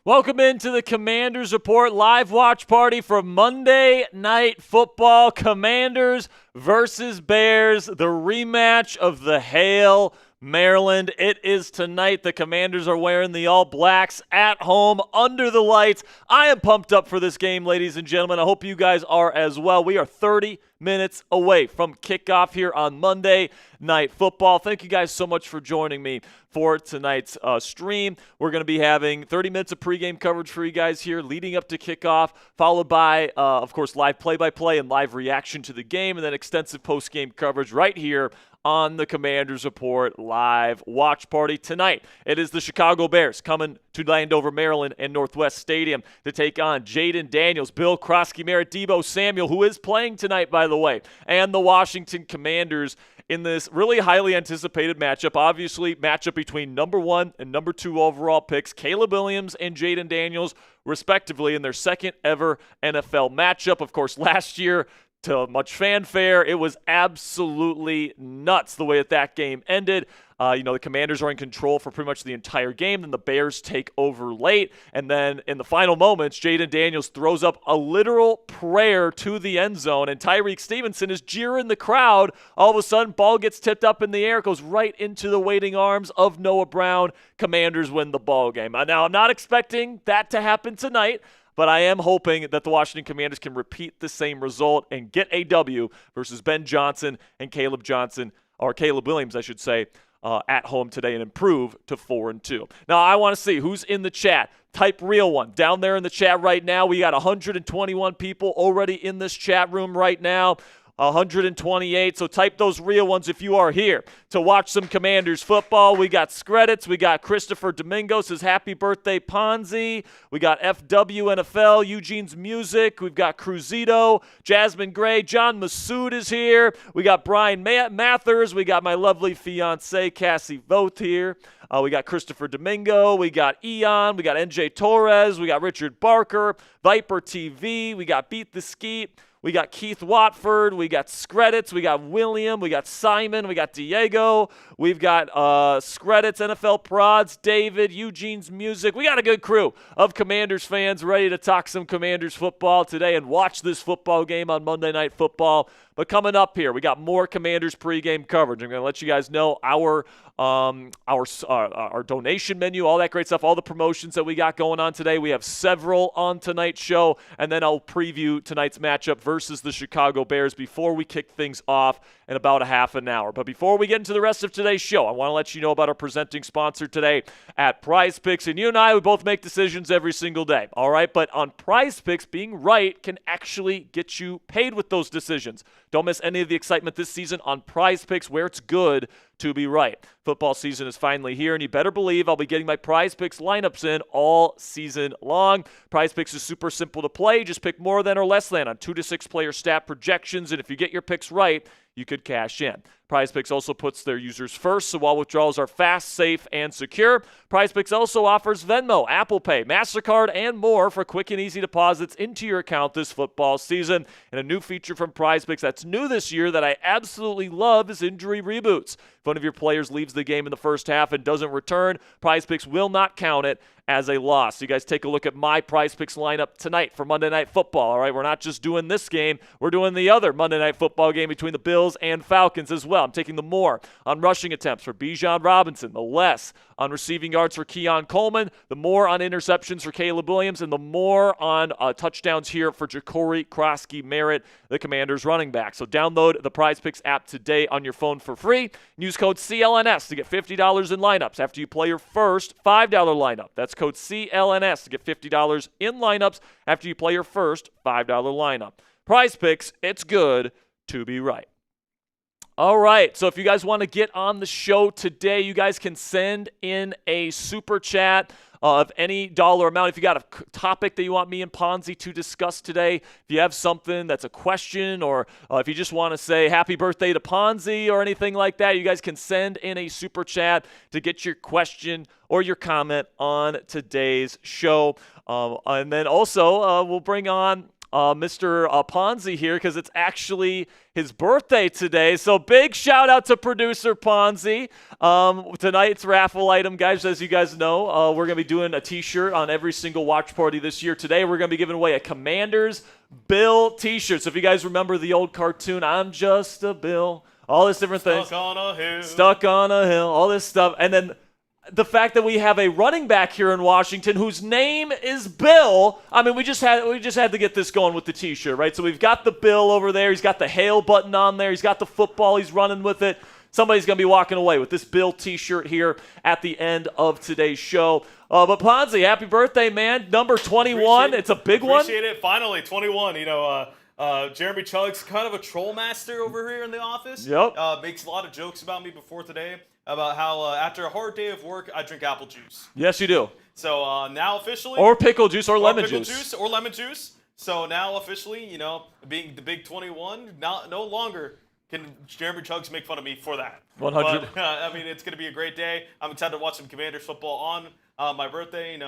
Welcome into the Commanders Report live watch party for Monday Night Football. Commanders versus Bears, the rematch of the Hail Maryland. It is tonight. The Commanders are wearing the All Blacks at home under the lights. I am pumped up for this game, ladies and gentlemen. I hope you guys are as well. We are 30 minutes away from kickoff here on Monday Night Football. Thank you guys so much for joining me for tonight's stream. We're going to be having 30 minutes of pregame coverage for you guys here leading up to kickoff, followed by, of course, live play-by-play and live reaction to the game, and then extensive postgame coverage right here on the Commanders Report live watch party tonight. It is the Chicago Bears coming to Landover, Maryland and Northwest Stadium to take on Jayden Daniels, Bill Croskey-Merritt, Deebo Samuel, who is playing tonight, by the way, and the Washington Commanders in this really highly anticipated matchup. Obviously, matchup between number 1 and number 2 overall picks, Caleb Williams and Jayden Daniels, respectively, in their second ever NFL matchup. Of course, last year, to much fanfare, it was absolutely nuts the way that game ended. The Commanders are in control for pretty much the entire game. Then the Bears take over late. And then in the final moments, Jayden Daniels throws up a literal prayer to the end zone. And Tyreek Stevenson is jeering the crowd. All of a sudden, ball gets tipped up in the air, goes right into the waiting arms of Noah Brown. Commanders win the ball game. Now, I'm not expecting that to happen tonight, but I am hoping that the Washington Commanders can repeat the same result and get a W versus Ben Johnson and Caleb Williams, I should say, at home today and improve to 4-2. Now, I want to see who's in the chat. Type real one down there in the chat right now. We got 121 people already in this chat room right now. 128, so type those real ones if you are here to watch some Commanders football. We got Scredits, we got Christopher Domingo says happy birthday Ponzi, we got FW NFL, Eugene's Music, we've got Cruzito, Jasmine Gray, John Masood is here, we got Brian Mathers, we got my lovely fiance Cassie Voth here, we got Christopher Domingo, we got Eon, we got NJ Torres, we got Richard Barker, Viper TV, we got Beat the Skeet, we got Keith Watford, we got Scredits, we got William, we got Simon, we got Diego, we've got Scredits, NFL Prods, David, Eugene's Music. We got a good crew of Commanders fans ready to talk some Commanders football today and watch this football game on Monday Night Football. But coming up here, we got more Commanders pregame coverage. I'm going to let you guys know our donation menu, all that great stuff, all the promotions that we got going on today. We have several on tonight's show, and then I'll preview tonight's matchup versus the Chicago Bears before we kick things off in about a half an hour. But before we get into the rest of today's show, I want to let you know about our presenting sponsor today at Prize Picks. And you and I, we both make decisions every single day, all right? But on Prize Picks, being right can actually get you paid with those decisions. Don't miss any of the excitement this season on Prize Picks, where it's good to be right. Football season is finally here, and you better believe I'll be getting my Prize Picks lineups in all season long. Prize Picks is super simple to play. Just pick more than or less than on 2 to 6 player stat projections, and if you get your picks right, you could cash in. Prize Picks also puts their users first, so while withdrawals are fast, safe, and secure, Prize Picks also offers Venmo, Apple Pay, MasterCard, and more for quick and easy deposits into your account this football season. And a new feature from Prize Picks that's new this year that I absolutely love is injury reboots. If one of your players leaves the game in the first half and doesn't return, Prize Picks will not count it as a loss. So you guys take a look at my Prize Picks lineup tonight for Monday Night Football. All right, we're not just doing this game, we're doing the other Monday Night Football game between the Bills and Falcons as well. I'm taking the more on rushing attempts for Bijan Robinson, the less on receiving yards for Keon Coleman, the more on interceptions for Caleb Williams, and the more on touchdowns here for Jacory Croskey-Merritt, the Commanders running back. So download the Prize Picks app today on your phone for free. Use code CLNS to get $50 in lineups after you play your first $5 lineup. That's code CLNS to get $50 in lineups after you play your first $5 lineup. Prize Picks, it's good to be right. All right, so if you guys want to get on the show today, you guys can send in a super chat of any dollar amount. If you got a topic that you want me and Ponzi to discuss today, if you have something that's a question, or if you just want to say happy birthday to Ponzi or anything like that, you guys can send in a super chat to get your question or your comment on today's show. And then also we'll bring on Mr. Ponzi here because it's actually his birthday today. So big shout out to producer Ponzi. Tonight's raffle item, guys, as you guys know, we're going to be doing a t-shirt on every single watch party this year. Today we're going to be giving away a Commanders Bill t-shirt. So if you guys remember the old cartoon, I'm just a Bill, all this different things. Stuck on a hill. Stuck on a hill, all this stuff. And then the fact that we have a running back here in Washington whose name is Bill. I mean, we just had to get this going with the t-shirt, right? So we've got the Bill over there. He's got the hail button on there. He's got the football. He's running with it. Somebody's going to be walking away with this Bill t-shirt here at the end of today's show. But Ponzi, happy birthday, man. Number 21. It's a big one. Appreciate it. Finally, 21. Jeremy Chugg's kind of a troll master over here in the office. Yep. Makes a lot of jokes about me before today about how after a hard day of work, I drink apple juice. Yes, you do. So now officially. Or pickle juice or lemon juice. Or lemon juice. So now officially, being the big 21, no longer can Jeremy Chuggs make fun of me for that. 100. But, it's going to be a great day. I'm excited to watch some Commanders football on my birthday.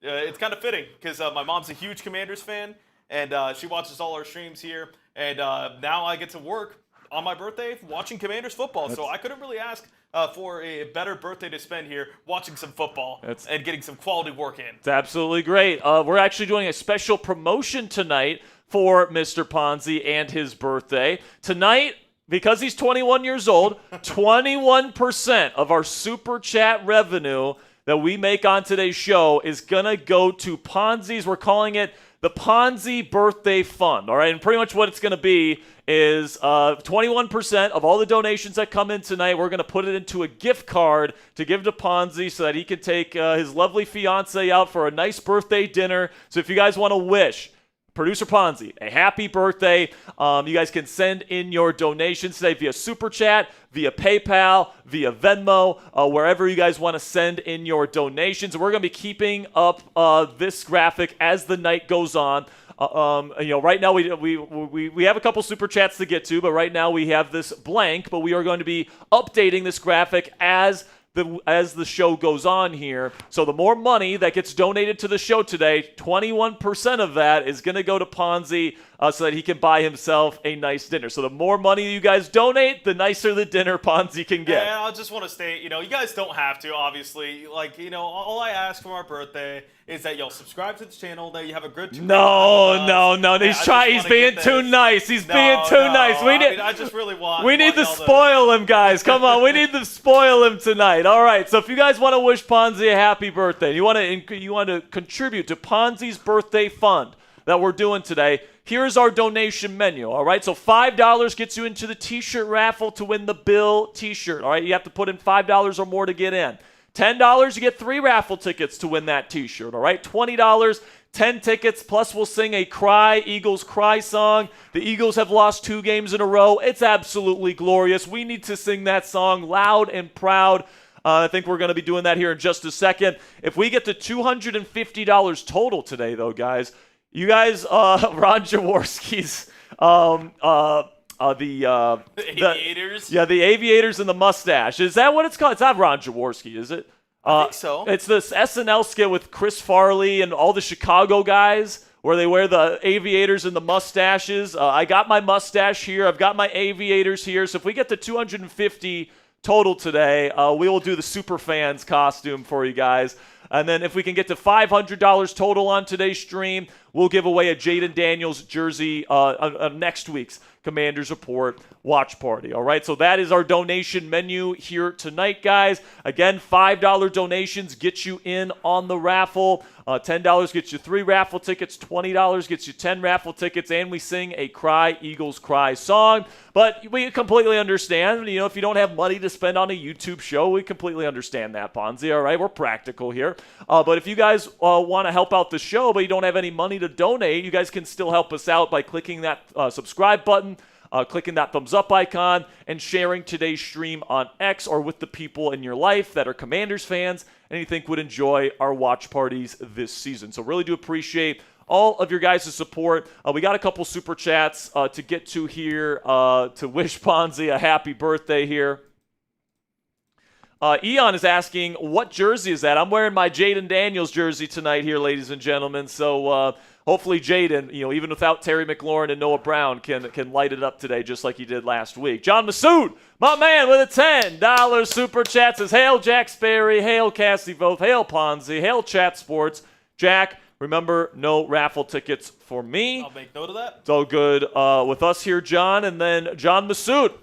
It's kind of fitting because my mom's a huge Commanders fan, and she watches all our streams here. And now I get to work on my birthday watching Commanders football. So I couldn't really ask for a better birthday to spend here watching some football and getting some quality work in. It's absolutely great. We're actually doing a special promotion tonight for Mr. Ponzi and his birthday. Tonight, because he's 21 years old, 21% of our Super Chat revenue that we make on today's show is going to go to Ponzi's. We're calling it the Ponzi Birthday Fund, all right? And pretty much what it's going to be is 21% of all the donations that come in tonight, we're going to put it into a gift card to give to Ponzi so that he can take his lovely fiance out for a nice birthday dinner. So if you guys want to wish Producer Ponzi a happy birthday, you guys can send in your donations today via Super Chat, via PayPal, via Venmo, wherever you guys want to send in your donations. We're going to be keeping up this graphic as the night goes on. Right now we have a couple Super Chats to get to, but right now we have this blank, but we are going to be updating this graphic as the show goes on here. So the more money that gets donated to the show today, 21% of that is going to go to Ponzi so that he can buy himself a nice dinner. So the more money you guys donate, the nicer the dinner Ponzi can get. Yeah, I just want to state, you guys don't have to, obviously. All I ask for our birthday is that y'all subscribe to the channel, that you have a good time. No. He's being too nice. He's being too nice. I just really want. We need to spoil him, guys. Come on, we need to spoil him tonight. All right. So if you guys want to wish Ponzi a happy birthday, you want to contribute to Ponzi's birthday fund that we're doing today, here's our donation menu, all right? So $5 gets you into the t-shirt raffle to win the Bill t-shirt, all right? You have to put in $5 or more to get in. $10, you get 3 raffle tickets to win that t-shirt, all right? $20, 10 tickets, plus we'll sing a Eagles Cry song. The Eagles have lost 2 games in a row. It's absolutely glorious. We need to sing that song loud and proud. I think we're going to be doing that here in just a second. If we get to $250 total today, though, guys, you guys, Ron Jaworski's, the aviators? The aviators and the mustache. Is that what it's called? It's not Ron Jaworski, is it? I think so. It's this SNL skit with Chris Farley and all the Chicago guys where they wear the aviators and the mustaches. I got my mustache here. I've got my aviators here. So if we get to 250 total today, we will do the Super Fans costume for you guys. And then if we can get to $500 total on today's stream, we'll give away a Jayden Daniels jersey next week's Commanders Report watch party. All right, so that is our donation menu here tonight, guys. Again, $5 donations get you in on the raffle. $10 gets you 3 raffle tickets. $20 gets you 10 raffle tickets, and we sing a Eagles Cry song. But we completely understand, if you don't have money to spend on a YouTube show, we completely understand that, Ponzi, all right? We're practical here. But if you guys want to help out the show, but you don't have any money to donate, you guys can still help us out by clicking that subscribe button, clicking that thumbs up icon, and sharing today's stream on X or with the people in your life that are Commanders fans and you think would enjoy our watch parties this season. So really do appreciate all of your guys' support. We got a couple Super Chats to get to here to wish Ponzi a happy birthday here. Eon is asking, what jersey is that? I'm wearing my Jayden Daniels jersey tonight here, ladies and gentlemen. So hopefully Jayden, even without Terry McLaurin and Noah Brown, can light it up today just like he did last week. John Masood, my man, with a $10 super chat says, hail Jack Sperry, hail Cassie Voth, hail Ponzi, hail Chat Sports. Jack, remember, no raffle tickets for me. I'll make note of that. It's all good with us here, John. And then John Masood.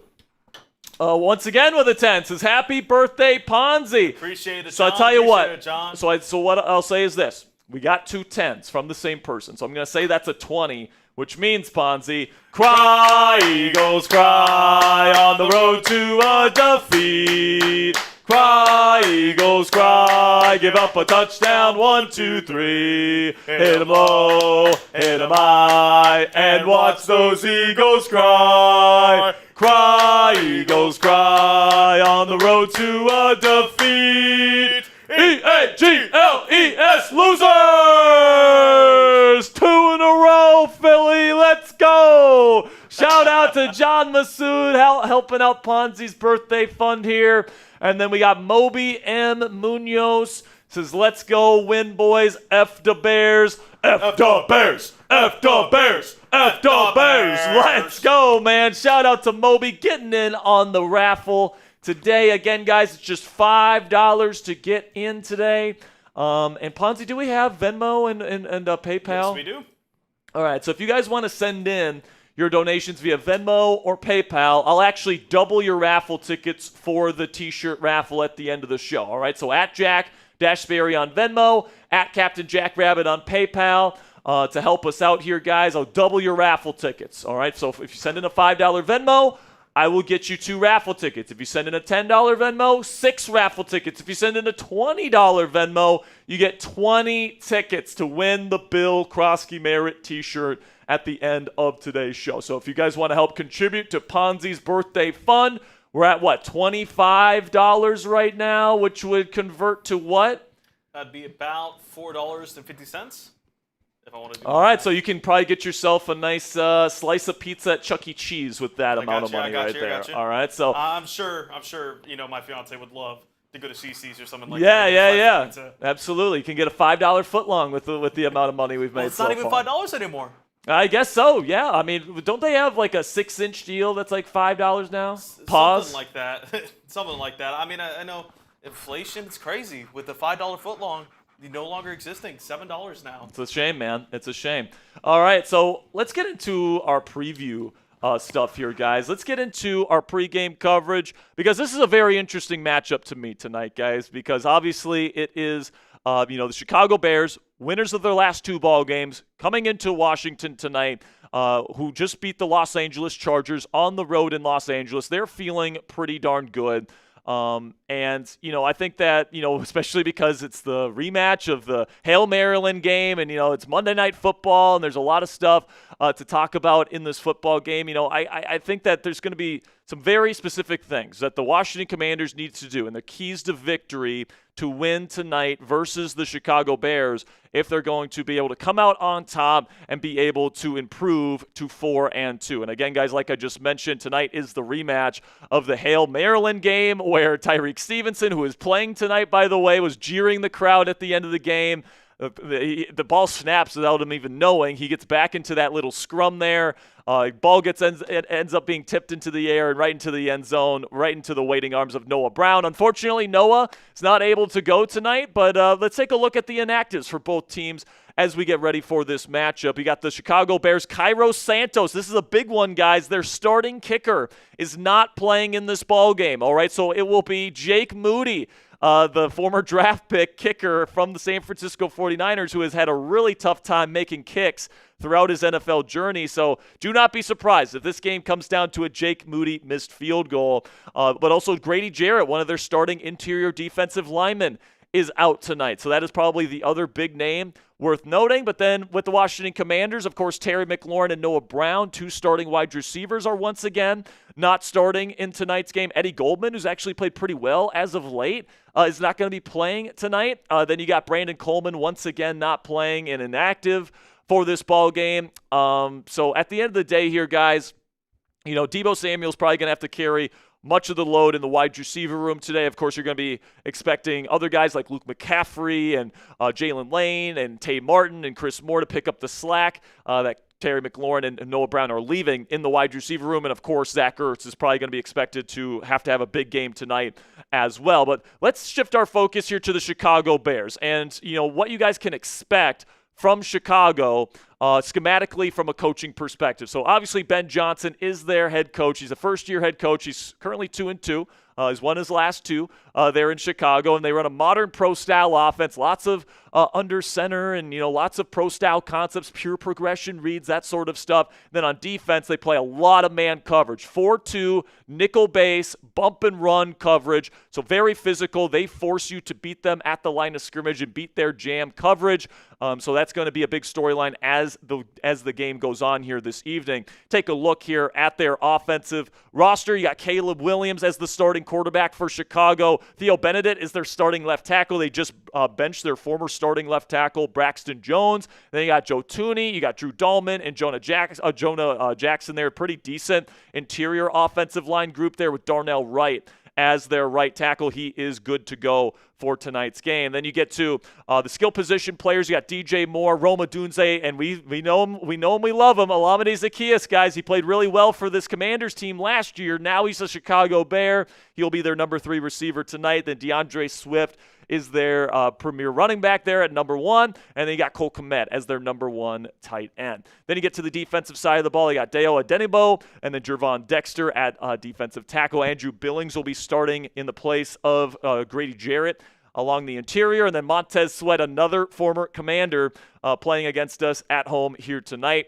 Once again with a 10 says, happy birthday, Ponzi. Appreciate it, John. So I tell you what, John. So what I'll say is this. We got 2 10s from the same person. So I'm going to say that's a 20, which means, Ponzi, cry, Eagles, cry on the road to a defeat. Cry, Eagles, cry, give up a touchdown, 1, 2, 3. Hit 'em low, hit 'em high, and watch those Eagles cry. Cry, Eagles, cry on the road to a defeat. E-A-G-L-E-S, losers! 2 in a row, Philly, let's go! Shout out to John Masood helping out Ponzi's birthday fund here. And then we got Moby M. Munoz says, let's go win, boys. F the Bears. F the Bears. F the Bears. F the Bears. Let's go, man. Shout out to Moby getting in on the raffle today. Again, guys, it's just $5 to get in today. And Ponzi, do we have Venmo and PayPal? Yes, we do. All right, so if you guys want to send in your donations via Venmo or PayPal, I'll actually double your raffle tickets for the t-shirt raffle at the end of the show. All right, so at Jack-Sperry on Venmo, at Captain Jack Rabbit on PayPal. To help us out here, guys, I'll double your raffle tickets. All right, so if you send in a $5 Venmo, I will get you 2 raffle tickets. If you send in a $10 Venmo, 6 raffle tickets. If you send in a $20 Venmo, you get 20 tickets to win the Bill Croskey-Merritt t-shirt at the end of today's show. So if you guys want to help contribute to Ponzi's birthday fund, we're at what, $25 right now, which would convert to what? That'd be about $4.50 if I want to do All right, so you can probably get yourself a nice slice of pizza at Chuck E. Cheese with that amount of money right there. All right, so I'm sure my fiance would love to go to CC's or something like that. Yeah. Absolutely. You can get a $5 footlong with the amount of money we've made. It's not even $5 anymore. I guess so, yeah. I mean, don't they have like a 6-inch deal that's like $5 now? Pause. Something like that. Something like that. I mean, I know inflation is crazy. With the $5 footlong, no longer existing. $7 now. It's a shame, man. It's a shame. All right, so let's get into our preview stuff here, guys. Let's get into our pregame coverage because this is a very interesting matchup to me tonight, guys, because obviously it is the Chicago Bears, winners of their last 2 ball games, coming into Washington tonight, who just beat the Los Angeles Chargers on the road in Los Angeles. They're feeling pretty darn good. I think that, especially because it's the rematch of the Hail Maryland game and, it's Monday Night Football and there's a lot of stuff to talk about in this football game. I think that there's going to be some very specific things that the Washington Commanders need to do and the keys to victory to win tonight versus the Chicago Bears if they're going to be able to come out on top and be able to improve to 4-2. And again, guys, like I just mentioned, tonight is the rematch of the Hail Maryland game where Tyreek Stevenson, who is playing tonight, by the way, was jeering the crowd at the end of the game. The ball snaps without him even knowing. He gets back into that little scrum there. Ball ends up being tipped into the air and right into the end zone, right into the waiting arms of Noah Brown. Unfortunately, Noah is not able to go tonight, but let's take a look at the inactives for both teams as we get ready for this matchup. You got the Chicago Bears, Cairo Santos. This is a big one, guys. Their starting kicker is not playing in this ball game. All right, so it will be Jake Moody, the former draft pick kicker from the San Francisco 49ers, who has had a really tough time making kicks throughout his NFL journey. So do not be surprised if this game comes down to a Jake Moody missed field goal. But also Grady Jarrett, one of their starting interior defensive linemen, is out tonight. So that is probably the other big name worth noting. But then with the Washington Commanders, of course, Terry McLaurin and Noah Brown, 2 starting wide receivers, are once again not starting in tonight's game. Eddie Goldman, who's actually played pretty well as of late, is not going to be playing tonight. Then you got Brandon Coleman once again not playing and inactive for this ball game. So at the end of the day here, guys, Deebo Samuel's probably going to have to carry much of the load in the wide receiver room today. Of course, you're going to be expecting other guys like Luke McCaffrey and Jalen Lane and Tay Martin and Chris Moore to pick up the slack that Terry McLaurin and Noah Brown are leaving in the wide receiver room. And, of course, Zach Ertz is probably going to be expected to have a big game tonight as well. But let's shift our focus here to the Chicago Bears and, what you guys can expect from Chicago schematically from a coaching perspective. So, obviously, Ben Johnson is their head coach. He's a first-year head coach. He's currently 2-2. He's won his last two there in Chicago, and they run a modern pro-style offense, lots of under center and, lots of pro-style concepts, pure progression reads, that sort of stuff. Then on defense, they play a lot of man coverage, 4-2, nickel base, bump and run coverage, so very physical. They force you to beat them at the line of scrimmage and beat their jam coverage, so that's going to be a big storyline as the game goes on here this evening. Take a look here at their offensive roster. You got Caleb Williams as the starting quarterback for Chicago. Theo Benedict is their starting left tackle. They just benched their former starting left tackle, Braxton Jones. Then you got Joe Thuney, you got Drew Dahlman, and Jonah Jackson there. Pretty decent interior offensive line group there with Darnell Wright as their right tackle. He is good to go for tonight's game. Then you get to the skill position players. You got DJ Moore, Roma Dunze, and we know him, we love him, Olamide Zaccheaus, guys. He played really well for this Commanders team last year. Now he's a Chicago Bear. He'll be their number 3 receiver tonight. Then DeAndre Swift is their premier running back there at number 1. And then you got Cole Kmet as their number 1 tight end. Then you get to the defensive side of the ball. You got Deo Adenigbo and then Jervon Dexter at defensive tackle. Andrew Billings will be starting in the place of Grady Jarrett along the interior. And then Montez Sweat, another former Commander, playing against us at home here tonight.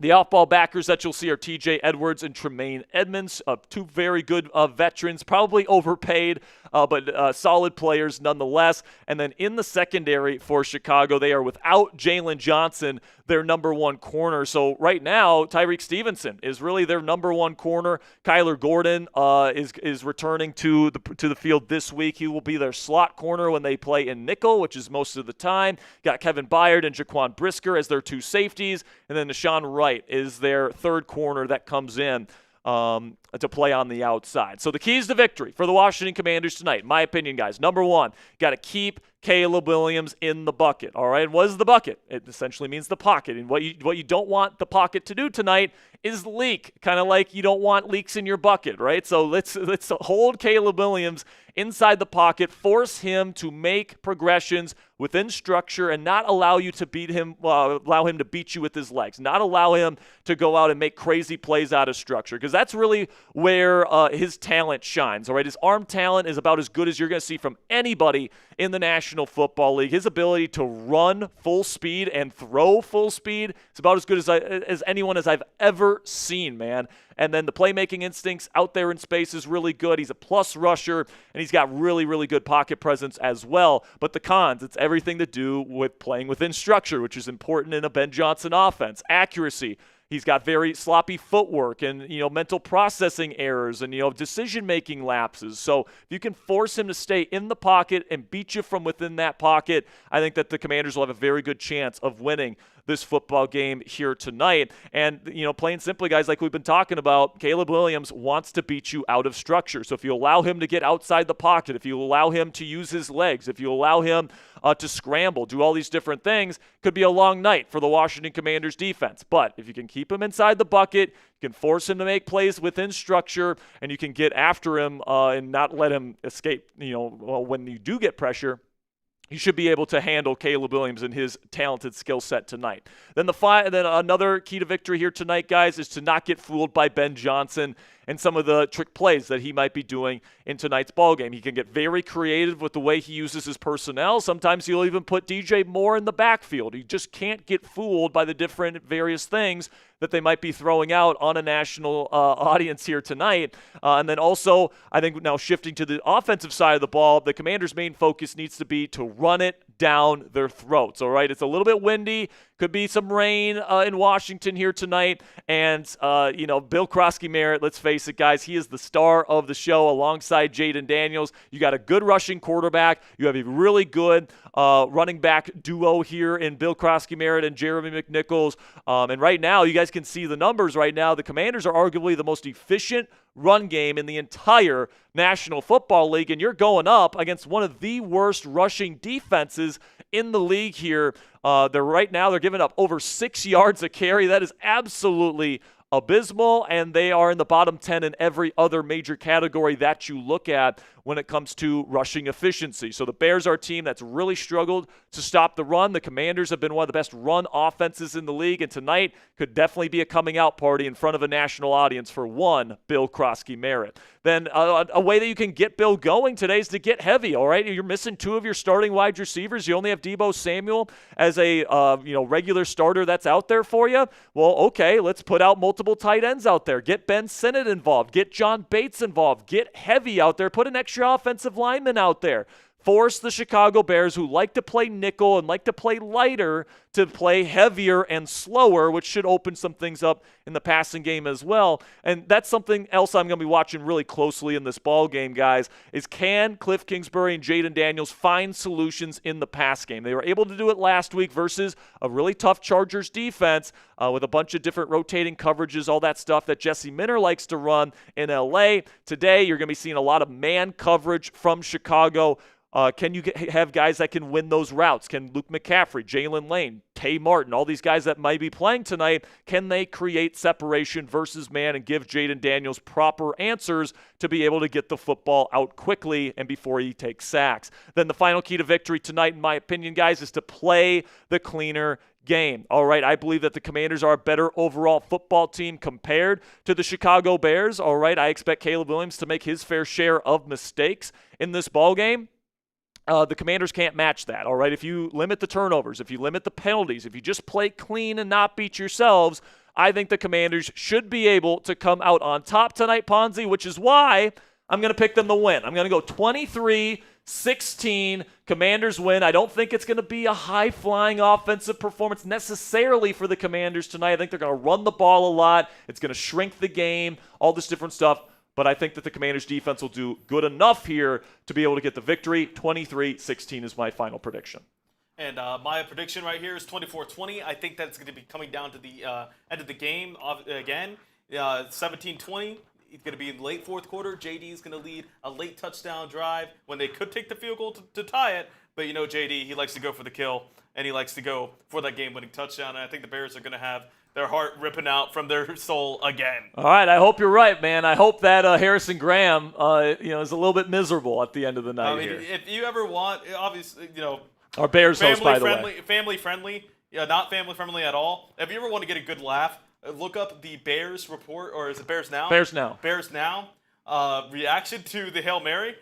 The off-ball backers that you'll see are TJ Edwards and Tremaine Edmonds, 2 very good veterans, probably overpaid, but solid players nonetheless. And then in the secondary for Chicago, they are without Jalen Johnson, their number 1 corner. So right now, Tyreek Stevenson is really their number 1 corner. Kyler Gordon is returning to the field this week. He will be their slot corner when they play in nickel, which is most of the time. Got Kevin Byard and Jaquan Brisker as their 2 safeties, and then Deshaun Wright is their 3rd corner that comes in to play on the outside. So the keys to victory for the Washington Commanders tonight, in my opinion, guys, number 1, got to keep Caleb Williams in the bucket. All right, what is the bucket? It essentially means the pocket. And what you don't want the pocket to do tonight is leak, kind of like you don't want leaks in your bucket, right? So let's hold Caleb Williams inside the pocket, force him to make progressions within structure, and not allow you to beat him, allow him to beat you with his legs, not allow him to go out and make crazy plays out of structure, because that's really where his talent shines. All right, his arm talent is about as good as you're going to see from anybody in the National Football League. His ability to run full speed and throw full speed is about as good as anyone as I've ever seen, man. And then the playmaking instincts out there in space is really good. He's a plus rusher, and he's got really, really good pocket presence as well. But the cons, it's everything to do with playing within structure, which is important in a Ben Johnson offense. Accuracy. He's got very sloppy footwork and, mental processing errors and, decision-making lapses. So if you can force him to stay in the pocket and beat you from within that pocket, I think that the Commanders will have a very good chance of winning this football game here tonight. And, plain simply, guys, like we've been talking about, Caleb Williams wants to beat you out of structure. So if you allow him to get outside the pocket, if you allow him to use his legs, if you allow him to scramble, do all these different things, could be a long night for the Washington Commanders defense. But if you can keep him inside the bucket, you can force him to make plays within structure, and you can get after him and not let him escape, when you do get pressure, you should be able to handle Caleb Williams and his talented skill set tonight. Then another key to victory here tonight, guys, is to not get fooled by Ben Johnson and some of the trick plays that he might be doing in tonight's ballgame. He can get very creative with the way he uses his personnel. Sometimes he'll even put DJ Moore in the backfield. You just can't get fooled by the different various things that they might be throwing out on a national audience here tonight. And then also, I think now shifting to the offensive side of the ball, the Commanders' main focus needs to be to run it down their throats, all right? It's a little bit windy. Could be some rain in Washington here tonight. And, Bill Croskey-Merritt, let's face it, guys, he is the star of the show alongside Jayden Daniels. You got a good rushing quarterback. You have a really good running back duo here in Bill Croskey-Merritt and Jeremy McNichols. And right now, you guys can see the numbers right now. The Commanders are arguably the most efficient run game in the entire National Football League, and you're going up against one of the worst rushing defenses in the league here. They're giving up over 6 yards a carry. That is absolutely abysmal, and they are in the bottom 10 in every other major category that you look at when it comes to rushing efficiency. So the Bears are a team that's really struggled to stop the run. The Commanders have been one of the best run offenses in the league, and tonight could definitely be a coming out party in front of a national audience for one Bill Croskey-Merritt. Then a way that you can get Bill going today is to get heavy, all right? You're missing 2 of your starting wide receivers. You only have Deebo Samuel as a regular starter that's out there for you. Well, okay, let's put out multiple tight ends out there. Get Ben Sinnott involved. Get John Bates involved. Get heavy out there. Put an extra offensive lineman out there. Force the Chicago Bears, who like to play nickel and like to play lighter, to play heavier and slower, which should open some things up in the passing game as well. And that's something else I'm going to be watching really closely in this ball game, guys, is can Cliff Kingsbury and Jayden Daniels find solutions in the pass game? They were able to do it last week versus a really tough Chargers defense with a bunch of different rotating coverages, all that stuff that Jesse Minter likes to run in L.A. Today, you're going to be seeing a lot of man coverage from Chicago. Can you have guys that can win those routes? Can Luke McCaffrey, Jalen Lane, Tay Martin, all these guys that might be playing tonight, can they create separation versus man and give Jayden Daniels proper answers to be able to get the football out quickly and before he takes sacks? Then the final key to victory tonight, in my opinion, guys, is to play the cleaner game. All right, I believe that the Commanders are a better overall football team compared to the Chicago Bears. All right, I expect Caleb Williams to make his fair share of mistakes in this ball game. The Commanders can't match that, all right? If you limit the turnovers, if you limit the penalties, if you just play clean and not beat yourselves, I think the Commanders should be able to come out on top tonight, Ponzi, which is why I'm going to pick them to win. I'm going to go 23-16. Commanders win. I don't think it's going to be a high-flying offensive performance necessarily for the Commanders tonight. I think they're going to run the ball a lot. It's going to shrink the game, all this different stuff. But I think that the Commanders' defense will do good enough here to be able to get the victory. 23-16 is my final prediction. And my prediction right here is 24-20. I think that it's going to be coming down to the end of the game again. 17-20. It's going to be in the late fourth quarter. JD is going to lead a late touchdown drive when they could take the field goal to tie it. But, JD, he likes to go for the kill, and he likes to go for that game-winning touchdown. And I think the Bears are going to have their heart ripping out from their soul again. All right, I hope you're right, man. I hope that Harrison Graham, is a little bit miserable at the end of the night here. If you ever want, obviously, our Bears host, by the way. Family friendly, not family friendly at all. If you ever want to get a good laugh, look up the Bears report, or is it Bears Now? Bears Now. Bears Now. Reaction to the Hail Mary.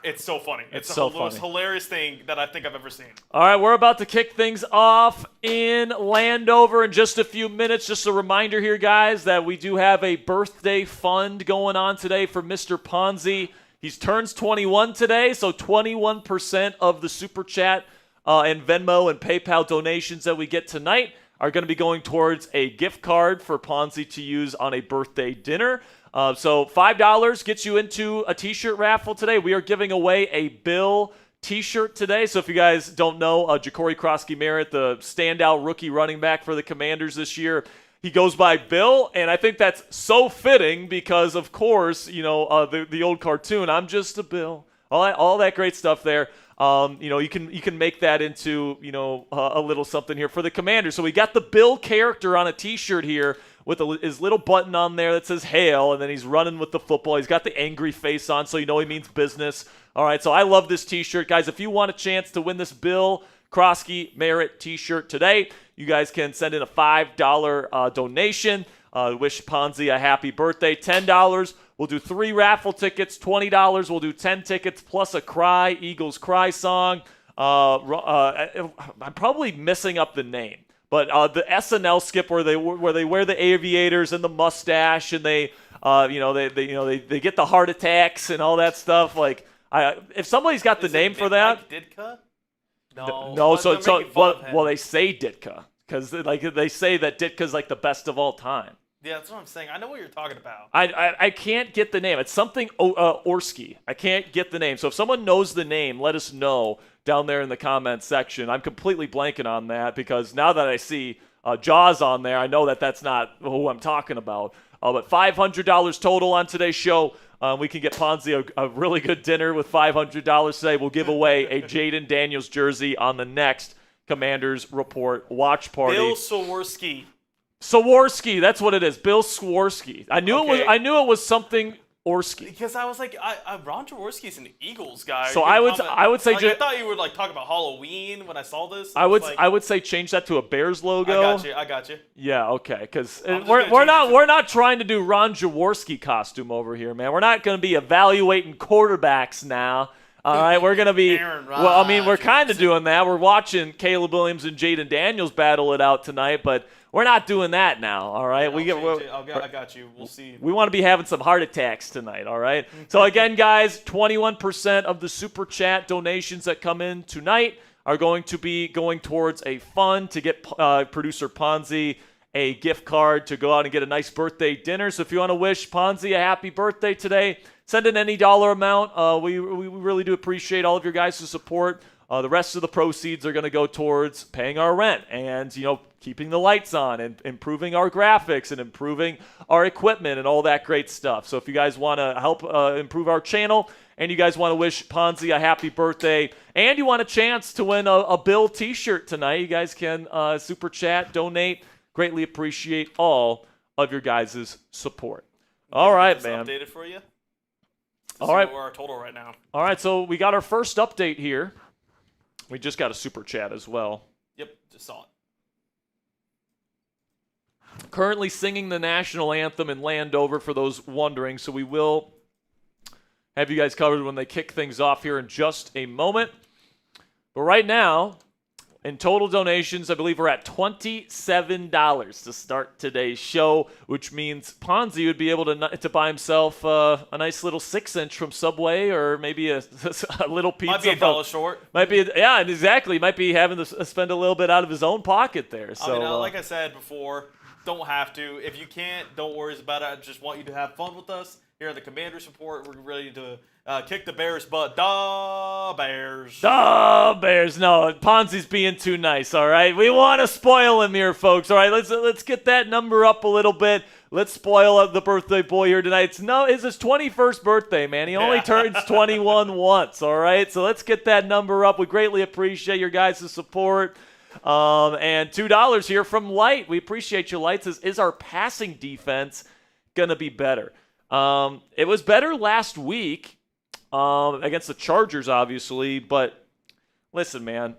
It's so funny. It's so the most hilarious thing that I think I've ever seen. All right, we're about to kick things off in Landover in just a few minutes. Just a reminder here, guys, that we do have a birthday fund going on today for Mr. Ponzi. He turns 21 today, so 21% of the Super Chat and Venmo and PayPal donations that we get tonight are going to be going towards a gift card for Ponzi to use on a birthday dinner. So $5 gets you into a T-shirt raffle today. We are giving away a Bill T-shirt today. So if you guys don't know, Jacory Croskey-Merritt, the standout rookie running back for the Commanders this year, he goes by Bill, and I think that's so fitting because, of course, the old cartoon, I'm just a Bill, all that great stuff there. You can make that into a little something here for the Commanders. So we got the Bill character on a T-shirt here with his little button on there that says hail, and then he's running with the football. He's got the angry face on, so he means business. All right, so I love this T-shirt. Guys, if you want a chance to win this Bill Croskey-Merritt T-shirt today, you guys can send in a $5 donation. Wish Ponzi a happy birthday. $10, we'll do 3 raffle tickets. $20, we'll do 10 tickets plus a Cry, Eagles Cry song. I'm probably messing up the name. But the SNL skip where they wear the aviators and the mustache and they get the heart attacks and all that stuff. Like, if somebody's got the name for that, Mike Ditka? No. So they say Ditka because they say that Ditka's like the best of all time. Yeah, that's what I'm saying. I know what you're talking about. I can't get the name. It's something Jaworski. I can't get the name. So if someone knows the name, let us know down there in the comments section. I'm completely blanking on that because now that I see Jaws on there, I know that that's not who I'm talking about. But $500 total on today's show. We can get Ponzi a really good dinner with $500 today. We'll give away a Jayden Daniels jersey on the next Commanders Report watch party. Bill Jaworski. Jaworski, that's what it is. Bill Jaworski. I knew it was something Orski. Because I was like, Ron Jaworski is an Eagles guy. So I would say, I thought you would talk about Halloween when I saw this. I would say change that to a Bears logo. I got you. Yeah, okay, because we're not trying to do Ron Jaworski costume over here, man. We're not going to be evaluating quarterbacks now. All right, we're going to be. Well, I mean, we're kind of doing that. We're watching Caleb Williams and Jayden Daniels battle it out tonight, but we're not doing that now. All right, I got you. We'll see. We want to be having some heart attacks tonight. All right. So again, guys, 21% of the super chat donations that come in tonight are going to be going towards a fund to get producer Ponzi a gift card to go out and get a nice birthday dinner. So if you want to wish Ponzi a happy birthday today, send in any dollar amount. We really do appreciate all of your guys' support. The rest of the proceeds are going to go towards paying our rent and, keeping the lights on and improving our graphics and improving our equipment and all that great stuff. So if you guys want to help improve our channel and you guys want to wish Ponzi a happy birthday and you want a chance to win a Bill t-shirt tonight, you guys can super chat, donate. Greatly appreciate all of your guys' support. All right, man. Updated for you. All right. We're our total right now. All right, so we got our first update here. We just got a super chat as well. Yep, just saw it. Currently singing the national anthem in Landover for those wondering, so we will have you guys covered when they kick things off here in just a moment. But right now, in total donations, I believe we're at $27 to start today's show, which means Ponzi would be able to buy himself a nice little 6-inch from Subway, or maybe a little pizza. Might be $1 short. Yeah, exactly. Might be having to spend a little bit out of his own pocket there. So, like I said before, don't have to. If you can't, don't worry about it. I just want you to have fun with us here in the Commanders Report. We're ready to kick the Bears' butt. Da Bears. Da Bears. No, Ponzi's being too nice, all right? We want to spoil him here, folks, all right? Let's get that number up a little bit. Let's spoil the birthday boy here tonight. It's his 21st birthday, man. He only turns 21 once, all right? So let's get that number up. We greatly appreciate your guys' support. And $2 here from Light. We appreciate you, Light. Is our passing defense going to be better? It was better last week against the Chargers, obviously. But listen, man,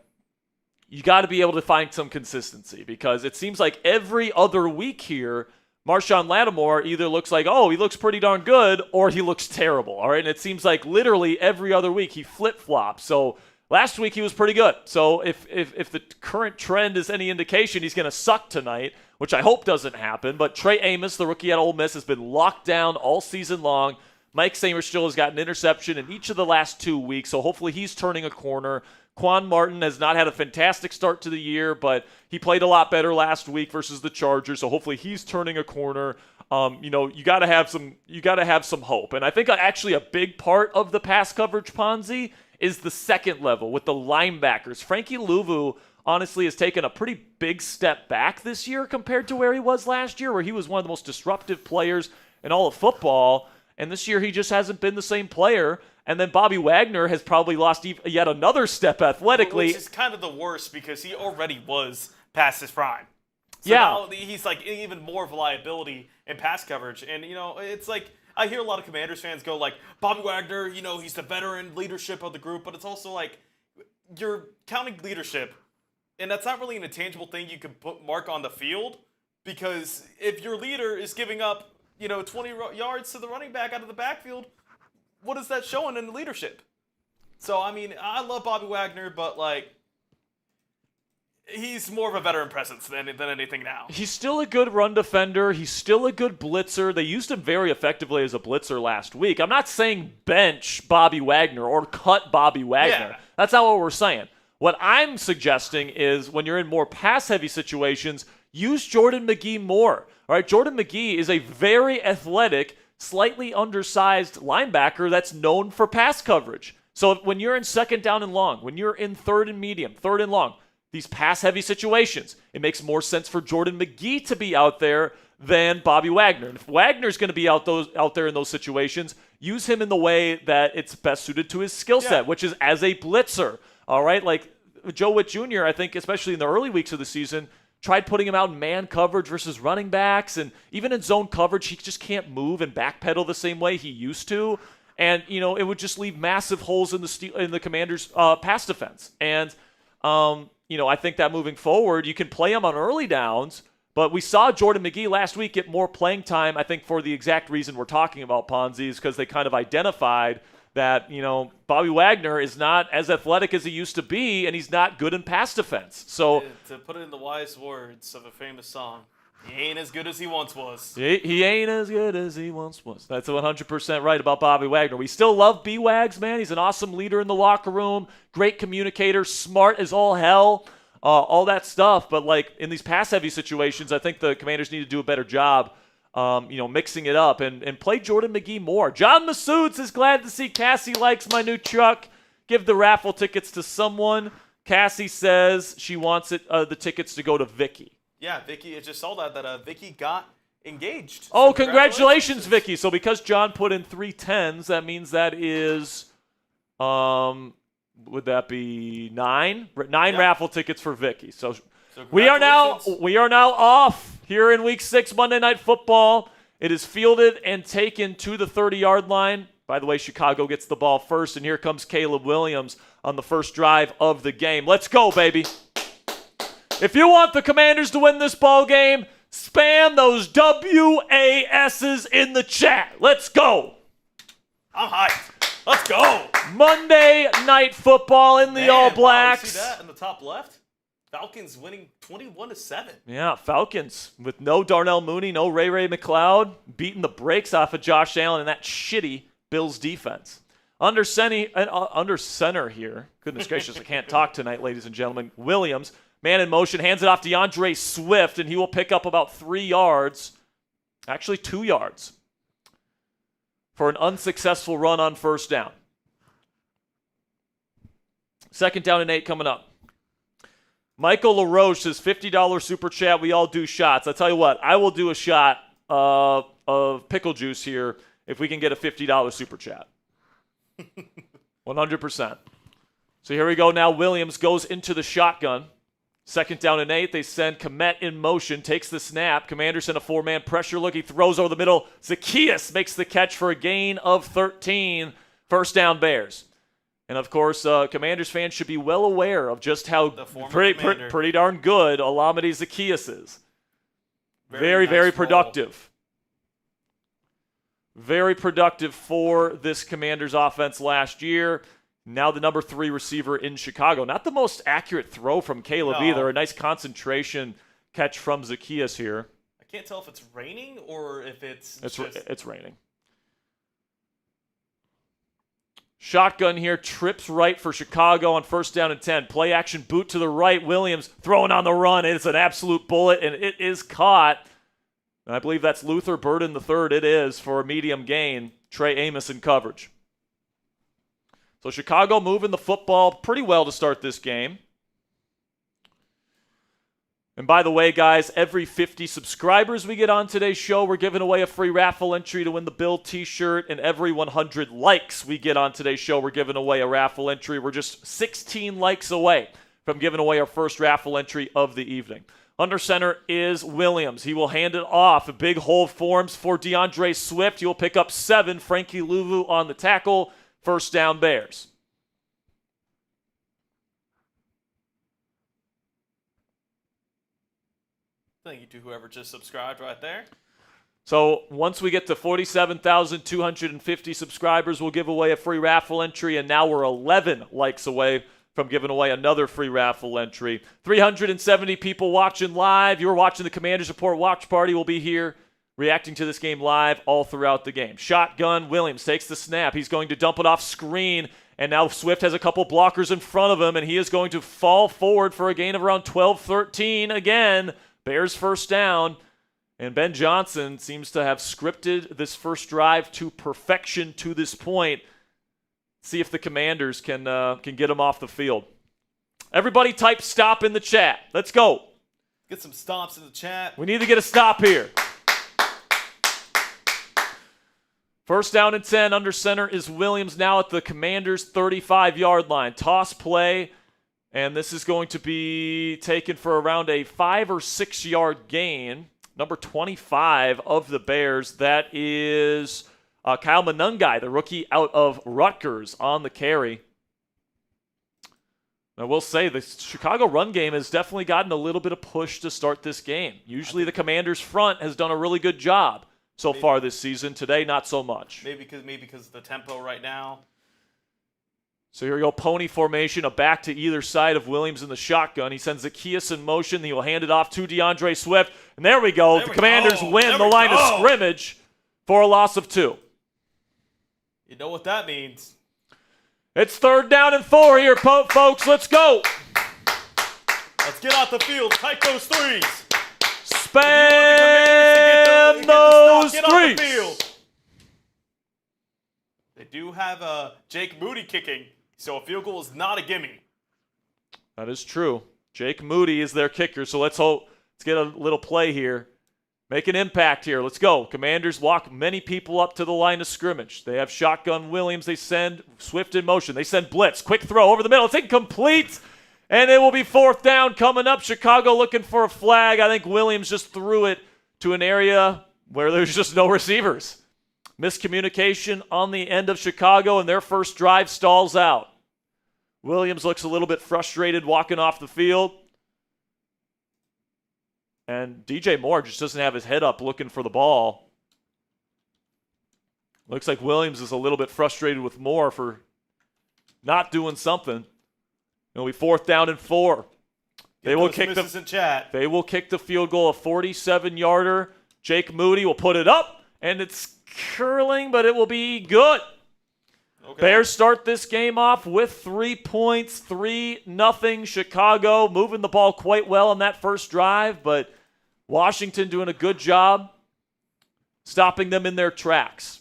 you got to be able to find some consistency because it seems like every other week here, Marshawn Lattimore either looks like, he looks pretty darn good, or he looks terrible. All right, and it seems like literally every other week he flip-flops. So last week he was pretty good. So if the current trend is any indication, he's going to suck tonight, which I hope doesn't happen. But Trey Amos, the rookie at Ole Miss, has been locked down all season long. Mike Sainristil has got an interception in each of the last 2 weeks, so hopefully he's turning a corner. Quan Martin has not had a fantastic start to the year, but he played a lot better last week versus the Chargers, so hopefully he's turning a corner. You got to have some hope. And I think actually a big part of the pass coverage, Ponzi, is the second level with the linebackers. Frankie Louvu honestly has taken a pretty big step back this year compared to where he was last year, where he was one of the most disruptive players in all of football. And this year he just hasn't been the same player. And then Bobby Wagner has probably lost yet another step athletically. Which is kind of the worst because he already was past his prime. So now he's like even more of a liability in pass coverage. And, it's like I hear a lot of Commanders fans go like, Bobby Wagner, he's the veteran leadership of the group. But it's also like you're counting leadership. And that's not really an intangible thing you can mark on the field. Because if your leader is giving up 20 yards to the running back out of the backfield, what is that showing in the leadership? So, I love Bobby Wagner, but, he's more of a veteran presence than anything now. He's still a good run defender. He's still a good blitzer. They used him very effectively as a blitzer last week. I'm not saying bench Bobby Wagner or cut Bobby Wagner. Yeah. That's not what we're saying. What I'm suggesting is when you're in more pass-heavy situations, use Jordan McGee more. All right, Jordan McGee is a very athletic, slightly undersized linebacker that's known for pass coverage. So when you're in second down and long, when you're in third and medium, third and long, these pass-heavy situations, it makes more sense for Jordan McGee to be out there than Bobby Wagner. And if Wagner's going to be out there in those situations, use him in the way that it's best suited to his skill set, which is as a blitzer. All right, like Joe Witt Jr., I think, especially in the early weeks of the season, tried putting him out in man coverage versus running backs, and even in zone coverage, he just can't move and backpedal the same way he used to. And it would just leave massive holes in the Commanders' pass defense. And I think that moving forward, you can play him on early downs. But we saw Jordan McGee last week get more playing time, I think, for the exact reason we're talking about, Ponzi, is because they kind of identified that, Bobby Wagner is not as athletic as he used to be, and he's not good in pass defense. So to put it in the wise words of a famous song, he ain't as good as he once was. He ain't as good as he once was. That's 100% right about Bobby Wagner. We still love B-Wags, man. He's an awesome leader in the locker room, great communicator, smart as all hell, all that stuff. But, in these pass-heavy situations, I think the Commanders need to do a better job mixing it up and play Jordan McGee more. John Massoud is glad to see Cassie likes my new truck. Give the raffle tickets to someone. Cassie says she wants the tickets to go to Vicky. Yeah, Vicky, I just saw that Vicky got engaged. Oh, so congratulations, Vicky. So because John put in 3 10s, that means that is, would that be 9? 9 raffle tickets for Vicky. So we are now off here in Week 6 Monday Night Football. It is fielded and taken to the 30-yard line. By the way, Chicago gets the ball first, and here comes Caleb Williams on the first drive of the game. Let's go, baby. If you want the Commanders to win this ball game, spam those WASs in the chat. Let's go. I'm hyped. Let's go. Monday Night Football in the All Blacks. See that in the top left? Falcons winning 21-7. Yeah, Falcons with no Darnell Mooney, no Ray McLeod, beating the brakes off of Josh Allen and that shitty Bills defense. Under center here. Goodness gracious, I can't talk tonight, ladies and gentlemen. Williams, man in motion, hands it off to DeAndre Swift, and he will pick up about 3 yards, actually 2 yards, for an unsuccessful run on first down. 2nd down and 8 coming up. Michael LaRoche says, $50 super chat. We all do shots. I tell you what, I will do a shot of pickle juice here if we can get a $50 super chat. 100%. So here we go now. Williams goes into the shotgun. 2nd down and 8. They send Kmet in motion, takes the snap. Commanders in a 4-man pressure look. He throws over the middle. Zaccheaus makes the catch for a gain of 13. First down, Bears. And, of course, Commanders fans should be well aware of just how pretty darn good Olamide Zaccheaus is. Very, very productive. Very productive for this Commanders offense last year. Now the number 3 receiver in Chicago. Not the most accurate throw from Caleb either. A nice concentration catch from Zaccheaus here. I can't tell if it's raining or if it's raining. Shotgun here, trips right for Chicago on 1st down and 10. Play action boot to the right. Williams throwing on the run. It's an absolute bullet, and it is caught. And I believe that's Luther Burden III. It is for a medium gain. Trey Amos in coverage. So Chicago moving the football pretty well to start this game. And by the way, guys, every 50 subscribers we get on today's show, we're giving away a free raffle entry to win the Bill t-shirt. And every 100 likes we get on today's show, we're giving away a raffle entry. We're just 16 likes away from giving away our first raffle entry of the evening. Under center is Williams. He will hand it off. A big hole forms for DeAndre Swift. He will pick up 7. Frankie Louvu on the tackle. First down, Bears. Thank you to whoever just subscribed right there. So once we get to 47,250 subscribers, we'll give away a free raffle entry, and now we're 11 likes away from giving away another free raffle entry. 370 people watching live. You're watching the Commanders Report Watch Party. We'll be here reacting to this game live all throughout the game. Shotgun, Williams takes the snap. He's going to dump it off screen, and now Swift has a couple blockers in front of him, and he is going to fall forward for a gain of around 12-13 again. Bears first down, and Ben Johnson seems to have scripted this first drive to perfection to this point. See if the Commanders can get him off the field. Everybody type stop in the chat. Let's go. Get some stops in the chat. We need to get a stop here. First down and 10 under center is Williams now at the Commanders' 35-yard line. Toss play, and this is going to be taken for around a 5 or 6 yard gain. Number 25 of the Bears, that is Kyle Monungai, the rookie out of Rutgers, on the carry. I will say the Chicago run game has definitely gotten a little bit of push to start this game. Usually the Commanders' front has done a really good job so far this season. Today, not so much. Maybe because of the tempo right now. So here we go, pony formation, a back to either side of Williams in the shotgun. He sends Zacchaeus in motion. He will hand it off to DeAndre Swift. And there we go. The Commanders win the line of scrimmage for a loss of 2. You know what that means. It's 3rd down and 4 here, folks. Let's go. Let's get out the field. Tight those threes. Spam those threes. They do have Jake Moody kicking, so a field goal is not a gimme. That is true. Jake Moody is their kicker, so let's get a little play here. Make an impact here. Let's go. Commanders walk many people up to the line of scrimmage. They have shotgun Williams. They send Swift in motion. They send blitz. Quick throw over the middle. It's incomplete. And it will be 4th down coming up. Chicago looking for a flag. I think Williams just threw it to an area where there's just no receivers. Miscommunication on the end of Chicago, and their first drive stalls out. Williams looks a little bit frustrated walking off the field. And DJ Moore just doesn't have his head up looking for the ball. Looks like Williams is a little bit frustrated with Moore for not doing something. It'll be 4th down and 4. They will kick the field goal, a 47-yarder. Jake Moody will put it up, and it's curling, but it will be good. Okay. Bears start this game off with 3 points, 3-0. Chicago moving the ball quite well on that first drive, but Washington doing a good job stopping them in their tracks.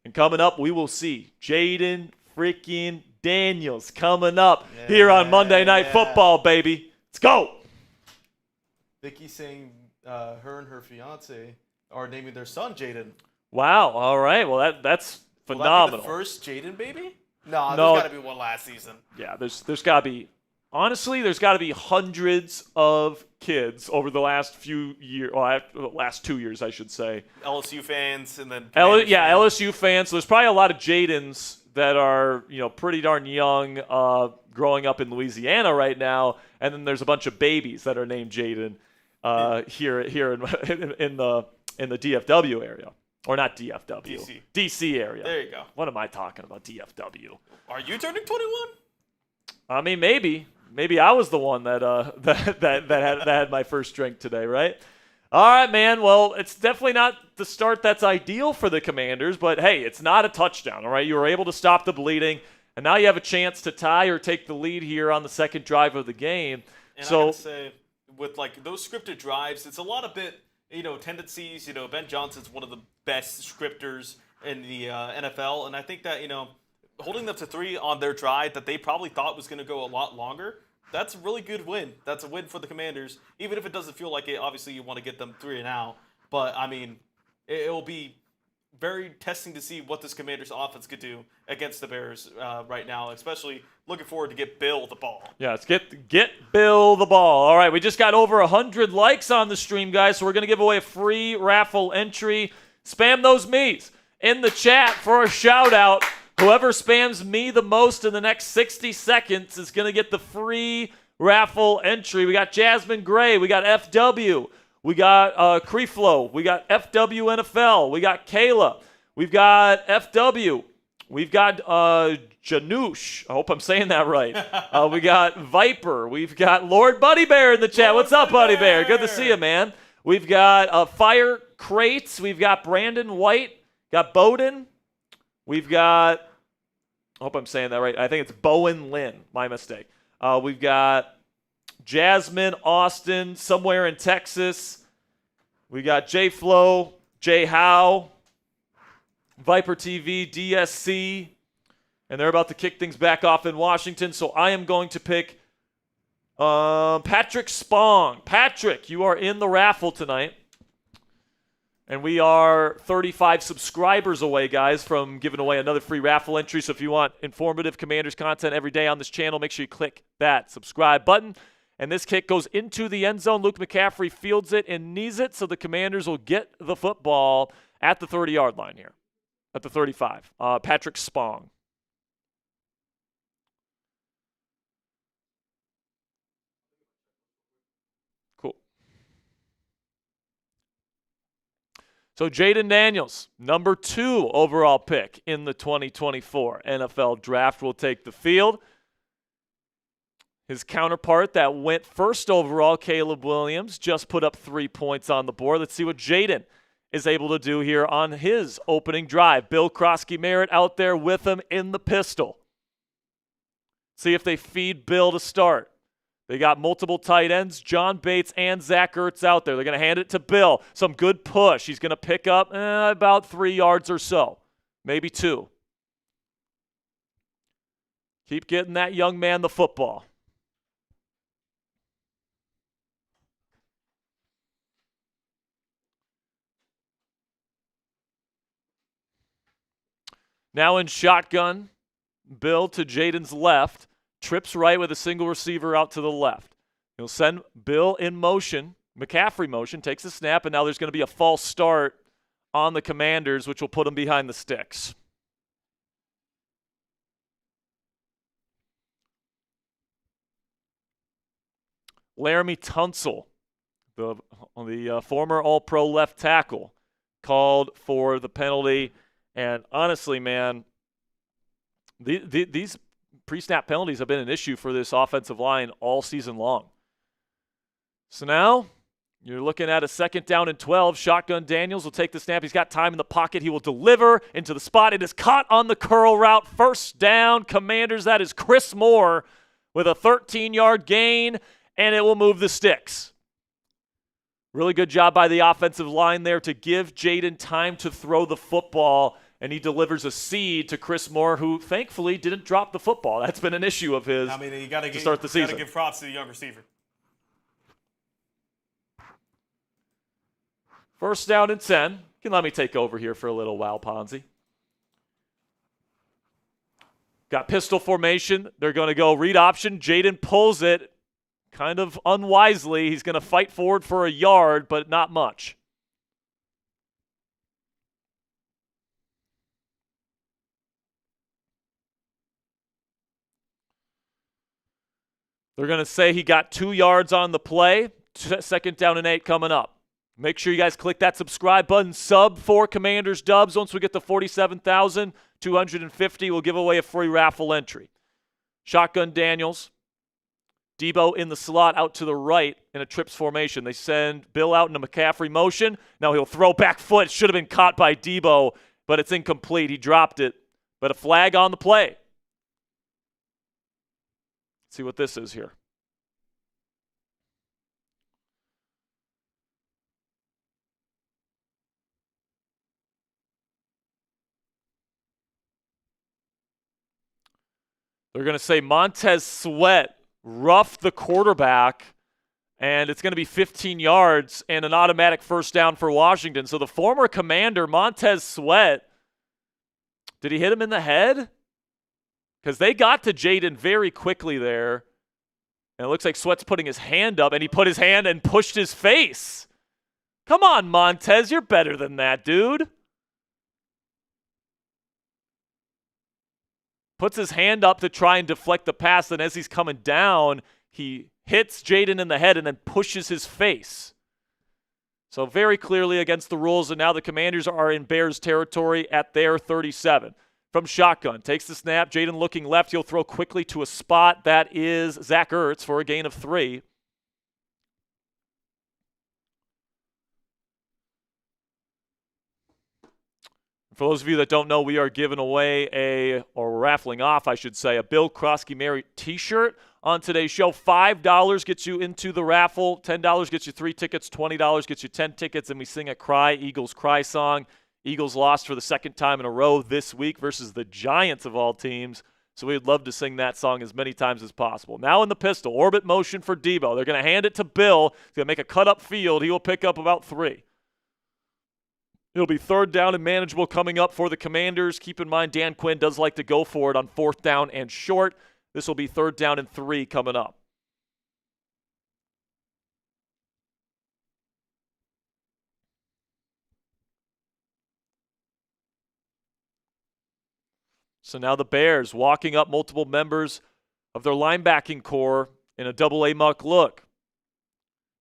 And coming up, we will see Jayden freaking Daniels coming up here on Monday Night Football, baby. Let's go. Vicki saying her and her fiance are naming their son Jayden. Wow. All right. Well, that's phenomenal. Will that be the first Jayden baby? No, there's got to be one last season. Yeah, there's got to be. Honestly, there's got to be hundreds of kids over the last few years, last 2 years, I should say. LSU fans and then LSU fans. So there's probably a lot of Jaydens that are pretty darn young, growing up in Louisiana right now, and then there's a bunch of babies that are named Jayden here in the DFW area. Or not DFW. DC area. There you go. What am I talking about, DFW? Are you turning 21? I mean, maybe. Maybe I was the one that had my first drink today, right? All right, man. Well, it's definitely not the start that's ideal for the Commanders, but hey, it's not a touchdown, all right? You were able to stop the bleeding, and now you have a chance to tie or take the lead here on the second drive of the game. And I gotta say, with those scripted drives, it's a lot of tendencies. Ben Johnson's one of the best scripters in the NFL, and I think that holding them to 3 on their drive that they probably thought was going to go a lot longer, that's a really good win. That's a win for the Commanders, even if it doesn't feel like it. Obviously, you want to get them 3 and out, but I mean, it will be very testing to see what this Commanders offense could do against the Bears right now, especially looking forward to get Bill the ball. Yeah, let's get Bill the ball. All right, we just got over 100 likes on the stream, guys, so we're going to give away a free raffle entry. Spam those me's in the chat for a shout-out. Whoever spams me the most in the next 60 seconds is going to get the free raffle entry. We got Jasmine Gray. We got FW. We got Creeflow. We got FW NFL. We got Kayla. We've got FW. We've got Janoosh. I hope I'm saying that right. We got Viper. We've got Lord Buddy Bear in the chat. What's up, Buddy Bear? Good to see you, man. We've got Fire Crates. We've got Brandon White. Got Bowden. We've got, I hope I'm saying that right. I think it's Bowen Lynn. My mistake. We've got Jasmine Austin, somewhere in Texas. We got J Flow, J Howe, Viper TV, DSC, and they're about to kick things back off in Washington. So I am going to pick Patrick Spong. Patrick, you are in the raffle tonight. And we are 35 subscribers away, guys, from giving away another free raffle entry. So if you want informative Commanders content every day on this channel, make sure you click that subscribe button. And this kick goes into the end zone. Luke McCaffrey fields it and knees it, so the Commanders will get the football at the 30-yard line here, at the 35. Patrick Spong. Cool. So Jayden Daniels, number 2 overall pick in the 2024 NFL Draft, will take the field. His counterpart that went first overall, Caleb Williams, just put up 3 points on the board. Let's see what Jayden is able to do here on his opening drive. Bill Croskey-Merritt out there with him in the pistol. See if they feed Bill to start. They got multiple tight ends, John Bates and Zach Ertz out there. They're going to hand it to Bill. Some good push. He's going to pick up about 3 yards or so, maybe 2. Keep getting that young man the football. Now in shotgun, Bill to Jayden's left. Trips right with a single receiver out to the left. He'll send Bill in motion, McCaffrey motion, takes a snap, and now there's going to be a false start on the Commanders, which will put them behind the sticks. Laramie Tunsil, the former All-Pro left tackle, called for the penalty. And honestly, man, these pre-snap penalties have been an issue for this offensive line all season long. So now you're looking at a 2nd down and 12. Shotgun Daniels will take the snap. He's got time in the pocket. He will deliver into the spot. It is caught on the curl route. 1st down, Commanders. That is Chris Moore with a 13-yard gain, and it will move the sticks. Really good job by the offensive line there to give Jayden time to throw the football, and he delivers a seed to Chris Moore, who thankfully didn't drop the football. That's been an issue of his to start the season. You got to give props to the young receiver. 1st down and 10. You can let me take over here for a little while, Ponzi. Got pistol formation. They're going to go read option. Jayden pulls it kind of unwisely. He's going to fight forward for a yard, but not much. They're going to say he got 2 yards on the play. 2nd down and 8 coming up. Make sure you guys click that subscribe button. Sub for Commanders Dubs. Once we get to 47,250, we'll give away a free raffle entry. Shotgun Daniels. Debo in the slot out to the right in a trips formation. They send Bill out in a McCaffrey motion. Now he'll throw back foot. It should have been caught by Debo, but it's incomplete. He dropped it, but a flag on the play. Let's see what this is here. They're going to say Montez Sweat roughed the quarterback, and it's going to be 15 yards and an automatic 1st down for Washington. So the former Commander, Montez Sweat, did he hit him in the head? Because they got to Jayden very quickly there. And it looks like Sweat's putting his hand up, and he put his hand and pushed his face. Come on, Montez, you're better than that, dude. Puts his hand up to try and deflect the pass, and as he's coming down, he hits Jayden in the head and then pushes his face. So very clearly against the rules, and now the Commanders are in Bears territory at their 37. From shotgun, takes the snap. Jayden looking left. He'll throw quickly to a spot. That is Zach Ertz for a gain of 3. For those of you that don't know, we are giving away or raffling off, I should say, a Bill Croskey-Merritt t-shirt on today's show. $5 gets you into the raffle. $10 gets you 3 tickets. $20 gets you 10 tickets. And we sing a Cry, Eagles Cry song. Eagles lost for the 2nd time in a row this week versus the Giants of all teams. So we would love to sing that song as many times as possible. Now in the pistol, orbit motion for Debo. They're going to hand it to Bill. He's going to make a cut up field. He will pick up about 3. It'll be 3rd down and manageable coming up for the Commanders. Keep in mind, Dan Quinn does like to go for it on 4th down and short. This will be 3rd down and 3 coming up. So now the Bears walking up multiple members of their linebacking core in a double-A muck look.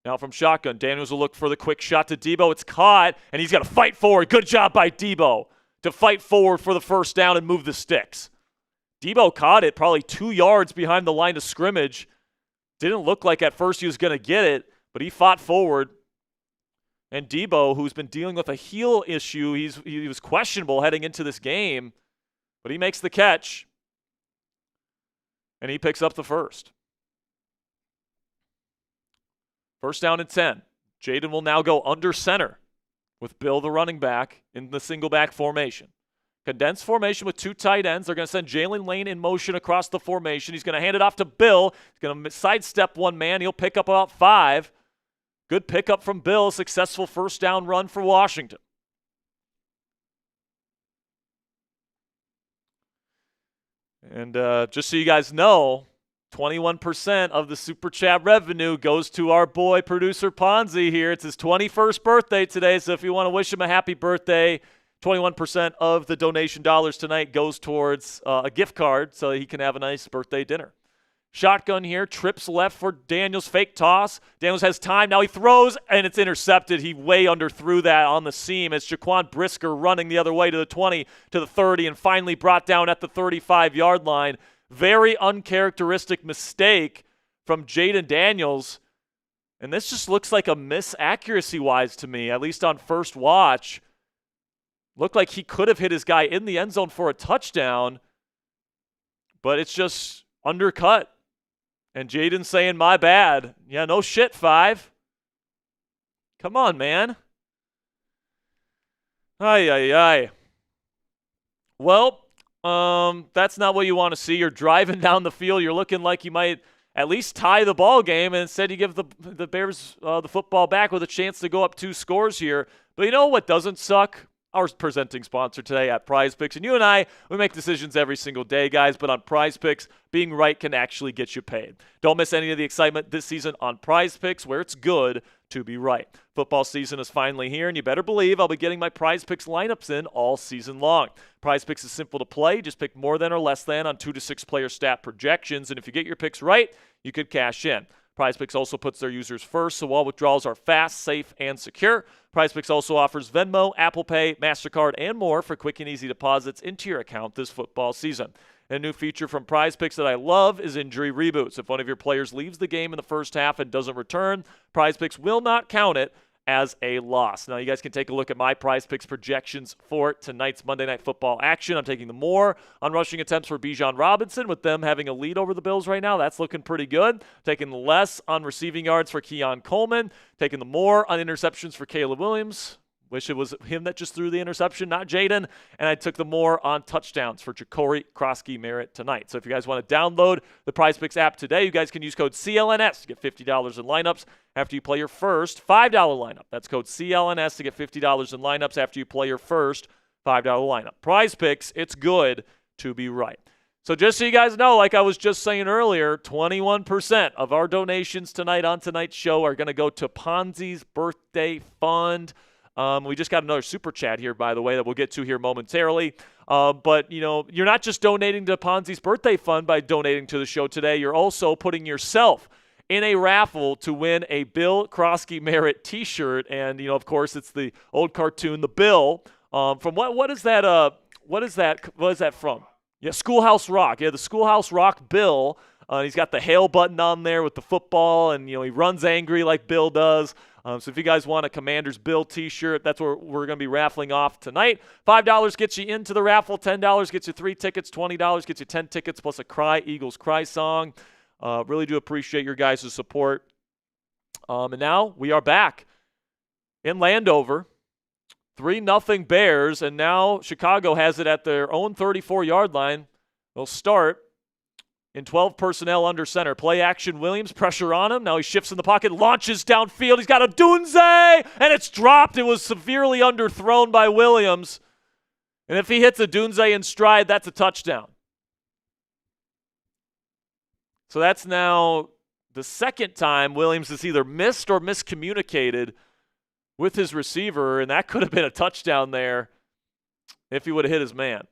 Now from shotgun, Daniels will look for the quick shot to Debo. It's caught, and he's got to fight forward. Good job by Debo to fight forward for the 1st down and move the sticks. Debo caught it probably 2 yards behind the line of scrimmage. Didn't look like at first he was going to get it, but he fought forward. And Debo, who's been dealing with a heel issue, he was questionable heading into this game, but he makes the catch, and he picks up the first. 1st down and 10. Jayden will now go under center with Bill, the running back, in the single back formation. Condensed formation with 2 tight ends. They're going to send Jalen Lane in motion across the formation. He's going to hand it off to Bill. He's going to sidestep one man. He'll pick up about 5. Good pickup from Bill. Successful 1st down run for Washington. And just so you guys know, 21% of the Super Chat revenue goes to our boy, producer Ponzi here. It's his 21st birthday today, so if you want to wish him a happy birthday, 21% of the donation dollars tonight goes towards a gift card so he can have a nice birthday dinner. Shotgun here, trips left for Daniels, fake toss. Daniels has time, now he throws, and it's intercepted. He way underthrew that on the seam. It's Jaquan Brisker running the other way to the 20, to the 30, and finally brought down at the 35-yard line. Very uncharacteristic mistake from Jayden Daniels, and this just looks like a miss accuracy-wise to me, at least on first watch. Looked like he could have hit his guy in the end zone for a touchdown, but it's just undercut. And Jayden saying, my bad. Yeah, no shit, 5. Come on, man. Ay. Well, that's not what you want to see. You're driving down the field. You're looking like you might at least tie the ball game, and instead you give the Bears the football back with a chance to go up 2 scores here. But you know what doesn't suck? Our presenting sponsor today at Prize Picks. And you and I, we make decisions every single day, guys, but on Prize Picks, being right can actually get you paid. Don't miss any of the excitement this season on Prize Picks, where it's good to be right. Football season is finally here, and you better believe I'll be getting my Prize Picks lineups in all season long. Prize Picks is simple to play. Just pick more than or less than on 2 to 6 player stat projections, and if you get your picks right, you could cash in. PrizePicks also puts their users first, so all withdrawals are fast, safe, and secure. PrizePicks also offers Venmo, Apple Pay, MasterCard, and more for quick and easy deposits into your account this football season. And a new feature from PrizePicks that I love is injury reboots. If one of your players leaves the game in the first half and doesn't return, PrizePicks will not count it as a loss. Now, you guys can take a look at my PrizePicks projections for tonight's Monday Night Football action. I'm taking the more on rushing attempts for Bijan Robinson, with them having a lead over the Bills right now. That's looking pretty good. Taking the less on receiving yards for Keon Coleman. Taking the more on interceptions for Caleb Williams. Wish it was him that just threw the interception, not Jayden. And I took the more on touchdowns for Jacory Croskey-Merritt tonight. So if you guys want to download the PrizePicks app today, you guys can use code CLNS to get $50 in lineups after you play your first $5 lineup. That's code CLNS to get $50 in lineups after you play your first $5 lineup. PrizePicks, it's good to be right. So just so you guys know, like I was just saying earlier, 21% of our donations tonight on tonight's show are going to go to Ponzi's Birthday Fund. We just got another super chat here, by the way, that we'll get to here momentarily. But, you know, you're not just donating to Ponzi's Birthday Fund by donating to the show today. You're also putting yourself in a raffle to win a Bill Croskey-Merritt T-shirt. And, you know, of course, it's the old cartoon, the Bill. From what is that? What is that from? Yeah, Schoolhouse Rock. Yeah, the Schoolhouse Rock Bill. He's got the hail button on there with the football, and, you know, he runs angry like Bill does. So if you guys want a Commanders Bill T-shirt, that's what we're going to be raffling off tonight. $5 gets you into the raffle. $10 gets you 3 tickets. $20 gets you 10 tickets plus a Cry Eagles Cry song. Really do appreciate your guys' support. And now we are back in Landover. 3-0 Bears, and now Chicago has it at their own 34-yard line. They'll start in 12 personnel under center. Play action Williams, pressure on him. Now he shifts in the pocket, launches downfield. He's got a Dunze, and it's dropped. It was severely underthrown by Williams. And if he hits a Dunze in stride, that's a touchdown. So that's now the second time Williams has either missed or miscommunicated with his receiver, and that could have been a touchdown there if he would have hit his man.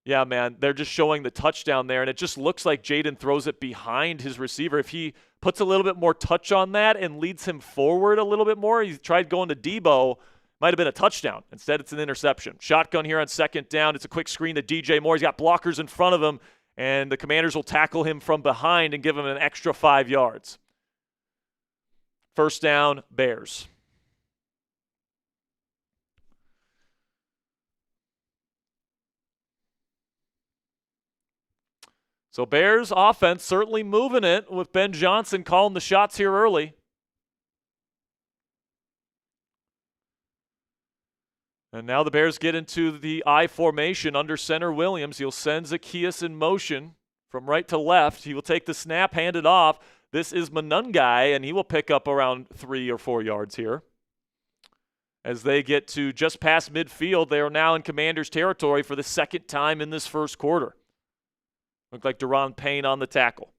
Yeah, man, they're just showing the touchdown there, and it just looks like Jayden throws it behind his receiver. If he puts a little bit more touch on that and leads him forward a little bit more, he tried going to Debo, might have been a touchdown. Instead, it's an interception. Shotgun here on second down. It's a quick screen to DJ Moore. He's got blockers in front of him, and the Commanders will tackle him from behind and give him an extra 5 yards. First down, Bears. So Bears offense certainly moving it with Ben Johnson calling the shots here early. And now the Bears get into the I formation under center Williams. He'll send Zacchaeus in motion from right to left. He will take the snap, hand it off. This is Manungai, and he will pick up around 3 or 4 yards here. As they get to just past midfield, they are now in Commanders territory for the second time in this first quarter. Looked like Deron Payne on the tackle.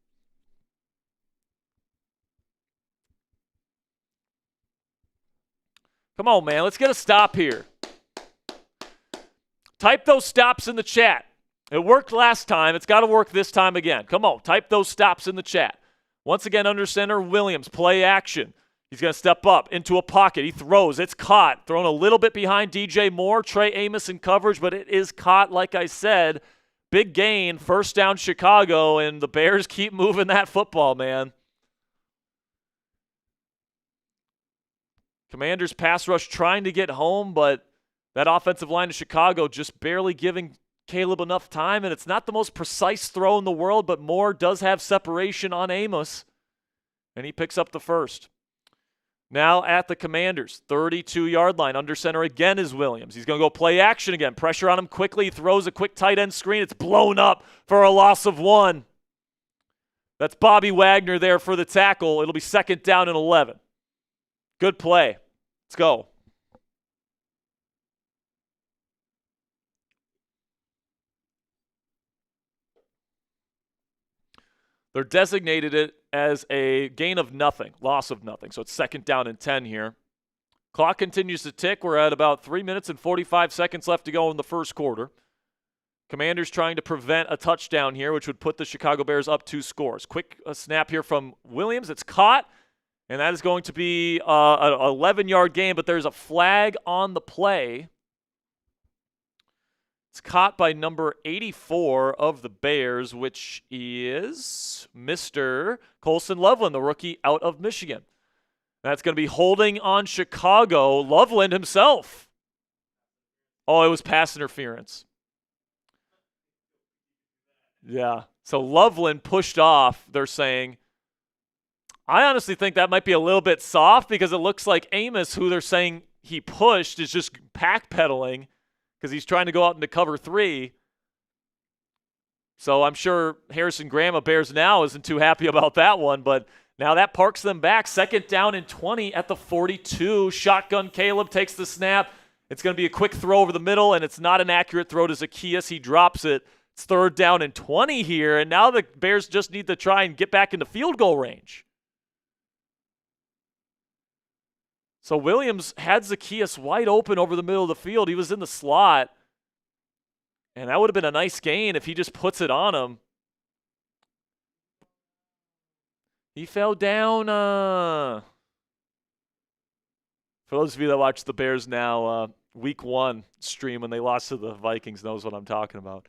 Come on, man. Let's get a stop here. Type those stops in the chat. It worked last time. It's got to work this time again. Come on. Type those stops in the chat. Once again, under center, Williams. Play action. He's going to step up into a pocket. He throws. It's caught. Thrown a little bit behind DJ Moore. Trey Amos in coverage, but it is caught, like I said. Big gain. First down, Chicago, and the Bears keep moving that football, man. Commanders pass rush trying to get home, but that offensive line of Chicago just barely giving Caleb enough time, and it's not the most precise throw in the world, but Moore does have separation on Amos, and he picks up the first. Now at the Commanders, 32-yard line. Under center again is Williams. He's going to go play action again. Pressure on him quickly. He throws a quick tight end screen. It's blown up for a loss of 1. That's Bobby Wagner there for the tackle. It'll be second down and 11. Good play. Let's go. They're designated it as a gain of nothing, loss of nothing. So it's second down and 10 here. Clock continues to tick. We're at about 3 minutes and 45 seconds left to go in the first quarter. Commanders trying to prevent a touchdown here, which would put the Chicago Bears up 2 scores. Quick snap here from Williams. It's caught, and that is going to be an 11-yard gain, but there's a flag on the play. It's caught by number 84 of the Bears, which is Mr. Colson Loveland, the rookie out of Michigan. That's going to be holding on Chicago. Loveland himself. Oh, it was pass interference. Yeah. So Loveland pushed off, they're saying. I honestly think that might be a little bit soft because it looks like Amos, who they're saying he pushed, is just backpedaling because he's trying to go out into cover 3. So I'm sure Harrison Graham of Bears Now isn't too happy about that one, but now that parks them back. Second down and 20 at the 42. Shotgun Caleb takes the snap. It's going to be a quick throw over the middle, and it's not an accurate throw to Zacchaeus. He drops it. It's third down and 20 here, and now the Bears just need to try and get back into field goal range. So Williams had Zacchaeus wide open over the middle of the field. He was in the slot, and that would have been a nice gain if he just puts it on him. He fell down. For those of you that watch the Bears Now Week 1 stream when they lost to the Vikings knows what I'm talking about.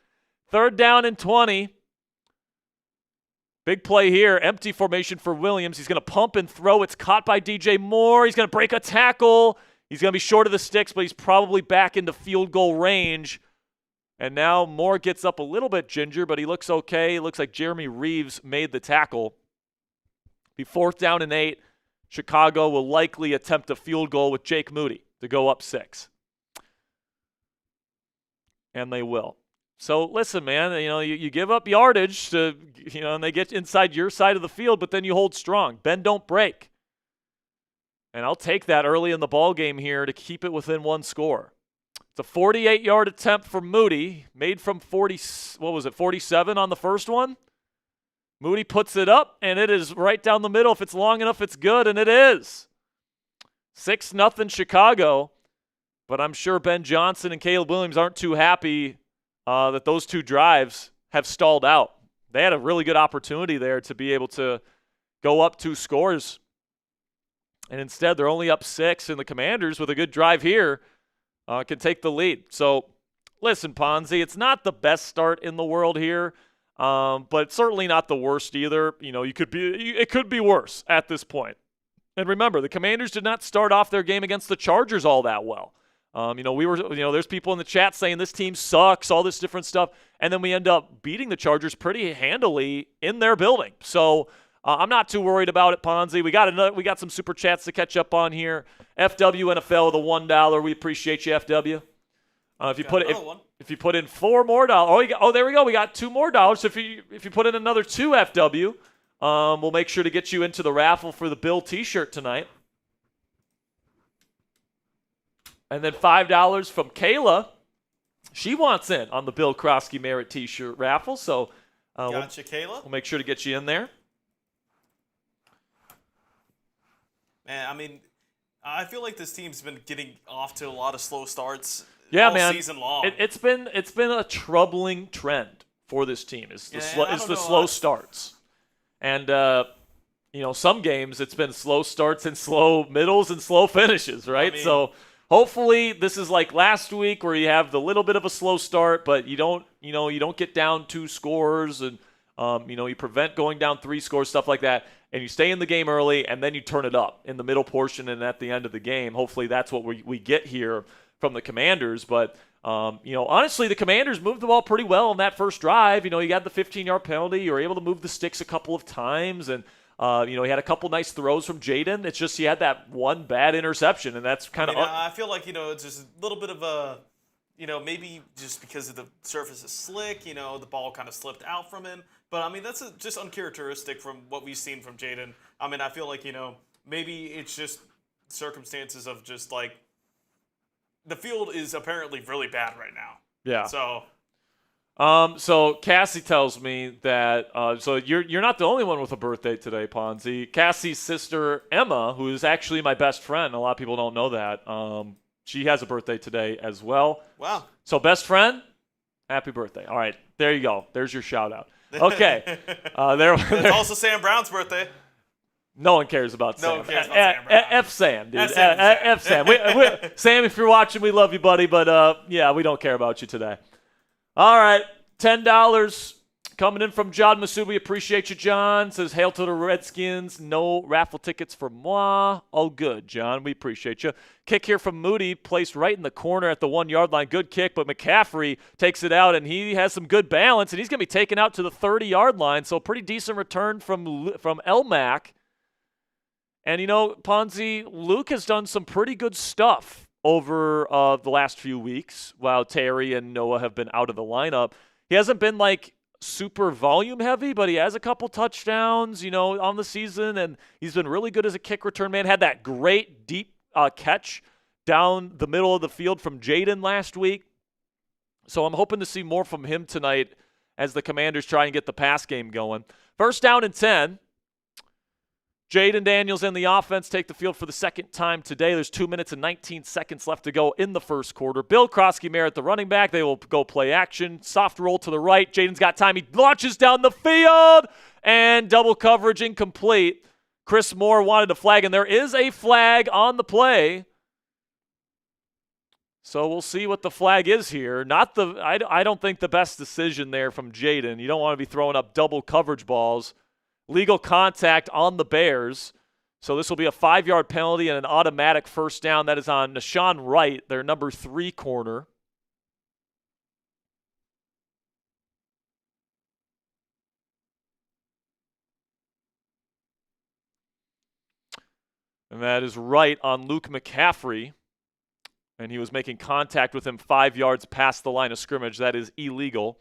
Third down and 20. Big play here. Empty formation for Williams. He's going to pump and throw. It's caught by DJ Moore. He's going to break a tackle. He's going to be short of the sticks, but he's probably back into field goal range. And now Moore gets up a little bit ginger, but he looks okay. It looks like Jeremy Reeves made the tackle. Be fourth down and 8. Chicago will likely attempt a field goal with Jake Moody to go up 6. And they will. So listen, man, you give up yardage to, and they get inside your side of the field, but then you hold strong. Bend, don't break. And I'll take that early in the ball game here to keep it within one score. It's a 48-yard attempt for Moody, made from 47 on the first one. Moody puts it up, and it is right down the middle. If it's long enough, it's good, and it is. 6-0 Chicago, but I'm sure Ben Johnson and Caleb Williams aren't too happy that those two drives have stalled out. They had a really good opportunity there to be able to go up 2 scores. And instead, they're only up 6, and the Commanders, with a good drive here, can take the lead. So, listen, Ponzi, it's not the best start in the world here, but certainly not the worst either. It could be worse at this point. And remember, the Commanders did not start off their game against the Chargers all that well. There's people in the chat saying this team sucks, all this different stuff, and then we end up beating the Chargers pretty handily in their building. So, I'm not too worried about it, Ponzi. We got some super chats to catch up on here. FW NFL with a $1. We appreciate you, FW. If you put in $4 more, there we go. We got $2 more. So if you put in another 2 FW, we'll make sure to get you into the raffle for the Bill T-shirt tonight. And then $5 from Kayla. She wants in on the Bill Croskey-Merritt T-shirt raffle. So gotcha, Kayla. We'll make sure to get you in there. Man, I mean, I feel like this team's been getting off to a lot of slow starts all season long. It's been a troubling trend for this team. It's the slow starts. And some games it's been slow starts and slow middles and slow finishes, right? So hopefully this is like last week where you have the little bit of a slow start, but you don't get down 2 scores and you prevent going down 3 scores, stuff like that. And you stay in the game early, and then you turn it up in the middle portion and at the end of the game. Hopefully that's what we get here from the Commanders. But, honestly, the Commanders moved the ball pretty well on that first drive. You got the 15-yard penalty. You were able to move the sticks a couple of times. And, he had a couple nice throws from Jayden. It's just he had that one bad interception, and that's kind of I feel like, it's just a little bit of a maybe just because of the surface is slick, the ball kind of slipped out from him. But, that's just uncharacteristic from what we've seen from Jayden. I feel like, maybe it's just circumstances of just, like, the field is apparently really bad right now. Yeah. So So Cassie tells me that so you're not the only one with a birthday today, Ponzi. Cassie's sister, Emma, who is actually my best friend, a lot of people don't know that, she has a birthday today as well. Wow. So best friend, happy birthday. All right, there you go. There's your shout-out. Okay. It's also Sam Brown's birthday. No one cares about Sam. No one cares about Sam Brown. F Sam, dude. F Sam. Sam, if you're watching, we love you, buddy. But, yeah, we don't care about you today. All right, $10 coming in from John Masubi. Appreciate you, John. Says, hail to the Redskins. No raffle tickets for moi. All good, John. We appreciate you. Kick here from Moody, placed right in the corner at the 1-yard line. Good kick, but McCaffrey takes it out, and he has some good balance, and he's going to be taken out to the 30-yard line. So pretty decent return from Elmack. And, Ponzi, Luke has done some pretty good stuff over the last few weeks while Terry and Noah have been out of the lineup. He hasn't been, super volume heavy, but he has a couple touchdowns, on the season, and he's been really good as a kick return man. Had that great deep catch down the middle of the field from Jayden last week. So I'm hoping to see more from him tonight as the Commanders try and get the pass game going. First down and 10. Jayden Daniels and the offense take the field for the second time today. There's 2 minutes and 19 seconds left to go in the first quarter. Bill Croskey-Merritt, the running back. They will go play action. Soft roll to the right. Jayden's got time. He launches down the field, and double coverage incomplete. Chris Moore wanted a flag, and there is a flag on the play. So we'll see what the flag is here. I don't think the best decision there from Jayden. You don't want to be throwing up double coverage balls. Legal contact on the Bears. So this will be a 5-yard penalty and an automatic first down. That is on Nashawn Wright, their number 3 corner. And that is right on Luke McCaffrey. and he was making contact with him 5 yards past the line of scrimmage. That is illegal.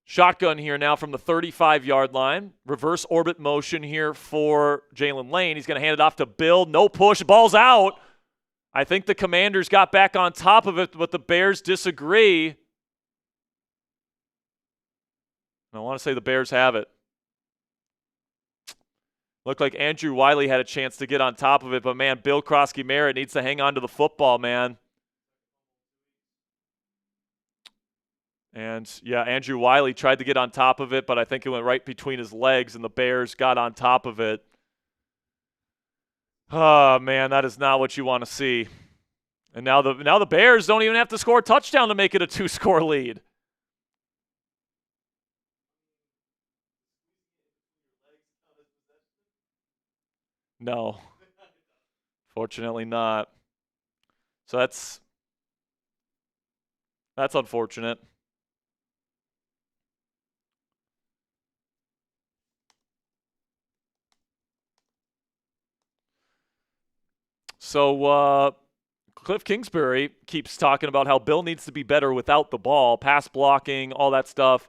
Shotgun here now from the 35-yard line. Reverse orbit motion here for Jalen Lane. He's going to hand it off to Bill. No push. Ball's out. I think the Commanders got back on top of it, but the Bears disagree. I want to say the Bears have it. Looked like Andrew Wiley had a chance to get on top of it, but, man, Bill Croskey-Merritt needs to hang on to the football, man. And, yeah, Andrew Wiley tried to get on top of it, but I think it went right between his legs, and the Bears got on top of it. Oh, man, that is not what you want to see. And now the Bears don't even have to score a touchdown to make it a 2-score lead. No. Fortunately not. So that's unfortunate. So Cliff Kingsbury keeps talking about how Bill needs to be better without the ball, pass blocking, all that stuff.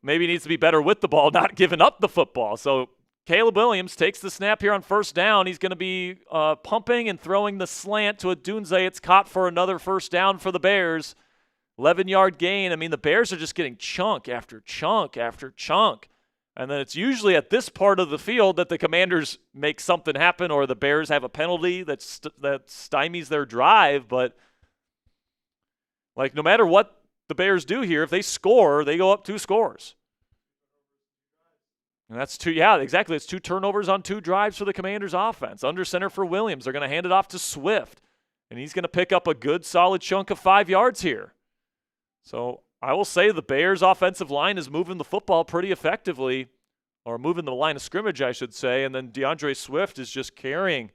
Maybe he needs to be better with the ball, not giving up the football. So Caleb Williams takes the snap here on first down. He's going to be pumping and throwing the slant to Odunze. It's caught for another first down for the Bears. 11-yard gain. I mean, the Bears are just getting chunk after chunk after chunk. And then it's usually at this part of the field that the Commanders make something happen or the Bears have a penalty that stymies their drive. But, like, no matter what the Bears do here, if they score, they go up 2 scores. And that's 2, yeah, exactly. It's 2 turnovers on 2 drives for the Commanders offense. Under center for Williams. They're going to hand it off to Swift. And he's going to pick up a good solid chunk of 5 yards here. So I will say the Bears' offensive line is moving the football pretty effectively, or moving the line of scrimmage, I should say, and then DeAndre Swift is just carrying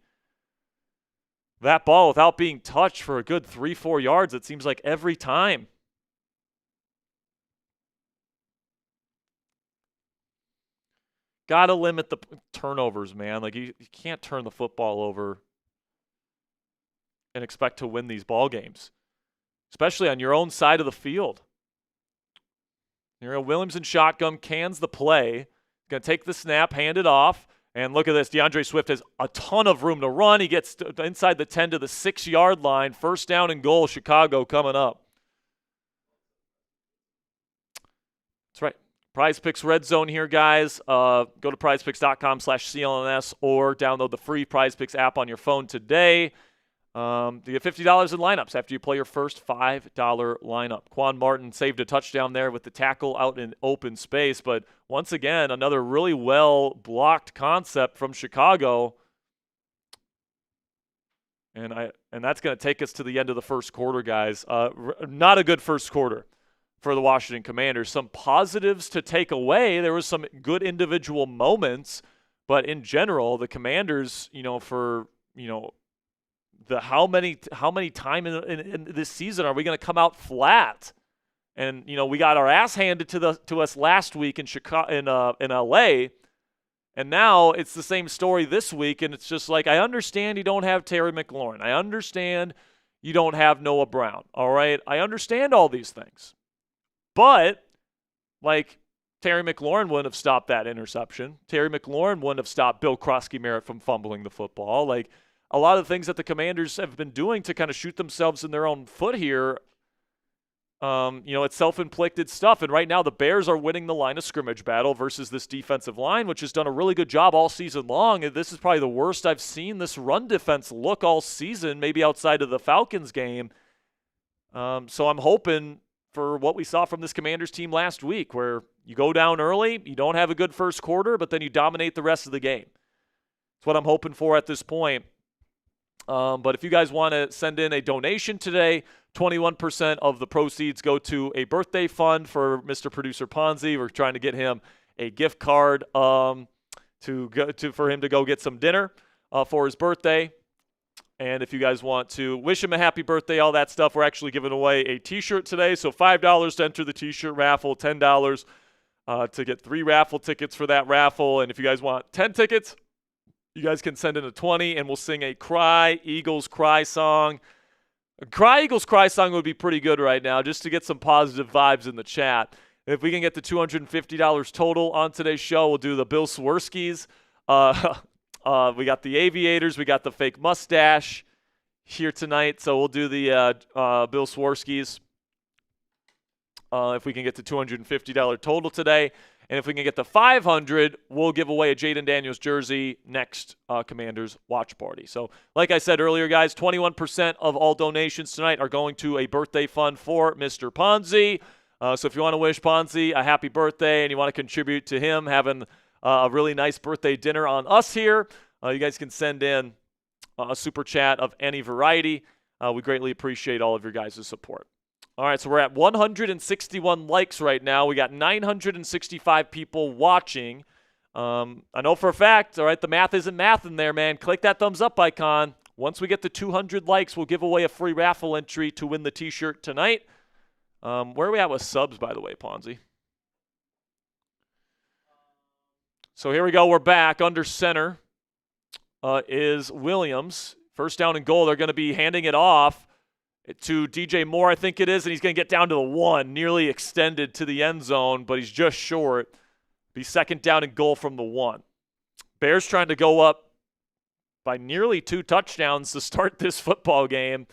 that ball without being touched for a good 3-4 yards, it seems like every time. Got to limit the turnovers, man. Like, you can't turn the football over and expect to win these ball games, especially on your own side of the field. Williams and shotgun cans the play. Going to take the snap, hand it off, and look at this. DeAndre Swift has a ton of room to run. He gets inside the 10 to the 6-yard line. First down and goal, Chicago coming up. That's right. Prize Picks Red Zone here, guys. Go to prizepicks.com/CLNS or download the free Prize Picks app on your phone today. You get $50 in lineups after you play your first $5 lineup. Quan Martin saved a touchdown there with the tackle out in open space, but once again, another really well-blocked concept from Chicago. And that's going to take us to the end of the first quarter, guys. Not a good first quarter for the Washington Commanders. Some positives to take away. There was some good individual moments, but in general, the Commanders, how many time in this season are we going to come out flat? And we got our ass handed to us last week in Chicago, in LA, and now it's the same story this week. And it's just like, I understand you don't have Terry McLaurin. I understand you don't have Noah Brown. All right, I understand all these things, but like, Terry McLaurin wouldn't have stopped that interception. Terry McLaurin wouldn't have stopped Bill Croskey-Merritt from fumbling the football. Like, a lot of the things that the Commanders have been doing to kind of shoot themselves in their own foot here, it's self-inflicted stuff. And right now the Bears are winning the line of scrimmage battle versus this defensive line, which has done a really good job all season long. And this is probably the worst I've seen this run defense look all season, maybe outside of the Falcons game. So I'm hoping for what we saw from this Commanders team last week, where you go down early, you don't have a good first quarter, but then you dominate the rest of the game. That's what I'm hoping for at this point. But if you guys want to send in a donation today, 21% of the proceeds go to a birthday fund for Mr. Producer Ponzi. We're trying to get him a gift card for him to go get some dinner for his birthday. And if you guys want to wish him a happy birthday, all that stuff, we're actually giving away a T-shirt today. So $5 to enter the T-shirt raffle, $10 to get 3 raffle tickets for that raffle. And if you guys want 10 tickets, you guys can send in a 20, and we'll sing a Eagles Cry song Cry Eagles Cry song would be pretty good right now just to get some positive vibes in the chat. If we can get to $250 total on today's show, we'll do the Bill Swerskis. We got the Aviators. We got the fake mustache here tonight. So we'll do the Bill Swerskis if we can get to $250 total today. And if we can get to 500, we'll give away a Jayden Daniels jersey next Commanders watch party. So like I said earlier, guys, 21% of all donations tonight are going to a birthday fund for Mr. Ponzi. So if you want to wish Ponzi a happy birthday and you want to contribute to him having a really nice birthday dinner on us here, you guys can send in a super chat of any variety. We greatly appreciate all of your guys' support. All right, so we're at 161 likes right now. We got 965 people watching. I know for a fact, all right, the math isn't math in there, man. Click that thumbs up icon. Once we get to 200 likes, we'll give away a free raffle entry to win the T-shirt tonight. Where are we at with subs, by the way, Ponzi? So here we go. We're back. Under center is Williams. First down and goal. They're going to be handing it off to DJ Moore, I think it is, and he's going to get down to the 1, nearly extended to the end zone, but he's just short. Be second down and goal from the 1. Bears trying to go up by nearly 2 touchdowns to start this football game.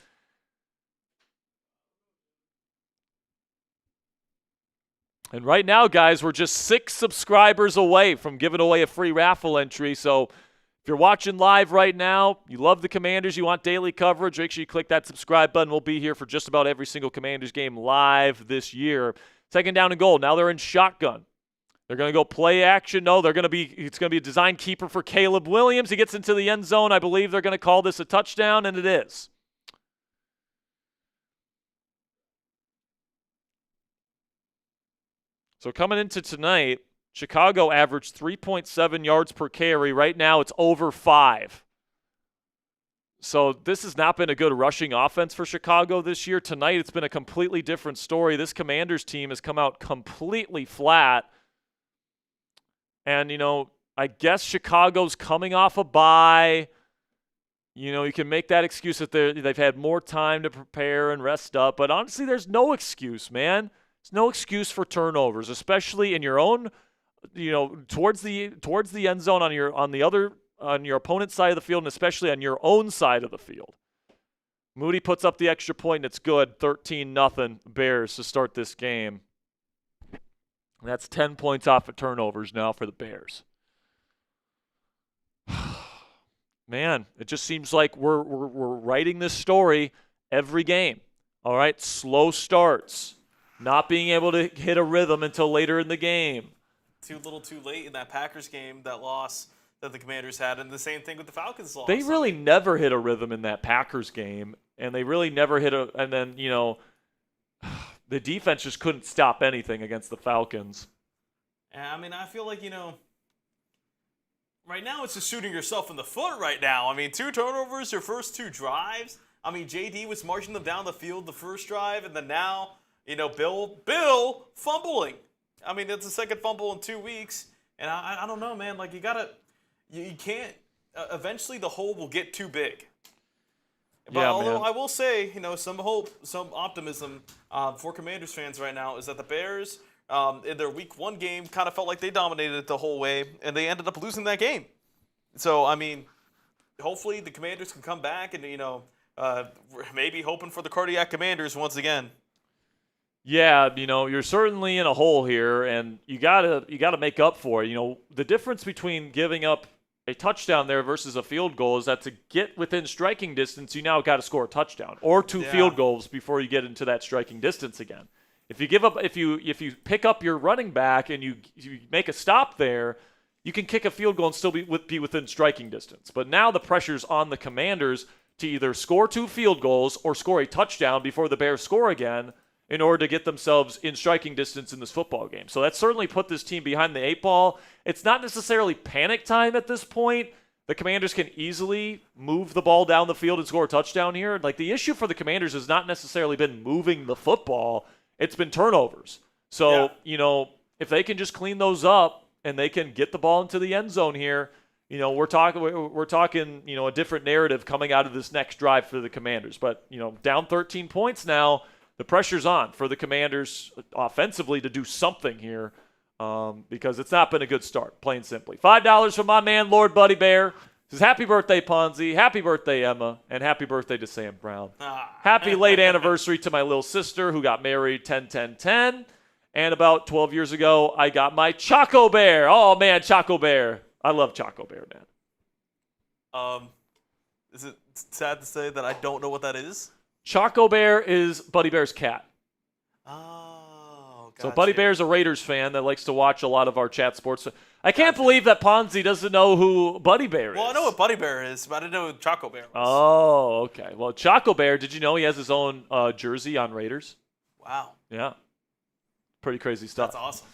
And right now, guys, we're just 6 subscribers away from giving away a free raffle entry. So if you're watching live right now, you love the Commanders, you want daily coverage, make sure you click that subscribe button. We'll be here for just about every single Commanders game live this year. Second down and goal. Now they're in shotgun. They're going to go play action. No, it's going to be a design keeper for Caleb Williams. He gets into the end zone. I believe they're going to call this a touchdown, and it is. So coming into tonight, Chicago averaged 3.7 yards per carry. Right now it's over 5. So this has not been a good rushing offense for Chicago this year. Tonight it's been a completely different story. This Commanders team has come out completely flat. And, I guess Chicago's coming off a bye. You can make that excuse that they've had more time to prepare and rest up. But honestly, there's no excuse, man. There's no excuse for turnovers, especially in your own towards the end zone on your opponent's side of the field, and especially on your own side of the field. Moody puts up the extra point, and it's good. 13-0 Bears to start this game. And that's 10 points off of turnovers now for the Bears. Man, it just seems like we're writing this story every game. All right, slow starts, not being able to hit a rhythm until later in the game. Too little too late in that Packers game, that loss that the Commanders had, and the same thing with the Falcons loss. They really never hit a rhythm in that Packers game, and they really never hit and then, the defense just couldn't stop anything against the Falcons. I mean, I feel like, right now it's just shooting yourself in the foot right now. I mean, 2 turnovers, your first 2 drives. I mean, JD was marching them down the field the first drive, and then now, Bill fumbling. I mean, it's the second fumble in 2 weeks, and I don't know, man. Like, you can't. Eventually, the hole will get too big. But although I will say, some hope, some optimism for Commanders fans right now is that the Bears, in their Week 1 game, kind of felt like they dominated it the whole way, and they ended up losing that game. So, I mean, hopefully the Commanders can come back, and maybe hoping for the Cardiac Commanders once again. Yeah, you're certainly in a hole here, and you gotta make up for it. The difference between giving up a touchdown there versus a field goal is that to get within striking distance, you now got to score a touchdown or 2 field goals before you get into that striking distance again. If you pick up your running back and you make a stop there, you can kick a field goal and still be within striking distance. But now the pressure's on the Commanders to either score 2 field goals or score a touchdown before the Bears score again, in order to get themselves in striking distance in this football game. So that certainly put this team behind the 8 ball. It's not necessarily panic time at this point. The Commanders can easily move the ball down the field and score a touchdown here. Like, the issue for the Commanders has not necessarily been moving the football. It's been turnovers. So, if they can just clean those up and they can get the ball into the end zone here, we're talking, a different narrative coming out of this next drive for the Commanders. But, down 13 points now, the pressure's on for the Commanders offensively to do something here because it's not been a good start, plain simply. $5 from my man, Lord Buddy Bear. Says, happy birthday, Ponzi. Happy birthday, Emma. And happy birthday to Sam Brown. Happy late anniversary to my little sister who got married 10-10-10. And about 12 years ago, I got my Choco Bear. Oh, man, Choco Bear. I love Choco Bear, man. Is it sad to say that I don't know what that is? Choco Bear is Buddy Bear's cat. Oh, gotcha. So Buddy Bear's a Raiders fan that likes to watch a lot of our chat sports. I can't believe that Ponzi doesn't know who Buddy Bear is. Well, I know what Buddy Bear is, but I didn't know who Choco Bear was. Oh, okay. Well, Choco Bear, did you know he has his own jersey on Raiders? Wow. Yeah. Pretty crazy stuff. That's awesome.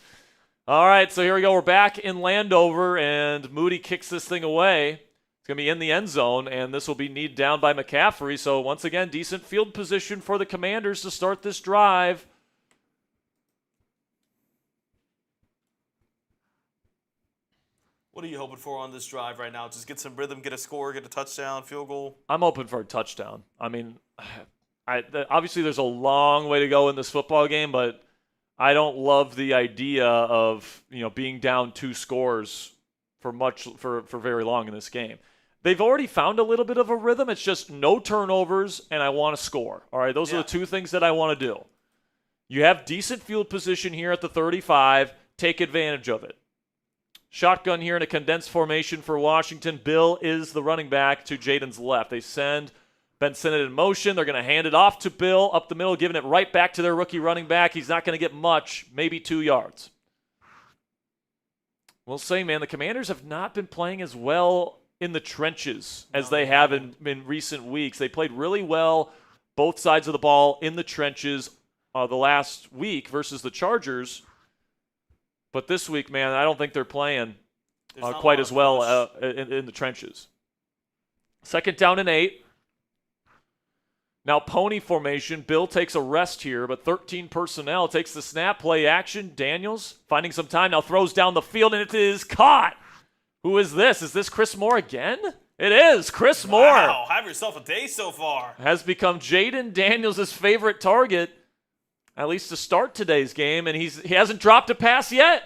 All right, so here we go. We're back in Landover, and Moody kicks this thing away. It's going to be in the end zone, and this will be kneed down by McCaffrey. So once again, decent field position for the Commanders to start this drive. What are you hoping for on this drive right now? Just get some rhythm, get a score, get a touchdown, field goal? I'm hoping for a touchdown. I mean, obviously there's a long way to go in this football game, but I don't love the idea of, being down 2 scores for very long in this game. They've already found a little bit of a rhythm. It's just no turnovers, and I want to score. All right, those are the 2 things that I want to do. You have decent field position here at the 35. Take advantage of it. Shotgun here in a condensed formation for Washington. Bill is the running back to Jayden's left. They send Ben Sinnott in motion. They're going to hand it off to Bill up the middle, giving it right back to their rookie running back. He's not going to get much, maybe 2 yards. We'll say, man, the Commanders have not been playing as well in the trenches as they have in recent weeks. They played really well both sides of the ball in the trenches the last week versus the Chargers. But this week, man, I don't think they're playing quite as well in the trenches. 2nd down and 8. Now pony formation. Bill takes a rest here, but 13 personnel. Takes the snap, play action. Daniels finding some time. Now throws down the field, and it is caught. Who is this? Is this Chris Moore again? It is. Chris Moore. Wow, have yourself a day so far. Has become Jayden Daniels' favorite target, at least to start today's game, and he hasn't dropped a pass yet.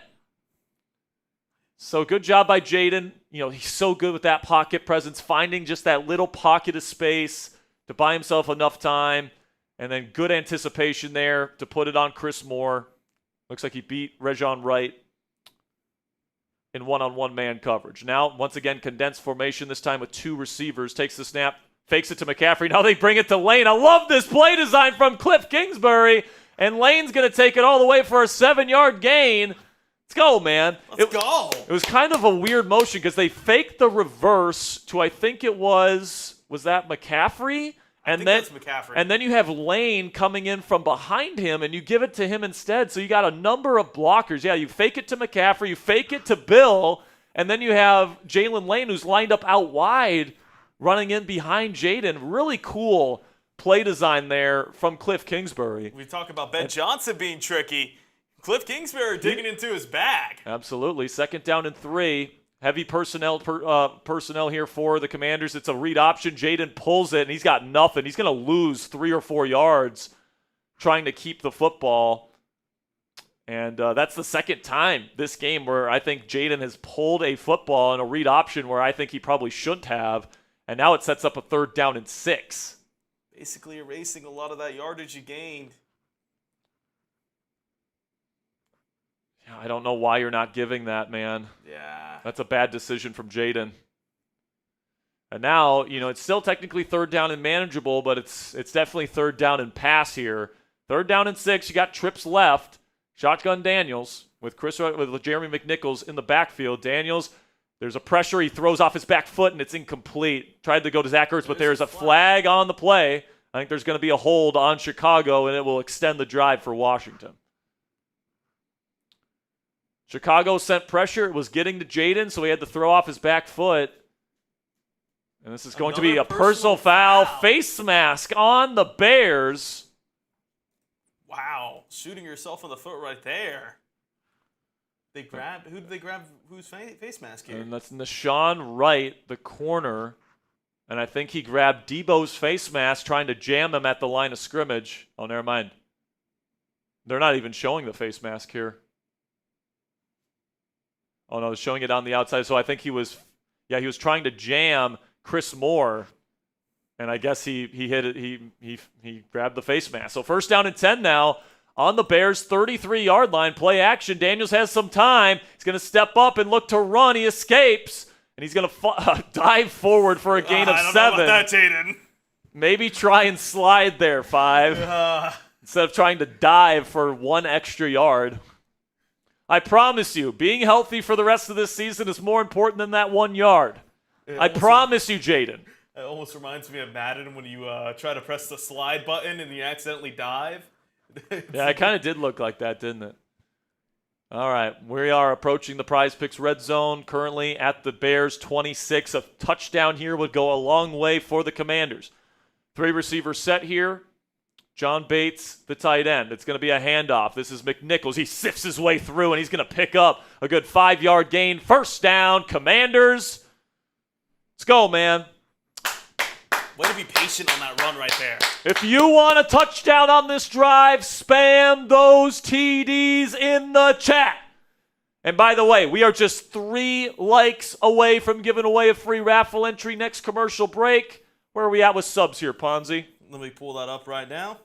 So good job by Jayden. He's so good with that pocket presence, finding just that little pocket of space to buy himself enough time, and then good anticipation there to put it on Chris Moore. Looks like he beat Rejon Wright in one-on-one man coverage. Now, once again, condensed formation, this time with 2 receivers. Takes the snap, fakes it to McCaffrey. Now they bring it to Lane. I love this play design from Cliff Kingsbury, and Lane's going to take it all the way for a 7-yard gain. Let's go, man. Let's go. It was kind of a weird motion because they faked the reverse to, I think it was that McCaffrey? That's McCaffrey. And then you have Lane coming in from behind him, and you give it to him instead. So you got a number of blockers. Yeah, you fake it to McCaffrey, you fake it to Bill, and then you have Jalen Lane, who's lined up out wide, running in behind Jayden. Really cool play design there from Cliff Kingsbury. We talk about Ben Johnson being tricky. Cliff Kingsbury digging into his bag. Absolutely. 2nd down and 3. Heavy personnel here for the Commanders. It's a read option. Jayden pulls it, and he's got nothing. He's going to lose 3 or 4 yards trying to keep the football. And that's the 2nd time this game where I think Jayden has pulled a football in a read option where I think he probably shouldn't have. And now it sets up a 3rd down and 6. Basically erasing a lot of that yardage you gained. I don't know why you're not giving that, man. Yeah. That's a bad decision from Jayden. And now, it's still technically 3rd down and manageable, but it's definitely 3rd down and pass here. 3rd down and 6. You got trips left. Shotgun Daniels with Jeremy McNichols in the backfield. Daniels, there's a pressure. He throws off his back foot, and it's incomplete. Tried to go to Zach Ertz, but there's a flag on the play. I think there's going to be a hold on Chicago, and it will extend the drive for Washington. Chicago sent pressure. It was getting to Jayden, so he had to throw off his back foot. And this is going to be a personal foul. Face mask on the Bears. Wow. Shooting yourself in the foot right there. They grabbed. Who did they grab? Whose face mask here? And that's Nashawn Wright, the corner. And I think he grabbed Debo's face mask, trying to jam him at the line of scrimmage. Oh, never mind. They're not even showing the face mask here. Oh, no, they're showing it on the outside. So I think he was trying to jam Chris Moore. And I guess he hit it. He grabbed the face mask. So 1st down and 10 now on the Bears' 33-yard line. Play action. Daniels has some time. He's going to step up and look to run. He escapes. And he's going to dive forward for a gain of 7. I don't know about that, Jayden. Maybe try and slide there, 5. Instead of trying to dive for 1 extra yard. I promise you, being healthy for the rest of this season is more important than that 1 yard. I promise you, Jayden. It almost reminds me of Madden when you try to press the slide button and you accidentally dive. Yeah, it kind of did look like that, didn't it? All right, we are approaching the Prize Picks red zone, currently at the Bears 26. A touchdown here would go a long way for the Commanders. 3 receivers set here. John Bates, the tight end. It's going to be a handoff. This is McNichols. He sifts his way through, and he's going to pick up a good 5-yard gain. 1st down, Commanders. Let's go, man. Way to be patient on that run right there. If you want a touchdown on this drive, spam those TDs in the chat. And by the way, we are just 3 likes away from giving away a free raffle entry next commercial break. Where are we at with subs here, Ponzi? Let me pull that up right now.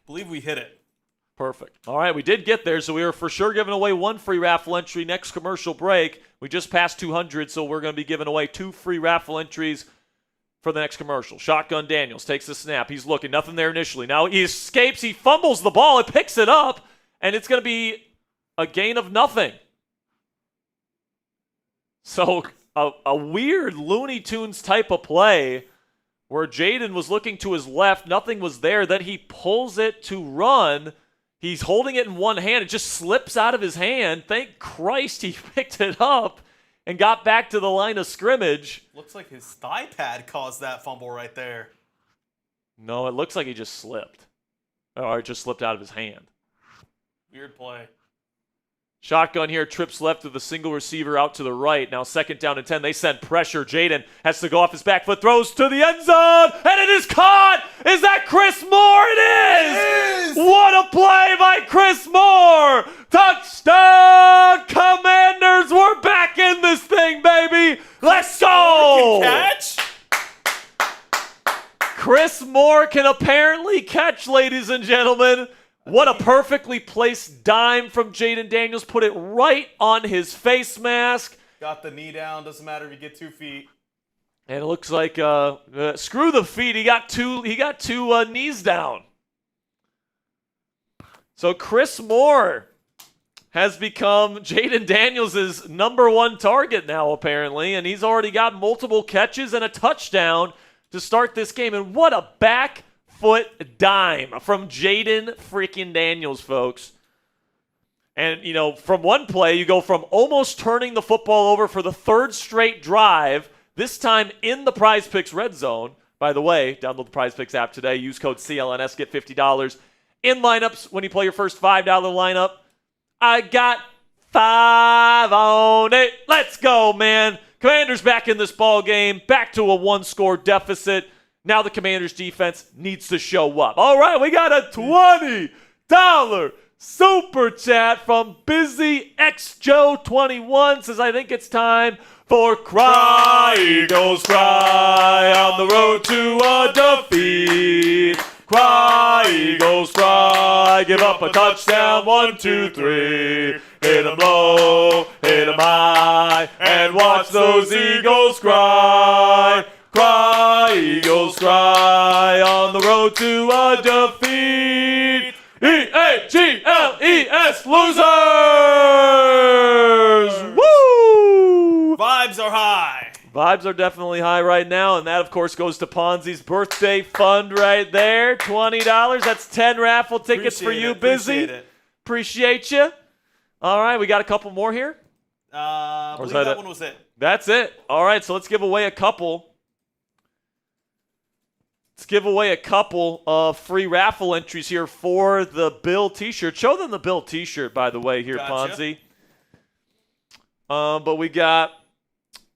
Believe we hit it. Perfect. All right, we did get there, so we are for sure giving away 1 free raffle entry next commercial break. We just passed 200, so we're going to be giving away 2 free raffle entries for the next commercial. Shotgun Daniels takes the snap. He's looking. Nothing there initially. Now he escapes. He fumbles the ball. It picks it up, and it's going to be a gain of nothing. So a weird Looney Tunes type of play where Jayden was looking to his left. Nothing was there. Then he pulls it to run. He's holding it in one hand. It just slips out of his hand. Thank Christ he picked it up and got back to the line of scrimmage. Looks like his thigh pad caused that fumble right there. No, it looks like he just slipped. Or it just slipped out of his hand. Weird play. Shotgun here, trips left with a single receiver out to the right. Now 2nd down and 10. They send pressure. Jayden has to go off his back foot, throws to the end zone, and it is caught! Is that Chris Moore? It is! What a play by Chris Moore! Touchdown, Commanders! We're back in this thing, baby! Let's go! Catch? Chris Moore can apparently catch, ladies and gentlemen. What a perfectly placed dime from Jayden Daniels. Put it right on his face mask. Got the knee down. Doesn't matter if you get 2 feet. And it looks like screw the feet. He got two knees down. So Chris Moore has become Jayden Daniels' number 1 target now, apparently, and he's already got multiple catches and a touchdown to start this game. And what a back foot dime from Jayden freaking Daniels, folks. And, you know, from one play, you go from almost turning the football over for the 3rd straight drive, this time in the Prize Picks red zone. By the way, download the Prize Picks app today. Use code CLNS, get $50 in lineups when you play your first $5 lineup. I got 5 on it. Let's go, man. Commanders back in this ball game, back to a 1-score deficit. Now the Commanders defense needs to show up. All right, we got a $20 super chat from Busy X Joe 21. Says, I think it's time for Cry Eagles Cry on the road to a defeat. Cry Eagles Cry, give up a touchdown, 1, 2, 3. Hit 'em low, hit 'em high, and watch those Eagles cry. Cry, Eagles cry, on the road to a defeat. E-A-G-L-E-S, losers! Woo! Vibes are high. Vibes are definitely high right now, and that, of course, goes to Ponzi's birthday fund right there. $20. That's 10 raffle tickets for you, Busy. Appreciate you. All right, we got a couple more here? I believe that one was it. That's it. All right, so let's give away a couple. Let's give away a couple of free raffle entries here for the Bill t-shirt. Show them the Bill t-shirt, by the way, here, Gotcha. Ponzi. But we got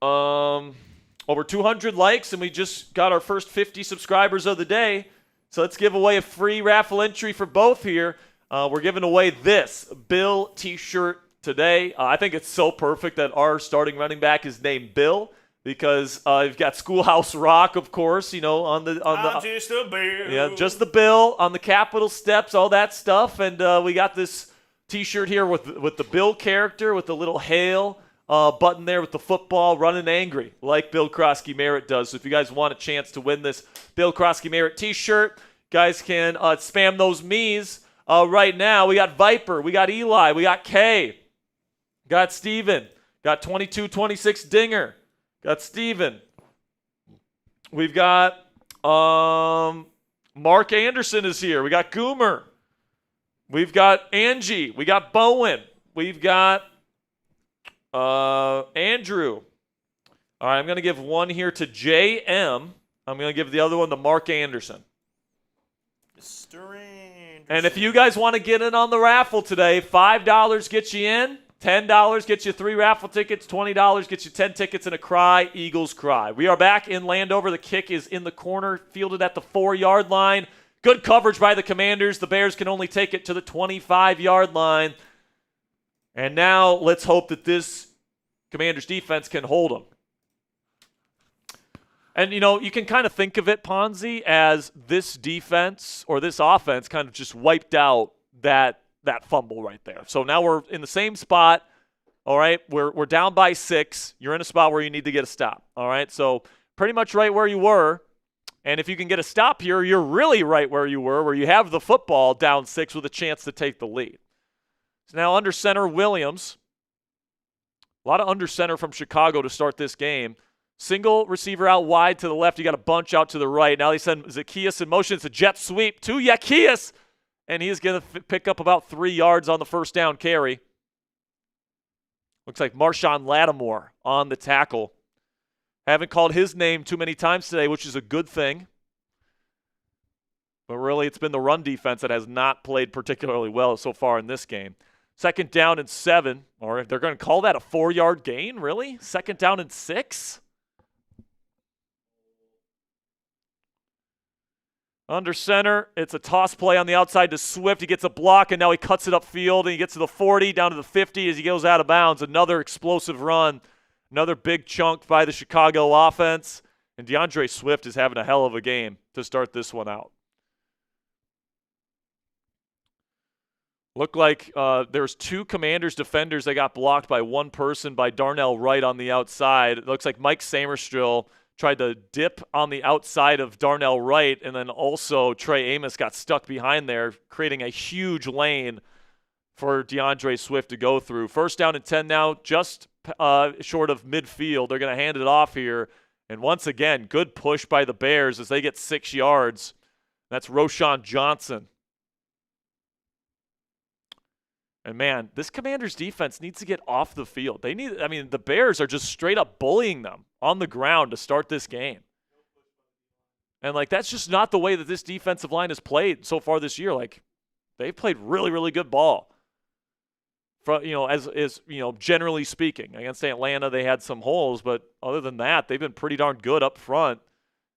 over 200 likes, and we just got our first 50 subscribers of the day. So let's give away a free raffle entry for both here. We're giving away this Bill t-shirt today. I think it's so perfect that our starting running back is named Bill because you've got Schoolhouse Rock, of course, on the just a Bill. Yeah, just the Bill on the Capitol steps, all that stuff. And we got this t-shirt here with the Bill character with the little hail button there with the football running angry like Bill Croskey-Merritt does. So if you guys want a chance to win this Bill Croskey-Merritt t-shirt, guys can spam those me's right now. We got Viper, we got Eli, we got Kay, got Steven, got 2226 Dinger, got Steven. We've got Mark Anderson is here. We got Goomer. We've got Angie. We got Bowen. We've got Andrew. All right, I'm going to give one here to JM. I'm going to give the other one to Mark Anderson. Mr. Anderson. And if you guys want to get in on the raffle today, $5 gets you in, $10 gets you 3 raffle tickets, $20 gets you 10 tickets and a Cry Eagles Cry. We are back in Landover. The kick is in the corner, fielded at the 4-yard line. Good coverage by the Commanders. The Bears can only take it to the 25-yard line. And now let's hope that this Commanders defense can hold them. And, you can kind of think of it, Ponzi, as this defense or this offense kind of just wiped out that fumble right there. So now we're in the same spot, all right? We're down by 6. You're in a spot where you need to get a stop, all right? So pretty much right where you were. And if you can get a stop here, you're really right where you were, where you have the football down 6 with a chance to take the lead. So now under center, Williams. A lot of under center from Chicago to start this game. Single receiver out wide to the left. You got a bunch out to the right. Now they send Zacchaeus in motion. It's a jet sweep to Zacchaeus. And he's going to pick up about 3 yards on the first down carry. Looks like Marshawn Lattimore on the tackle. Haven't called his name too many times today, which is a good thing. But really, it's been the run defense that has not played particularly well so far in this game. 2nd down and 7. Or if they're going to call that a 4-yard gain, really? 2nd down and 6? Under center, it's a toss play on the outside to Swift. He gets a block, and now he cuts it upfield, and he gets to the 40, down to the 50 as he goes out of bounds. Another explosive run, another big chunk by the Chicago offense. And DeAndre Swift is having a hell of a game to start this one out. Looked like there's 2 Commanders defenders that got blocked by one person, by Darnell Wright on the outside. It looks like Mike Samerstrill tried to dip on the outside of Darnell Wright, and then also Trey Amos got stuck behind there, creating a huge lane for DeAndre Swift to go through. 1st down and 10 now, just short of midfield. They're going to hand it off here. And once again, good push by the Bears as they get 6 yards. That's Roschon Johnson. And, man, this Commanders defense needs to get off the field. The Bears are just straight up bullying them on the ground to start this game. And, that's just not the way that this defensive line has played so far this year. They've played really, really good ball. Generally speaking. Against Atlanta, they had some holes, but other than that, they've been pretty darn good up front.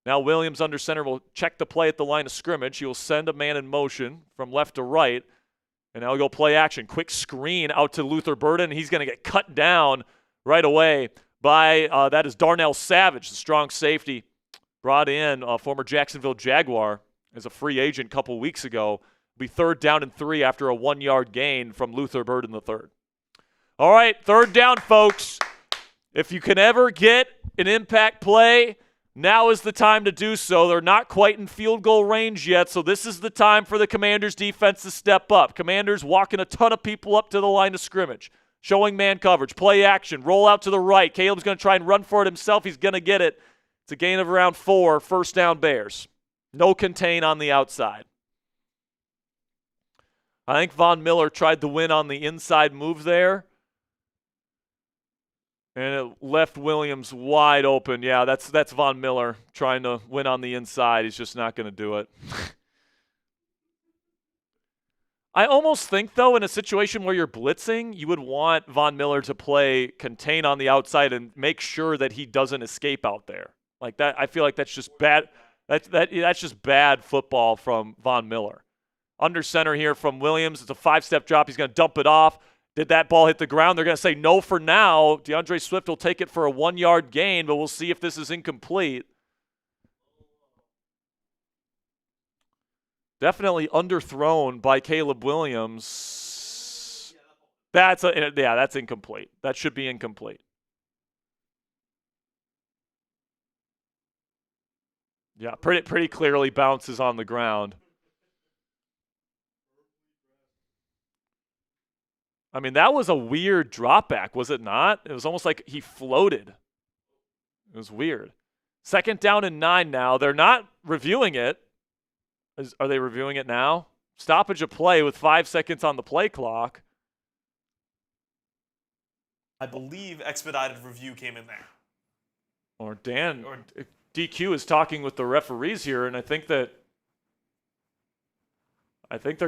Now Williams under center will check the play at the line of scrimmage. He will send a man in motion from left to right. And now he'll go play action. Quick screen out to Luther Burden. He's going to get cut down right away by, that is Darnell Savage, the strong safety. Brought in a former Jacksonville Jaguar as a free agent a couple weeks ago. Be 3rd down and 3 after a 1-yard gain from Luther Burden III. All right, 3rd down, folks. If you can ever get an impact play, now is the time to do so. They're not quite in field goal range yet, so this is the time for the Commanders' defense to step up. Commanders walking a ton of people up to the line of scrimmage, showing man coverage, play action, roll out to the right. Caleb's going to try and run for it himself. He's going to get it. It's a gain of around 4, 1st down Bears. No contain on the outside. I think Von Miller tried to win on the inside move there. And it left Williams wide open. Yeah, that's Von Miller trying to win on the inside. He's just not going to do it. I almost think, though, in a situation where you're blitzing, you would want Von Miller to play contain on the outside and make sure that he doesn't escape out there. Like that, I feel like that's just bad. That's just bad football from Von Miller. Under center here from Williams. It's a 5-step drop. He's going to dump it off. Did that ball hit the ground? They're going to say no for now. DeAndre Swift will take it for a 1-yard gain, but we'll see if this is incomplete. Definitely underthrown by Caleb Williams. That's incomplete. That should be incomplete. Yeah, pretty clearly bounces on the ground. I mean, that was a weird drop back, was it not? It was almost like he floated. It was weird. 2nd down and 9 now. They're not reviewing it. Are they reviewing it now? Stoppage of play with 5 seconds on the play clock. I believe expedited review came in there. Or DQ is talking with the referees here, and I think they're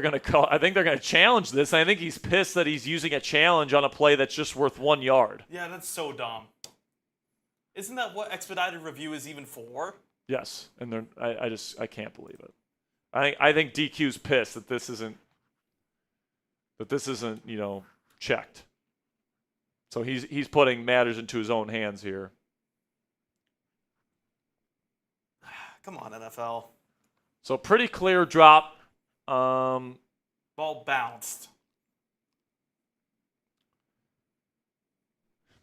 going to challenge this. I think he's pissed that he's using a challenge on a play that's just worth 1 yard. Yeah, that's so dumb. Isn't that what expedited review is even for? Yes, and I can't believe it. I think DQ's pissed that this isn't checked. So he's putting matters into his own hands here. Come on, NFL. So pretty clear drop. Ball bounced.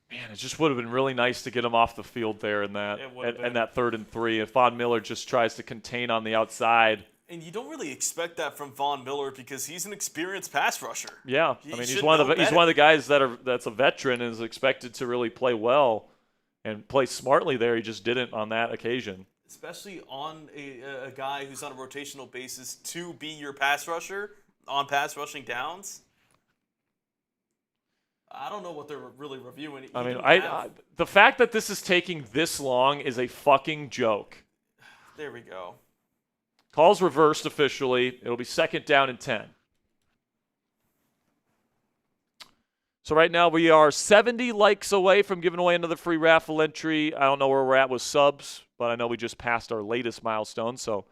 Man, it just would have been really nice to get him off the field there in that 3rd and 3. If Von Miller just tries to contain on the outside. And you don't really expect that from Von Miller because he's an experienced pass rusher. Yeah, he's one of the guys that's a veteran and is expected to really play well and play smartly there. He just didn't on that occasion. Especially on a guy who's on a rotational basis to be your pass rusher on pass rushing downs. I don't know what they're really reviewing. The fact that this is taking this long is a fucking joke. There we go. Call's reversed officially. It'll be 2nd down and 10. So right now we are 70 likes away from giving away another free raffle entry. I don't know where we're at with subs, but I know we just passed our latest milestone. So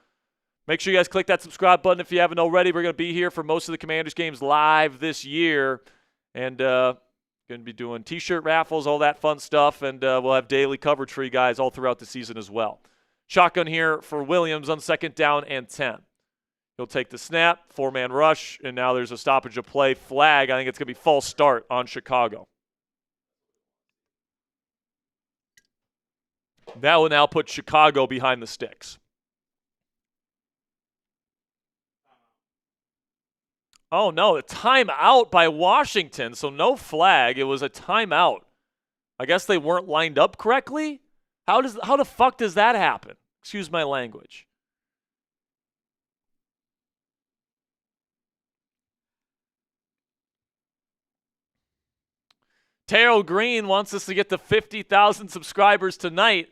make sure you guys click that subscribe button if you haven't already. We're going to be here for most of the Commanders games live this year. And going to be doing T-shirt raffles, all that fun stuff. And we'll have daily coverage for you guys all throughout the season as well. Shotgun here for Williams on 2nd down and 10. He'll take the snap, 4-man rush, and now there's a stoppage of play flag. I think it's going to be false start on Chicago. That will now put Chicago behind the sticks. Oh, no, a timeout by Washington, so no flag. It was a timeout. I guess they weren't lined up correctly? How the fuck does that happen? Excuse my language. Terrell Green wants us to get to 50,000 subscribers tonight.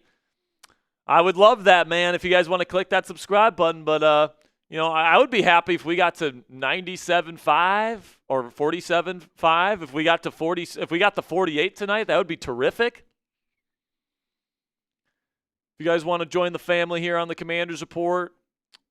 I would love that, man, if you guys want to click that subscribe button. But, I would be happy if we got to 97.5 or 47.5. If we got to 48 tonight, that would be terrific. If you guys want to join the family here on the Commanders Report,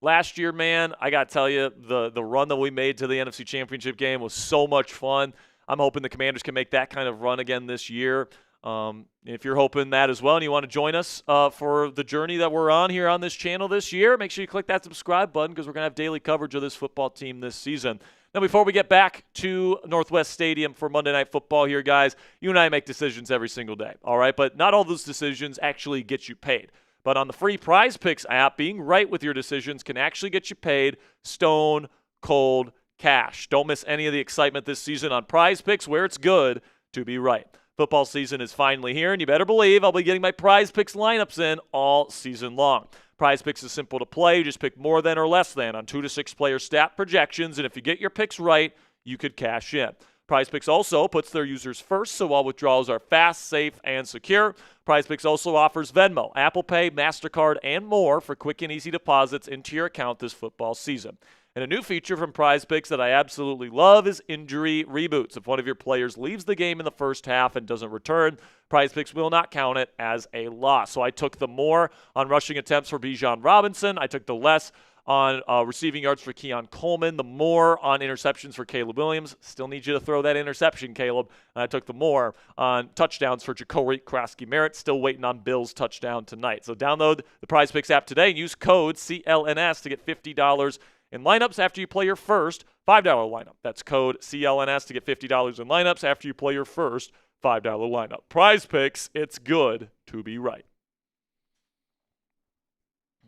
last year, man, I got to tell you, the run that we made to the NFC Championship game was so much fun. I'm hoping the Commanders can make that kind of run again this year. If you're hoping that as well and you want to join us for the journey that we're on here on this channel this year, make sure you click that subscribe button because we're going to have daily coverage of this football team this season. Now, before we get back to Northwest Stadium for Monday Night Football here, guys, you and I make decisions every single day, all right? But not all those decisions actually get you paid. But on the free Prize Picks app, being right with your decisions can actually get you paid stone cold cash. Don't miss any of the excitement this season on Prize Picks, where it's good to be right. Football season is finally here, and you better believe I'll be getting my Prize Picks lineups in all season long. Prize Picks is simple to play. You just pick more than or less than on 2 to 6 player stat projections, and if you get your picks right, you could cash in. PrizePicks also puts their users first, so all withdrawals are fast, safe, and secure. PrizePicks also offers Venmo, Apple Pay, MasterCard, and more for quick and easy deposits into your account this football season. And a new feature from PrizePicks that I absolutely love is injury reboots. If one of your players leaves the game in the first half and doesn't return, PrizePicks will not count it as a loss. So I took the more on rushing attempts for Bijan Robinson. I took the less on receiving yards for Keon Coleman, the more on interceptions for Caleb Williams. Still need you to throw that interception, Caleb. And I took the more on touchdowns for Jacory Croskey-Merritt. Still waiting on Bill's touchdown tonight. So download the PrizePicks app today and use code CLNS to get $50 in lineups after you play your first $5 lineup. That's code CLNS to get $50 in lineups after you play your first $5 lineup. PrizePicks, it's good to be right.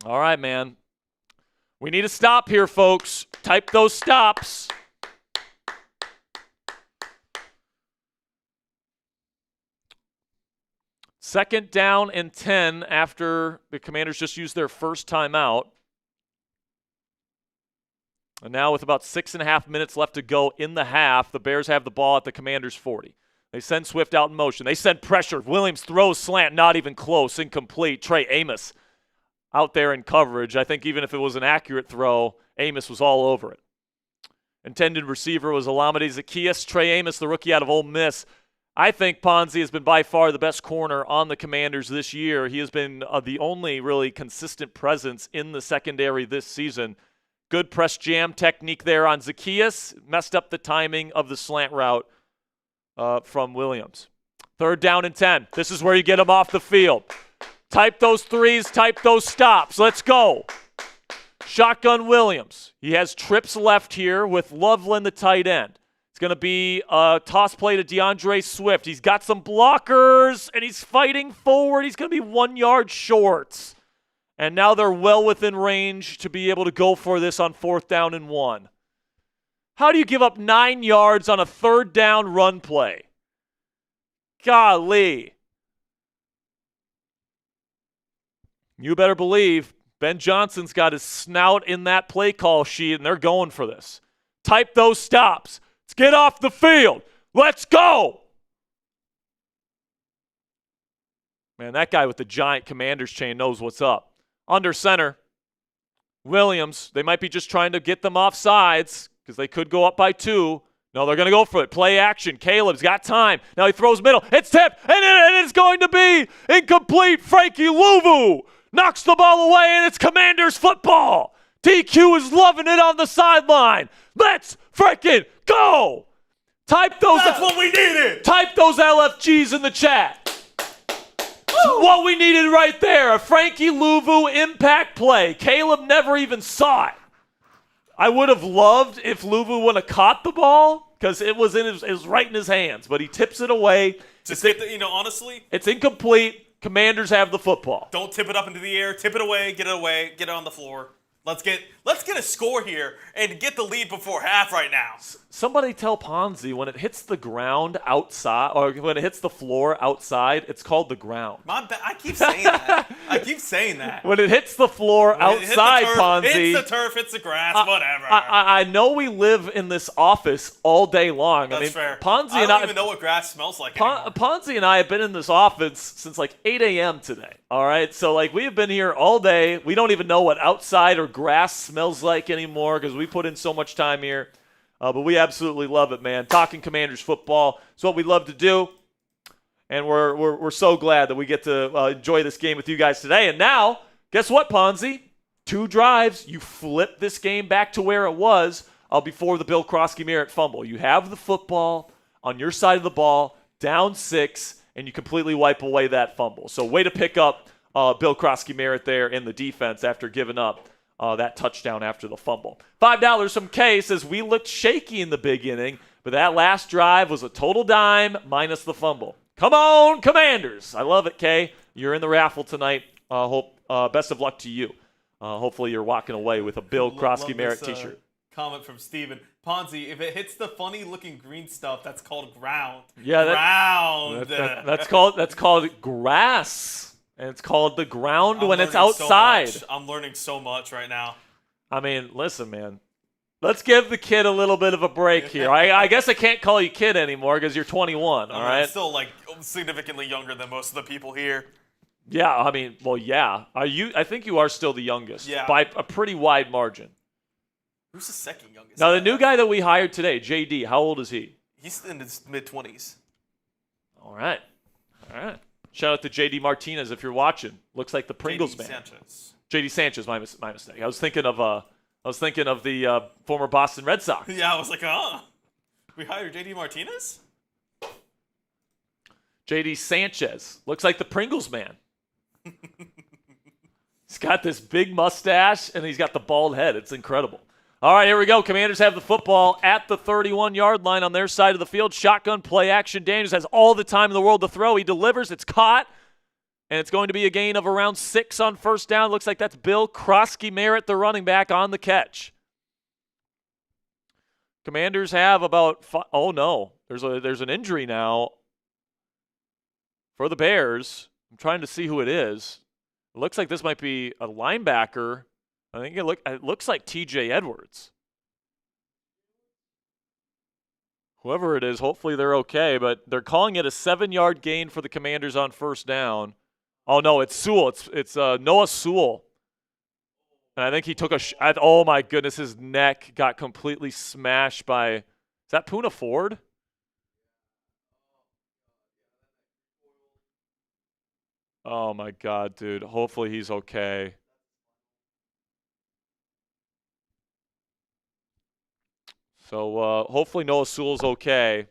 All right, man. We need a stop here, folks. Type those stops. Second down and 10 after the Commanders just used their first timeout. And now with about 6.5 minutes left to go in the half, the Bears have the ball at the Commanders' 40. They send Swift out in motion. They send pressure. Williams throws slant, not even close, incomplete. Trey Amos out there in coverage. I think even if it was an accurate throw, Amos was all over it. Intended receiver was Olamide Zaccheaus. Trey Amos, the rookie out of Ole Miss. I think Ponzi has been by far the best corner on the Commanders this year. He has been the only really consistent presence in the secondary this season. Good press jam technique there on Zaccheaus. Messed up the timing of the slant route from Williams. Third down and 10. This is where you get him off the field. Type those threes, type those stops. Let's go. Shotgun Williams. He has trips left here with Loveland, the tight end. It's going to be a toss play to DeAndre Swift. He's got some blockers, and he's fighting forward. He's going to be 1 yard short. And now they're well within range to be able to go for this on 4th down and 1. How do you give up 9 yards on a 3rd down run play? Golly. You better believe Ben Johnson's got his snout in that play call sheet, and they're going for this. Type those stops. Let's get off the field. Let's go. Man, that guy with the giant Commander's chain knows what's up. Under center, Williams. They might be just trying to get them off sides because they could go up by 2. No, they're going to go for it. Play action. Caleb's got time. Now he throws middle. It's tipped, and it's going to be incomplete. Frankie Louvu knocks the ball away, and it's Commanders football. TQ is loving it on the sideline. Let's freaking go. Type those. That's what we needed. Type those LFGs in the chat. What we needed right there, a Frankie Louvu impact play. Caleb never even saw it. I would have loved if Louvu would have caught the ball because it was right in his hands, but he tips it away. Just honestly, it's incomplete. Commanders have the football. Don't tip it up into the air. Tip it away. Get it on the floor. Let's get a score here and get the lead before half right now. Somebody tell Ponzi when it hits the ground outside or when it hits the floor outside, it's called the ground. I keep saying that. When it hits the floor outside, Ponzi. It's the turf, it's the grass, whatever. I know we live in this office all day long. That's fair. Ponzi I don't even know what grass smells like anymore. Ponzi and I have been in this office since like 8 a.m. today. All right, so like we have been here all day. We don't even know what outside or grass smells like anymore because we put in so much time here. But we absolutely love it, man. Talking Commanders football is what we love to do. And we're so glad that we get to enjoy this game with you guys today. And now, guess what, Ponzi? 2 drives. You flip this game back to where it was before the Bill Croskey-Merritt fumble. You have the football on your side of the ball, down 6, and you completely wipe away that fumble. So way to pick up Bill Croskey-Merritt there in the defense after giving up that touchdown after the fumble. $5 from Kay says we looked shaky in the big inning, but that last drive was a total dime minus the fumble. Come on, Commanders. I love it, Kay. You're in the raffle tonight. Best of luck to you. Hopefully you're walking away with a Bill Croskey-Merritt t-shirt. Comment from Steven. Ponzi, if it hits the funny-looking green stuff, that's called ground. Yeah, ground. That's called grass. And it's called the ground when it's outside. I'm learning so much right now. I mean, listen, man. Let's give the kid a little bit of a break here. I guess I can't call you kid anymore because you're 21, all right? I'm still, like, significantly younger than most of the people here. Yeah, I mean, well, yeah. I think you are still the youngest by a pretty wide margin. Who's the second youngest? Now, the new guy that we hired today, JD, how old is he? He's in his mid-20s. All right. Shout out to JD Martinez if you're watching. Looks like the Pringles man. Sanchez. JD Sanchez, my mistake. I was thinking of the former Boston Red Sox. Yeah, I was like, we hired JD Martinez? JD Sanchez. Looks like the Pringles man. He's got this big mustache, and he's got the bald head. It's incredible. All right, here we go. Commanders have the football at the 31-yard line on their side of the field. Shotgun play action. Daniels has all the time in the world to throw. He delivers. It's caught, and it's going to be a gain of around 6 on first down. Looks like that's Bill Croskey-Merritt, the running back, on the catch. Commanders have about oh, no. There's an injury now for the Bears. I'm trying to see who it is. It looks like this might be a linebacker. I think it looks like TJ Edwards. Whoever it is, hopefully they're okay, but they're calling it a 7-yard gain for the Commanders on first down. Oh, no, it's Sewell. It's Noah Sewell. And I think he took oh, my goodness, his neck got completely smashed by – is that Poona Ford? Oh, my God, dude. Hopefully he's okay. So hopefully Noah Sewell's okay.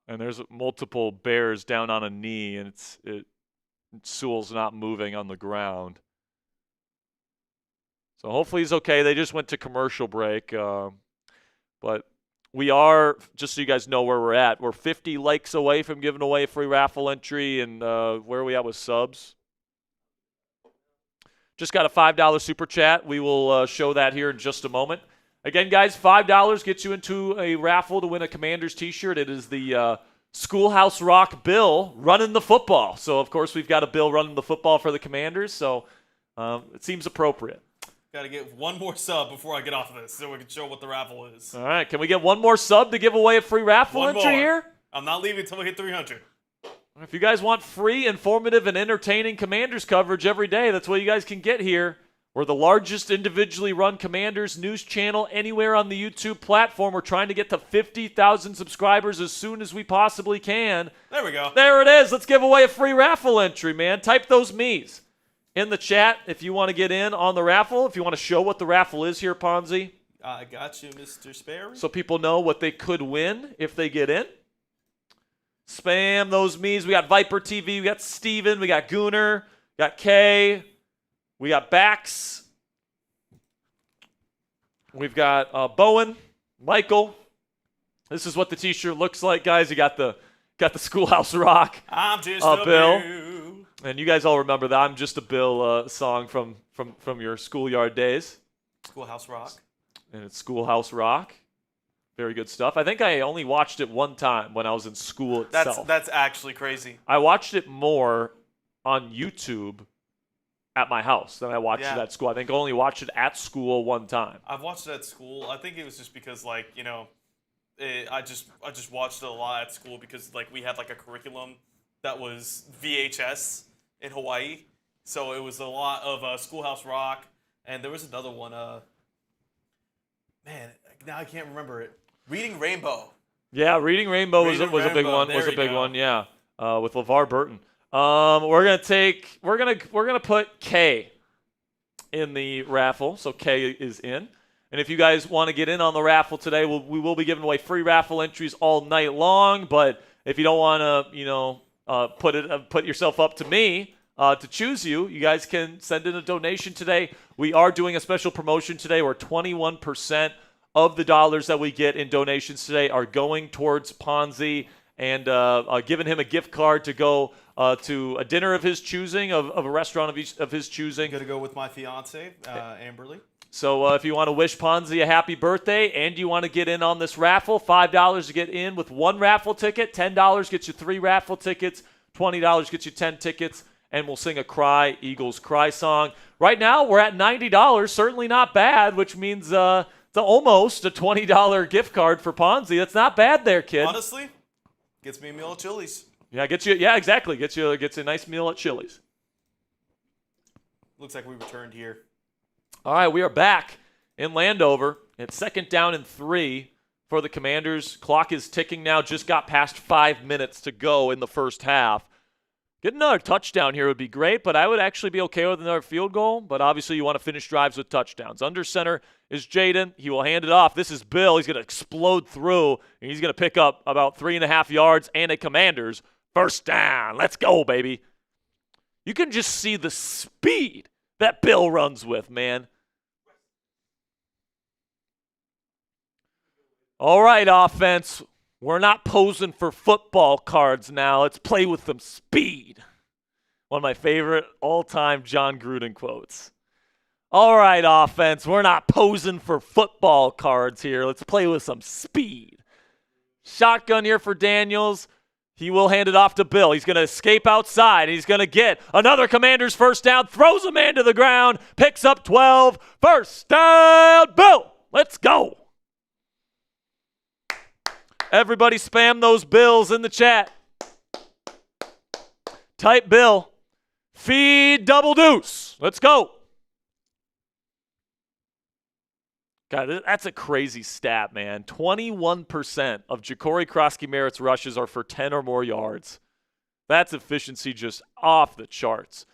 And there's multiple Bears down on a knee, and Sewell's not moving on the ground. So hopefully he's okay. They just went to commercial break. But we are, just so you guys know where we're at, we're 50 likes away from giving away a free raffle entry. And where are we at with subs? Just got a $5 super chat. We will show that here in just a moment. Again, guys, $5 gets you into a raffle to win a Commanders t-shirt. It is the Schoolhouse Rock Bill running the football. So, of course, we've got a Bill running the football for the Commanders. So it seems appropriate. Got to get one more sub before I get off of this so we can show what the raffle is. All right. Can we get one more sub to give away a free raffle entry here? I'm not leaving until we hit 300. If you guys want free, informative, and entertaining Commanders coverage every day, that's what you guys can get here. We're the largest individually run Commanders news channel anywhere on the YouTube platform. We're trying to get to 50,000 subscribers as soon as we possibly can. There we go. There it is. Let's give away a free raffle entry, man. Type those me's in the chat if you want to get in on the raffle, if you want to show what the raffle is here, Ponzi. I got you, Mr. Sperry. So people know what they could win if they get in. Spam those me's. We got Viper TV. We got Steven. We got Gooner. We got Kay. We got Bax. We've got Bowen. Michael. This is what the t-shirt looks like, guys. You got the Schoolhouse Rock. I'm just a Bill. Bill. And you guys all remember the I'm Just a Bill song from your schoolyard days. Schoolhouse Rock. And it's Schoolhouse Rock. Very good stuff. I think I only watched it one time when I was in school itself. That's actually crazy. I watched it more on YouTube at my house than I watched it at school. I think I only watched it at school one time. I've watched it at school. I think it was just because, like, you know, I just watched it a lot at school because, like, we had, like, a curriculum that was VHS in Hawaii. So it was a lot of Schoolhouse Rock. And there was another one. Man, now I can't remember it. Reading Rainbow. Yeah, Reading Rainbow was a big one. Was a big one. Yeah, with LeVar Burton. We're gonna put K in the raffle, so K is in. And if you guys want to get in on the raffle today, we will be giving away free raffle entries all night long. But if you don't want to, put yourself up to me to choose you guys can send in a donation today. We are doing a special promotion today where 21% of the dollars that we get in donations today are going towards Ponzi and giving him a gift card to go to a dinner of his choosing, of a restaurant of his choosing. I'm going to go with my fiance, Amberly. So if you want to wish Ponzi a happy birthday and you want to get in on this raffle, $5 to get in with one raffle ticket, $10 gets you 3 raffle tickets, $20 gets you 10 tickets, and we'll sing a Cry Eagles Cry song. Right now, we're at $90. Certainly not bad, which means it's almost a $20 gift card for Ponzi. That's not bad there, kid. Honestly, gets me a meal at Chili's. Yeah, exactly. Gets you a nice meal at Chili's. Looks like we returned here. All right, we are back in Landover. It's 2nd down and 3 for the Commanders. Clock is ticking now. Just got past 5 minutes to go in the first half. Get another touchdown here would be great, but I would actually be okay with another field goal. But obviously you want to finish drives with touchdowns. Under center is Jayden. He will hand it off. This is Bill. He's going to explode through, and he's going to pick up about 3.5 yards and a Commanders first down. Let's go, baby. You can just see the speed that Bill runs with, man. All right, offense. We're not posing for football cards now. Let's play with some speed. One of my favorite all-time John Gruden quotes. All right, offense. We're not posing for football cards here. Let's play with some speed. Shotgun here for Daniels. He will hand it off to Bill. He's going to escape outside. He's going to get another Commander's first down. Throws a man to the ground. Picks up 12. First down, Bill. Let's go. Everybody spam those bills in the chat. Type Bill. Feed double deuce. Let's go. God, that's a crazy stat, man. 21% of Jacory Croskey-Merritt's rushes are for 10 or more yards. That's efficiency just off the charts.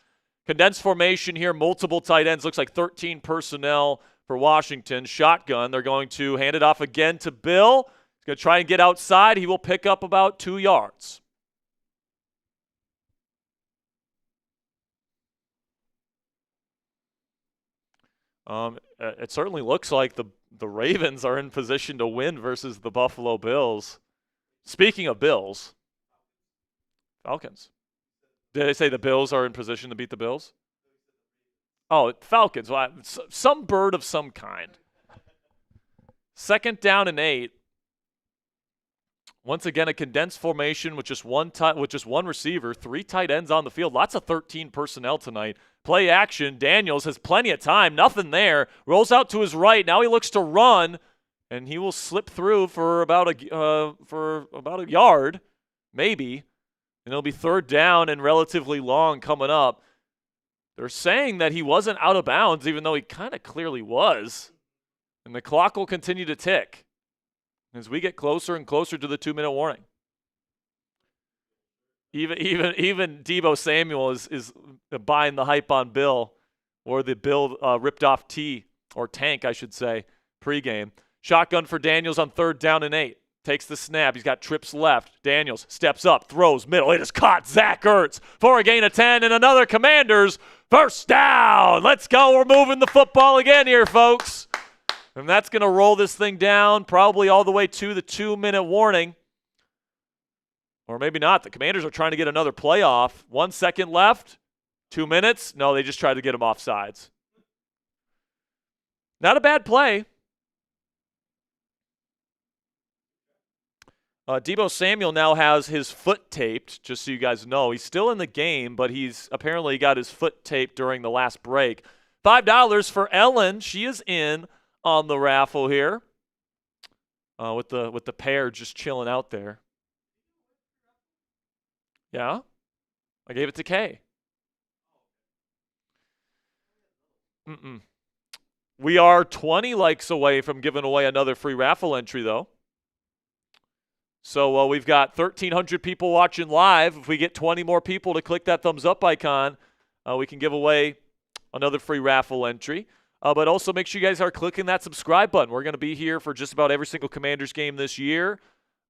Condensed formation here, multiple tight ends. Looks like 13 personnel for Washington. Shotgun. They're going to hand it off again to Bill. He's going to try and get outside. He will pick up about 2 yards. It certainly looks like the Ravens are in position to win versus the Buffalo Bills. Speaking of Bills, Falcons. Did I say the Bills are in position to beat the Bills? Oh, Falcons. Well, some bird of some kind. 2nd down and 8. Once again, a condensed formation with just one receiver, 3 tight ends on the field. Lots of 13 personnel tonight. Play action. Daniels has plenty of time. Nothing there. Rolls out to his right. Now he looks to run, and he will slip through for about a yard, maybe. And it'll be 3rd down and relatively long coming up. They're saying that he wasn't out of bounds, even though he kind of clearly was. And the clock will continue to tick as we get closer and closer to the 2-minute warning. Even Deebo Samuel is buying the hype on Bill, or the Bill ripped off tee, or tank, I should say, pregame. Shotgun for Daniels on 3rd down and 8. Takes the snap. He's got trips left. Daniels steps up, throws middle. It is caught. Zach Ertz for a gain of 10 and another Commanders first down. Let's go. We're moving the football again here, folks. And that's going to roll this thing down probably all the way to the 2-minute warning. Or maybe not. The Commanders are trying to get another playoff. 1 second left. 2 minutes. No, they just tried to get him off sides. Not a bad play. Deebo Samuel now has his foot taped, just so you guys know. He's still in the game, but he's apparently got his foot taped during the last break. $5 for Ellen. She is in on the raffle here, with the pair just chilling out there. Yeah, I gave it to Kay. We are 20 likes away from giving away another free raffle entry, though. So we've got 1,300 people watching live. If we get 20 more people to click that thumbs up icon, we can give away another free raffle entry. But also make sure you guys are clicking that subscribe button. We're going to be here for just about every single Commanders game this year.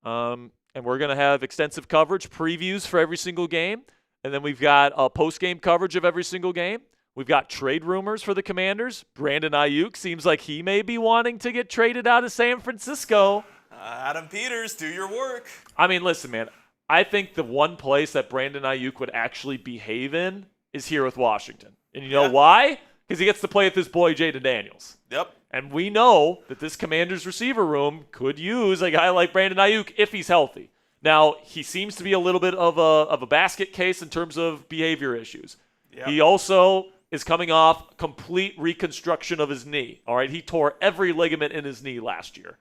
And we're going to have extensive coverage, previews for every single game. And then we've got post-game coverage of every single game. We've got trade rumors for the Commanders. Brandon Ayuk seems like he may be wanting to get traded out of San Francisco. Adam Peters, do your work. I mean, listen, man. I think the one place that Brandon Ayuk would actually behave in is here with Washington. And you know why? Because he gets to play with his boy Jayden Daniels. Yep. And we know that this Commanders receiver room could use a guy like Brandon Ayuk if he's healthy. Now, he seems to be a little bit of a basket case in terms of behavior issues. Yep. He also is coming off complete reconstruction of his knee. All right, he tore every ligament in his knee last year,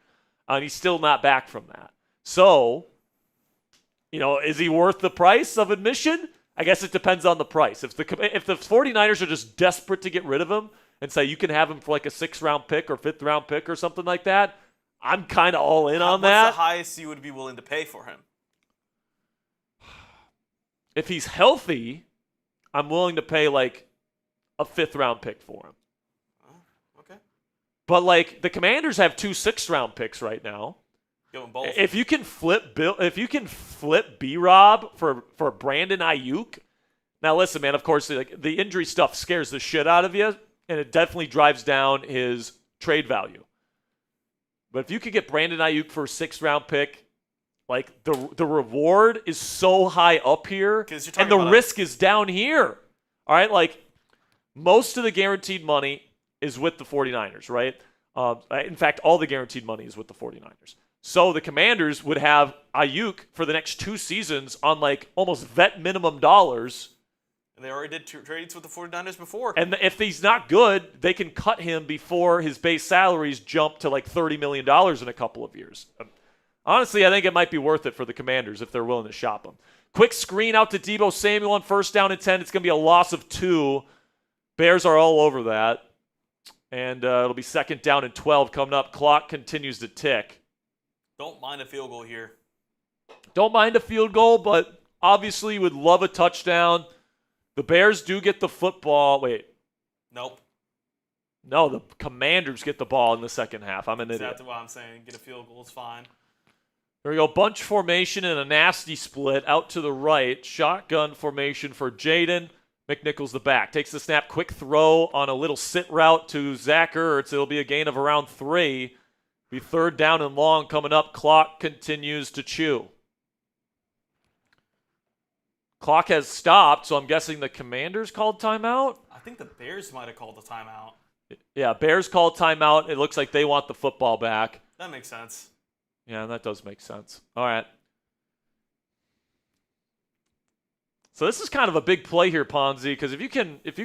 and he's still not back from that. So, is he worth the price of admission? I guess it depends on the price. If the 49ers are just desperate to get rid of him and say you can have him for like a 6th-round pick or 5th-round pick or something like that, I'm kind of all in on that. What's the highest you would be willing to pay for him? If he's healthy, I'm willing to pay like a 5th-round pick for him. Oh, okay. But like the Commanders have 2 6th-round picks right now. Give them both. If you can flip B-Rob for Brandon Ayuk. Now listen, man, of course like the injury stuff scares the shit out of you, and it definitely drives down his trade value. But if you could get Brandon Ayuk for a 6th-round pick, like the reward is so high up here, and the risk is down here. All right, like most of the guaranteed money is with the 49ers, right? In fact, all the guaranteed money is with the 49ers. So the Commanders would have Ayuk for the next 2 seasons on like almost vet minimum dollars. And they already did trades with the 49ers before. And if he's not good, they can cut him before his base salaries jump to like $30 million in a couple of years. Honestly, I think it might be worth it for the Commanders if they're willing to shop him. Quick screen out to Deebo Samuel on 1st down and 10. It's going to be a loss of 2. Bears are all over that. And it'll be 2nd down and 12 coming up. Clock continues to tick. Don't mind a field goal here. Don't mind a field goal, but obviously you would love a touchdown. The Bears do get the football. Wait. Nope. No, the Commanders get the ball in the second half. I'm an idiot. That's what I'm saying. Get a field goal is fine. There we go. Bunch formation and a nasty split out to the right. Shotgun formation for Jayden. McNichols the back. Takes the snap. Quick throw on a little sit route to Zach Ertz. It'll be a gain of around 3. Be 3rd down and long coming up. Clock continues to chew. Clock has stopped, so I'm guessing the Commanders called timeout? I think the Bears might have called the timeout. Yeah, Bears called timeout. It looks like they want the football back. That makes sense. Yeah, that does make sense. All right. So this is kind of a big play here, Ponzi, because if you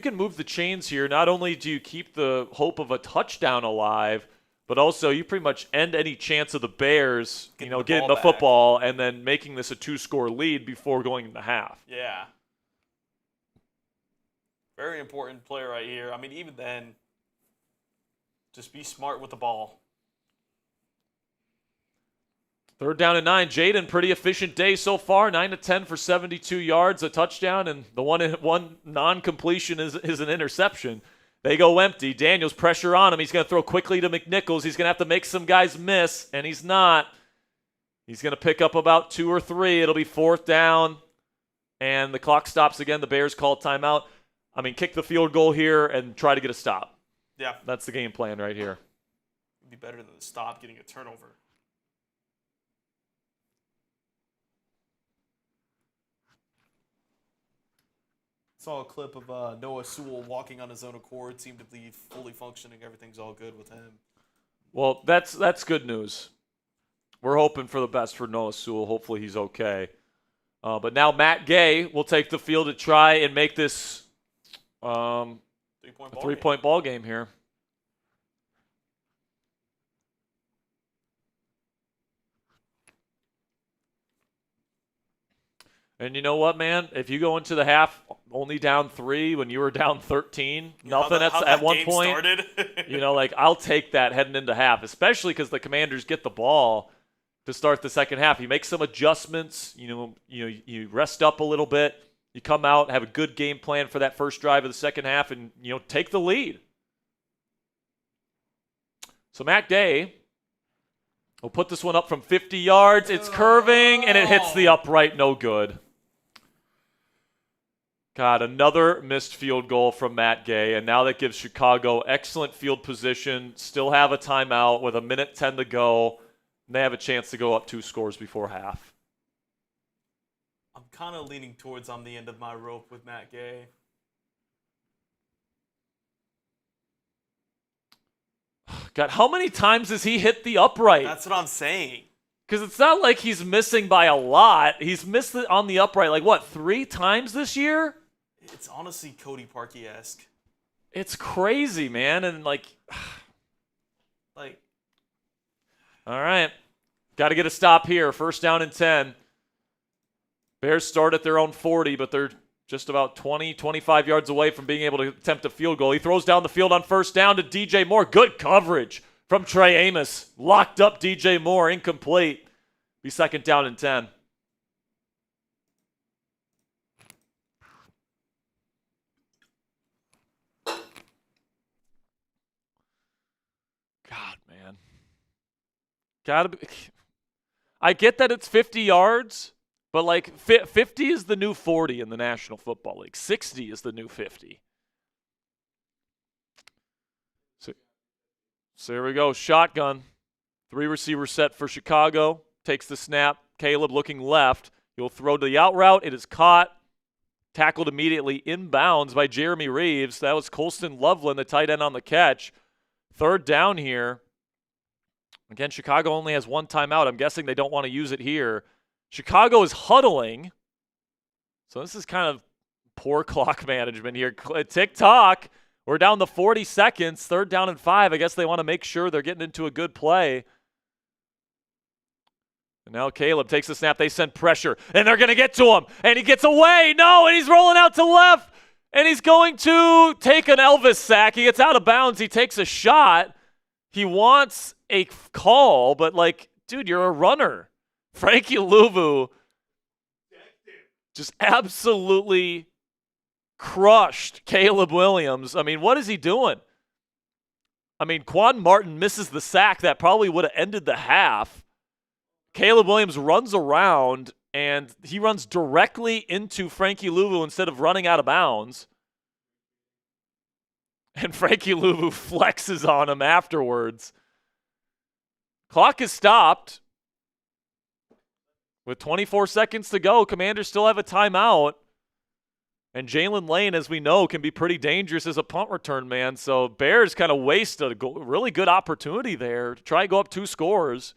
can move the chains here, not only do you keep the hope of a touchdown alive, but also you pretty much end any chance of the Bears, getting the football and then making this a 2-score lead before going into half. Yeah. Very important play right here. I mean, even then, just be smart with the ball. 3rd down and 9. Jayden, pretty efficient day so far. 9 to 10 for 72 yards, a touchdown, and the one non-completion is an interception. They go empty. Daniels, pressure on him. He's going to throw quickly to McNichols. He's going to have to make some guys miss, and he's not. He's going to pick up about 2 or 3. It'll be 4th down, and the clock stops again. The Bears call timeout. I mean, kick the field goal here and try to get a stop. Yeah. That's the game plan right here. It'd be better than the stop getting a turnover. Saw a clip of Noah Sewell walking on his own accord, seemed to be fully functioning. Everything's all good with him. Well, that's good news. We're hoping for the best for Noah Sewell. Hopefully he's okay. But now Matt Gay will take the field to try and make this a 3-point ball game here. And you know what, man? If you go into the half only down 3 when you were down 13, nothing at one point, I'll take that heading into half, especially because the Commanders get the ball to start the second half. You make some adjustments, you rest up a little bit, you come out, have a good game plan for that first drive of the second half, and take the lead. So Matt Gay will put this one up from 50 yards. It's curving, and it hits the upright. No good. God, another missed field goal from Matt Gay, and now that gives Chicago excellent field position, still have a timeout with 1:10 to go, and they have a chance to go up 2 scores before half. I'm kind of leaning towards on the end of my rope with Matt Gay. God, how many times has he hit the upright? That's what I'm saying. Because it's not like he's missing by a lot. He's missed it on the upright, like, what, 3 times this year? It's honestly Cody Parkey-esque. It's crazy, man. And, like, all right. Got to get a stop here. First down and 10. Bears start at their own 40, but they're just about 20, 25 yards away from being able to attempt a field goal. He throws down the field on first down to DJ Moore. Good coverage from Trey Amos. Locked up DJ Moore. Incomplete. Be second down and 10. God, man. Gotta be. I get that it's 50 yards. But, like, 50 is the new 40 in the National Football League. 60 is the new 50. So there we go. Shotgun. 3 receivers set for Chicago. Takes the snap. Caleb looking left. He'll throw to the out route. It is caught. Tackled immediately inbounds by Jeremy Reeves. That was Colston Loveland, the tight end on the catch. Third down here. Again, Chicago only has 1 timeout. I'm guessing they don't want to use it here. Chicago is huddling. So this is kind of poor clock management here. Tick-tock. We're down to 40 seconds. 3rd down and 5. I guess they want to make sure they're getting into a good play. And now Caleb takes the snap. They send pressure. And they're going to get to him. And he gets away. No, and he's rolling out to left. And he's going to take an Elvis sack. He gets out of bounds. He takes a shot. He wants a call, but, like, dude, you're a runner. Frankie Louvu just absolutely crushed Caleb Williams. I mean, what is he doing? I mean, Quan Martin misses the sack that probably would have ended the half. Caleb Williams runs around, and he runs directly into Frankie Louvu instead of running out of bounds. And Frankie Louvu flexes on him afterwards. Clock is stopped. With 24 seconds to go, Commanders still have a timeout. And Jalen Lane, as we know, can be pretty dangerous as a punt return man. So Bears kind of waste a really good opportunity there to try and go up 2 scores.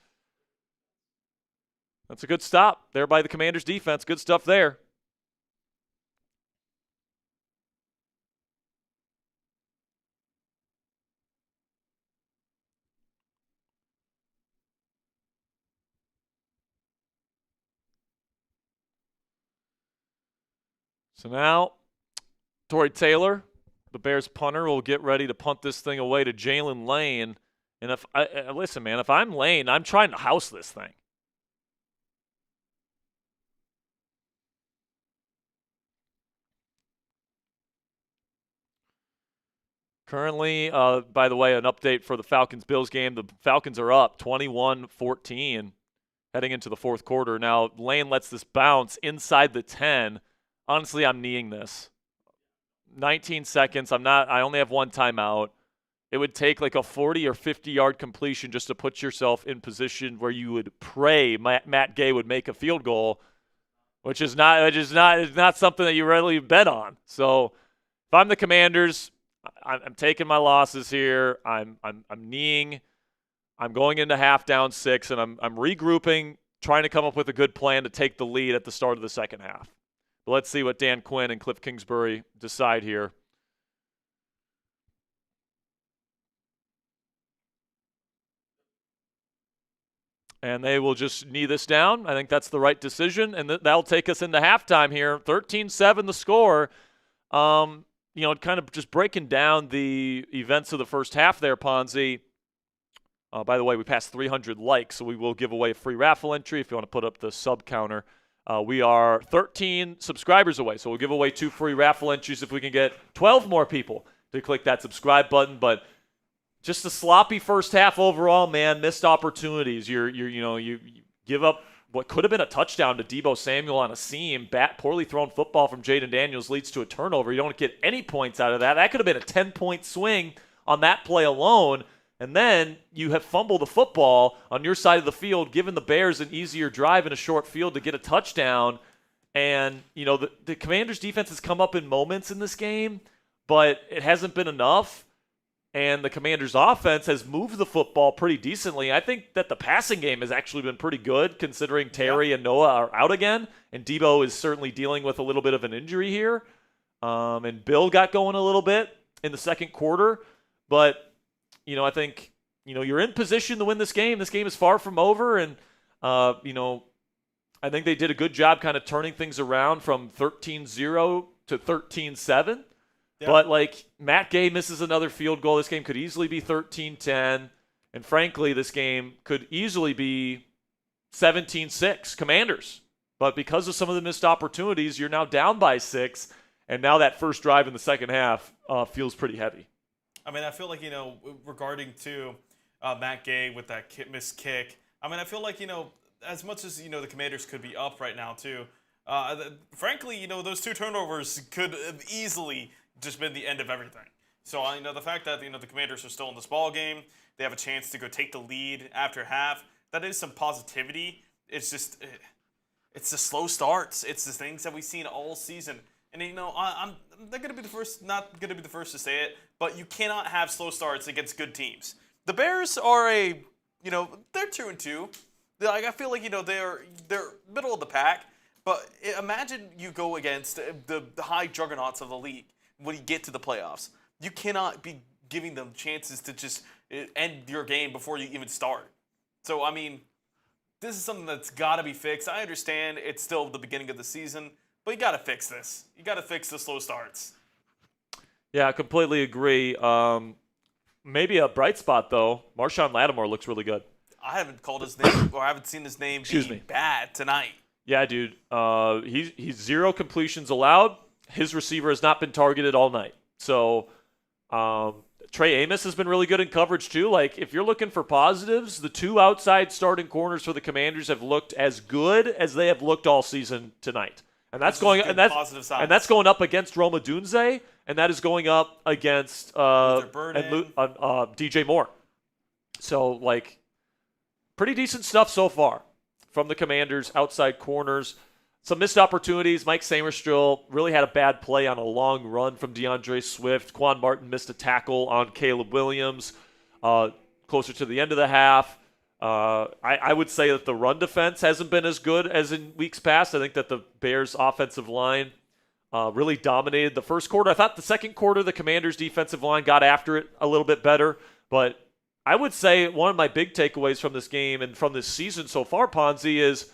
That's a good stop there by the Commanders defense. Good stuff there. So now, Torrey Taylor, the Bears punter, will get ready to punt this thing away to Jalen Lane. And listen, man, if I'm Lane, I'm trying to house this thing. Currently, by the way, an update for the Falcons-Bills game. The Falcons are up 21-14 heading into the 4th quarter. Now, Lane lets this bounce inside the 10. Honestly, I'm kneeing this. 19 seconds. I only have 1 timeout. It would take like a 40 or 50-yard completion just to put yourself in position where you would pray Matt Gay would make a field goal, which is not something that you readily bet on. So if I'm the Commanders, I'm taking my losses here. I'm kneeing. I'm going into half down 6, and I'm regrouping, trying to come up with a good plan to take the lead at the start of the second half. But let's see what Dan Quinn and Cliff Kingsbury decide here. And they will just knee this down. I think that's the right decision, and that'll take us into halftime here. 13-7 the score. Kind of just breaking down the events of the first half there, Ponzi. By the way, we passed 300 likes, so we will give away a free raffle entry if you want to put up the sub counter. We are 13 subscribers away, so we'll give away 2 free raffle entries if we can get 12 more people to click that subscribe button. But just a sloppy first half overall, man. Missed opportunities. You give up what could have been a touchdown to Deebo Samuel on a seam. Poorly thrown football from Jayden Daniels leads to a turnover. You don't get any points out of that. That could have been a 10-point swing on that play alone. And then you have fumbled the football on your side of the field, giving the Bears an easier drive in a short field to get a touchdown. And, the Commanders' defense has come up in moments in this game, but it hasn't been enough. and the Commanders' offense has moved the football pretty decently. I think that the passing game has actually been pretty good, considering Terry and Noah are out again, and Debo is certainly dealing with a little bit of an injury here. And Bill got going a little bit in the second quarter. But, I think, you're in position to win this game. This game is far from over, and, I think they did a good job kind of turning things around from 13-0 to 13-7. Yeah. But, Matt Gay misses another field goal. This game could easily be 13-10. And, frankly, this game could easily be 17-6 Commanders. But because of some of the missed opportunities, you're now down by 6. And now that first drive in the second half feels pretty heavy. I mean, I feel like, regarding to Matt Gay with that missed kick, I mean, I feel like, as much as, the Commanders could be up right now, too, frankly, those 2 turnovers could have easily just been the end of everything. So, the fact that, the Commanders are still in this ball game, they have a chance to go take the lead after half, that is some positivity. It's just, it's the slow starts. It's the things that we've seen all season. And, I'm not going to be the first to say it, but you cannot have slow starts against good teams. The Bears are they're 2-2. I feel like, they're middle of the pack, but imagine you go against the high juggernauts of the league when you get to the playoffs. You cannot be giving them chances to just end your game before you even start. So, I mean, this is something that's got to be fixed. I understand it's still the beginning of the season, but you got to fix this. You got to fix the slow starts. Yeah, I completely agree. Maybe a bright spot, though. Marshawn Lattimore looks really good. I haven't called his name, or I haven't seen his name be bad tonight. Yeah, dude. He's 0 completions allowed. His receiver has not been targeted all night. So Trey Amos has been really good in coverage, too. If you're looking for positives, the 2 outside starting corners for the Commanders have looked as good as they have looked all season tonight. And that's going up against Roma Dunze, and that is going up against DJ Moore. So, pretty decent stuff so far from the Commanders' outside corners. Some missed opportunities. Mike Samerstill really had a bad play on a long run from DeAndre Swift. Quan Martin missed a tackle on Caleb Williams closer to the end of the half. I would say that the run defense hasn't been as good as in weeks past. I think that the Bears' offensive line really dominated the first quarter. I thought the second quarter, the Commanders' defensive line got after it a little bit better. But I would say one of my big takeaways from this game and from this season so far, Ponzi, is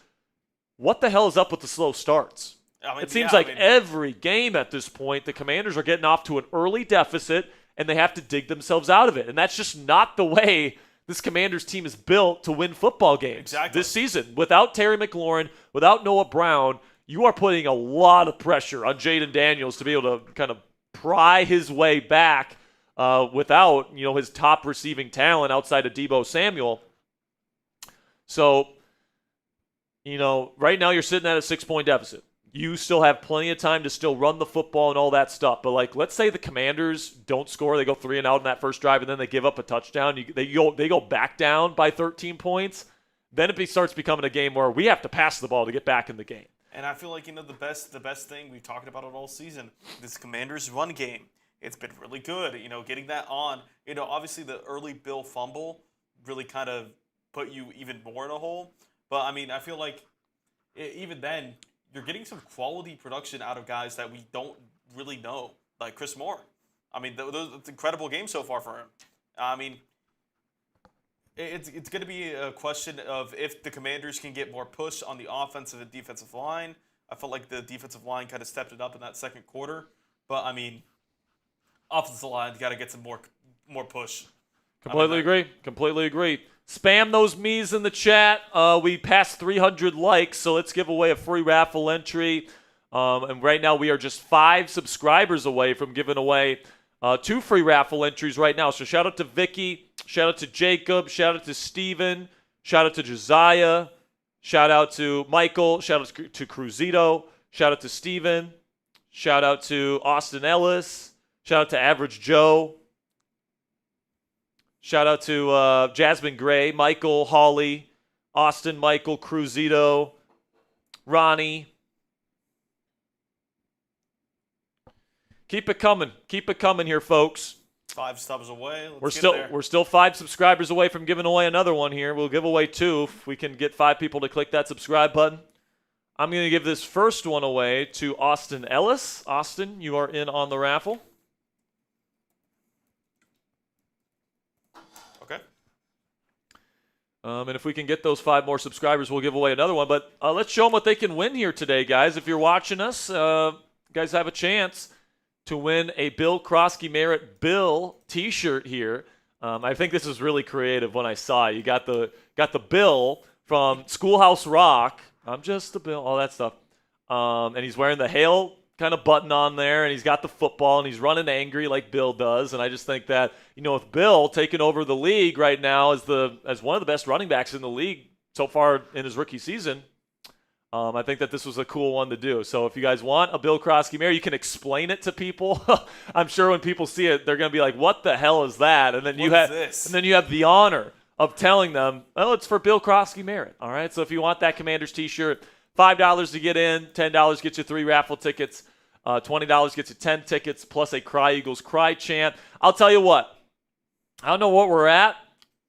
what the hell is up with the slow starts? It seems every game at this point, the Commanders are getting off to an early deficit, and they have to dig themselves out of it. And that's just not the way this Commanders team is built to win football games this season. Without Terry McLaurin, without Noah Brown, you are putting a lot of pressure on Jayden Daniels to be able to kind of pry his way back without, his top receiving talent outside of Deebo Samuel. So, right now you're sitting at a 6-point deficit. You still have plenty of time to still run the football and all that stuff. But, let's say the Commanders don't score. They go 3-and-out in that first drive, and then they give up a touchdown. They go back down by 13 points. Then it starts becoming a game where we have to pass the ball to get back in the game. And I feel like, the best thing we've talked about it all season, this Commanders run game. It's been really good, getting that on. Obviously the early Bill fumble really kind of put you even more in a hole. But, I feel like even then, you're getting some quality production out of guys that we don't really know, like Chris Moore. It's an incredible game so far for him. It's going to be a question of if the Commanders can get more push on the offensive and defensive line. I felt like the defensive line kind of stepped it up in that second quarter. But, offensive line got to get some more push. Completely agree. Spam those me's in the chat. We passed 300 likes, so let's give away a free raffle entry. And right now we are just 5 subscribers away from giving away 2 free raffle entries right now. So shout out to Vicky, shout out to Jacob, shout out to Steven, shout out to Josiah, shout out to Michael, shout out to Cruzito, shout out to Steven, shout out to Austin Ellis, shout out to Average Joe. Shout out to Jasmine Gray, Michael, Holly, Austin, Michael, Cruzito, Ronnie. Keep it coming. Keep it coming here, folks. 5 subs away. We're still 5 subscribers away from giving away another one here. We'll give away 2 if we can get 5 people to click that subscribe button. I'm going to give this first one away to Austin Ellis. Austin, you are in on the raffle. Okay. And if we can get those 5 more subscribers, we'll give away another one. But let's show them what they can win here today, guys. If you're watching us, you guys have a chance to win a Bill Croskey-Merritt Bill T-shirt here. I think this is really creative when I saw it. You got the Bill from Schoolhouse Rock. I'm just a Bill, all that stuff. And he's wearing the Hail kind of button on there, and he's got the football, and he's running angry like Bill does. And I just think that, with Bill taking over the league right now as one of the best running backs in the league so far in his rookie season, I think that this was a cool one to do. So if you guys want a Bill Croskey-Merritt, you can explain it to people. I'm sure when people see it, they're going to be like, "What the hell is that?" And then you have the honor of telling them, "Oh, it's for Bill Croskey-Merritt." All right. So if you want that Commanders T-shirt, $5 to get in, $10 gets you 3 raffle tickets, $20 gets you 10 tickets plus a Cry Eagles Cry chant. I'll tell you what. I don't know what we're at,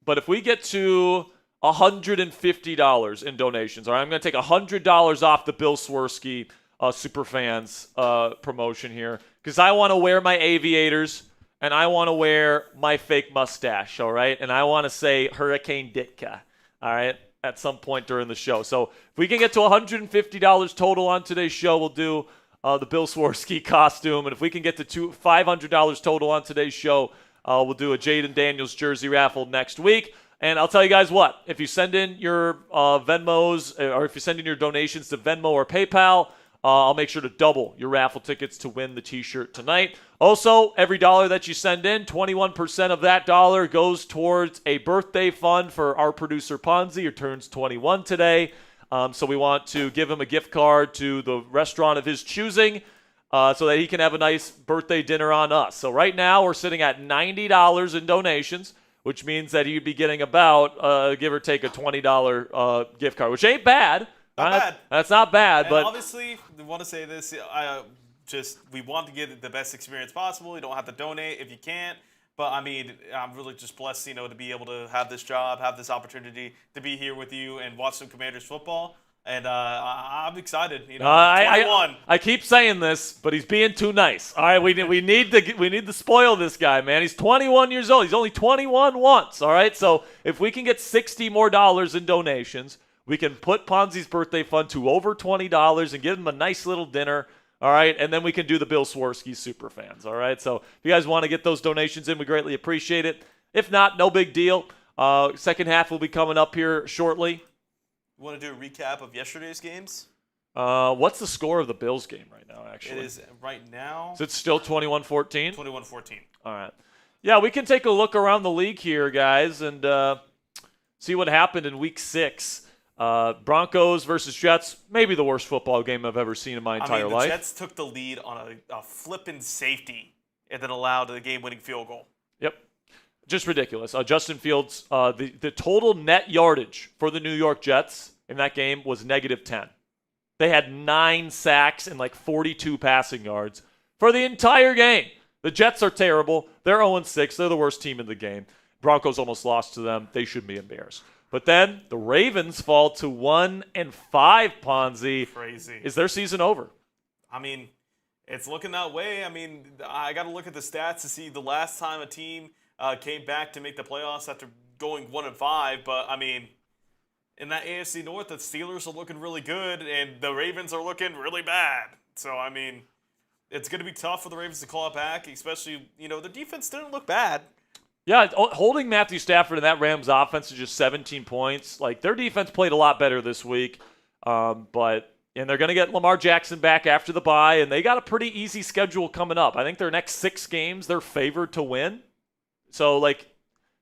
but if we get to $150 in donations. All right, I'm going to take $100 off the Bill Jaworski Superfans promotion here because I want to wear my aviators and I want to wear my fake mustache, all right? And I want to say Hurricane Ditka, all right, at some point during the show. So if we can get to $150 total on today's show, we'll do the Bill Jaworski costume. And if we can get to $500 total on today's show, we'll do a Jayden Daniels jersey raffle next week. And I'll tell you guys what, if you send in your Venmos or if you send in your donations to Venmo or PayPal, I'll make sure to double your raffle tickets to win the T-shirt tonight. Also, every dollar that you send in, 21% of that dollar goes towards a birthday fund for our producer Ponzi, who turns 21 today. So we want to give him a gift card to the restaurant of his choosing so that he can have a nice birthday dinner on us. So right now we're sitting at $90 in donations, which means that you'd be getting about, give or take, a $20 gift card, which ain't bad. Not bad. That's not bad. And but obviously, we want to say this. We want to get the best experience possible. You don't have to donate if you can't. But, I mean, I'm really just blessed, to be able to have this job, have this opportunity to be here with you and watch some Commanders football. And I'm excited. 21. I keep saying this, but he's being too nice. All right, we need to spoil this guy, man. He's 21 years old. He's only 21 once. All right, so if we can get $60 more in donations, we can put Ponzi's birthday fund to over $20 and give him a nice little dinner. All right, and then we can do the Bill Jaworski Superfans. All right, so if you guys want to get those donations in, we greatly appreciate it. If not, no big deal. Second half will be coming up here shortly. You want to do a recap of yesterday's games? What's the score of the Bills game right now, actually? It is right now. Is it still 21-14? 21-14. All right. Yeah, we can take a look around the league here, guys, and see what happened in Week 6. Broncos versus Jets, maybe the worst football game I've ever seen in my entire life. The Jets took the lead on a flippin' safety and then allowed the game-winning field goal. Yep. Just ridiculous. Justin Fields, the total net yardage for the New York Jets in that game was -10. They had 9 sacks and 42 passing yards for the entire game. The Jets are terrible. They're 0-6. They're the worst team in the game. Broncos almost lost to them. They should be embarrassed. But then the Ravens fall to 1-5, Ponzi. Crazy. Is their season over? I mean, it's looking that way. I mean, I got to look at the stats to see the last time a team came back to make the playoffs after going 1-5. But, I mean, in that AFC North, the Steelers are looking really good, and the Ravens are looking really bad. So, I mean, it's going to be tough for the Ravens to claw it back, especially, the defense didn't look bad. Yeah, holding Matthew Stafford in that Rams offense to just 17 points. Their defense played a lot better this week. And they're going to get Lamar Jackson back after the bye, and they got a pretty easy schedule coming up. I think their next 6 games, they're favored to win. So,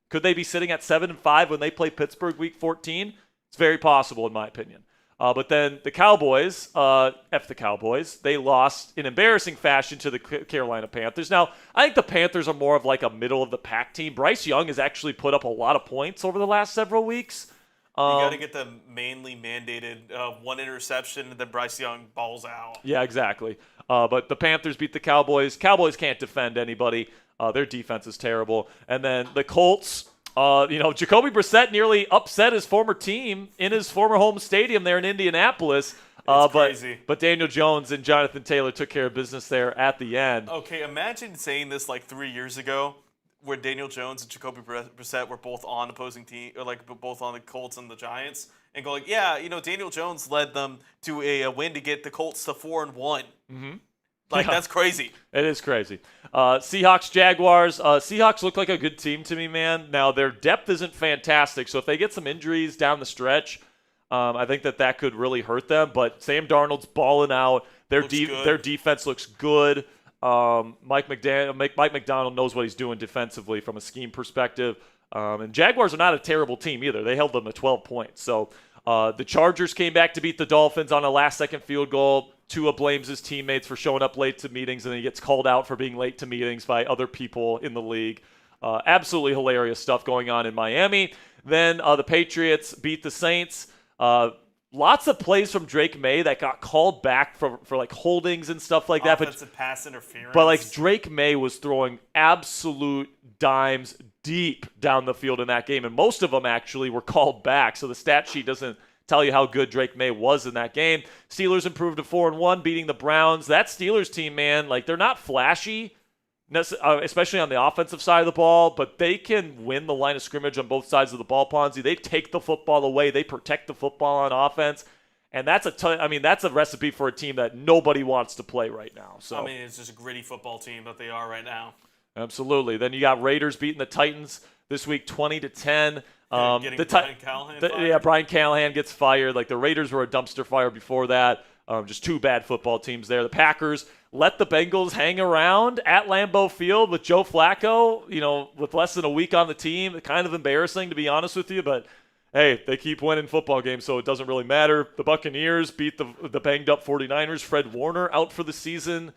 could they be sitting at 7-5 when they play Pittsburgh Week 14? It's very possible, in my opinion. But then the Cowboys, F the Cowboys, they lost in embarrassing fashion to the Carolina Panthers. Now, I think the Panthers are more of a middle-of-the-pack team. Bryce Young has actually put up a lot of points over the last several weeks. You got to get the mainly mandated one interception, and then Bryce Young balls out. Yeah, exactly. But the Panthers beat the Cowboys. Cowboys can't defend anybody. Their defense is terrible. And then the Colts, Jacoby Brissett nearly upset his former team in his former home stadium there in Indianapolis. Crazy. But Daniel Jones and Jonathan Taylor took care of business there at the end. Okay, imagine saying this like 3 years ago, where Daniel Jones and Jacoby Brissett were both on opposing team, or like both on the Colts and the Giants, and going, yeah, Daniel Jones led them to a win to get the Colts to 4-1. Mm-hmm. That's crazy. It is crazy. Seahawks, Jaguars. Seahawks look like a good team to me, man. Now, their depth isn't fantastic, so if they get some injuries down the stretch, I think that could really hurt them. But Sam Darnold's balling out. Their defense looks good. Mike McDonald knows what he's doing defensively from a scheme perspective. And Jaguars are not a terrible team either. They held them to 12 points. So the Chargers came back to beat the Dolphins on a last-second field goal. Tua blames his teammates for showing up late to meetings, and then he gets called out for being late to meetings by other people in the league. Absolutely hilarious stuff going on in Miami. Then the Patriots beat the Saints. Lots of plays from Drake May that got called back for like holdings and stuff like that. Offensive pass interference. But like Drake May was throwing absolute dimes deep down the field in that game, and most of them actually were called back. So the stat sheet doesn't tell you how good Drake May was in that game. Steelers improved to 4-1, beating the Browns. That Steelers team, man, like they're not flashy, especially on the offensive side of the ball, but they can win the line of scrimmage on both sides of the ball, Ponzi. They take the football away. They protect the football on offense. And that's a recipe for a team that nobody wants to play right now. So it's just a gritty football team that they are right now. Absolutely. Then you got Raiders beating the Titans this week 20-10. Brian Callahan fired? Brian Callahan gets fired. Like the Raiders were a dumpster fire before that. Just two bad football teams there. The Packers let the Bengals hang around at Lambeau Field with Joe Flacco, with less than a week on the team. Kind of embarrassing, to be honest with you, but hey, they keep winning football games, so it doesn't really matter. The Buccaneers beat the banged-up 49ers. Fred Warner out for the season.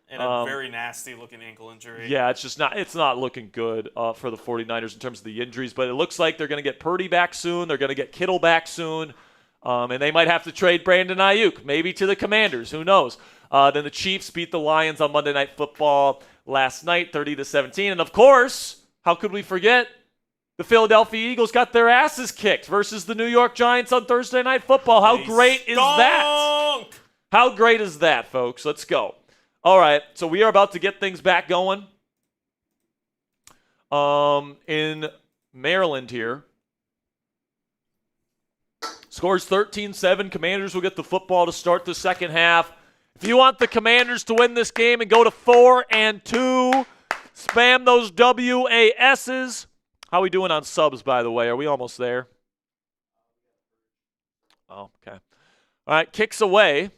And a very nasty-looking ankle injury. Yeah, it's not looking good for the 49ers in terms of the injuries, but it looks like they're going to get Purdy back soon. They're going to get Kittle back soon. And they might have to trade Brandon Ayuk, maybe to the Commanders. Who knows? Then the Chiefs beat the Lions on Monday Night Football last night, 30-17. And, of course, how could we forget? The Philadelphia Eagles got their asses kicked versus the New York Giants on Thursday Night Football. How great is that? How great is that, folks? Let's go. All right, so we are about to get things back going in Maryland here. Scores 13-7. Commanders will get the football to start the second half. If you want the Commanders to win this game and go to 4-2, spam those WASs. How are we doing on subs, by the way? Are we almost there? Oh, okay. All right, kicks away.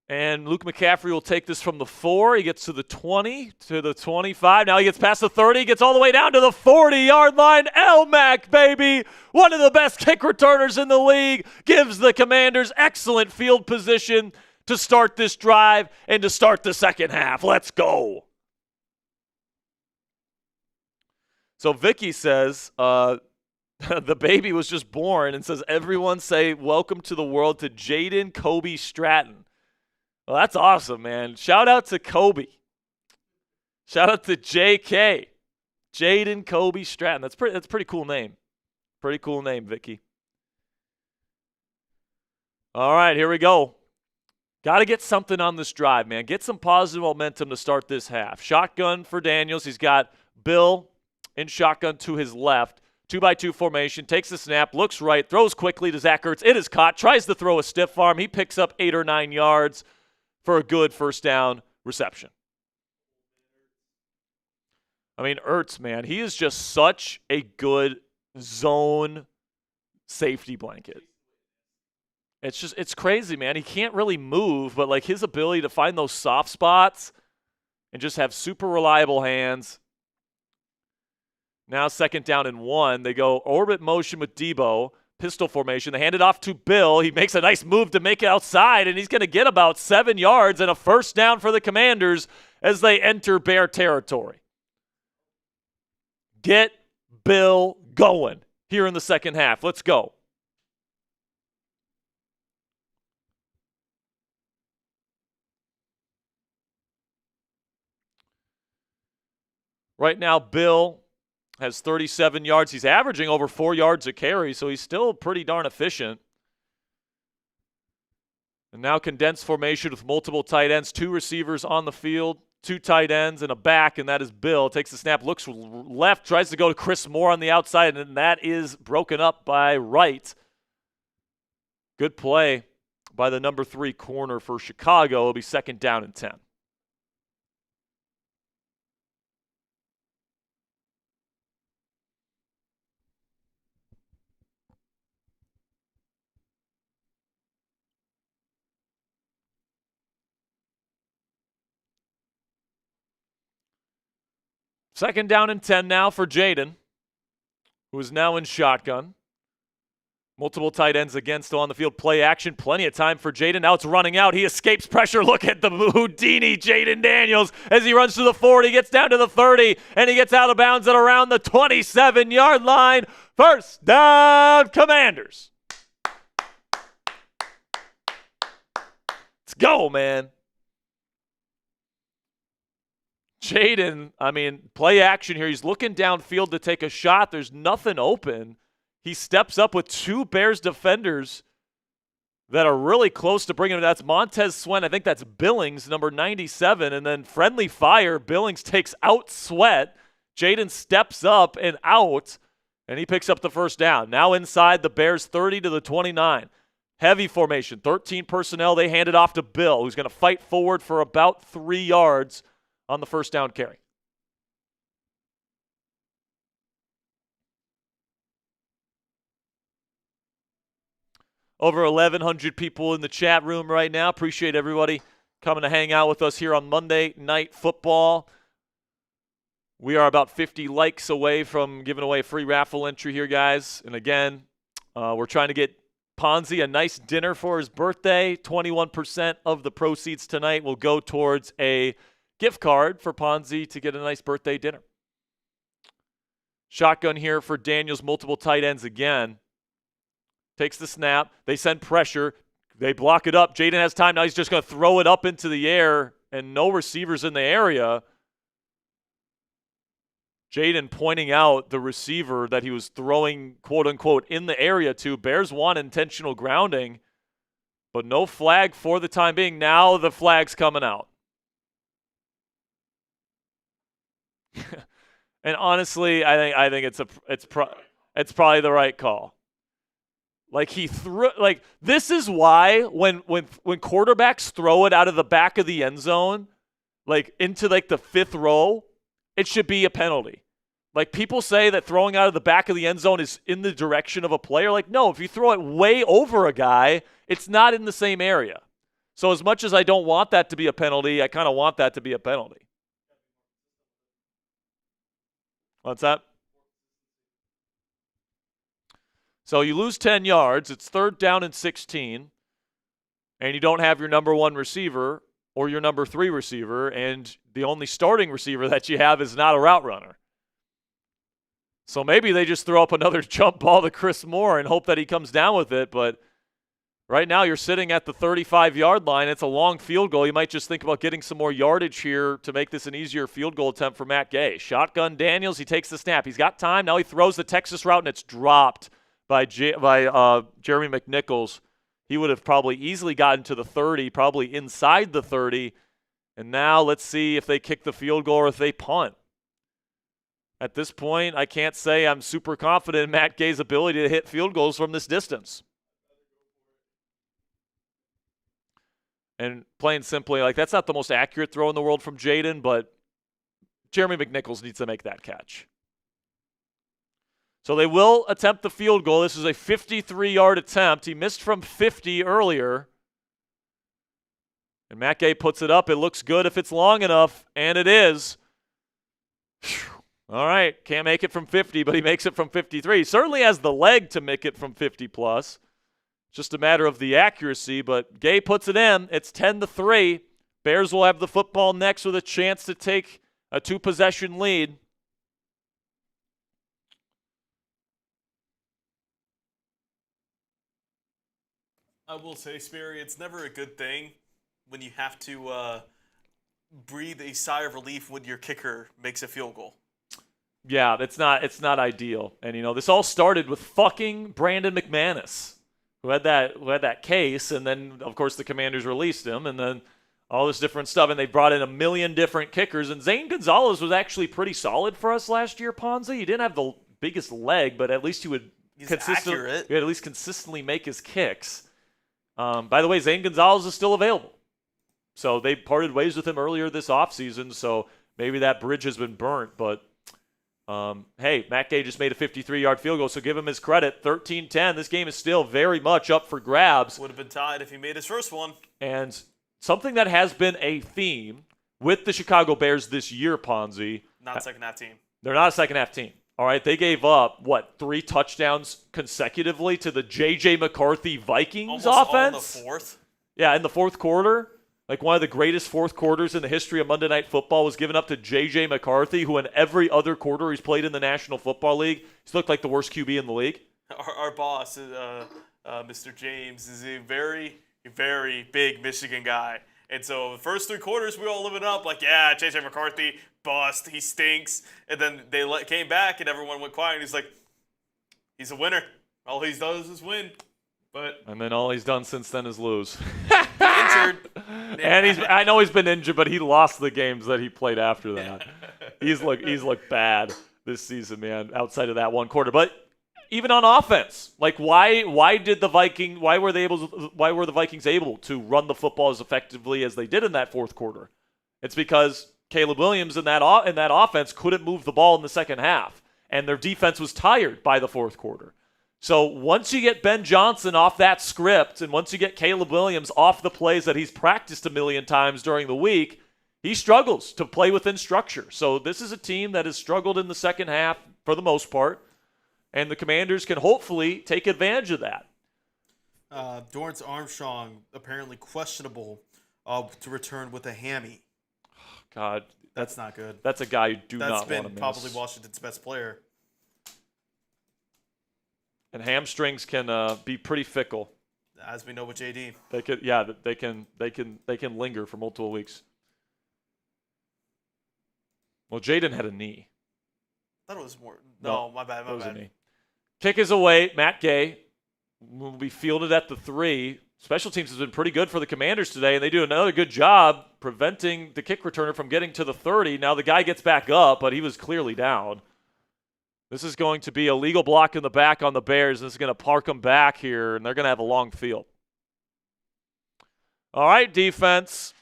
And Luke McCaffrey will take this from the 4. He gets to the 20, to the 25. Now he gets past the 30. He gets all the way down to the 40-yard line. Elmack, baby, one of the best kick returners in the league, gives the Commanders excellent field position to start this drive and to start the second half. Let's go. So Vicky says, the baby was just born, and says, everyone say welcome to the world to Jayden Kobe Stratton. Well, that's awesome, man. Shout out to Kobe. Shout out to JK. Jayden Kobe Stratton. That's a pretty cool name. Pretty cool name, Vicky. All right, here we go. Got to get something on this drive, man. Get some positive momentum to start this half. Shotgun for Daniels. He's got Bill in shotgun to his left. 2-by-2 formation. Takes the snap. Looks right. Throws quickly to Zach Ertz. It is caught. Tries to throw a stiff arm. He picks up 8 or 9 yards for a good first down reception. I mean, Ertz, man, he is just such a good zone safety blanket. It's crazy, man. He can't really move, but like his ability to find those soft spots and just have super reliable hands. Now 2nd down and 1. They go orbit motion with Debo. Pistol formation. They hand it off to Bill. He makes a nice move to make it outside, and he's going to get about 7 yards and a first down for the Commanders as they enter Bear territory. Get Bill going. here in the second half. Let's go. Right now, Bill has 37 yards. He's averaging over 4 yards a carry, so he's still pretty darn efficient. And now condensed formation with multiple tight ends, 2 receivers on the field, 2 tight ends, and a back, and that is Bill. Takes the snap, looks left, tries to go to Chris Moore on the outside, and that is broken up by Wright. Good play by the number 3 corner for Chicago. It'll be 2nd down and 10. Second down and 10 now for Jayden, who is now in shotgun. Multiple tight ends again, still on the field. Play action, plenty of time for Jayden. Now it's running out. He escapes pressure. Look at the Houdini, Jayden Daniels, as he runs to the 40, gets down to the 30, and he gets out of bounds at around the 27-yard line. First down, Commanders. Let's go, man. Jayden, play action here. He's looking downfield to take a shot. There's nothing open. He steps up with 2 Bears defenders that are really close to bringing him. That's Montez Sweat. I think that's Billings, number 97. And then friendly fire. Billings takes out Sweat. Jayden steps up and out, and he picks up the first down. Now inside the Bears 30 to the 29. Heavy formation, 13 personnel. They hand it off to Bill, who's going to fight forward for about 3 yards on the first down carry. Over 1,100 people in the chat room right now. Appreciate everybody coming to hang out with us here on Monday Night Football. We are about 50 likes away from giving away a free raffle entry here, guys. And again, we're trying to get Ponzi a nice dinner for his birthday. 21% of the proceeds tonight will go towards a gift card for Ponzi to get a nice birthday dinner. Shotgun here for Daniels, multiple tight ends again. Takes the snap. They send pressure. They block it up. Jayden has time. Now he's just going to throw it up into the air, and no receivers in the area. Jayden pointing out the receiver that he was throwing, quote-unquote, in the area to. Bears want intentional grounding, but no flag for the time being. Now the flag's coming out. And honestly, I think it's probably the right call. Like he threw, like this is why when quarterbacks throw it out of the back of the end zone, like into like the 5th row, it should be a penalty. Like people say that throwing out of the back of the end zone is in the direction of a player. Like no, if you throw it way over a guy, it's not in the same area. So as much as I don't want that to be a penalty, I kind of want that to be a penalty. What's that? So you lose 10 yards. It's 3rd down and 16. And you don't have your number 1 receiver or your number 3 receiver. And the only starting receiver that you have is not a route runner. So maybe they just throw up another jump ball to Chris Moore and hope that he comes down with it. But right now you're sitting at the 35-yard line. It's a long field goal. You might just think about getting some more yardage here to make this an easier field goal attempt for Matt Gay. Shotgun Daniels. He takes the snap. He's got time. Now he throws the Texas route, and it's dropped by Jeremy McNichols. He would have probably easily gotten to the 30, probably inside the 30. And now let's see if they kick the field goal or if they punt. At this point, I can't say I'm super confident in Matt Gay's ability to hit field goals from this distance. And plain simply, like that's not the most accurate throw in the world from Jayden, but Jeremy McNichols needs to make that catch. So they will attempt the field goal. This is a 53-yard attempt. He missed from 50 earlier. And Matt Gay puts it up. It looks good if it's long enough, and it is. Whew. All right, can't make it from 50, but he makes it from 53. He certainly has the leg to make it from 50+. Just a matter of the accuracy, but Gay puts it in. It's 10-3. Bears will have the football next with a chance to take a 2-possession lead. I will say, Sperry, it's never a good thing when you have to breathe a sigh of relief when your kicker makes a field goal. Yeah, it's not ideal. And this all started with fucking Brandon McManus, who had that case, and then of course the Commanders released him, and then all this different stuff, and they brought in a million different kickers. And Zane Gonzalez was actually pretty solid for us last year, Ponzi. He didn't have the biggest leg, but at least he would at least consistently make his kicks. By the way, Zane Gonzalez is still available. So they parted ways with him earlier this offseason, so maybe that bridge has been burnt. But, hey, Matt Gay just made a 53-yard field goal, so give him his credit. 13-10. This game is still very much up for grabs. Would have been tied if he made his first one. And something that has been a theme with the Chicago Bears this year, Ponzi. Not a second-half team. They're not a second-half team. All right, they gave up, 3 touchdowns consecutively to the J.J. McCarthy Vikings Almost offense? All in the fourth? Yeah, in the fourth quarter. Like one of the greatest fourth quarters in the history of Monday Night Football was given up to J.J. McCarthy, who in every other quarter he's played in the National Football League, he's looked like the worst QB in the league. Our boss, Mr. James, is a very, very big Michigan guy. And so the first 3 quarters, we all live it up like, yeah, J.J. McCarthy, bust, he stinks. And then they came back and everyone went quiet. And he's like, he's a winner. All he does is win. And then all he's done since then is lose. Injured. And I know he's been injured, but he lost the games that he played after that. He's looked bad this season, man, outside of that one quarter. But even on offense, like why were the Vikings able to run the football as effectively as they did in that fourth quarter? It's because Caleb Williams in that offense couldn't move the ball in the second half, and their defense was tired by the fourth quarter. So once you get Ben Johnson off that script, and once you get Caleb Williams off the plays that he's practiced a million times during the week, he struggles to play within structure. So this is a team that has struggled in the second half for the most part, and the Commanders can hopefully take advantage of that. Dorrance Armstrong apparently questionable to return with a hammy. God, that's not good. That's a guy you do not want to miss. That's been probably Washington's best player. And hamstrings can be pretty fickle, as we know with JD. They can linger for multiple weeks. Well, Jayden had a knee. I thought it was more. No, my bad. A knee. Kick is away. Matt Gay will be fielded at the 3. Special teams has been pretty good for the Commanders today, and they do another good job preventing the kick returner from getting to the 30. Now the guy gets back up, but he was clearly down. This is going to be a legal block in the back on the Bears. This is going to park them back here, and they're going to have a long field. All right, defense.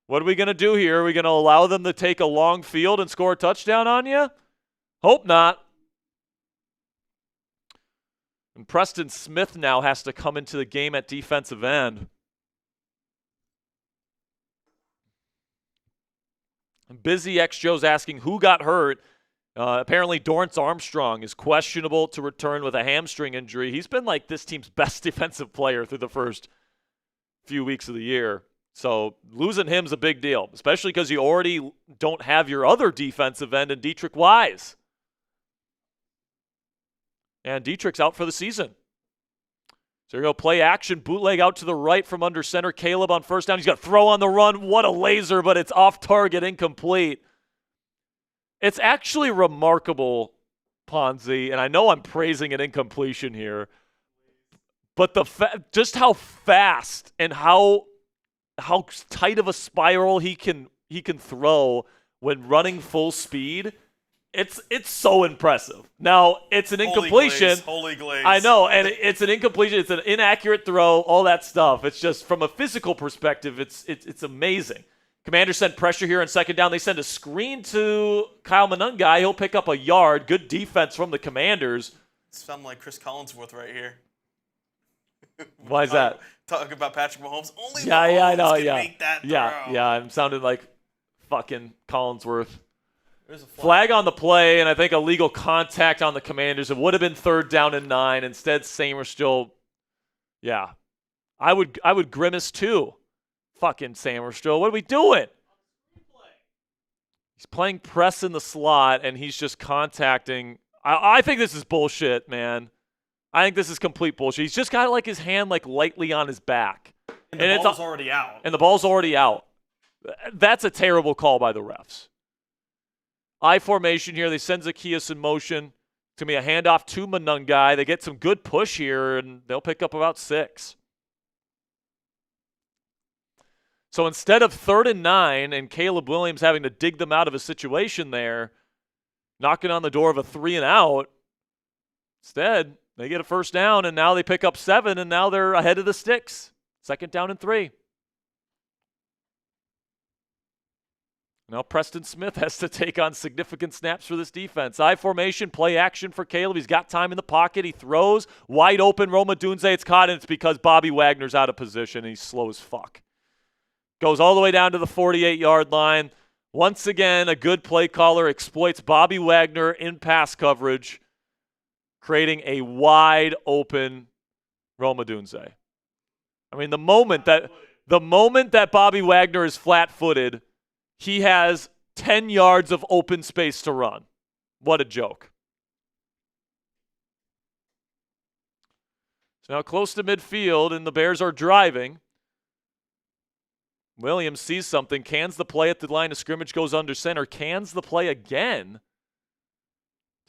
What are we going to do here? Are we going to allow them to take a long field and score a touchdown on you? Hope not. And Preston Smith now has to come into the game at defensive end. Busy X Joe's asking who got hurt. Apparently Dorrance Armstrong is questionable to return with a hamstring injury. He's been like this team's best defensive player through the first few weeks of the year. So losing him's a big deal, especially because you already don't have your other defensive end in Dietrich Wise. And Dietrich's out for the season. So you're going to play action, bootleg out to the right from under center. Caleb on first down. He's got to throw on the run. What a laser, but it's off target, incomplete. It's actually remarkable, Ponzi, and I know I'm praising an incompletion here, but just how fast and how tight of a spiral he can throw when running full speed. It's so impressive. Now, it's an incompletion. Holy glaze. I know, and it's an incompletion. It's an inaccurate throw, all that stuff. It's just from a physical perspective, it's amazing. Commanders send pressure here on second down. They send a screen to Kyle Monungai. He'll pick up a yard. Good defense from the Commanders. Sound like Chris Collinsworth right here. Why is that? Talking about Patrick Mahomes. Only I know. Can make that throw. I'm sounding like fucking Collinsworth. Flag on the play, and I think illegal contact on the Commanders. It would have been 3rd down and 9. Instead, Samerstill, I would grimace too. Fucking Samerstill, what are we doing? He's playing press in the slot, and he's just contacting. I think this is bullshit, man. I think this is complete bullshit. He's just got like his hand like lightly on his back. And the ball's already out. And the ball's already out. That's a terrible call by the refs. I formation here. They send Zacchaeus in motion. It's going to be a handoff to Monungai. They get some good push here, and they'll pick up about 6. So instead of 3rd and 9 and Caleb Williams having to dig them out of a situation there, knocking on the door of a 3 and out, instead, they get a first down, and now they pick up 7, and now they're ahead of the sticks. 2nd down and 3. Now Preston Smith has to take on significant snaps for this defense. I formation, play action for Caleb. He's got time in the pocket. He throws. Wide open, Roma Dunze. It's caught, and it's because Bobby Wagner's out of position, and he's slow as fuck. Goes all the way down to the 48-yard line. Once again, a good play caller exploits Bobby Wagner in pass coverage, creating a wide open Roma Dunze. I mean, the moment that Bobby Wagner is flat-footed, he has 10 yards of open space to run. What a joke. So now close to midfield, and the Bears are driving. Williams sees something, cans the play at the line of scrimmage, goes under center, cans the play again.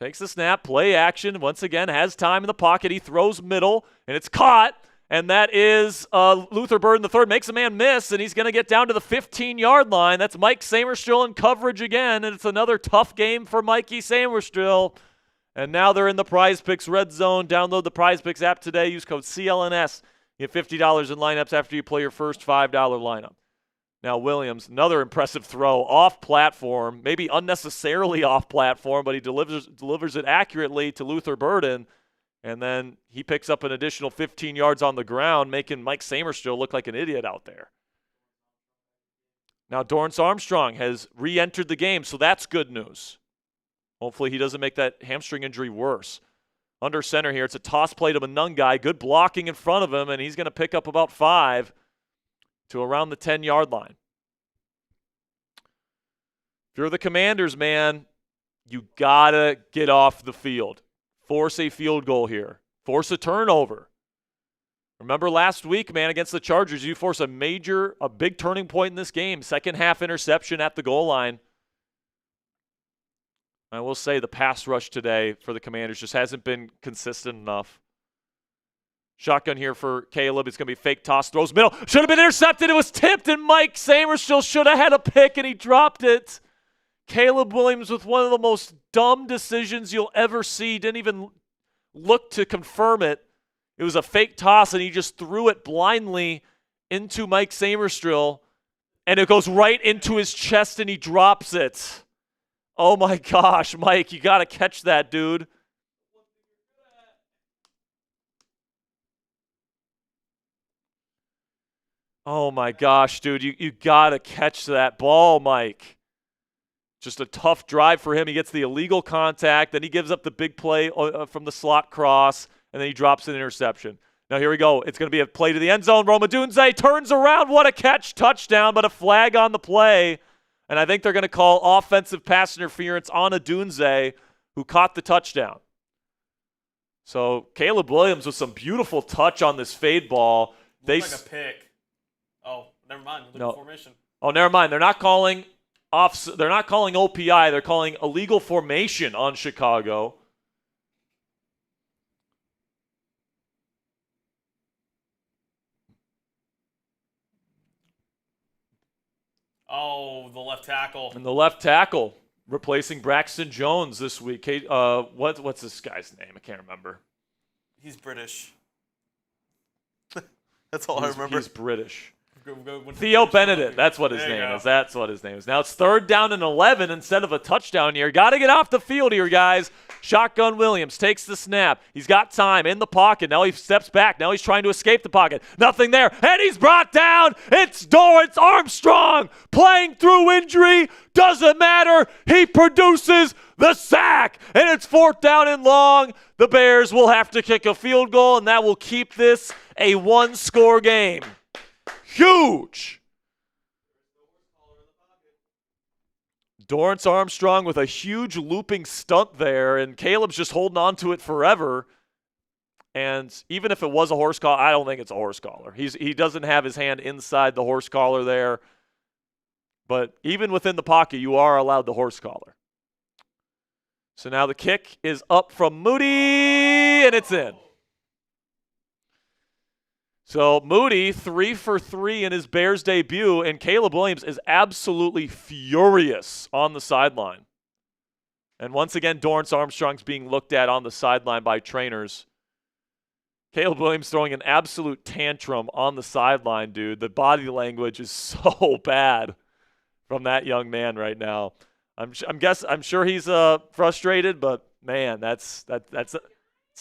Takes the snap, play action, once again, has time in the pocket. He throws middle, and it's caught. And that is Luther Burden III makes a man miss, and he's going to get down to the 15-yard line. That's Mike Samerstill in coverage again, and it's another tough game for Mikey Samerstill. And now they're in the Prize Picks red zone. Download the Prize Picks app today. Use code CLNS. You get $50 in lineups after you play your first $5 lineup. Now Williams, another impressive throw off platform, maybe unnecessarily off platform, but he delivers it accurately to Luther Burden. And then he picks up an additional 15 yards on the ground, making Mike Samerstill look like an idiot out there. Now Dorrance Armstrong has re-entered the game, so that's good news. Hopefully he doesn't make that hamstring injury worse. Under center here, it's a toss play to Monungai. Good blocking in front of him, and he's going to pick up about 5 to around the 10-yard line. If you're the Commanders, man, you got to get off the field. Force a field goal here. Force a turnover. Remember last week, man, against the Chargers, you force a big turning point in this game. Second half interception at the goal line. I will say the pass rush today for the Commanders just hasn't been consistent enough. Shotgun here for Caleb. It's going to be fake toss. Throws middle. Should have been intercepted. It was tipped, and Mike Samerstill should have had a pick, and he dropped it. Caleb Williams with one of the most dumb decisions you'll ever see. Didn't even look to confirm it. It was a fake toss, and he just threw it blindly into Mike Samerstill, and it goes right into his chest, and he drops it. Oh, my gosh, Mike, you got to catch that, dude. Oh, my gosh, dude, you got to catch that ball, Mike. Just a tough drive for him. He gets the illegal contact, then he gives up the big play from the slot cross, and then he drops an interception. Now here we go. It's going to be a play to the end zone. Roma Dunze turns around. What a catch. Touchdown, but a flag on the play. And I think they're going to call offensive pass interference on Dunze, who caught the touchdown. So Caleb Williams with some beautiful touch on this fade ball. Looks like a pick. Oh, never mind. Illegal formation. Oh, never mind. They're not calling OPI. They're calling illegal formation on Chicago. Oh, the left tackle. And the left tackle replacing Braxton Jones this week. What's this guy's name? I can't remember. He's British. That's all I remember. He's British. Theo Benedict. That's what his name is. That's what his name is. Now it's 3rd down and 11 instead of a touchdown here. Got to get off the field here, guys. Shotgun Williams takes the snap. He's got time in the pocket. Now he steps back. Now he's trying to escape the pocket. Nothing there. And he's brought down. It's Dorrance Armstrong playing through injury. Doesn't matter. He produces the sack. And it's 4th down and long. The Bears will have to kick a field goal, and that will keep this a 1-score game. Huge. Dorrance Armstrong with a huge looping stunt there, and Caleb's just holding on to it forever. And even if it was a horse collar, I don't think it's a horse collar. He doesn't have his hand inside the horse collar there. But even within the pocket, you are allowed the horse collar. So now the kick is up from Moody, and it's in. So Moody, 3 for 3 in his Bears debut, and Caleb Williams is absolutely furious on the sideline. And once again, Dorrance Armstrong's being looked at on the sideline by trainers. Caleb Williams throwing an absolute tantrum on the sideline, dude. The body language is so bad from that young man right now. I'm sure he's frustrated, but man, it's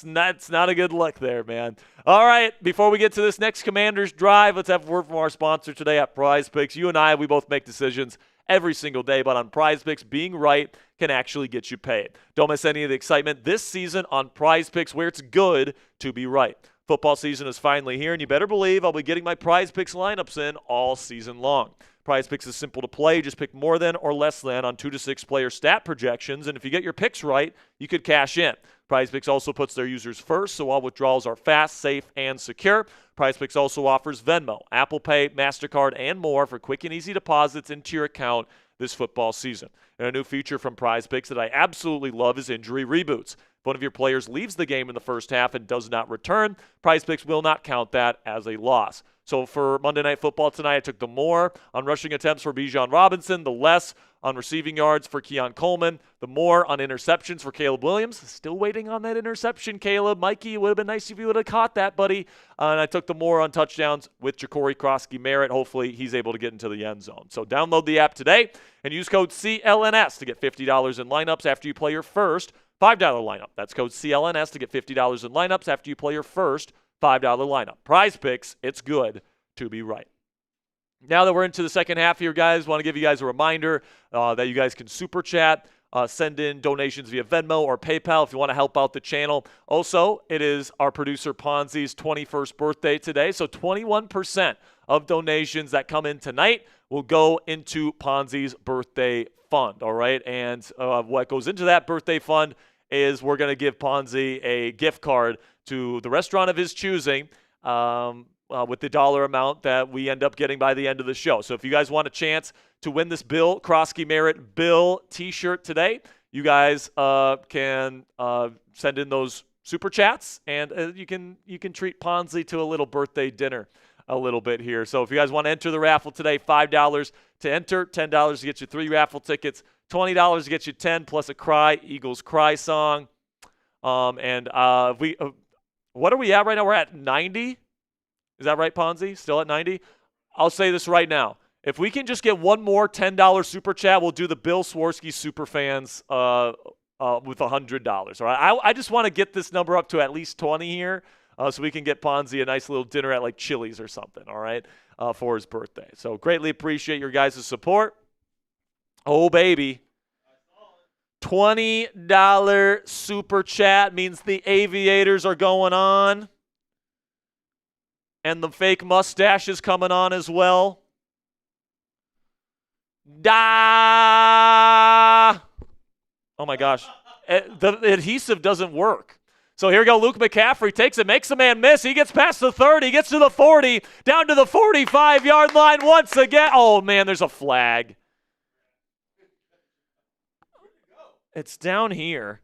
not a good look there, man. All right, before we get to this next Commanders drive, let's have a word from our sponsor today at Prize Picks. You and I, we both make decisions every single day, but on Prize Picks, being right can actually get you paid. Don't miss any of the excitement this season on Prize Picks, where it's good to be right. Football season is finally here, and you better believe I'll be getting my Prize Picks lineups in all season long. Prize Picks is simple to play. Just pick more than or less than on 2 to 6 player stat projections, and if you get your picks right, you could cash in. Prize Picks also puts their users first, so all withdrawals are fast, safe, and secure. Prize Picks also offers Venmo, Apple Pay, MasterCard, and more for quick and easy deposits into your account this football season. And a new feature from Prize Picks that I absolutely love is injury reboots. If one of your players leaves the game in the first half and does not return, Prize Picks will not count that as a loss. So for Monday Night Football tonight, I took the more on rushing attempts for Bijan Robinson, the less on receiving yards for Keon Coleman, the more on interceptions for Caleb Williams. Still waiting on that interception, Caleb. Mikey, it would have been nice if you would have caught that, buddy. And I took the more on touchdowns with Jacory Croskey-Merritt. Hopefully he's able to get into the end zone. So download the app today and use code CLNS to get $50 in lineups after you play your first $5 lineup. That's code CLNS to get $50 in lineups after you play your first $5 lineup. Prize Picks, it's good to be right. Now that we're into the second half here, guys, want to give you guys a reminder that you guys can super chat, send in donations via Venmo or PayPal if you want to help out the channel. Also, it is our producer Ponzi's 21st birthday today, so 21% of donations that come in tonight will go into Ponzi's birthday fund, all right? And what goes into that birthday fund is we're going to give Ponzi a gift card to the restaurant of his choosing, with the dollar amount that we end up getting by the end of the show. So if you guys want a chance to win this Bill Croskey-Merritt Bill t-shirt today, you guys can send in those super chats, and you can treat Ponzi to a little birthday dinner a little bit here. So if you guys want to enter the raffle today, $5 to enter, $10 to get you 3 raffle tickets, $20 to get you 10 plus a Cry Eagles Cry song. What are we at right now? We're at 90. Is that right, Ponzi? Still at 90? I'll say this right now. If we can just get one more $10 super chat, we'll do the Bill Jaworski super fans with $100. All right. I just want to get this number up to at least 20 here, so we can get Ponzi a nice little dinner at like Chili's or something. All right, for his birthday. So greatly appreciate your guys' support. Oh baby. $20 super chat means the aviators are going on. And the fake mustache is coming on as well. Oh my gosh. The adhesive doesn't work. So here we go. Luke McCaffrey takes it, makes a man miss. He gets past the 30, gets to the 40, down to the 45-yard line once again. Oh, man, there's a flag. It's down here.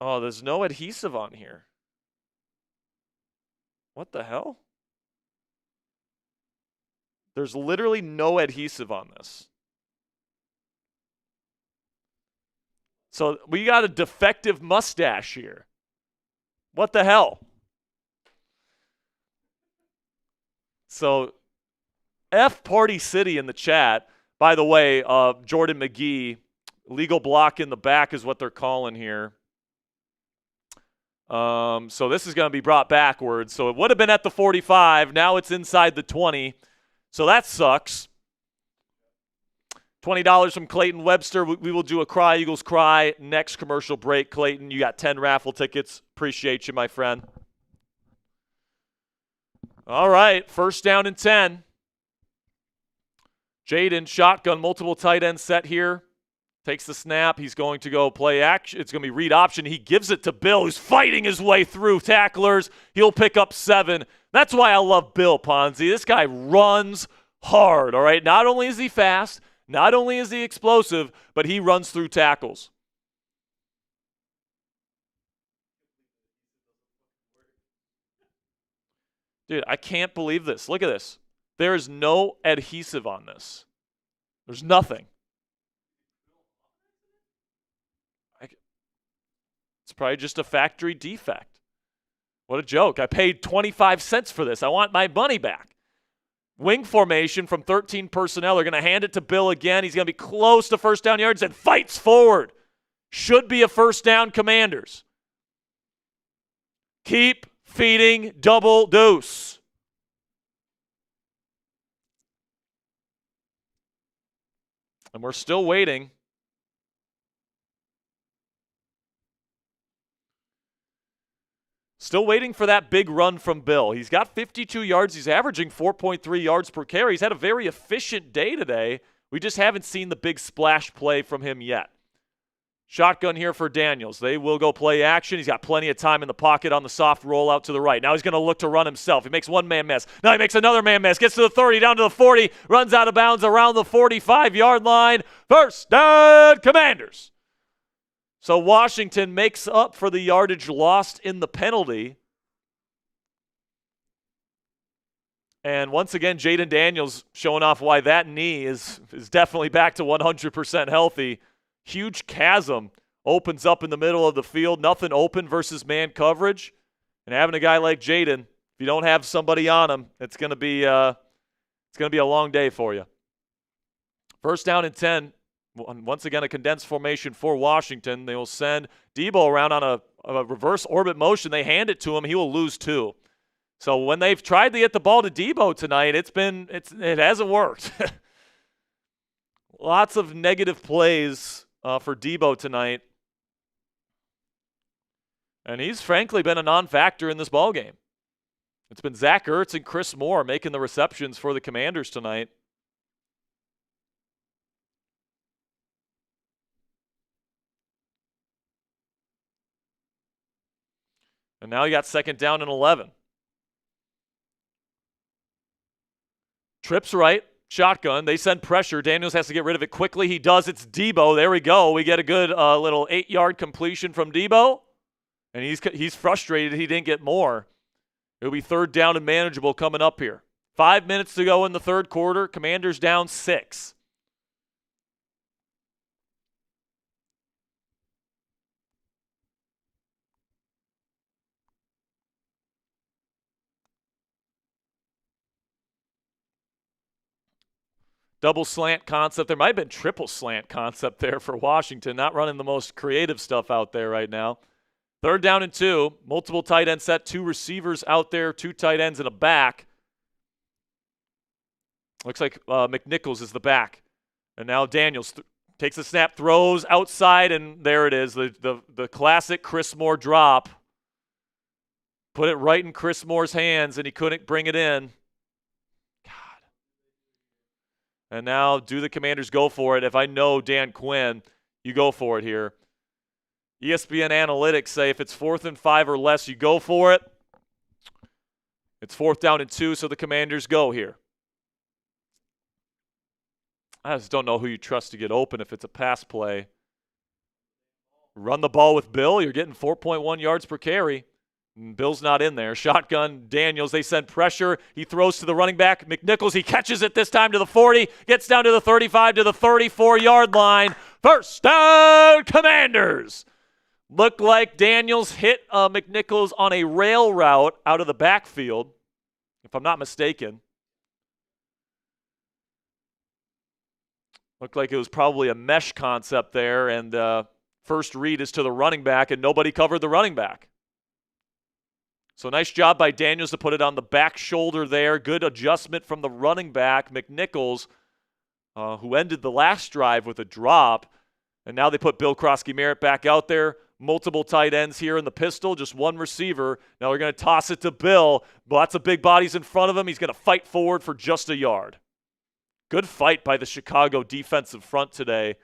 Oh, there's no adhesive on here. What the hell? There's literally no adhesive on this. So we got a defective mustache here. What the hell? So F Party City in the chat. By the way, Jordan McGee, legal block in the back is what they're calling here. So this is going to be brought backwards. So it would have been at the 45. Now it's inside the 20. So that sucks. $20 from Clayton Webster. We will do a Cry Eagles Cry next commercial break. Clayton, you got 10 raffle tickets. Appreciate you, my friend. All right, 1st down and 10. Jayden, shotgun, multiple tight end set here. Takes the snap. He's going to go play action. It's going to be read option. He gives it to Bill, who's fighting his way through tacklers. He'll pick up 7. That's why I love Bill Ponzi. This guy runs hard, all right? Not only is he fast, not only is he explosive, but he runs through tackles. Dude, I can't believe this. Look at this. There is no adhesive on this. There's nothing. It's probably just a factory defect. What a joke. I paid 25 cents for this. I want my money back. Wing formation from 13 personnel. They're going to hand it to Bill again. He's going to be close to first down yards and fights forward. Should be a first down, Commanders. Keep feeding double deuce. And we're still waiting. Still waiting for that big run from Bill. He's got 52 yards. He's averaging 4.3 yards per carry. He's had a very efficient day today. We just haven't seen the big splash play from him yet. Shotgun here for Daniels. They will go play action. He's got plenty of time in the pocket on the soft rollout to the right. Now he's going to look to run himself. He makes one man miss. Now he makes another man miss. Gets to the 30, down to the 40, runs out of bounds around the 45-yard line. First down, Commanders. So Washington makes up for the yardage lost in the penalty. And once again, Jayden Daniels showing off why that knee is definitely back to 100% healthy. Huge chasm opens up in the middle of the field. Nothing open versus man coverage. And having a guy like Jayden, if you don't have somebody on him, it's going to be a long day for you. First down and 10. Once again, a condensed formation for Washington. They will send Debo around on a reverse orbit motion. They hand it to him. He will lose 2. So when they've tried to get the ball to Debo tonight, it hasn't worked. Lots of negative plays for Debo tonight. And he's frankly been a non-factor in this ballgame. It's been Zach Ertz and Chris Moore making the receptions for the Commanders tonight. And now you got second down and 11. Trips right, shotgun. They send pressure. Daniels has to get rid of it quickly. He does. It's Debo. There we go. We get a good little 8-yard completion from Debo. And he's frustrated he didn't get more. It'll be third down and manageable coming up here. 5 minutes to go in the third quarter. Commanders down 6. Double slant concept. There might have been triple slant concept there for Washington. Not running the most creative stuff out there right now. Third down and 2. Multiple tight end set. 2 receivers out there. 2 tight ends and a back. Looks like McNichols is the back. And now Daniels takes the snap, throws outside, and there it is. The classic Chris Moore drop. Put it right in Chris Moore's hands, and he couldn't bring it in. And now do the Commanders go for it? If I know Dan Quinn, you go for it here. ESPN analytics say if it's 4th and 5 or less, you go for it. It's 4th down and 2, so the Commanders go here. I just don't know who you trust to get open if it's a pass play. Run the ball with Bill. You're getting 4.1 yards per carry. Bill's not in there. Shotgun, Daniels. They send pressure. He throws to the running back. McNichols, he catches it this time to the 40. Gets down to the 35 to the 34-yard line. First down, Commanders. Looked like Daniels hit McNichols on a rail route out of the backfield, if I'm not mistaken. Looked like it was probably a mesh concept there, and first read is to the running back, and nobody covered the running back. So nice job by Daniels to put it on the back shoulder there. Good adjustment from the running back, McNichols, who ended the last drive with a drop. And now they put Bill Croskey-Merritt back out there. Multiple tight ends here in the pistol, just one receiver. Now they're going to toss it to Bill. Lots of big bodies in front of him. He's going to fight forward for just a yard. Good fight by the Chicago defensive front today.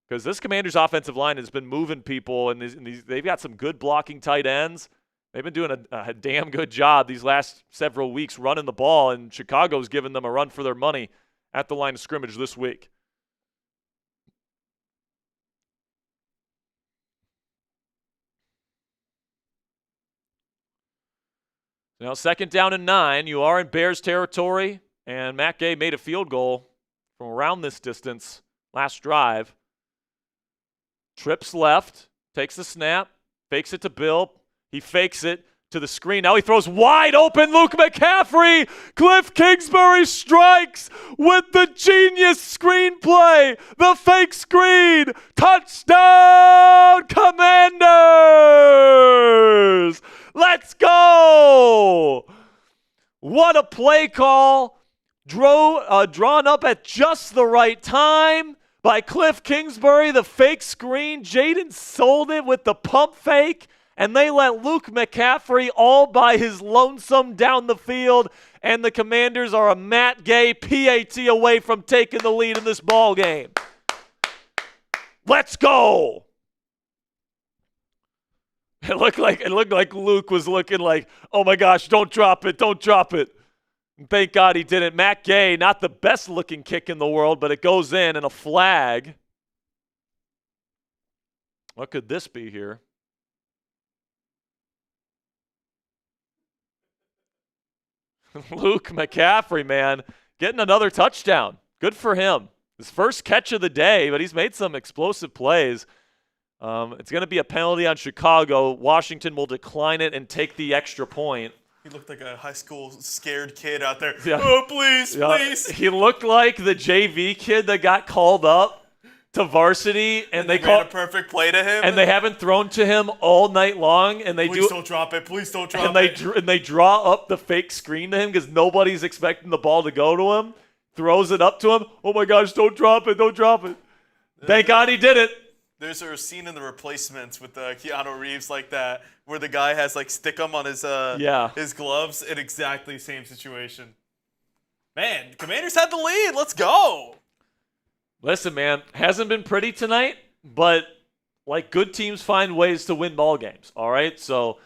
Because this Commanders offensive line has been moving people, and they've got some good blocking tight ends. They've been doing a damn good job these last several weeks running the ball, and Chicago's giving them a run for their money at the line of scrimmage this week. Now, 2nd down and 9. You are in Bears territory, and Matt Gay made a field goal from around this distance last drive. Trips left, takes the snap, fakes it to Bill. He fakes it to the screen. Now he throws wide open. Luke McCaffrey. Cliff Kingsbury strikes with the genius screenplay. The fake screen. Touchdown, Commanders. Let's go. What a play call. Drawn up at just the right time by Cliff Kingsbury. The fake screen. Jayden sold it with the pump fake. And they let Luke McCaffrey all by his lonesome down the field. And the Commanders are a Matt Gay PAT away from taking the lead in this ball game. Let's go. It looked like Luke was looking like, oh my gosh, don't drop it, don't drop it. And thank God he didn't. Matt Gay, not the best looking kick in the world, but it goes in and a flag. What could this be here? Luke McCaffrey, man, getting another touchdown. Good for him. His first catch of the day, but he's made some explosive plays. It's going to be a penalty on Chicago. Washington will decline it and take the extra point. He looked like a high school scared kid out there. Yeah. Oh, please, Yeah. please. He looked like the JV kid that got called up to varsity, and they ran a perfect play to him. and they haven't thrown to him all night long, and Please don't drop it. Please don't drop it. And they draw up the fake screen to him because nobody's expecting the ball to go to him. Throws it up to him. Oh my gosh! Don't drop it! Don't drop it! Thank God he did it. There's a scene in The Replacements with Keanu Reeves like that, where the guy has like stickum on his gloves. In exactly the same situation. Man, Commanders had the lead. Let's go. Listen, man, hasn't been pretty tonight, but like good teams find ways to win ball games. All right, so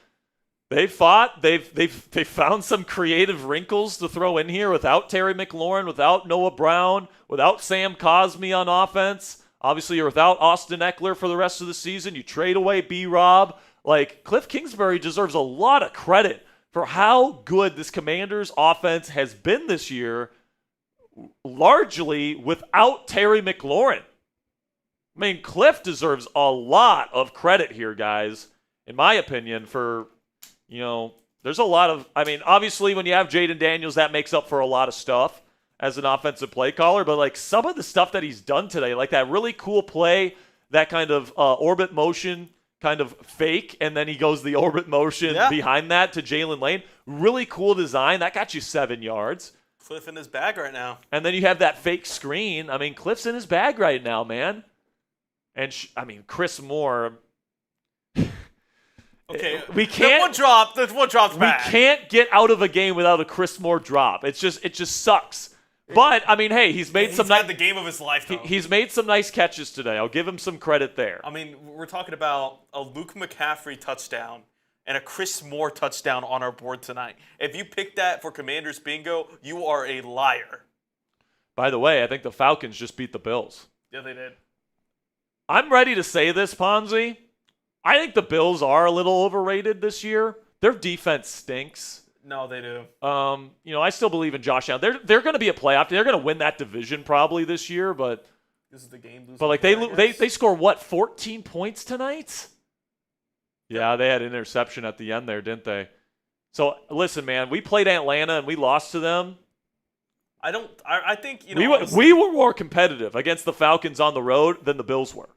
they fought. They've found some creative wrinkles to throw in here without Terry McLaurin, without Noah Brown, without Sam Cosmi on offense. Obviously, you're without Austin Eckler for the rest of the season. You trade away B-Rob. Like, Cliff Kingsbury deserves a lot of credit for how good this Commanders offense has been this year, largely without Terry McLaurin. I mean, Cliff deserves a lot of credit here, guys, in my opinion, for, there's a lot of, obviously when you have Jayden Daniels, that makes up for a lot of stuff as an offensive play caller, but like some of the stuff that he's done today, like that really cool play, that kind of orbit motion kind of fake, and then he goes the orbit motion behind that to Jalen Lane. Really cool design. That got you 7 yards. Cliff in his bag right now. And then you have that fake screen. I mean, Cliff's in his bag right now, man. And, Chris Moore. Okay, we can't. There's one dropped back. We can't get out of a game without a Chris Moore drop. It just sucks. But, hey, he's had the game of his life, though. He's made some nice catches today. I'll give him some credit there. We're talking about a Luke McCaffrey touchdown and a Chris Moore touchdown on our board tonight. If you picked that for Commanders bingo, you are a liar. By the way, I think the Falcons just beat the Bills. Yeah, they did. I'm ready to say this, Ponzi. I think the Bills are a little overrated this year. Their defense stinks. No, they do. I still believe in Josh Allen. They're going to be a playoff team. They're going to win that division probably this year, but this is the game. But like they score what, 14 points tonight? Yeah, they had an interception at the end there, didn't they? So listen, man, we played Atlanta and we lost to them. I think we were more competitive against the Falcons on the road than the Bills were.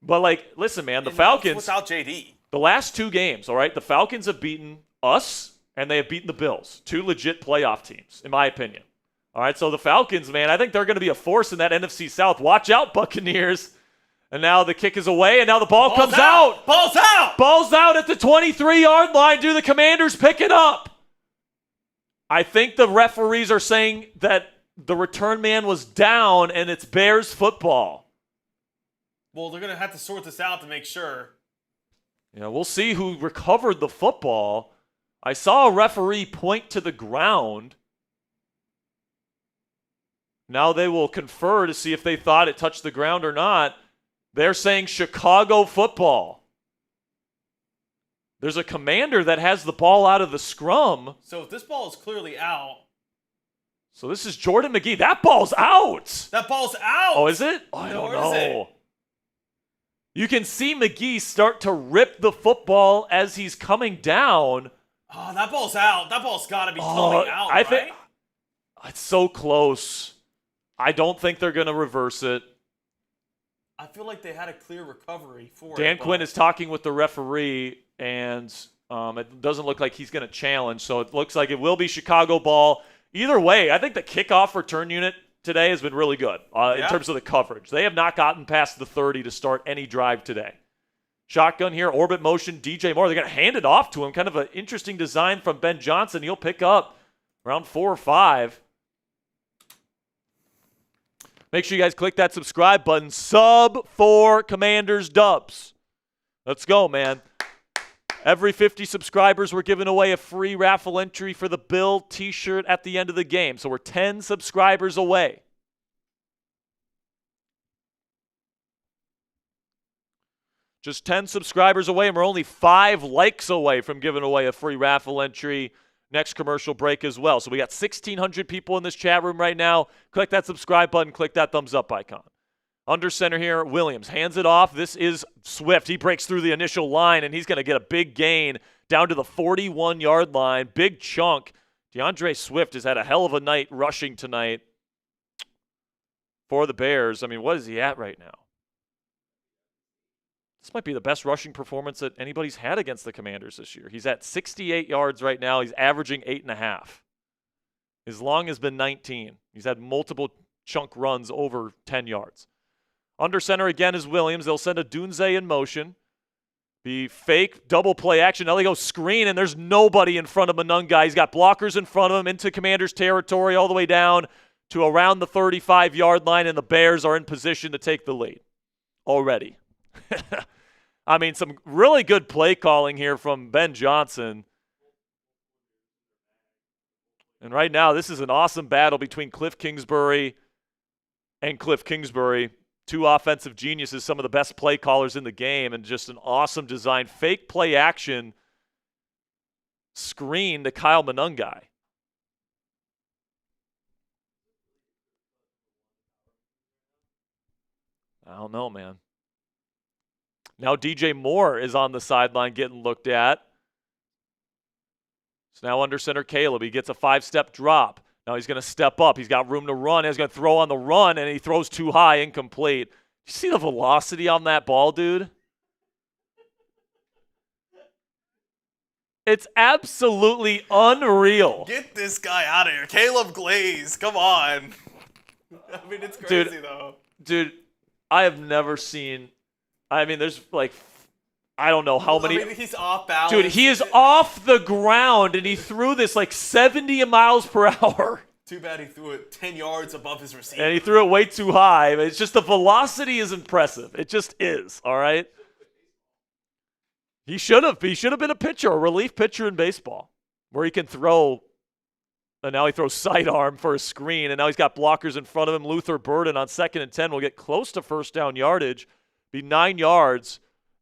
But listen, man, the Falcons without JD. The last 2 games, all right, the Falcons have beaten us and they have beaten the Bills. 2 legit playoff teams, in my opinion. All right, so the Falcons, man, I think they're going to be a force in that NFC South. Watch out, Buccaneers. And now the kick is away, and now the ball comes out. Ball's out. Ball's out at the 23-yard line. Do the Commanders pick it up? I think the referees are saying that the return man was down, and it's Bears football. Well, they're going to have to sort this out to make sure. Yeah, we'll see who recovered the football. I saw a referee point to the ground. Now they will confer to see if they thought it touched the ground or not. They're saying Chicago football. There's a commander that has the ball out of the scrum. So if this ball is clearly out. So this is Jordan McGee. That ball's out. That ball's out. Oh, is it? I don't know. You can see McGee start to rip the football as he's coming down. Oh, that ball's out. That ball's got to be coming out, I think it's so close. I don't think they're going to reverse it. I feel like they had a clear recovery for it. Dan Quinn is talking with the referee, and it doesn't look like he's going to challenge, so it looks like it will be Chicago ball. Either way, I think the kickoff return unit today has been really good in terms of the coverage. They have not gotten past the 30 to start any drive today. Shotgun here, orbit motion, DJ Moore. They're going to hand it off to him. Kind of an interesting design from Ben Johnson. He'll pick up around 4 or 5. Make sure you guys click that subscribe button. Sub for Commanders Dubs. Let's go, man. Every 50 subscribers, we're giving away a free raffle entry for the Bill t-shirt at the end of the game. So we're 10 subscribers away. Just 10 subscribers away, and we're only 5 likes away from giving away a free raffle entry next commercial break as well. So we got 1,600 people in this chat room right now. Click that subscribe button. Click that thumbs up icon. Under center here, Williams hands it off. This is Swift. He breaks through the initial line, and he's going to get a big gain down to the 41-yard line. Big chunk. DeAndre Swift has had a hell of a night rushing tonight for the Bears. I mean, what is he at right now? This might be the best rushing performance that anybody's had against the Commanders this year. He's at 68 yards right now. He's averaging 8.5. His long has been 19. He's had multiple chunk runs over 10 yards. Under center again is Williams. They'll send a Dunze in motion. The fake double play action. Now they go screen, and there's nobody in front of Monunga. He's got blockers in front of him into Commanders territory all the way down to around the 35-yard line, and the Bears are in position to take the lead already. I mean, some really good play calling here from Ben Johnson. And right now, this is an awesome battle between Cliff Kingsbury and Cliff Kingsbury. Two offensive geniuses, some of the best play callers in the game, and just an awesome design. Fake play action screen to Kyle Monungai. I don't know, man. Now DJ Moore is on the sideline getting looked at. So now under center Caleb. He gets a 5-step drop. Now he's going to step up. He's got room to run. He's going to throw on the run, and he throws too high, incomplete. You see the velocity on that ball, dude? It's absolutely unreal. Get this guy out of here. Caleb Glaze, come on. I mean, it's crazy, though. Dude, I have never seen – I mean, there's like – I don't know how many. I mean, he's off balance. Dude, he is off the ground, and he threw this like 70 miles per hour. Too bad he threw it 10 yards above his receiver. And he threw it way too high. It's just the velocity is impressive. It just is, all right? He should have been a pitcher, a relief pitcher in baseball, where he can throw, and now he throws sidearm for a screen, and now he's got blockers in front of him. Luther Burden on 2nd and 10 will get close to first down yardage, be 9 yards.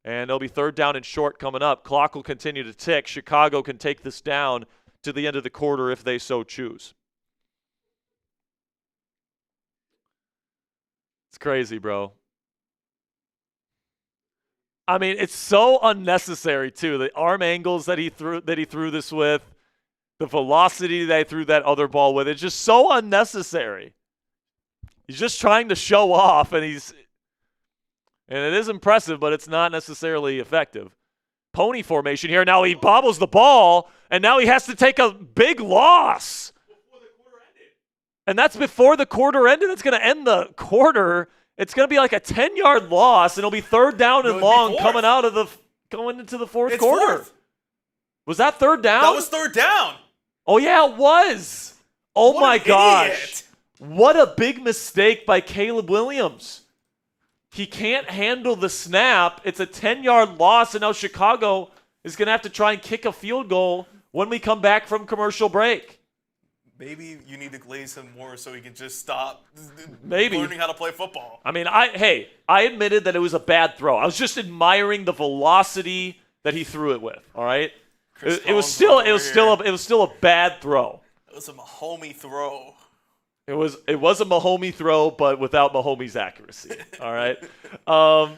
And it'll be 3rd down and short coming up. Clock will continue to tick. Chicago can take this down to the end of the quarter if they so choose. It's crazy, bro. I mean, it's so unnecessary, too. The arm angles that he threw this with, the velocity that he threw that other ball with, it's just so unnecessary. He's just trying to show off, and it is impressive, but it's not necessarily effective. Pony formation here. Now he bobbles the ball, and now he has to take a big loss. Before the quarter ended. And that's before the quarter ended. It's going to end the quarter. It's going to be like a 10-yard loss, and it'll be 3rd down and long going into the fourth quarter. Fourth. Was that 3rd down? That was 3rd down. Oh, yeah, it was. Oh, what my an gosh. Idiot. What a big mistake by Caleb Williams. He can't handle the snap. It's a 10-yard loss, and now Chicago is going to have to try and kick a field goal when we come back from commercial break. Maybe you need to glaze him more so he can just stop Maybe learning how to play football. I mean, I admitted that it was a bad throw. I was just admiring the velocity that he threw it with. All right, it was still a bad throw. It was a Mahomey throw. It was a Mahomey throw, but without Mahomey's accuracy. All right.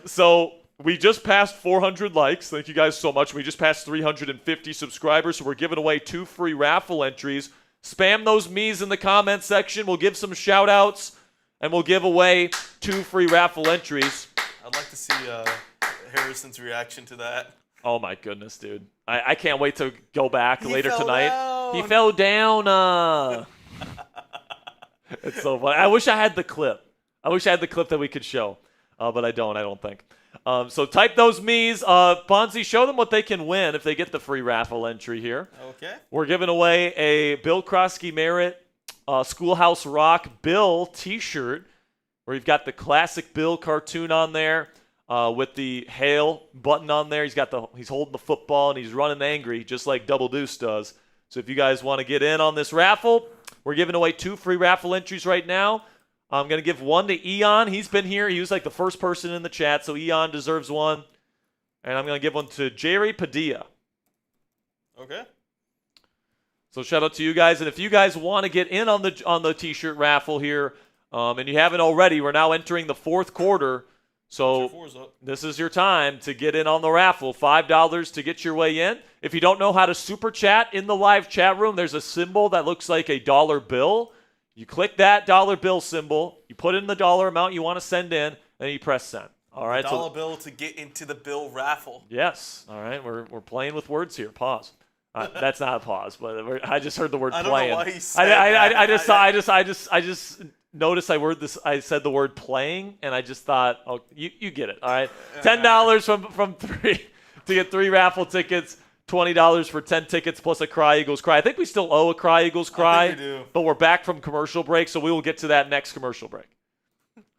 So we just passed 400 likes. Thank you guys so much. We just passed 350 subscribers, so we're giving away 2 free raffle entries. Spam those me's in the comment section. We'll give some shout-outs, and we'll give away 2 free raffle entries. I'd like to see Harrison's reaction to that. Oh, my goodness, dude. I can't wait to go back later tonight. Down. He fell down. It's so funny. I wish I had the clip. That we could show, but I don't think. So type those me's. Ponzi, show them what they can win if they get the free raffle entry here. Okay. We're giving away a Bill Croskey-Merritt Schoolhouse Rock Bill t-shirt where you've got the classic Bill cartoon on there with the hail button on there. He's holding the football and he's running angry just like Double Deuce does. So if you guys want to get in on this raffle, we're giving away 2 free raffle entries right now. I'm going to give one to Eon. He's been here. He was like the first person in the chat, so Eon deserves one. And I'm going to give one to Jerry Padilla. Okay. So shout out to you guys. And if you guys want to get in on the t-shirt raffle here, and you haven't already, we're now entering the 4th quarter. So this is your time to get in on the raffle. $5 to get your way in. If you don't know how to super chat in the live chat room, there's a symbol that looks like a dollar bill. You click that dollar bill symbol, you put in the dollar amount you want to send in, and you press send. All right. Dollar bill to get into the bill raffle. Yes. All right. We're playing with words here. Pause. That's not a pause, but I just heard the word playing. I don't know why he said that. I just noticed I said the word playing, and I just thought, oh, you get it. All right. $10 from 3 to get 3 raffle tickets. $20 for 10 tickets plus a Cry Eagles Cry. I think we still owe a Cry Eagles Cry, I think we do. But we're back from commercial break, so we will get to that next commercial break.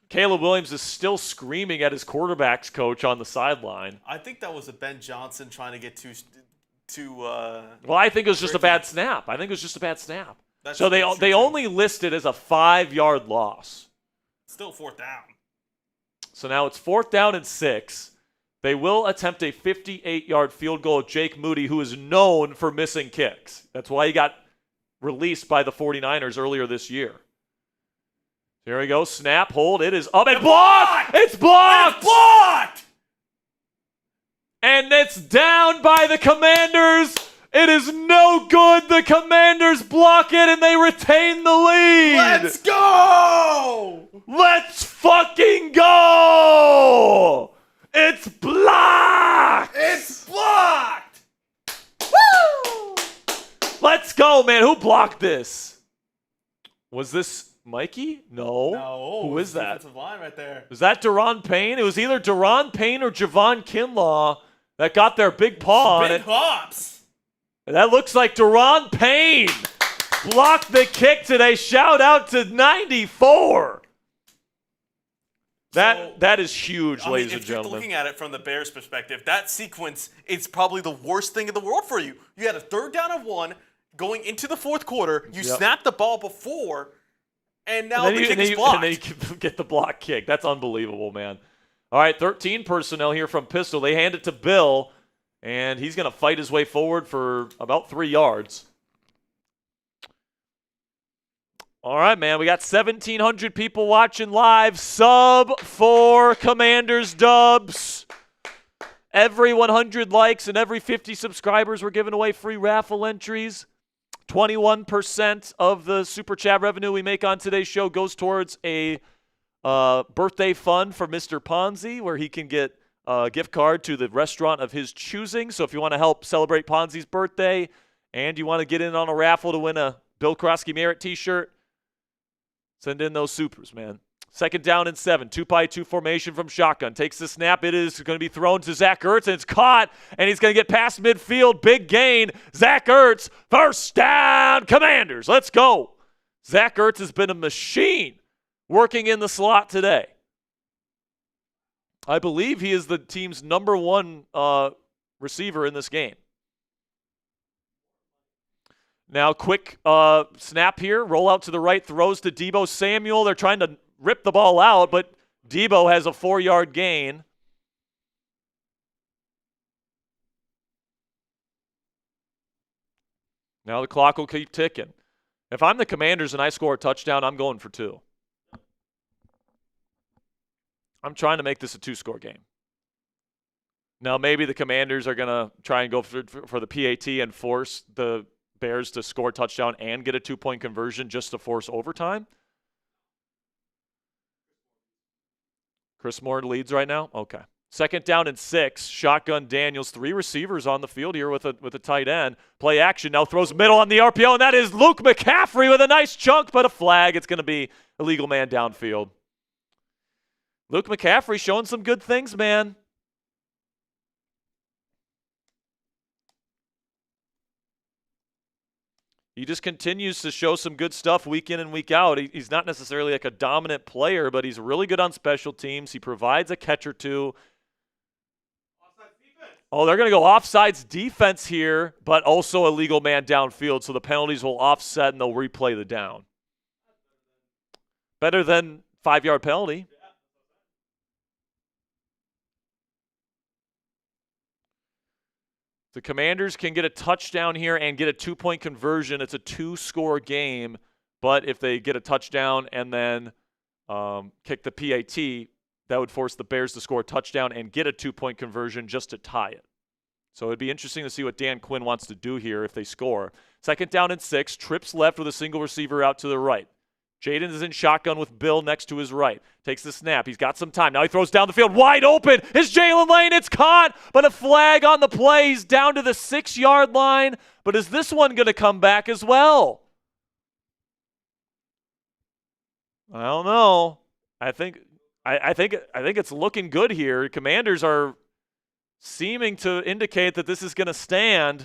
Caleb Williams is still screaming at his quarterback's coach on the sideline. I think that was a Ben Johnson trying to get too well, I think it was just a bad snap. So they only listed as a 5-yard loss. Still 4th down. So now it's 4th down and 6. They will attempt a 58-yard field goal of Jake Moody, who is known for missing kicks. That's why he got released by the 49ers earlier this year. Here we go. Snap, hold. It is up and blocked! It's blocked! It's blocked! And it's down by the Commanders. It is no good. The Commanders block it, and they retain the lead. Let's go! Let's fucking go! It's blocked! It's blocked! Woo! Let's go, man. Who blocked this? Was this Mikey? No. Who is that? Defensive line right there. Was that Deron Payne? It was either Deron Payne or Javon Kinlaw that got their big paw on it. Big hops. That looks like Deron Payne blocked the kick today. Shout out to 94. That is huge, ladies and if gentlemen. you're looking at it from the Bears' perspective, that sequence is probably the worst thing in the world for you. You had a 3rd down and 1 going into the 4th quarter. You snapped the ball before, and now the kick is blocked. And then you get the block kick. That's unbelievable, man. All right, 13 personnel here from Pistol. They hand it to Bill, and he's going to fight his way forward for about 3 yards. All right, man. We got 1,700 people watching live. Sub 4 Commanders dubs. Every 100 likes and every 50 subscribers, we're giving away free raffle entries. 21% of the Super Chat revenue we make on today's show goes towards a birthday fund for Mr. Ponzi, where he can get a gift card to the restaurant of his choosing. So if you want to help celebrate Ponzi's birthday and you want to get in on a raffle to win a Bill Croskey-Merritt t-shirt, send in those supers, man. 2nd down and 7. 2-by-2 formation from shotgun. Takes the snap. It is going to be thrown to Zach Ertz, and it's caught, and he's going to get past midfield. Big gain. Zach Ertz, 1st down, Commanders. Let's go. Zach Ertz has been a machine working in the slot today. I believe he is the team's number one receiver in this game. Now, quick snap here. Roll out to the right. Throws to Deebo Samuel. They're trying to rip the ball out, but Deebo has a 4-yard gain. Now the clock will keep ticking. If I'm the Commanders and I score a touchdown, I'm going for 2. I'm trying to make this a 2-score game. Now, maybe the Commanders are going to try and go for the PAT and force the Bears to score a touchdown and get a 2-point conversion just to force overtime. Chris Moore leads right now? Okay. 2nd down and 6. Shotgun Daniels. 3 receivers on the field here with a tight end. Play action. Now throws middle on the RPO, and that is Luke McCaffrey with a nice chunk, but a flag. It's going to be a legal man downfield. Luke McCaffrey showing some good things, man. He just continues to show some good stuff week in and week out. He's not necessarily like a dominant player, but he's really good on special teams. He provides a catch or 2. Oh, they're going to go offsides defense here, but also a legal man downfield, so the penalties will offset and they'll replay the down. Better than 5-yard penalty. The Commanders can get a touchdown here and get a 2-point conversion. It's a 2-score game, but if they get a touchdown and then kick the PAT, that would force the Bears to score a touchdown and get a 2-point conversion just to tie it. So it'd be interesting to see what Dan Quinn wants to do here if they score. 2nd down and 6, trips left with a single receiver out to the right. Jayden is in shotgun with Bill next to his right. Takes the snap. He's got some time. Now he throws down the field. Wide open is Jalen Lane. It's caught, but a flag on the play. He's down to the 6-yard line. But is this one going to come back as well? I don't know. I think it's looking good here. Commanders are seeming to indicate that this is going to stand.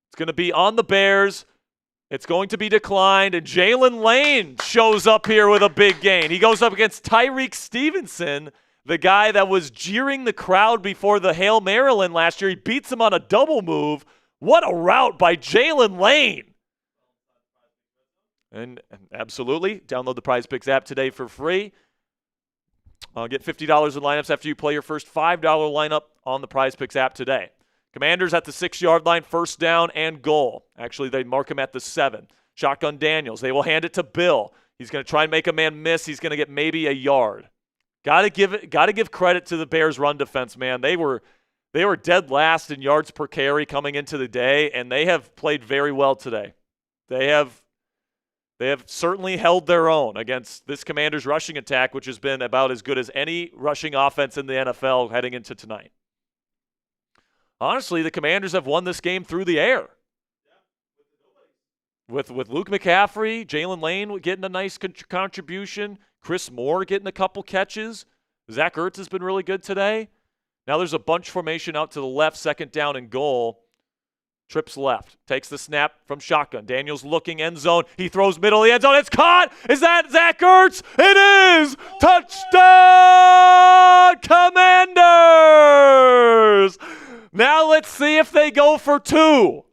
It's going to be on the Bears. It's going to be declined, and Jalen Lane shows up here with a big gain. He goes up against Tyreek Stevenson, the guy that was jeering the crowd before the Hail Maryland last year. He beats him on a double move. What a route by Jalen Lane. And absolutely, download the Prize Picks app today for free. Get $50 in lineups after you play your first $5 lineup on the Prize Picks app today. Commanders at the 6-yard line, 1st down and goal. Actually, they mark him at the 7. Shotgun Daniels. They will hand it to Bill. He's going to try and make a man miss. He's going to get maybe a yard. Got to give credit to the Bears' run defense, man. They were dead last in yards per carry coming into the day, and they have played very well today. They have certainly held their own against this Commanders' rushing attack, which has been about as good as any rushing offense in the NFL heading into tonight. Honestly, the Commanders have won this game through the air. With Luke McCaffrey, Jalen Lane getting a nice contribution, Chris Moore getting a couple catches. Zach Ertz has been really good today. Now there's a bunch formation out to the left, 2nd down and goal. Trips left, takes the snap from shotgun. Daniels looking end zone. He throws middle of the end zone. It's caught. Is that Zach Ertz? It is. Touchdown, Commanders. Now let's see if they go for 2.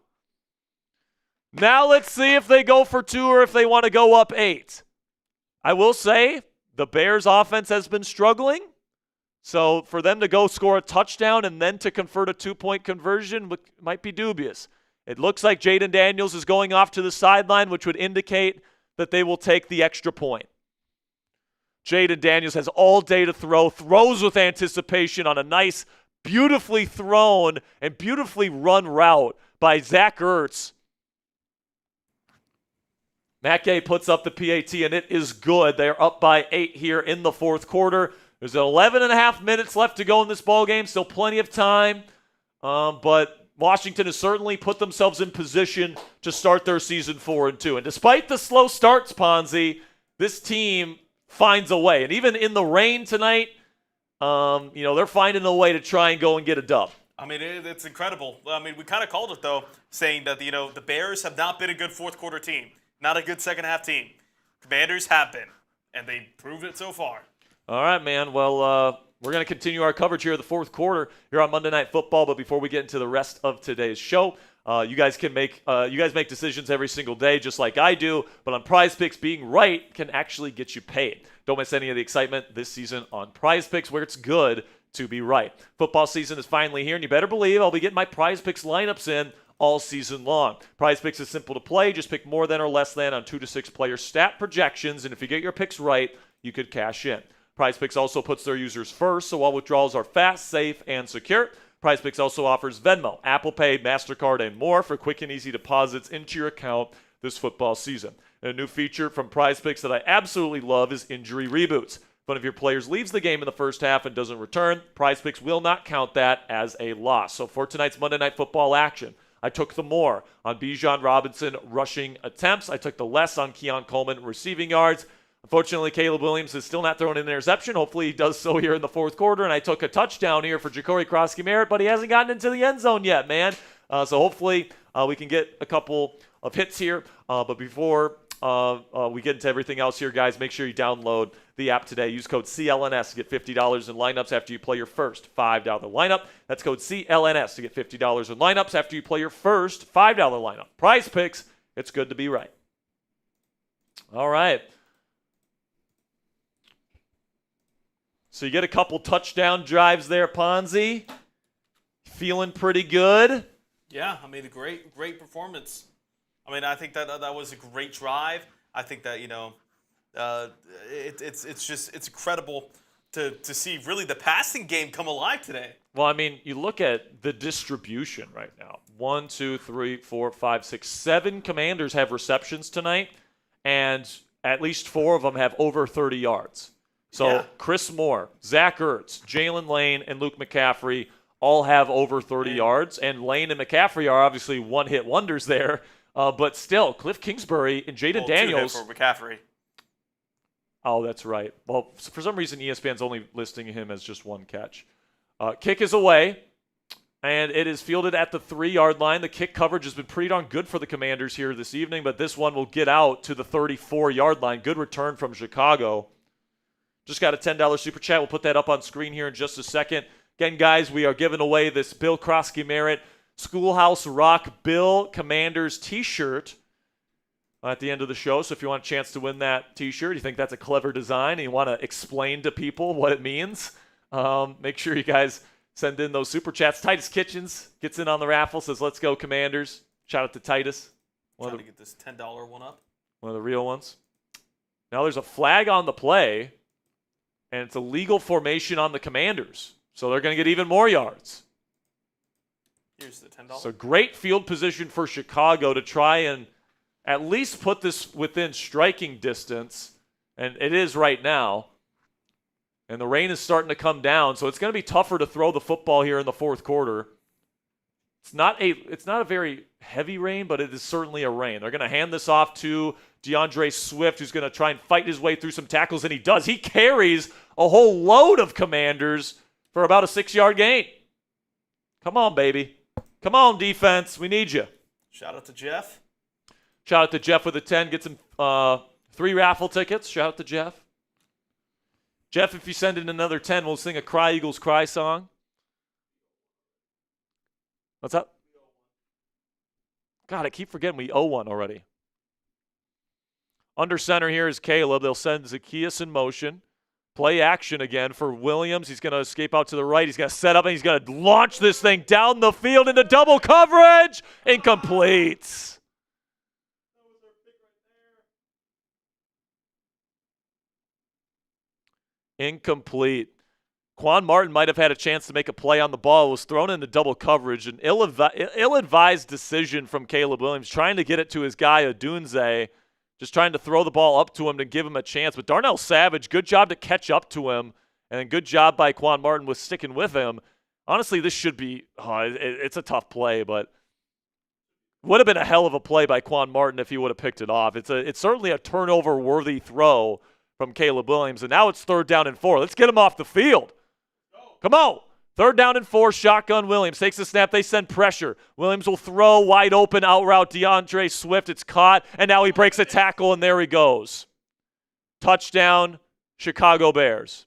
Now let's see if they go for 2 or if they want to go up 8. I will say the Bears offense has been struggling. So for them to go score a touchdown and then to convert a 2-point conversion might be dubious. It looks like Jayden Daniels is going off to the sideline, which would indicate that they will take the extra point. Jayden Daniels has all day to throw, throws with anticipation on a nice, beautifully thrown and beautifully run route by Zach Ertz. Matt Gay puts up the PAT, and it is good. They're up by 8 here in the 4th quarter. There's 11 and a half minutes left to go in this ballgame, still plenty of time. But Washington has certainly put themselves in position to start their season 4-2. And despite the slow starts, Ponzi, this team finds a way. And even in the rain tonight, they're finding a way to try and go and get a dub. I mean, it's incredible. I mean, we kind of called it, though, saying that, the Bears have not been a good 4th quarter team, not a good second half team. Commanders have been, and they proved it so far. All right, man. Well, we're going to continue our coverage here of the fourth quarter here on Monday Night Football. But before we get into the rest of today's show, you guys make decisions every single day just like I do. But on Prize Picks, being right can actually get you paid. Don't miss any of the excitement this season on Prize Picks, where it's good to be right. Football season is finally here, and you better believe I'll be getting my Prize Picks lineups in all season long. Prize Picks is simple to play. Just pick more than or less than on 2 to 6 player stat projections, and if you get your picks right, you could cash in. Prize Picks also puts their users first, so all withdrawals are fast, safe, and secure. Prize Picks also offers Venmo, Apple Pay, MasterCard, and more for quick and easy deposits into your account this football season. And a new feature from Prize Picks that I absolutely love is injury reboots. If one of your players leaves the game in the first half and doesn't return, Prize Picks will not count that as a loss. So for tonight's Monday Night Football action, I took the more on Bijan Robinson rushing attempts. I took the less on Keon Coleman receiving yards. Unfortunately, Caleb Williams is still not throwing an interception. Hopefully he does so here in the fourth quarter. And I took a touchdown here for Jacory Croskey-Merritt, but he hasn't gotten into the end zone yet, man. So hopefully we can get a couple of hits here. But before we get into everything else here, guys, make sure you download the app today. Use code CLNS to get $50 in lineups after you play your first $5 lineup. That's code CLNS to get $50 in lineups after you play your first $5 lineup. Prize Picks, it's good to be right. All right. So you get a couple touchdown drives there, Ponzi. Feeling pretty good? Yeah, I mean, a great performance. I mean, I think that was a great drive. I think that, it's incredible to see really the passing game come alive today. Well, I mean, you look at the distribution right now. 1, 2, 3, 4, 5, 6, 7 Commanders have receptions tonight, and at least 4 of them have over 30 yards. So yeah. Chris Moore, Zach Ertz, Jalen Lane, and Luke McCaffrey all have over 30 yards. And Lane and McCaffrey are obviously one-hit wonders there. But still, Cliff Kingsbury and Jayden Daniels. 2 hit for McCaffrey. Oh, that's right. Well, for some reason, ESPN's only listing him as just 1 catch. Kick is away, and it is fielded at the 3-yard line. The kick coverage has been pretty darn good for the Commanders here this evening, but this one will get out to the 34-yard line. Good return from Chicago. Just got a $10 super chat. We'll put that up on screen here in just a second. Again, guys, we are giving away this Bill Croskey-Merritt Schoolhouse Rock Bill Commanders t-shirt at the end of the show. So if you want a chance to win that t-shirt, you think that's a clever design, and you want to explain to people what it means, make sure you guys send in those super chats. Titus Kitchens gets in on the raffle, says, let's go Commanders. Shout out to Titus. Trying to get this $10 one up. One of the real ones. Now there's a flag on the play. And it's a legal formation on the Commanders. So they're going to get even more yards. Here's the $10. So great field position for Chicago to try and at least put this within striking distance. And it is right now. And the rain is starting to come down. So it's going to be tougher to throw the football here in the fourth quarter. It's not a very heavy rain, but it is certainly a rain. They're going to hand this off to DeAndre Swift, who's going to try and fight his way through some tackles, and he does. He carries a whole load of Commanders for about a 6-yard gain. Come on, baby. Come on, defense. We need you. Shout out to Jeff. Shout out to Jeff with a 10. Get some 3 raffle tickets. Shout out to Jeff. Jeff, if you send in another 10, we'll sing a Cry Eagles Cry song. What's up? God, I keep forgetting we owe one already. Under center here is Caleb. They'll send Zacchaeus in motion. Play action again for Williams. He's going to escape out to the right. He's going to set up, and he's going to launch this thing down the field into double coverage. Incomplete. Incomplete. Quan Martin might have had a chance to make a play on the ball. It was thrown into double coverage. An ill-advised decision from Caleb Williams, trying to get it to his guy, Odunze, just trying to throw the ball up to him to give him a chance. But Darnell Savage, good job to catch up to him, and good job by Quan Martin with sticking with him. Honestly, this should be it's a tough play, but would have been a hell of a play by Quan Martin if he would have picked it off. It's certainly a turnover-worthy throw from Caleb Williams, and now it's 3rd down and 4. Let's get him off the field. Come on. 3rd down and 4, shotgun Williams. Takes the snap, they send pressure. Williams will throw wide open, out route DeAndre Swift. It's caught, and now he breaks a tackle, and there he goes. Touchdown, Chicago Bears.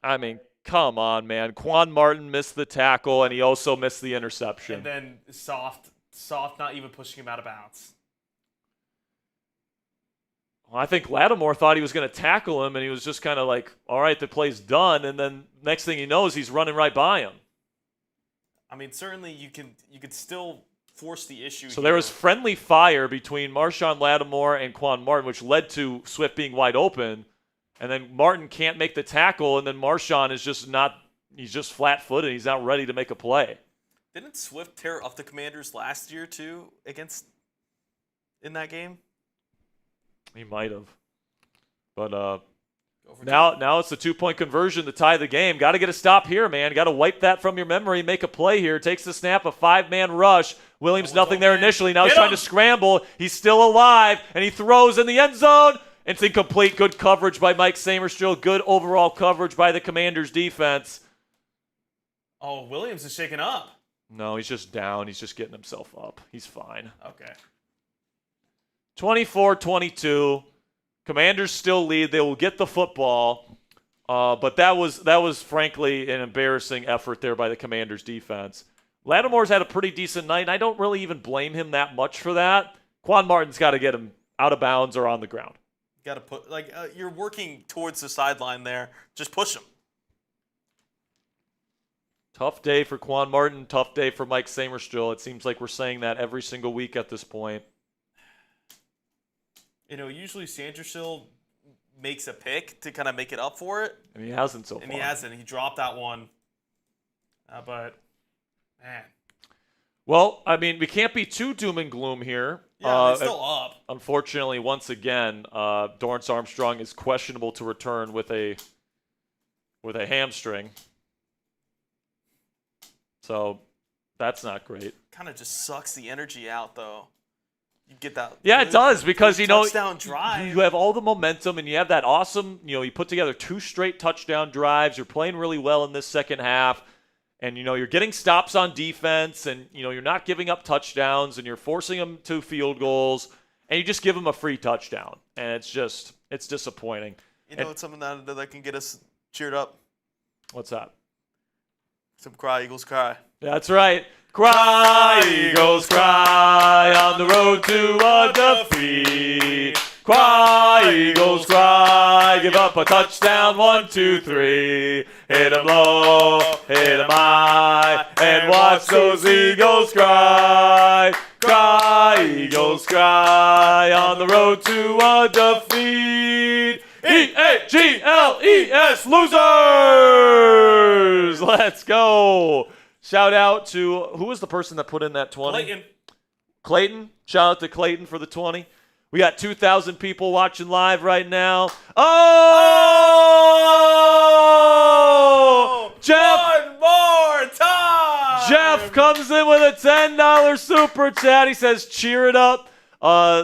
I mean, come on, man. Quan Martin missed the tackle, and he also missed the interception. And then soft not even pushing him out of bounds. Well, I think Lattimore thought he was going to tackle him, and he was just kind of like, all right, the play's done. And then next thing he knows, he's running right by him. I mean, certainly you could still force the issue. So there was friendly fire between Marshawn Lattimore and Quan Martin, which led to Swift being wide open. And then Martin can't make the tackle, and then Marshawn is just not – he's just flat-footed. He's not ready to make a play. Didn't Swift tear up the Commanders last year, too, in that game? He might have. But now it's the 2-point conversion to tie the game. Got to get a stop here, man. Got to wipe that from your memory, make a play here. Takes the snap, a 5-man rush. Williams nothing there initially. Now he's trying to scramble. He's still alive, and he throws in the end zone. It's incomplete. Good coverage by Mike Samerstill. Good overall coverage by the Commanders' defense. Oh, Williams is shaking up. No, he's just down. He's just getting himself up. He's fine. Okay. 24-22. Commanders still lead. They will get the football. But that was frankly an embarrassing effort there by the Commanders' defense. Lattimore's had a pretty decent night, and I don't really even blame him that much for that. Quan Martin's got to get him out of bounds or on the ground. Got to put you're working towards the sideline there. Just push him. Tough day for Quan Martin. Tough day for Mike Samerstill. It seems like we're saying that every single week at this point. Usually Sandersill makes a pick to kind of make it up for it. And he hasn't so far. And he hasn't. He dropped that one. But, man. Well, I mean, we can't be too doom and gloom here. Yeah, it's still up. Unfortunately, once again, Dorrance Armstrong is questionable to return with a hamstring. So that's not great. Kind of just sucks the energy out, though. You get that. Yeah, it does because, touchdown drive. You have all the momentum and you have that awesome, you put together 2 straight touchdown drives. You're playing really well in this second half. And, you're getting stops on defense and, you're not giving up touchdowns and you're forcing them to field goals and you just give them a free touchdown. And it's disappointing. It's something that can get us cheered up. What's that? Some cry, Eagles cry. That's right. Cry, Eagles, cry on the road to a defeat. Cry, Eagles, cry, give up a touchdown, 1, 2, 3. Hit 'em low, hit 'em high, and watch those Eagles cry. Cry, Eagles, cry on the road to a defeat. EAGLES, losers! Let's go. Shout out to, who was the person that put in that 20? Clayton. Shout out to Clayton for the 20. We got 2,000 people watching live right now. Oh! Jeff! One more time! Jeff comes in with a $10 super chat. He says, cheer it up.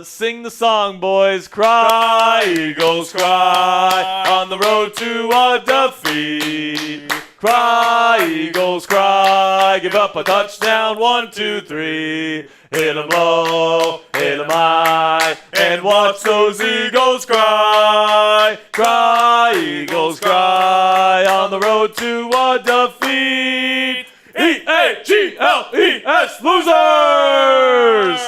Sing the song, boys. Cry, Eagles, cry on the road to a defeat. Cry, Eagles, cry. Give up a touchdown, 1, 2, 3. Hit 'em low, hit 'em high, and watch those Eagles cry. Cry, Eagles, cry on the road to a defeat. EAGLES, losers!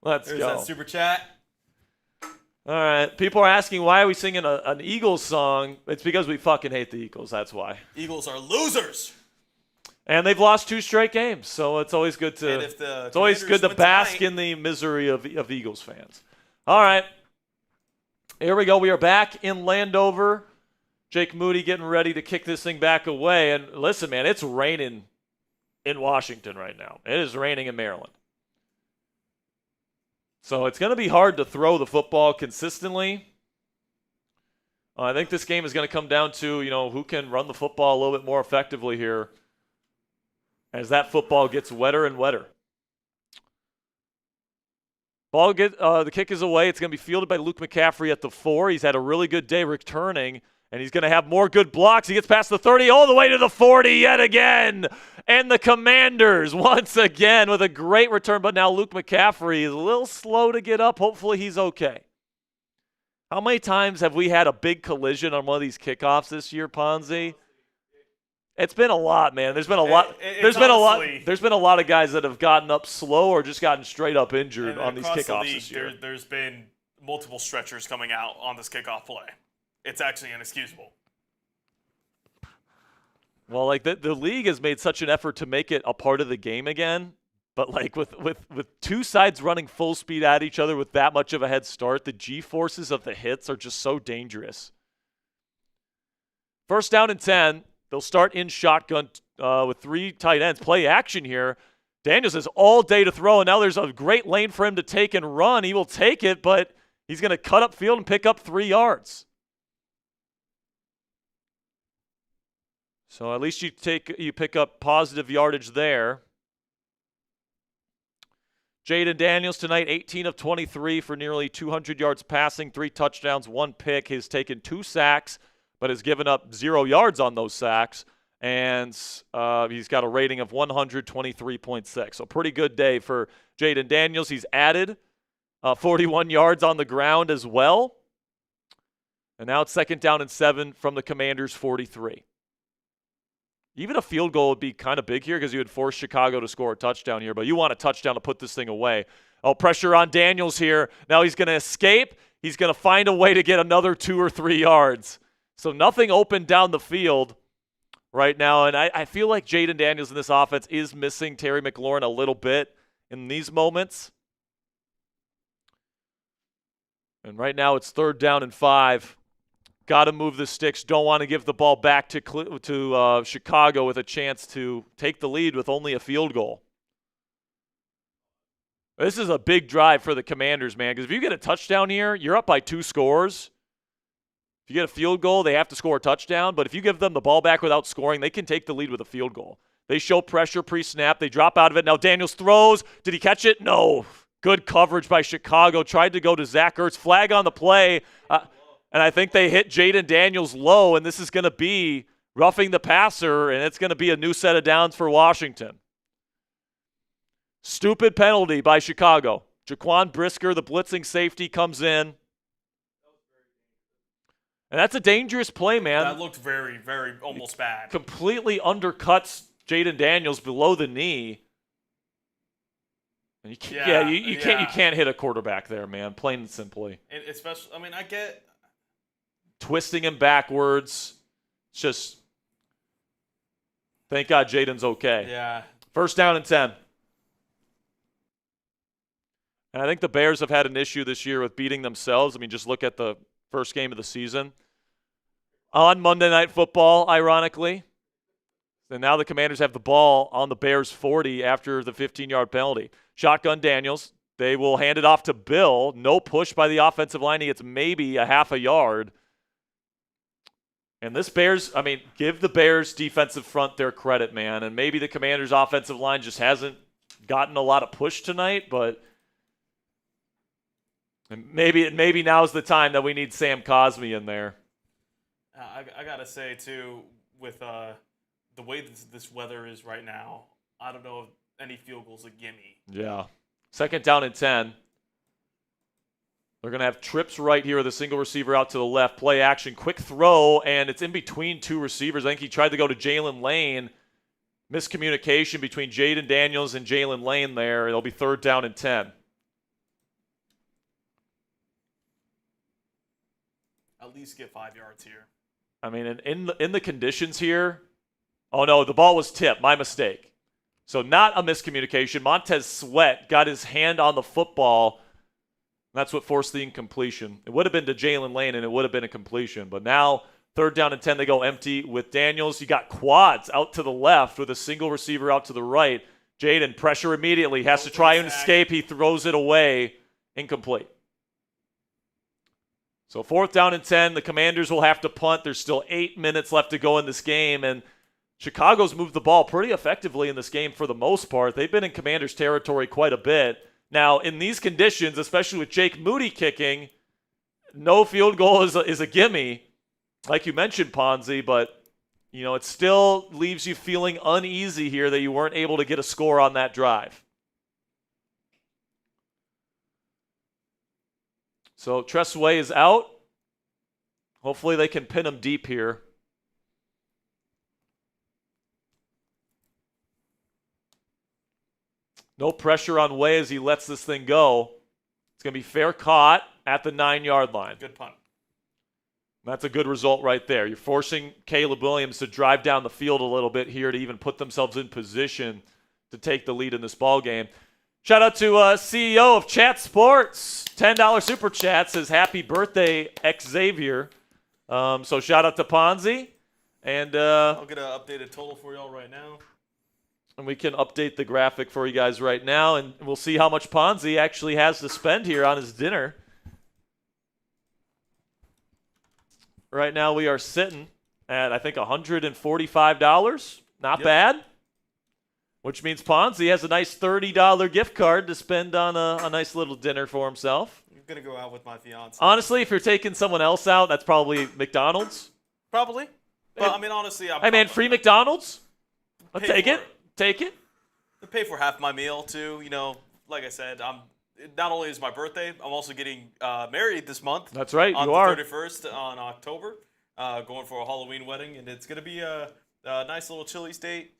Let's There's go. that super chat. All right. People are asking, why are we singing an Eagles song? It's because we fucking hate the Eagles. That's why. Eagles are losers. And they've lost 2 straight games, so it's always good to bask in the misery of Eagles fans. All right. Here we go. We are back in Landover. Jake Moody getting ready to kick this thing back away. And listen, man, it's raining in Washington right now. It is raining in Maryland. So it's going to be hard to throw the football consistently. I think this game is going to come down to, who can run the football a little bit more effectively here as that football gets wetter and wetter. The kick is away. It's going to be fielded by Luke McCaffrey at the 4. He's had a really good day returning, and he's going to have more good blocks. He gets past the 30 all the way to the 40 yet again. And the Commanders, once again, with a great return. But now Luke McCaffrey is a little slow to get up. Hopefully he's okay. How many times have we had a big collision on one of these kickoffs this year, Ponzi? It's been a lot, man. There's been a lot. There's been a lot of guys that have gotten up slow or just gotten straight up injured on these kickoffs this year. There's been multiple stretchers coming out on this kickoff play. It's actually inexcusable. Well, like the league has made such an effort to make it a part of the game again, but like with two sides running full speed at each other with that much of a head start, the G-forces of the hits are just so dangerous. First down and 10. They'll start in shotgun with 3 tight ends. Play action here. Daniels has all day to throw, and now there's a great lane for him to take and run. He will take it, but he's going to cut up field and pick up 3 yards. So at least you pick up positive yardage there. Jayden Daniels tonight, 18 of 23 for nearly 200 yards passing, 3 touchdowns, 1 pick. He's taken 2 sacks, but has given up 0 yards on those sacks. And he's got a rating of 123.6. So pretty good day for Jayden Daniels. He's added 41 yards on the ground as well. And now it's second down and 7 from the Commanders' 43. Even a field goal would be kind of big here because you would force Chicago to score a touchdown here, but you want a touchdown to put this thing away. Oh, pressure on Daniels here. Now he's going to escape. He's going to find a way to get another 2 or 3 yards. So nothing open down the field right now, and I feel like Jayden Daniels in this offense is missing Terry McLaurin a little bit in these moments. And right now it's third down and 5. Got to move the sticks. Don't want to give the ball back to Chicago with a chance to take the lead with only a field goal. This is a big drive for the Commanders, man, because if you get a touchdown here, you're up by 2 scores. If you get a field goal, they have to score a touchdown. But if you give them the ball back without scoring, they can take the lead with a field goal. They show pressure pre-snap. They drop out of it. Now Daniels throws. Did he catch it? No. Good coverage by Chicago. Tried to go to Zach Ertz. Flag on the play. And I think they hit Jayden Daniels low, and this is going to be roughing the passer, and it's going to be a new set of downs for Washington. Stupid penalty by Chicago. Jaquan Brisker, the blitzing safety, comes in. And that's a dangerous play, man. That looked very, very almost bad. Completely undercuts Jayden Daniels below the knee. And you can't hit a quarterback there, man, plain and simply. And especially, I mean, I get twisting him backwards. It's just, thank God Jayden's okay. Yeah. First down and 10. And I think the Bears have had an issue this year with beating themselves. I mean, just look at the first game of the season. On Monday Night Football, ironically. And now the Commanders have the ball on the Bears' 40 after the 15-yard penalty. Shotgun Daniels. They will hand it off to Bill. No push by the offensive line. He gets maybe a half a yard. And this Bears, I mean, give the Bears defensive front their credit, man. And maybe the Commanders' offensive line just hasn't gotten a lot of push tonight, but maybe now's the time that we need Sam Cosmi in there. I got to say, too, with the way this weather is right now, I don't know if any field goal's a gimme. Yeah. Second down and 10. They're going to have trips right here with a single receiver out to the left. Play action, quick throw, and it's in between 2 receivers. I think he tried to go to Jalen Lane. Miscommunication between Jayden Daniels and Jalen Lane there. It'll be third down and 10. At least get 5 yards here. I mean, in the conditions here, oh no, the ball was tipped. My mistake. So not a miscommunication. Montez Sweat got his hand on the football. That's what forced the incompletion. It would have been to Jalen Lane, and it would have been a completion. But now, third down and 10, they go empty with Daniels. You got quads out to the left with a single receiver out to the right. Jayden, pressure immediately. Has to try and escape. He throws it away. Incomplete. So fourth down and 10. The Commanders will have to punt. There's still 8 minutes left to go in this game. And Chicago's moved the ball pretty effectively in this game for the most part. They've been in Commanders territory quite a bit. Now, in these conditions, especially with Jake Moody kicking, no field goal is a gimme, like you mentioned, Ponzi, but it still leaves you feeling uneasy here that you weren't able to get a score on that drive. So Tressway is out. Hopefully they can pin him deep here. No pressure on Way as he lets this thing go. It's going to be fair caught at the 9-yard line. Good punt. That's a good result right there. You're forcing Caleb Williams to drive down the field a little bit here to even put themselves in position to take the lead in this ball game. Shout out to CEO of Chat Sports. $10 super chat says happy birthday, Xavier. So shout out to Ponzi. And I'll get an updated total for y'all right now. And we can update the graphic for you guys right now. And we'll see how much Ponzi actually has to spend here on his dinner. Right now we are sitting at, I think, $145. Not bad. Which means Ponzi has a nice $30 gift card to spend on a nice little dinner for himself. I'm going to go out with my fiance. Honestly, if you're taking someone else out, that's probably McDonald's. Probably. But, I mean, honestly, Hey, man, free McDonald's? I'll take it. Take it. To pay for half my meal, too. You know, like I said, not only is my birthday, I'm also getting married this month. That's right, on you are. On the 31st on October, going for a Halloween wedding, and it's going to be a nice little Chili's date.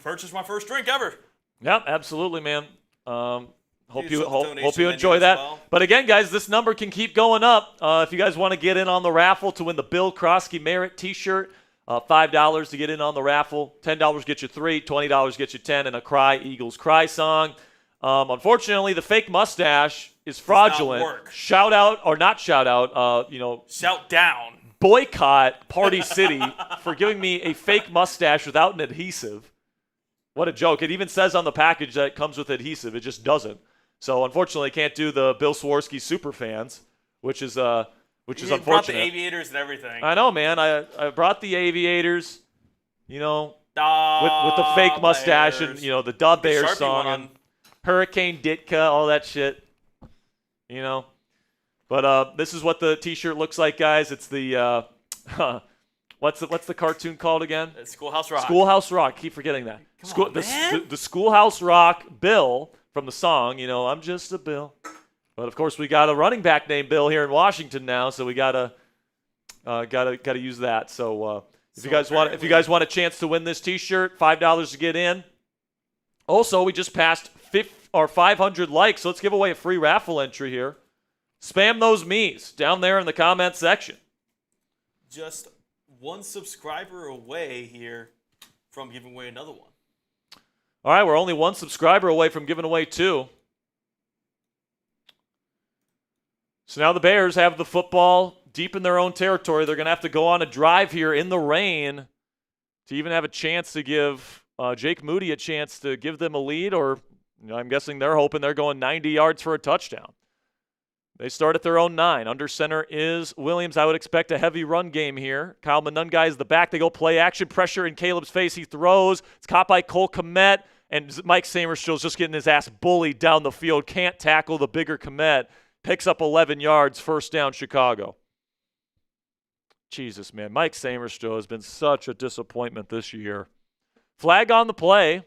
Purchased my first drink ever. Yep, absolutely, man. Hope you donation enjoy menu that. as well. But again, guys, this number can keep going up. If you guys want to get in on the raffle to win the Bill Croskey-Merritt T-shirt, $5 to get in on the raffle. $10 get you 3, $20 get you 10, and a Cry Eagles Cry song. Unfortunately, the fake mustache is fraudulent. Does not work. Shout out or not shout out. Shout down. Boycott Party City for giving me a fake mustache without an adhesive. What a joke. It even says on the package that it comes with adhesive. It just doesn't. So, unfortunately, can't do the Bill Jaworski super fans, which is unfortunate. Brought the aviators and everything. I know, man. I brought the aviators, with the fake mustache Bears. and, the Da Bears Sharpie song one. and Hurricane Ditka, all that shit, But this is what the T-shirt looks like, guys. It's the what's the cartoon called again? Schoolhouse Rock. Schoolhouse Rock. Keep forgetting that. Come on, man. The Schoolhouse Rock Bill from the song. I'm just a Bill. But of course, we got a running back named Bill here in Washington now, so we gotta use that. So if you guys want a chance to win this T-shirt, $5 to get in. Also, we just passed 500 likes, so let's give away a free raffle entry here. Spam those me's down there in the comment section. Just one subscriber away here from giving away another one. All right, we're only one subscriber away from giving away 2. So now the Bears have the football deep in their own territory. They're going to have to go on a drive here in the rain to even have a chance to give Jake Moody a chance to give them a lead, or I'm guessing they're hoping they're going 90 yards for a touchdown. They start at their own 9. Under center is Williams. I would expect a heavy run game here. Kyle Monungai is the back. They go play action, pressure in Caleb's face. He throws. It's caught by Cole Kmet, and Mike Samerstill's just getting his ass bullied down the field. Can't tackle the bigger Kmet. Picks up 11 yards, first down, Chicago. Jesus, man. Mike Samerstill has been such a disappointment this year. Flag on the play.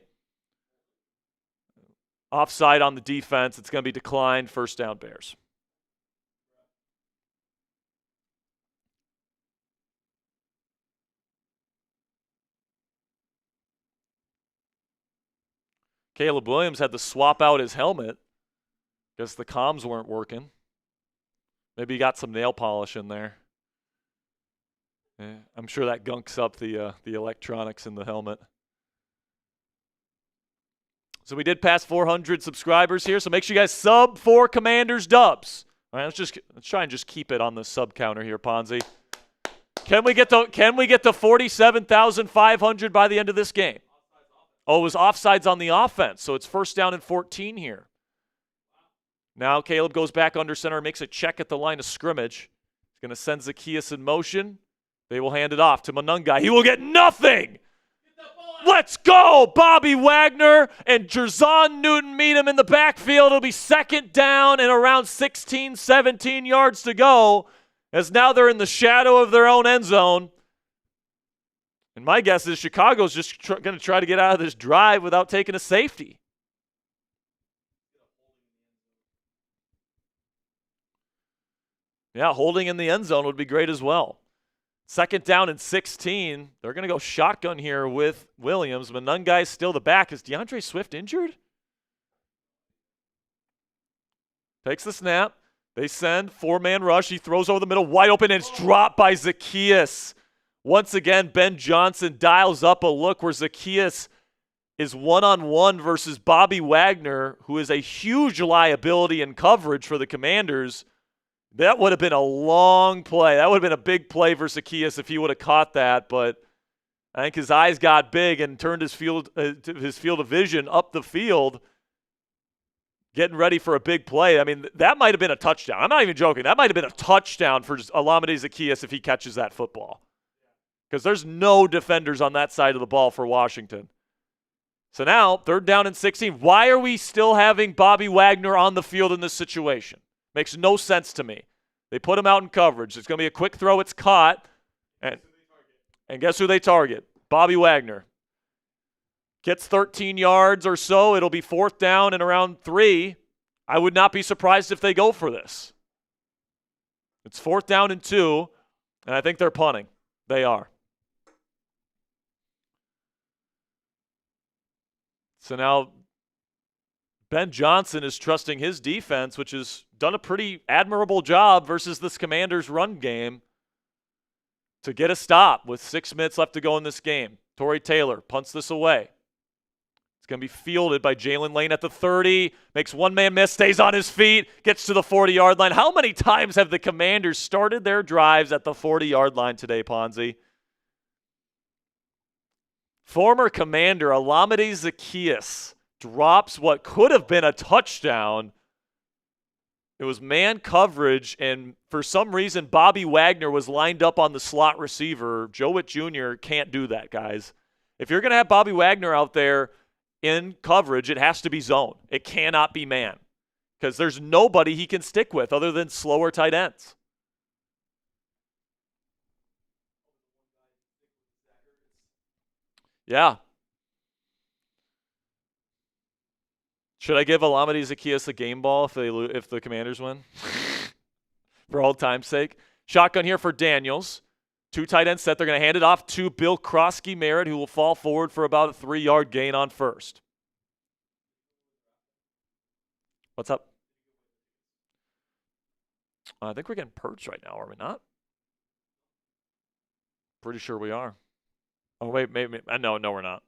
Offside on the defense. It's going to be declined. First down, Bears. Caleb Williams had to swap out his helmet because the comms weren't working. Maybe he got some nail polish in there. Yeah, I'm sure that gunks up the electronics in the helmet. So we did pass 400 subscribers here, so make sure you guys sub for Commanders dubs. All right, let's try and just keep it on the sub counter here, Ponzi. Can we get to 47,500 by the end of this game? Oh, it was offsides on the offense, so it's first down and 14 here. Now Caleb goes back under center, makes a check at the line of scrimmage. He's going to send Zacchaeus in motion. They will hand it off to Monungai. He will get nothing. Let's go! Bobby Wagner and Jerzon Newton meet him in the backfield. It'll be second down and around 16, 17 yards to go, as now they're in the shadow of their own end zone. And my guess is Chicago's just going to try to get out of this drive without taking a safety. Yeah, holding in the end zone would be great as well. 2nd down and 16. They're going to go shotgun here with Williams. Monungai's still the back. Is DeAndre Swift injured? Takes the snap. They send 4-man rush. He throws over the middle, wide open, and it's dropped by Zaccheaus. Once again, Ben Johnson dials up a look where Zaccheaus is one-on-one versus Bobby Wagner, who is a huge liability in coverage for the Commanders. That would have been a long play. That would have been a big play for Zaccheaus if he would have caught that, but I think his eyes got big and turned his field of vision up the field, getting ready for a big play. I mean, that might have been a touchdown. I'm not even joking. That might have been a touchdown for Olamide Zaccheaus if he catches that football, because there's no defenders on that side of the ball for Washington. So now, 3rd down and 16. Why are we still having Bobby Wagner on the field in this situation? Makes no sense to me. They put him out in coverage. It's going to be a quick throw. It's caught. And guess who they target? Bobby Wagner. Gets 13 yards or so. It'll be 4th down and around 3. I would not be surprised if they go for this. It's 4th down and 2, and I think they're punting. They are. So now Ben Johnson is trusting his defense, which has done a pretty admirable job versus this Commanders' run game, to get a stop with 6 minutes left to go in this game. Torrey Taylor punts this away. It's going to be fielded by Jalen Lane at the 30, makes one man miss, stays on his feet, gets to the 40-yard line. How many times have the Commanders started their drives at the 40-yard line today, Ponzi? Former Commander Olamide Zaccheaus drops what could have been a touchdown. It was man coverage, and for some reason, Bobby Wagner was lined up on the slot receiver. Joe Witt Jr. can't do that, guys. If you're going to have Bobby Wagner out there in coverage, it has to be zone. It cannot be man, because there's nobody he can stick with other than slower tight ends. Yeah. Should I give Olamide Zaccheaus a game ball if the Commanders win? For old time's sake. Shotgun here for Daniels. 2 tight ends set. They're going to hand it off to Bill Croskey-Merritt, who will fall forward for about a 3-yard gain on first. What's up? I think we're getting perched right now, are we not? Pretty sure we are. Oh, wait, maybe. No, we're not.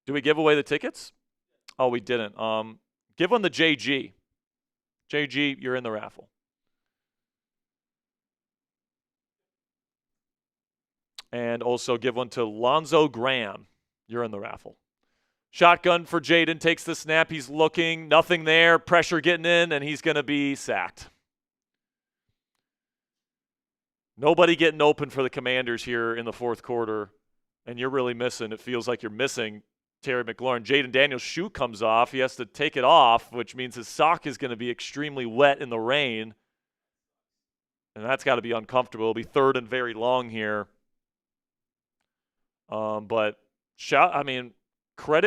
Do we give away the tickets? Oh, we didn't. Give one to JG. JG, you're in the raffle. And also give one to Lonzo Graham. You're in the raffle. Shotgun for Jayden. Takes the snap. He's looking. Nothing there. Pressure getting in, and he's going to be sacked. Nobody getting open for the Commanders here in the 4th quarter. And you're really missing. It feels like you're missing Terry McLaurin. Jayden Daniels' shoe comes off. He has to take it off, which means his sock is going to be extremely wet in the rain. And that's got to be uncomfortable. It'll be 3rd and very long here. Credit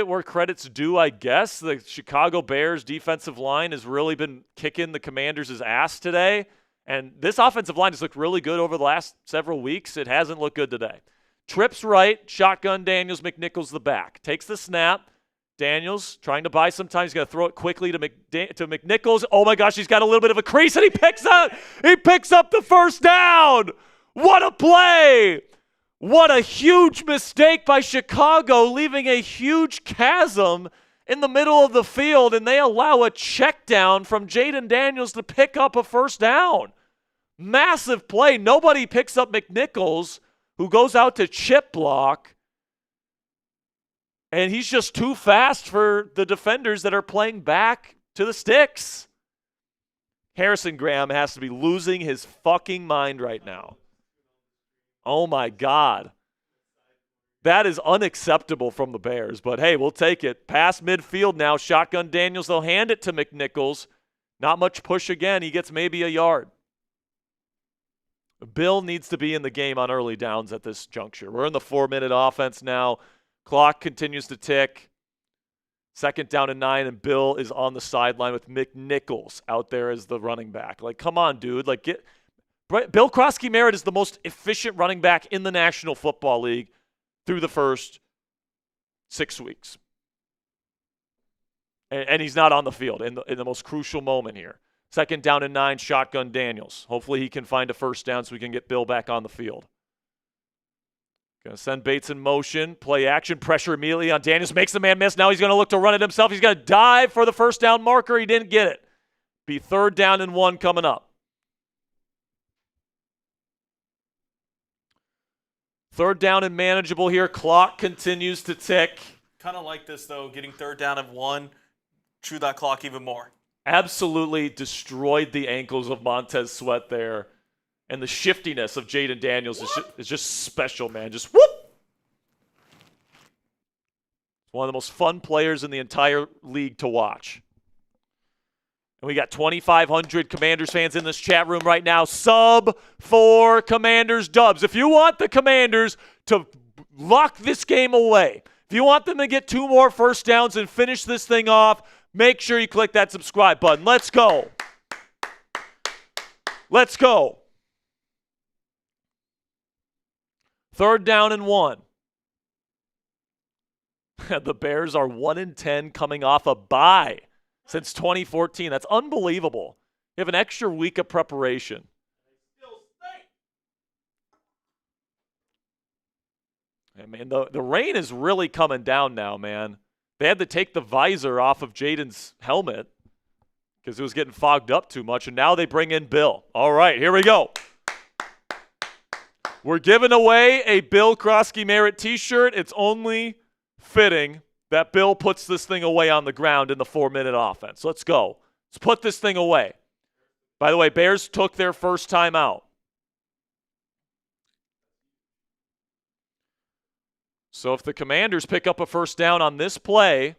where credit's due, I guess. The Chicago Bears defensive line has really been kicking the Commanders' ass today. And this offensive line has looked really good over the last several weeks. It hasn't looked good today. Trips right, shotgun Daniels, McNichols the back. Takes the snap. Daniels trying to buy some time. He's going to throw it quickly to McNichols. Oh my gosh, he's got a little bit of a crease, and he picks up the 1st down. What a play! What a huge mistake by Chicago, leaving a huge chasm in the middle of the field, and they allow a check down from Jayden Daniels to pick up a 1st down. Massive play. Nobody picks up McNichols, who goes out to chip block, and he's just too fast for the defenders that are playing back to the sticks. Harrison Graham has to be losing his fucking mind right now. Oh, my God. That is unacceptable from the Bears, but hey, we'll take it. Past midfield now, shotgun Daniels. They'll hand it to McNichols. Not much push again. He gets maybe a yard. Bill needs to be in the game on early downs at this juncture. We're in the 4-minute offense now. Clock continues to tick. 2nd down and 9, and Bill is on the sideline with McNichols out there as the running back. Like, come on, dude. Like, Bill Croskey-Merritt is the most efficient running back in the National Football League through the first 6 weeks. And he's not on the field in the most crucial moment here. 2nd down and 9, shotgun Daniels. Hopefully he can find a first down so we can get Bill back on the field. Going to send Bates in motion, play action, pressure immediately on Daniels. Makes the man miss. Now he's going to look to run it himself. He's going to dive for the first down marker. He didn't get it. Be 3rd down and 1 coming up. 3rd down and manageable here. Clock continues to tick. Kind of like this, though, getting 3rd down and 1. Chew that clock even more. Absolutely destroyed the ankles of Montez Sweat there. And the shiftiness of Jayden Daniels is just special, man. Just whoop! One of the most fun players in the entire league to watch. And we got 2,500 Commanders fans in this chat room right now. Sub for Commanders dubs. If you want the Commanders to lock this game away, if you want them to get 2 more first downs and finish this thing off, make sure you click that subscribe button. Let's go. Let's go. 3rd down and 1. The Bears are 1-10 coming off a bye since 2014. That's unbelievable. You have an extra week of preparation. Hey, man, the rain is really coming down now, man. They had to take the visor off of Jayden's helmet because it was getting fogged up too much, and now they bring in Bill. All right, here we go. We're giving away a Bill Croskey-Merritt t-shirt. It's only fitting that Bill puts this thing away on the ground in the 4-minute offense. Let's go. Let's put this thing away. By the way, Bears took their first time out. So if the Commanders pick up a first down on this play,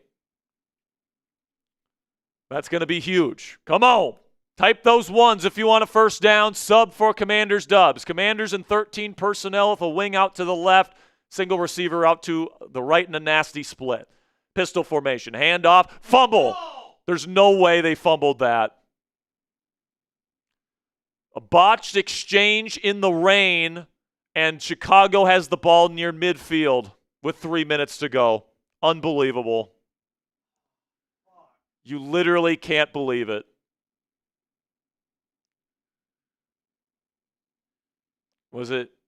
that's going to be huge. Come on. Type those ones if you want a first down. Sub for Commanders dubs. Commanders in 13 personnel with a wing out to the left, single receiver out to the right in a nasty split. Pistol formation. Handoff. Fumble. There's no way they fumbled that. A botched exchange in the rain, and Chicago has the ball near midfield with 3 minutes to go. Unbelievable. You literally can't believe it.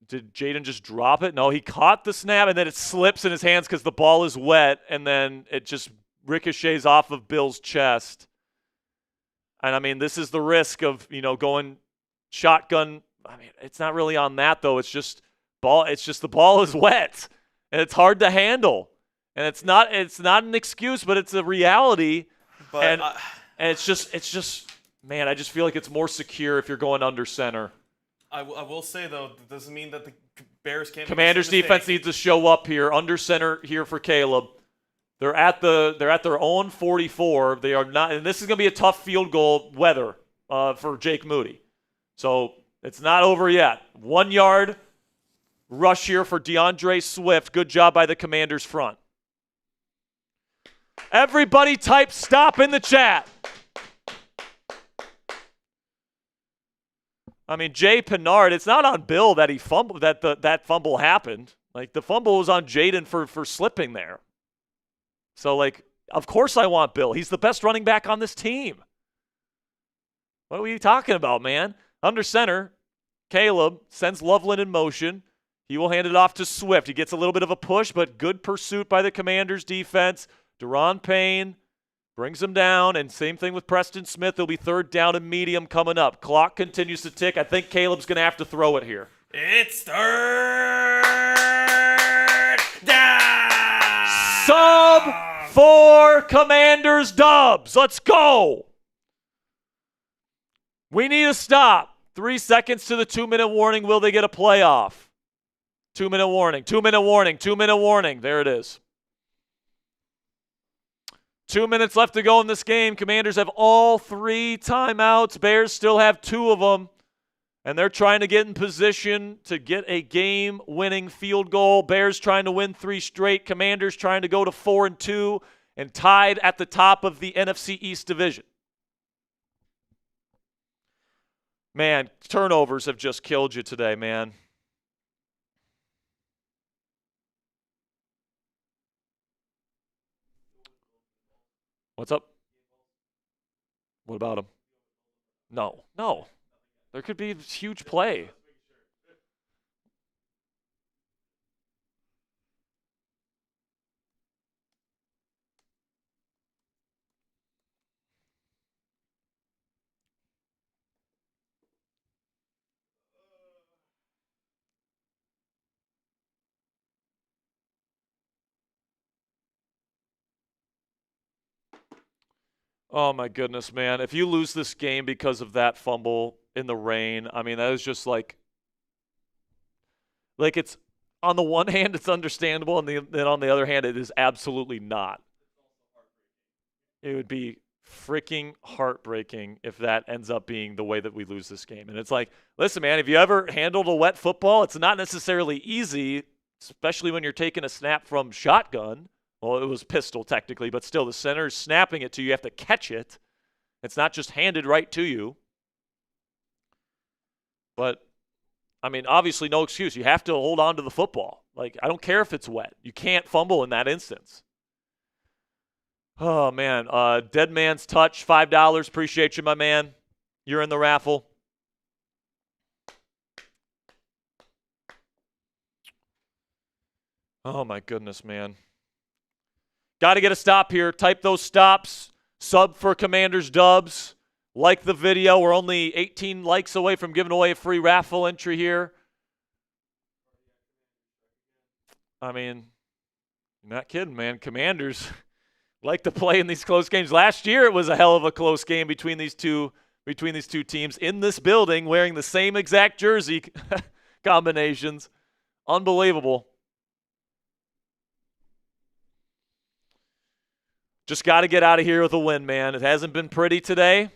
Did Jayden just drop it? No, he caught the snap, and then it slips in his hands because the ball is wet, and then it just ricochets off of Bill's chest. And, I mean, this is the risk of, going shotgun. I mean, it's not really on that, though. It's just the ball is wet, and it's hard to handle. And it's not an excuse, but it's a reality. But and it's just, man, I just feel like it's more secure if you're going under center. I will say, though, that doesn't mean that the Bears can't. Commanders defense needs to show up here. Under center here for Caleb. They're at their own 44. They are not, and this is going to be a tough field goal weather for Jake Moody. So it's not over yet. 1 yard rush here for DeAndre Swift. Good job by the Commanders front. Everybody type stop in the chat. I mean, Jay Pinard, it's not on Bill that he fumbled, that fumble happened. Like, the fumble was on Jayden for slipping there. So, of course I want Bill. He's the best running back on this team. What are you talking about, man? Under center, Caleb sends Loveland in motion. He will hand it off to Swift. He gets a little bit of a push, but good pursuit by the Commanders defense. Deron Payne brings him down, and same thing with Preston Smith. It'll be 3rd down and medium coming up. Clock continues to tick. I think Caleb's going to have to throw it here. It's 3rd down. Sub for Commanders dubs. Let's go. We need a stop. 3 seconds to the 2-minute warning. Will they get a playoff? 2-minute warning. 2-minute warning. 2-minute warning. There it is. 2 minutes left to go in this game. Commanders have all 3 timeouts. Bears still have 2 of them. And they're trying to get in position to get a game-winning field goal. Bears trying to win 3 straight. Commanders trying to go to 4-2 and tied at the top of the NFC East division. Man, turnovers have just killed you today, man. What's up? What about him? No. There could be a huge play. Oh, my goodness, man. If you lose this game because of that fumble in the rain, I mean, that is just like it's on the one hand, it's understandable, and then on the other hand, it is absolutely not. It would be freaking heartbreaking if that ends up being the way that we lose this game. And it's like, listen, man, if you ever handled a wet football, it's not necessarily easy, especially when you're taking a snap from shotgun. Well, it was pistol technically, but still, the center's snapping it to you. You have to catch it. It's not just handed right to you. But, I mean, obviously no excuse. You have to hold on to the football. Like, I don't care if it's wet. You can't fumble in that instance. Oh, man. Dead Man's Touch, $5. Appreciate you, my man. You're in the raffle. Oh, my goodness, man. Got to get a stop here. Type those stops. Sub for Commanders dubs. Like the video. We're only 18 likes away from giving away a free raffle entry here. I mean, I'm not kidding, man. Commanders like to play in these close games. Last year, it was a hell of a close game between these two teams in this building, wearing the same exact jersey combinations. Unbelievable. Just got to get out of here with a win, man. It hasn't been pretty today.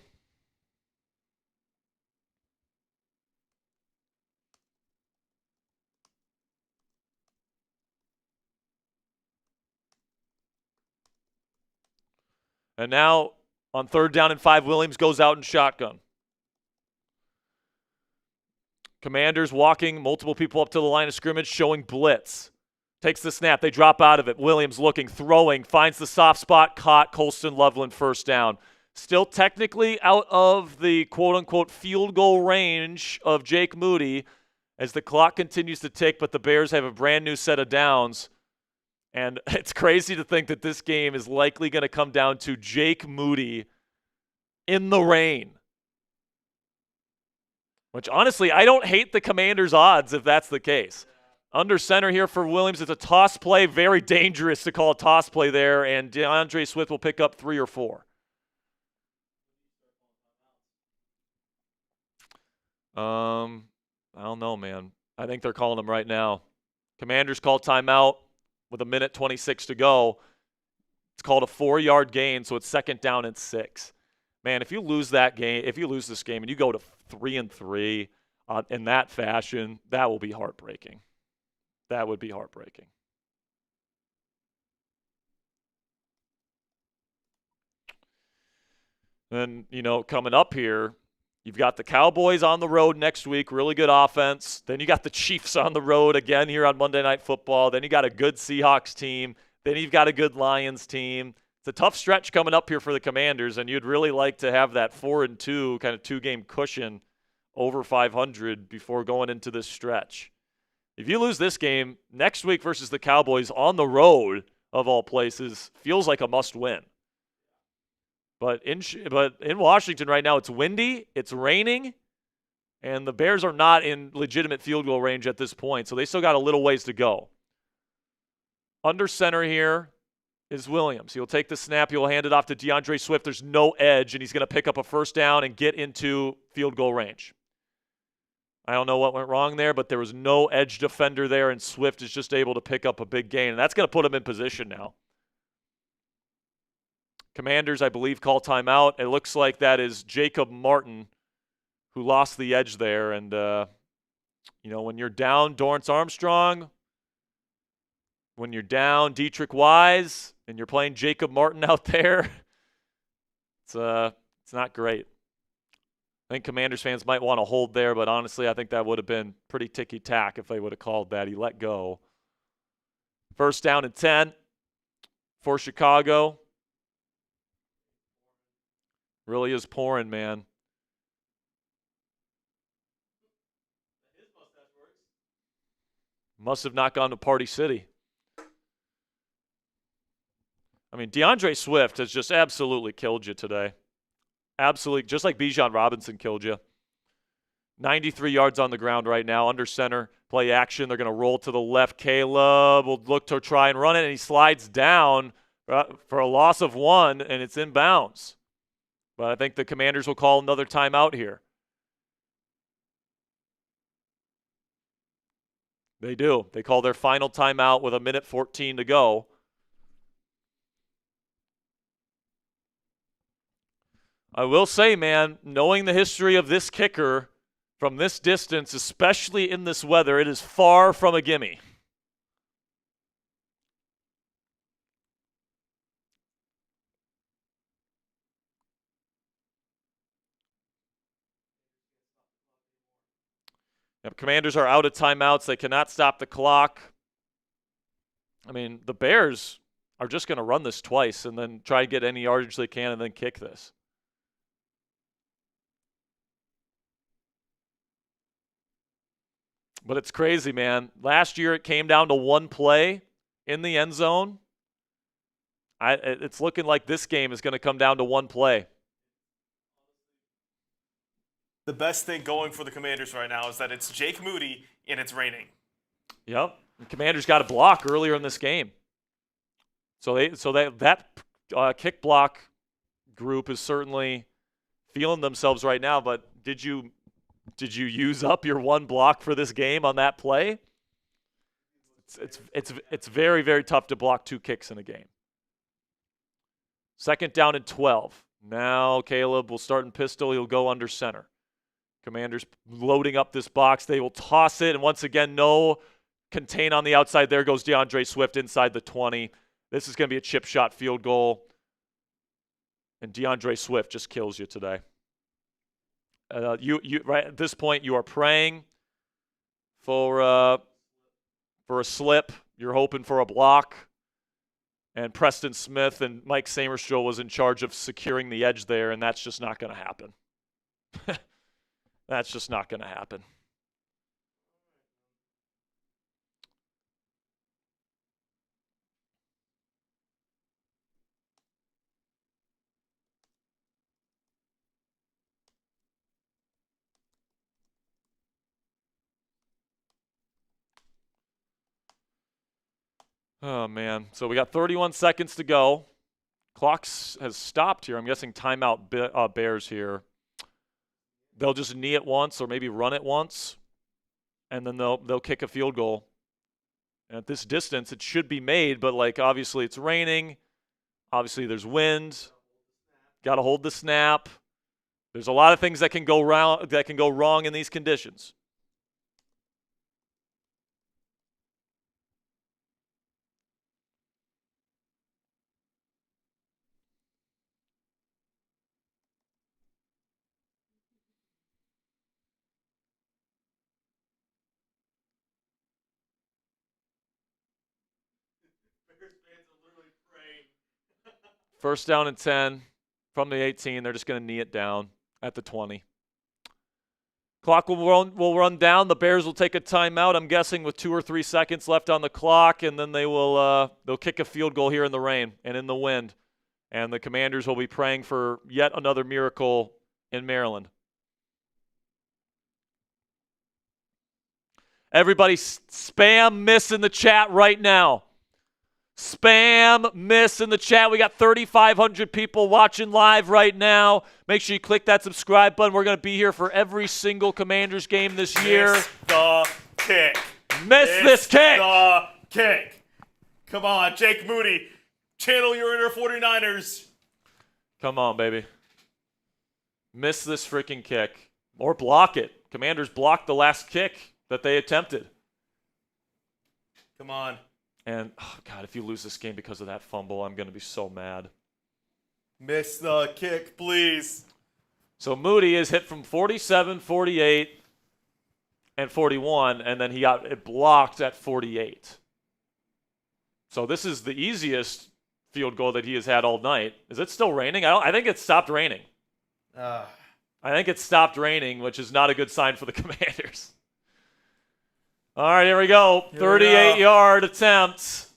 And now on 3rd down and 5, Williams goes out in shotgun. Commanders walking multiple people up to the line of scrimmage, showing blitz. Takes the snap. They drop out of it. Williams looking, throwing, finds the soft spot, caught. Colston Loveland first down. Still technically out of the quote-unquote field goal range of Jake Moody as the clock continues to tick, but the Bears have a brand new set of downs. And it's crazy to think that this game is likely going to come down to Jake Moody in the rain. Which, honestly, I don't hate the Commanders' odds if that's the case. Under center here for Williams. It's a toss play. Very dangerous to call a toss play there. And DeAndre Swift will pick up 3 or 4. I don't know, man. I think they're calling them right now. Commanders call timeout with 1:26 to go. It's called a 4-yard gain, so it's 2nd down and 6. Man, if you lose that game, if you lose this game and you go to 3-3 in that fashion, that will be heartbreaking. That would be heartbreaking. And, coming up here, you've got the Cowboys on the road next week, really good offense. Then you got the Chiefs on the road again here on Monday Night Football. Then you got a good Seahawks team. Then you've got a good Lions team. It's a tough stretch coming up here for the Commanders, and you'd really like to have that 4-2 kind of 2-game cushion over 500 before going into this stretch. If you lose this game, next week versus the Cowboys on the road, of all places, feels like a must-win. But in Washington right now, it's windy, it's raining, and the Bears are not in legitimate field goal range at this point, so they still got a little ways to go. Under center here is Williams. He'll take the snap. He'll hand it off to DeAndre Swift. There's no edge, and he's going to pick up a 1st down and get into field goal range. I don't know what went wrong there, but there was no edge defender there, and Swift is just able to pick up a big gain, and that's going to put him in position now. Commanders, I believe, call timeout. It looks like that is Jacob Martin who lost the edge there. And, when you're down Dorrance Armstrong, when you're down Dietrich Wise, and you're playing Jacob Martin out there, it's not great. I think Commanders fans might want to hold there, but honestly, I think that would have been pretty ticky-tack if they would have called that. He let go. First down and 10 for Chicago. Really is pouring, man. Must have not gone to Party City. I mean, DeAndre Swift has just absolutely killed you today. Absolutely, just like Bijan Robinson killed you. 93 yards on the ground right now, under center, play action. They're going to roll to the left. Caleb will look to try and run it, and he slides down for a loss of 1, and it's in bounds. But I think the Commanders will call another timeout here. They do. They call their final timeout with 1:14 to go. I will say, man, knowing the history of this kicker from this distance, especially in this weather, it is far from a gimme. Yep, Commanders are out of timeouts. They cannot stop the clock. I mean, the Bears are just going to run this twice and then try to get any yardage they can and then kick this. But it's crazy, man. Last year it came down to one play in the end zone. It's looking like this game is going to come down to one play. The best thing going for the Commanders right now is that it's Jake Moody and it's raining. Yep. The Commanders got a block earlier in this game. So that kick block group is certainly feeling themselves right now, but did you use up your one block for this game on that play? It's very, very tough to block 2 kicks in a game. Second down and 12. Now Caleb will start in pistol. He'll go under center. Commanders loading up this box. They will toss it, and once again, no contain on the outside. There goes DeAndre Swift inside the 20. This is going to be a chip shot field goal, and DeAndre Swift just kills you today. You right at this point, you are praying for a slip. You're hoping for a block. And Preston Smith and Mike Samerstroll was in charge of securing the edge there, and that's just not going to happen. That's just not going to happen. Oh, man. So we got 31 seconds to go. Clock has stopped here. I'm guessing timeout Bears here. They'll just knee it once or maybe run it once, and then they'll kick a field goal. And at this distance, it should be made, but like obviously it's raining. Obviously there's wind. Got to hold the snap. There's a lot of things that can go wrong in these conditions. First down and 10 from the 18. They're just going to knee it down at the 20. Clock will run down. The Bears will take a timeout, I'm guessing, with 2 or 3 seconds left on the clock, and then they'll kick a field goal here in the rain and in the wind. And the Commanders will be praying for yet another miracle in Maryland. Everybody spam miss in the chat right now. Spam miss in the chat. We got 3,500 people watching live right now. Make sure you click that subscribe button. We're going to be here for every single Commanders game this year. Miss the kick. Miss this kick. The kick. Come on, Jake Moody. Channel your inner 49ers. Come on, baby. Miss this freaking kick. Or block it. Commanders blocked the last kick that they attempted. Come on. And, oh, God, if you lose this game because of that fumble, I'm going to be so mad. Miss the kick, please. So Moody is hit from 47, 48, and 41, and then he got it blocked at 48. So this is the easiest field goal that he has had all night. Is it still raining? I think it stopped raining. I think it stopped raining, which is not a good sign for the Commanders. All right, here we go. 38-yard attempt.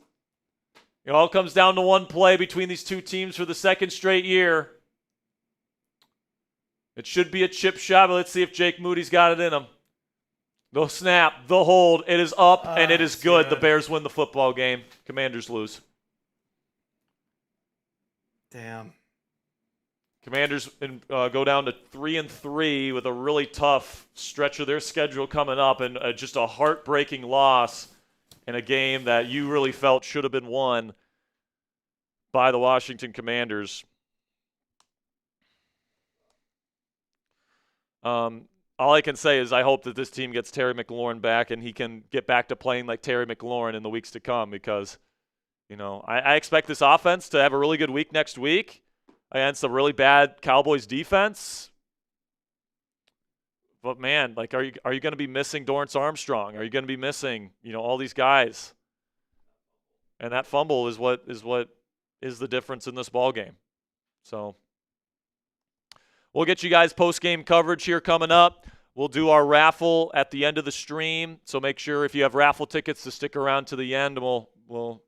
It all comes down to one play between these two teams for the second straight year. It should be a chip shot, but let's see if Jake Moody's got it in him. The snap, the hold, it is up, and it is good. The Bears win the football game. Commanders lose. Damn. Commanders go down to 3-3 with a really tough stretch of their schedule coming up, and just a heartbreaking loss in a game that you really felt should have been won by the Washington Commanders. All I can say is I hope that this team gets Terry McLaurin back and he can get back to playing like Terry McLaurin in the weeks to come, because, I expect this offense to have a really good week next week against a really bad Cowboys defense. But man, are you going to be missing Dorrance Armstrong? Are you going to be missing, all these guys? And that fumble is what is the difference in this ball game. So we'll get you guys post-game coverage here coming up. We'll do our raffle at the end of the stream, so make sure if you have raffle tickets to stick around to the end, and we'll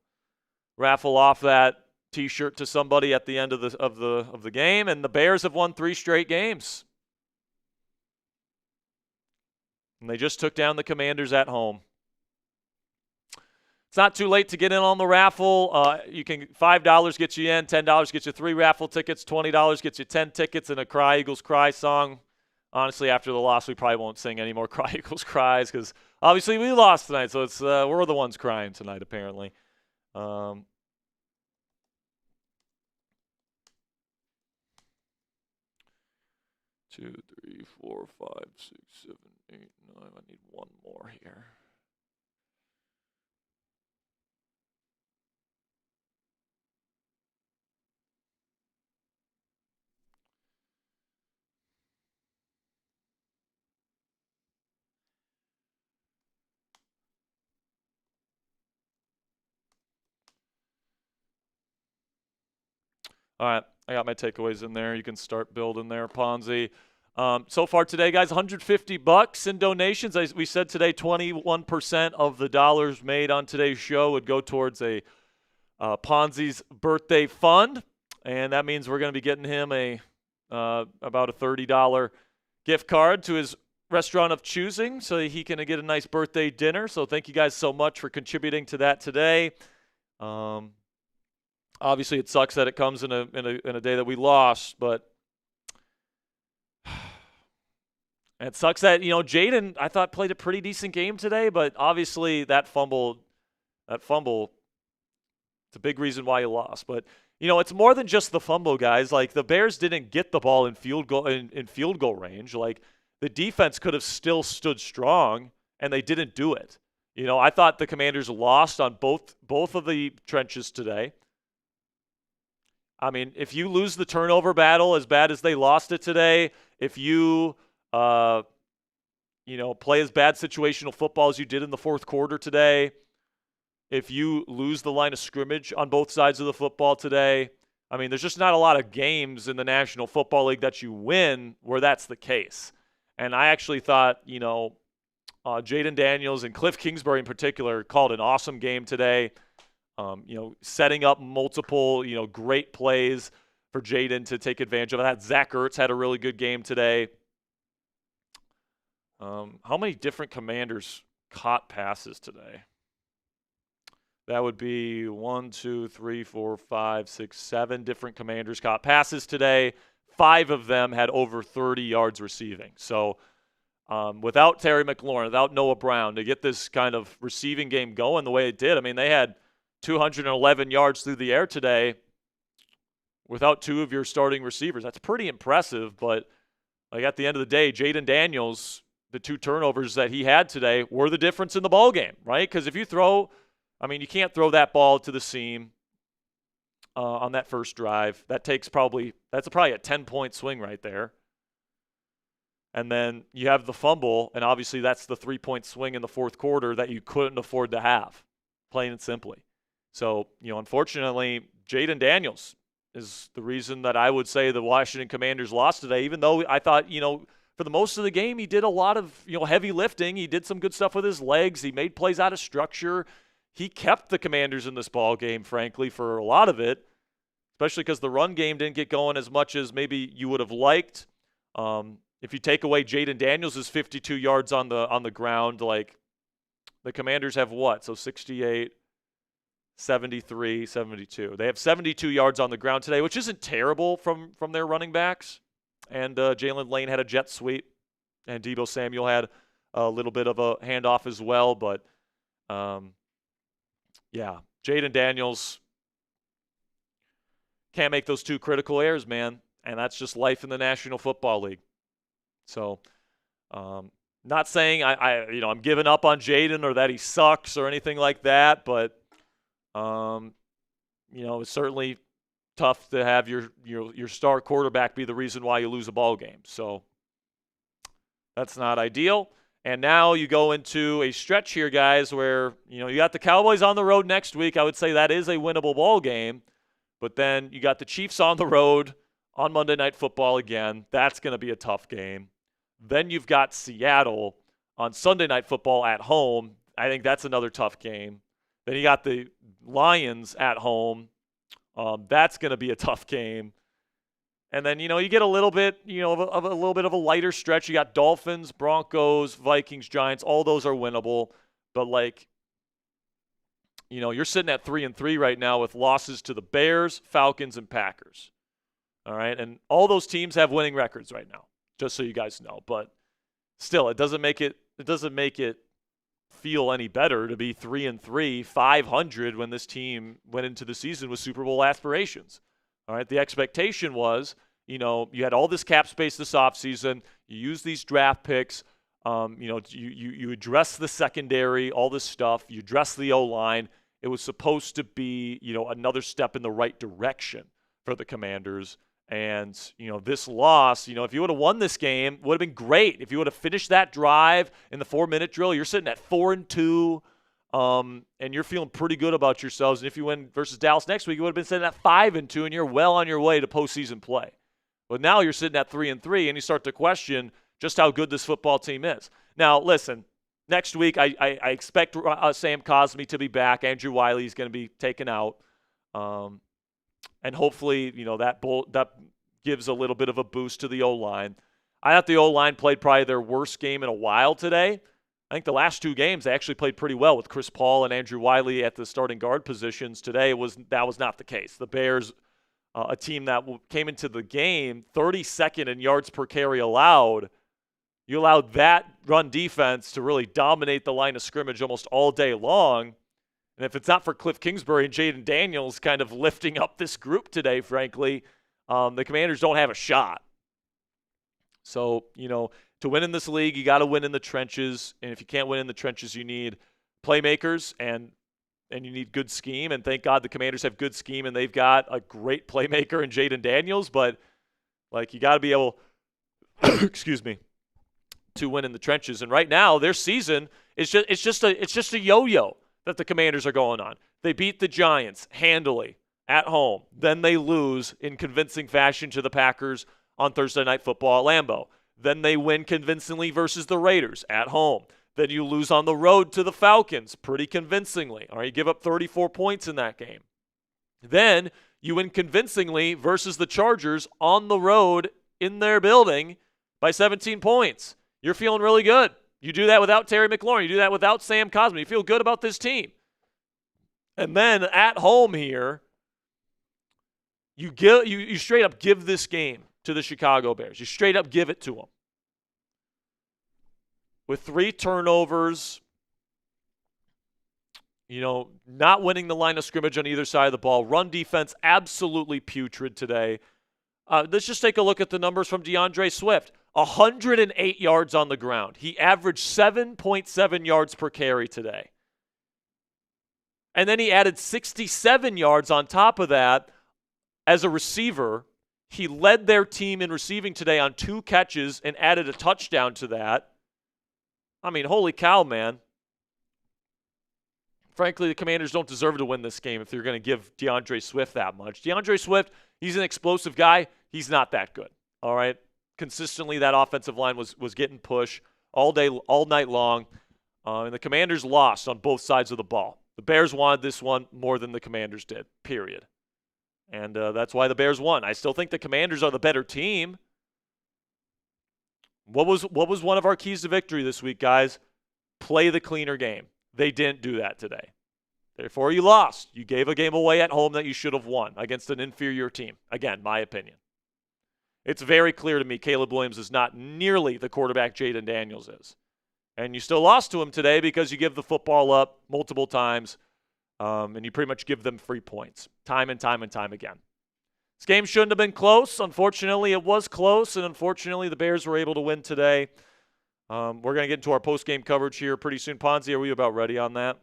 raffle off that T-shirt to somebody at the end of the game. And the Bears have won 3 straight games, and they just took down the Commanders at home. It's not too late to get in on the raffle. You can $5 get you in, $10 get you 3 raffle tickets, $20 gets you 10 tickets and a Cry Eagles Cry song. Honestly, after the loss, we probably won't sing any more Cry Eagles Cries because obviously we lost tonight, so it's we're the ones crying tonight apparently. 2, 3, 4, 5, 6, 7, 8, 9. I need one more here. All right, I got my takeaways in there. You can start building there, Ponzi. So far today, guys, $150 in donations. We said today 21% of the dollars made on today's show would go towards a Ponzi's birthday fund, and that means we're going to be getting him about a $30 gift card to his restaurant of choosing so that he can get a nice birthday dinner. So thank you guys so much for contributing to that today. Obviously, it sucks that it comes in a day that we lost, but it sucks that Jayden, I thought, played a pretty decent game today, but obviously that fumble, it's a big reason why you lost. But it's more than just the fumble, guys. Like the Bears didn't get the ball in field goal range. Like the defense could have still stood strong, and they didn't do it. I thought the Commanders lost on both of the trenches today. I mean, if you lose the turnover battle as bad as they lost it today, if you, play as bad situational football as you did in the fourth quarter today, if you lose the line of scrimmage on both sides of the football today, I mean, there's just not a lot of games in the National Football League that you win where that's the case. And I actually thought, Jayden Daniels and Cliff Kingsbury in particular called an awesome game today. Setting up multiple, great plays for Jayden to take advantage of that. Zach Ertz had a really good game today. How many different Commanders caught passes today? That would be 1, 2, 3, 4, 5, 6, 7 different Commanders caught passes today. 5 of them had over 30 yards receiving. So without Terry McLaurin, without Noah Brown, to get this kind of receiving game going the way it did, I mean, they had 211 yards through the air today without 2 of your starting receivers. That's pretty impressive, but at the end of the day, Jayden Daniels, the 2 turnovers that he had today were the difference in the ball game, right? Because if you you can't throw that ball to the seam on that first drive. That's probably a 10-point swing right there. And then you have the fumble, and obviously that's the 3-point swing in the fourth quarter that you couldn't afford to have, plain and simply. So, unfortunately, Jayden Daniels is the reason that I would say the Washington Commanders lost today, even though I thought, for the most of the game, he did a lot of, heavy lifting. He did some good stuff with his legs. He made plays out of structure. He kept the Commanders in this ball game, frankly, for a lot of it, especially because the run game didn't get going as much as maybe you would have liked. If you take away Jayden Daniels' 52 yards on the ground, like the Commanders have what? So 68, 73, 72. They have 72 yards on the ground today, which isn't terrible from their running backs. And Jalen Lane had a jet sweep, and Deebo Samuel had a little bit of a handoff as well. But, Jayden Daniels can't make those two critical errors, man. And that's just life in the National Football League. So, not saying I'm giving up on Jayden or that he sucks or anything like that, but it's certainly tough to have your star quarterback be the reason why you lose a ball game. So that's not ideal. And now you go into a stretch here, guys, where you got the Cowboys on the road next week. I would say that is a winnable ball game, but then you got the Chiefs on the road on Monday Night Football again. That's going to be a tough game. Then you've got Seattle on Sunday Night Football at home. I think that's another tough game. Then you got the Lions at home. That's going to be a tough game. And then, you get a little bit, of a little bit of a lighter stretch. You got Dolphins, Broncos, Vikings, Giants. All those are winnable. But, you're sitting at 3-3 right now with losses to the Bears, Falcons, and Packers. All right? And all those teams have winning records right now, just so you guys know. But still, it doesn't make it feel any better to be 3-3, 500 when this team went into the season with Super Bowl aspirations. All right, the expectation was, you had all this cap space this offseason. You use these draft picks. You address the secondary, all this stuff. You address the O-line. It was supposed to be, another step in the right direction for the Commanders. And, this loss, if you would have won this game, would have been great. If you would have finished that drive in the 4-minute drill, you're sitting at 4-2. And you're feeling pretty good about yourselves. And if you win versus Dallas next week, you would have been sitting at 5-2, and you're well on your way to postseason play. But now you're sitting at 3-3, and you start to question just how good this football team is. Now, listen, next week I expect Sam Cosmi to be back. Andrew Wiley is going to be taken out. And hopefully, that gives a little bit of a boost to the O-line. I thought the O-line played probably their worst game in a while today. I think the last two games they actually played pretty well with Chris Paul and Andrew Wiley at the starting guard positions. Today that was not the case. The Bears, a team that came into the game 32nd in yards per carry allowed, you allowed that run defense to really dominate the line of scrimmage almost all day long. And if it's not for Cliff Kingsbury and Jayden Daniels kind of lifting up this group today, frankly, the Commanders don't have a shot. So, to win in this league, you got to win in the trenches. And if you can't win in the trenches, you need playmakers and you need good scheme. And thank God the Commanders have good scheme, and they've got a great playmaker in Jayden Daniels. But, you got to be able, excuse me, to win in the trenches. And right now, their season is just a yo-yo that the Commanders are going on. They beat the Giants handily at home. Then they lose in convincing fashion to the Packers on Thursday Night Football at Lambeau. Then they win convincingly versus the Raiders at home. Then you lose on the road to the Falcons pretty convincingly. All right, you give up 34 points in that game. Then you win convincingly versus the Chargers on the road in their building by 17 points. You're feeling really good. You do that without Terry McLaurin. You do that without Sam Cosmi. You feel good about this team. And then at home here, you straight up give this game to the Chicago Bears. You straight up give it to them. With 3 turnovers, not winning the line of scrimmage on either side of the ball. Run defense absolutely putrid today. Let's just take a look at the numbers from DeAndre Swift. 108 yards on the ground. He averaged 7.7 yards per carry today. And then he added 67 yards on top of that as a receiver. He led their team in receiving today on 2 catches and added a touchdown to that. I mean, holy cow, man. Frankly, the Commanders don't deserve to win this game if they're going to give DeAndre Swift that much. DeAndre Swift, he's an explosive guy. He's not that good, all right? Consistently, that offensive line was getting pushed all night long, and the Commanders lost on both sides of the ball. The Bears wanted this one more than the Commanders did, period. And that's why the Bears won. I still think the Commanders are the better team. What was one of our keys to victory this week, guys? Play the cleaner game. They didn't do that today. Therefore, you lost. You gave a game away at home that you should have won against an inferior team. Again, my opinion. It's very clear to me Caleb Williams is not nearly the quarterback Jayden Daniels is. And you still lost to him today because you give the football up multiple times, and you pretty much give them free points time and time and time again. This game shouldn't have been close. Unfortunately, it was close, and unfortunately, the Bears were able to win today. We're going to get into our post-game coverage here pretty soon. Ponzi, are we about ready on that?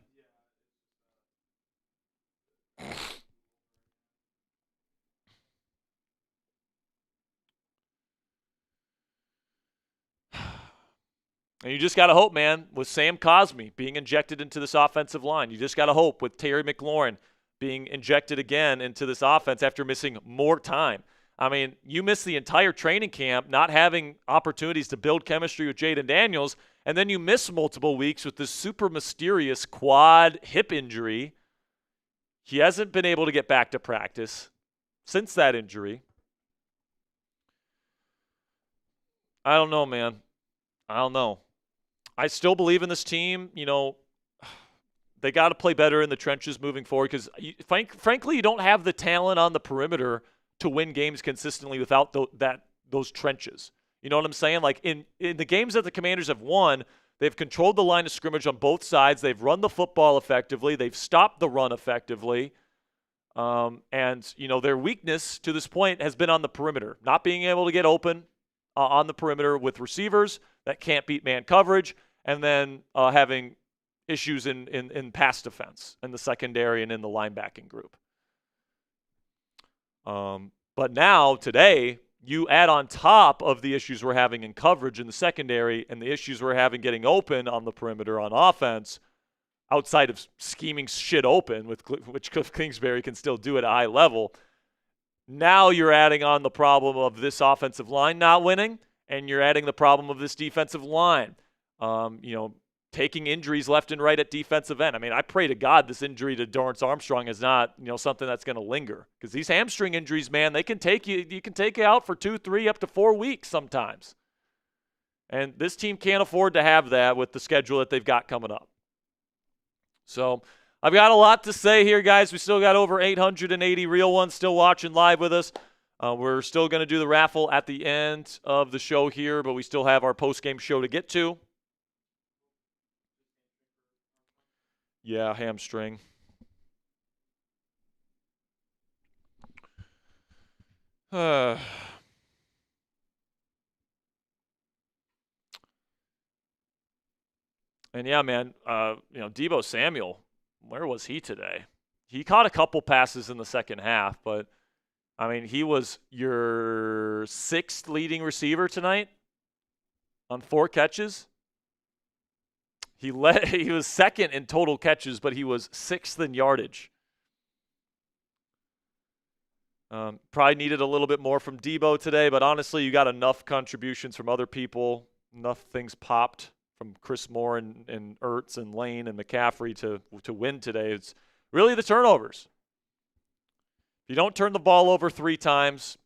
And you just got to hope, man, with Sam Cosmi being injected into this offensive line. You just got to hope with Terry McLaurin being injected again into this offense after missing more time. I mean, you missed the entire training camp not having opportunities to build chemistry with Jayden Daniels, and then you miss multiple weeks with this super mysterious quad hip injury. He hasn't been able to get back to practice since that injury. I don't know, man. I don't know. I still believe in this team. You know, they got to play better in the trenches moving forward because, frankly, you don't have the talent on the perimeter to win games consistently without those trenches. You know what I'm saying? Like in the games that the Commanders have won, they've controlled the line of scrimmage on both sides. They've run the football effectively. They've stopped the run effectively. And, you know, their weakness to this point has been on the perimeter, not being able to get open on the perimeter with receivers that can't beat man coverage, and then having issues in pass defense in the secondary and in the linebacking group. But now, today, you add on top of the issues we're having in coverage in the secondary and the issues we're having getting open on the perimeter on offense, outside of scheming shit open, which Cliff Kingsbury can still do at a high level. Now you're adding on the problem of this offensive line not winning, and you're adding the problem of this defensive line, taking injuries left and right at defensive end. I mean, I pray to God this injury to Dorrance Armstrong is not, something that's going to linger, because these hamstring injuries, man, they can take you can take you out for 2, 3, up to 4 weeks sometimes. And this team can't afford to have that with the schedule that they've got coming up. So I've got a lot to say here, guys. We still got over 880 real ones still watching live with us. We're still going to do the raffle at the end of the show here, but we still have our post-game show to get to. Yeah, hamstring. And yeah, man, Deebo Samuel, where was he today? He caught a couple passes in the second half, but I mean, he was your 6th leading receiver tonight on 4 catches. He was 2nd in total catches, but he was 6th in yardage. Probably needed a little bit more from Deebo today, but honestly, you got enough contributions from other people. Enough things popped from Chris Moore and Ertz and Lane and McCaffrey to win today. It's really the turnovers. If you don't turn the ball over 3 times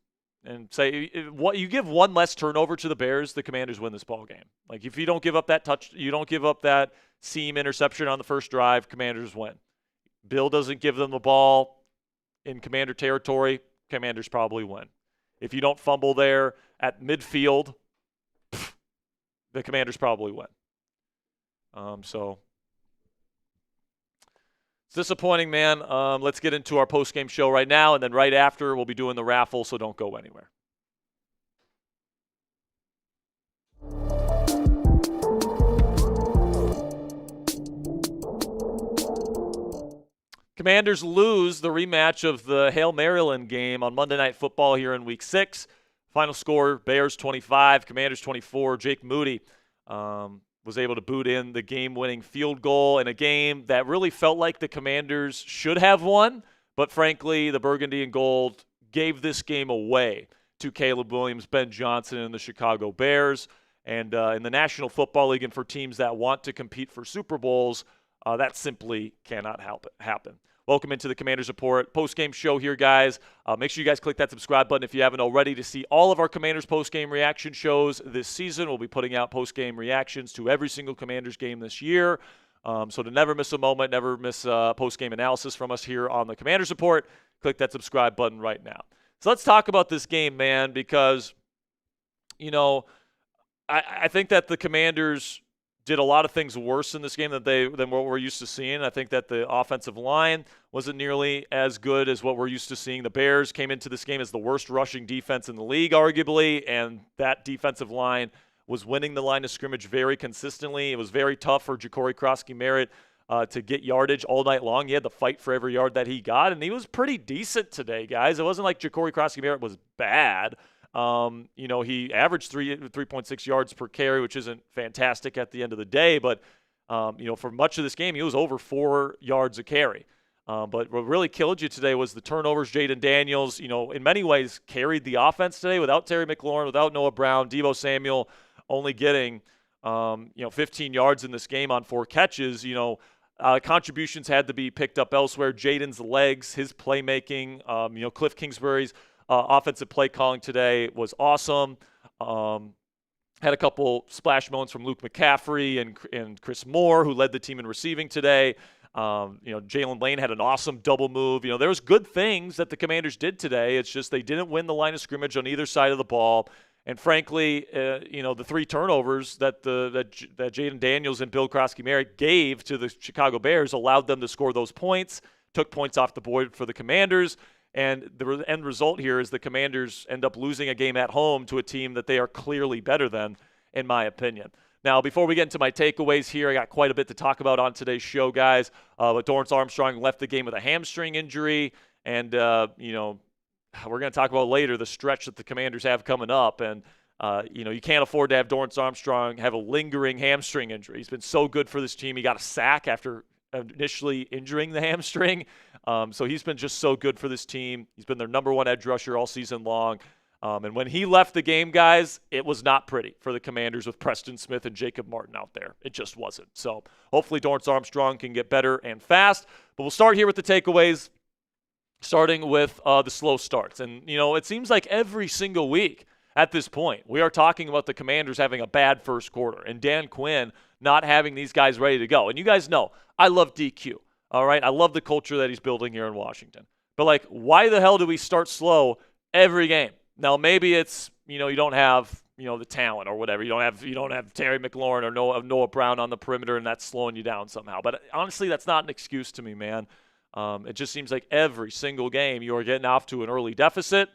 and say what you give one less turnover to the Bears, the Commanders win this ball game. Like if you don't give up that you don't give up that seam interception on the first drive, Commanders win. Bill doesn't give them the ball in Commander territory, Commanders probably win. If you don't fumble there at midfield, the Commanders probably win. So it's disappointing, man. Let's get into our post-game show right now, and then right after we'll be doing the raffle, so don't go anywhere. Commanders lose the rematch of the Hail Maryland game on Monday Night Football here in Week 6. Final score, Bears 25, Commanders 24. Jake Moody was able to boot in the game-winning field goal in a game that really felt like the Commanders should have won, but frankly, the Burgundy and Gold gave this game away to Caleb Williams, Ben Johnson, and the Chicago Bears. And in the National Football League and for teams that want to compete for Super Bowls, that simply cannot happen. Welcome into the Commanders Report post-game show here, guys. Make sure you guys click that subscribe button if you haven't already to see all of our Commanders post-game reaction shows this season. We'll be putting out post-game reactions to every single Commanders game this year. So to never miss a moment, never miss post-game analysis from us here on the Commanders Report, click that subscribe button right now. So let's talk about this game, man, because, you know, I think that the Commanders did a lot of things worse in this game than what we're used to seeing. I think that the offensive line wasn't nearly as good as what we're used to seeing. The Bears came into this game as the worst rushing defense in the league, arguably, and that defensive line was winning the line of scrimmage very consistently. It was very tough for Jacory Croskey-Merritt to get yardage all night long. He had to fight for every yard that he got, and he was pretty decent today, guys. It wasn't like Jacory Croskey-Merritt was bad. You know, he averaged 3.6 yards per carry, which isn't fantastic at the end of the day, but, you know, for much of this game, he was over 4 yards a carry. But what really killed you today was the turnovers. Jayden Daniels, you know, in many ways carried the offense today without Terry McLaurin, without Noah Brown, Deebo Samuel only getting, you know, 15 yards in this game on 4 catches. You know, contributions had to be picked up elsewhere. Jayden's legs, his playmaking, you know, Cliff Kingsbury's offensive play calling today was awesome. Had a couple splash moments from Luke McCaffrey and Chris Moore, who led the team in receiving today. You know, Jalen Lane had an awesome double move. You know, there was good things that the Commanders did today. It's just they didn't win the line of scrimmage on either side of the ball. And frankly, you know, the 3 turnovers that Jayden Daniels and Bill Croskey-Merritt gave to the Chicago Bears allowed them to score those points, took points off the board for the Commanders. And the end result here is the Commanders end up losing a game at home to a team that they are clearly better than, in my opinion. Now, before we get into my takeaways here, I got quite a bit to talk about on today's show, guys. But Dorrance Armstrong left the game with a hamstring injury. And, you know, we're going to talk about later the stretch that the Commanders have coming up. And, you know, you can't afford to have Dorrance Armstrong have a lingering hamstring injury. He's been so good for this team. He got a sack after initially injuring the hamstring. So he's been just so good for this team. He's been their number 1 edge rusher all season long. And when he left the game, guys, it was not pretty for the Commanders with Preston Smith and Jacob Martin out there. It just wasn't. So hopefully Dorrance Armstrong can get better and fast. But we'll start here with the takeaways, starting with the slow starts. And, you know, it seems like every single week at this point, we are talking about the Commanders having a bad first quarter and Dan Quinn not having these guys ready to go. And you guys know, I love DQ. All right, I love the culture that he's building here in Washington. But, like, why the hell do we start slow every game? Now, maybe it's, you know, you don't have, you know, the talent or whatever. You don't have Terry McLaurin or Noah Brown on the perimeter, and that's slowing you down somehow. But honestly, that's not an excuse to me, man. It just seems like every single game you are getting off to an early deficit,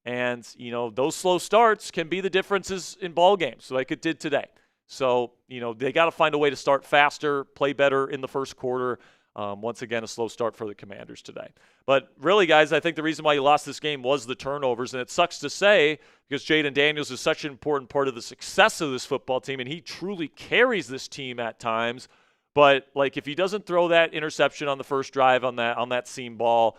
and, you know, those slow starts can be the differences in ball games, like it did today. So, you know, they got to find a way to start faster, play better in the first quarter. Once again, a slow start for the Commanders today. But really, guys, I think the reason why you lost this game was the turnovers. And it sucks to say because Jayden Daniels is such an important part of the success of this football team, and he truly carries this team at times. But, like, if he doesn't throw that interception on the first drive on that seam ball,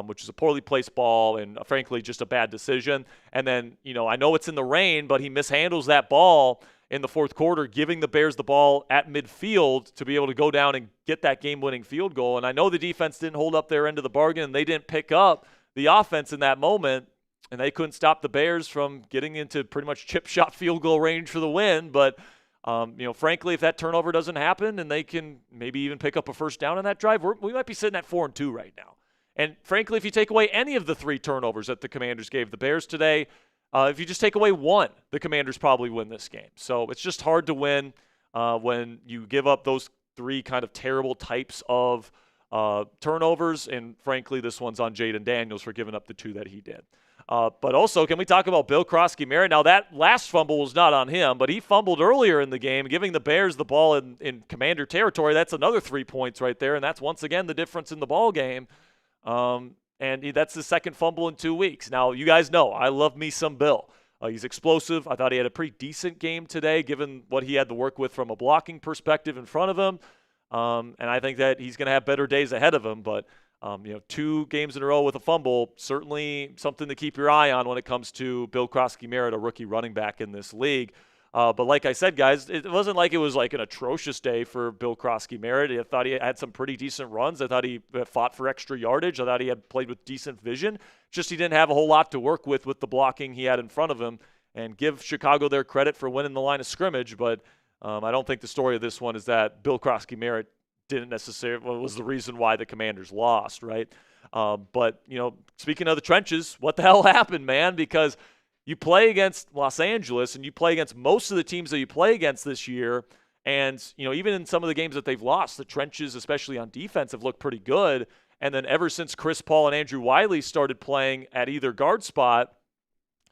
which is a poorly placed ball and, frankly, just a bad decision. And then, you know, I know it's in the rain, but he mishandles that ball in the fourth quarter, giving the Bears the ball at midfield to be able to go down and get that game-winning field goal. And I know the defense didn't hold up their end of the bargain, and they didn't pick up the offense in that moment, and they couldn't stop the Bears from getting into pretty much chip shot field goal range for the win. But, you know, frankly, if that turnover doesn't happen and they can maybe even pick up a first down on that drive, we might be sitting at 4-2 right now. And, frankly, if you take away any of the 3 turnovers that the Commanders gave the Bears today, if you just take away 1, the Commanders probably win this game. So it's just hard to win when you give up those 3 kind of terrible types of turnovers, and frankly, this one's on Jayden Daniels for giving up the 2 that he did. But also, can we talk about Bill Croskey-Merritt? Now, that last fumble was not on him, but he fumbled earlier in the game, giving the Bears the ball in Commander territory. That's another 3 points right there, and that's once again the difference in the ball game. And that's the second fumble in 2 weeks. Now, you guys know I love me some Bill. He's explosive. I thought he had a pretty decent game today, given what he had to work with from a blocking perspective in front of him. And I think that he's going to have better days ahead of him, but 2 games in a row with a fumble, certainly something to keep your eye on when it comes to Bill Croskey-Merritt, a rookie running back in this league. But like I said, guys, it wasn't like it was like an atrocious day for Bill Croskey-Merritt. I thought he had some pretty decent runs. I thought he fought for extra yardage. I thought he had played with decent vision. Just he didn't have a whole lot to work with the blocking he had in front of him. And give Chicago their credit for winning the line of scrimmage, but I don't think the story of this one is that Bill Croskey-Merritt didn't necessarily was the reason why the Commanders lost, right? But, speaking of the trenches, what the hell happened, man? Because you play against Los Angeles and you play against most of the teams that you play against this year, and, even in some of the games that they've lost, the trenches, especially on defense, have looked pretty good. And then ever since Chris Paul and Andrew Wiley started playing at either guard spot,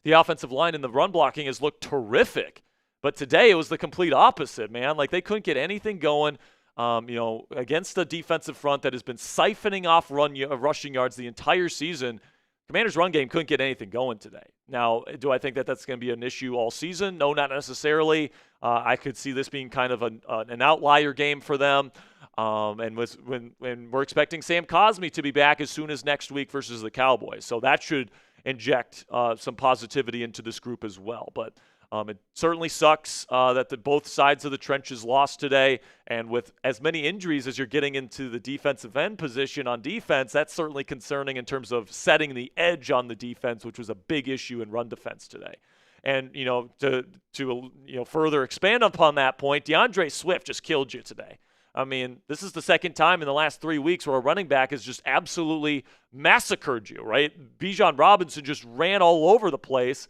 the offensive line and the run blocking has looked terrific. But today it was the complete opposite, man. Like, they couldn't get anything going. Against a defensive front that has been siphoning off rushing yards the entire season, Commanders' run game couldn't get anything going today. Now, do I think that that's going to be an issue all season? No, not necessarily. I could see this being kind of an outlier game for them. And when we're expecting Sam Cosmi to be back as soon as next week versus the Cowboys. So that should inject some positivity into this group as well. But it certainly sucks that both sides of the trenches lost today, and with as many injuries as you're getting into the defensive end position on defense, that's certainly concerning in terms of setting the edge on the defense, which was a big issue in run defense today. And, to further expand upon that point, DeAndre Swift just killed you today. I mean, this is the second time in the last 3 weeks where a running back has just absolutely massacred you, right? Bijan Robinson just ran all over the place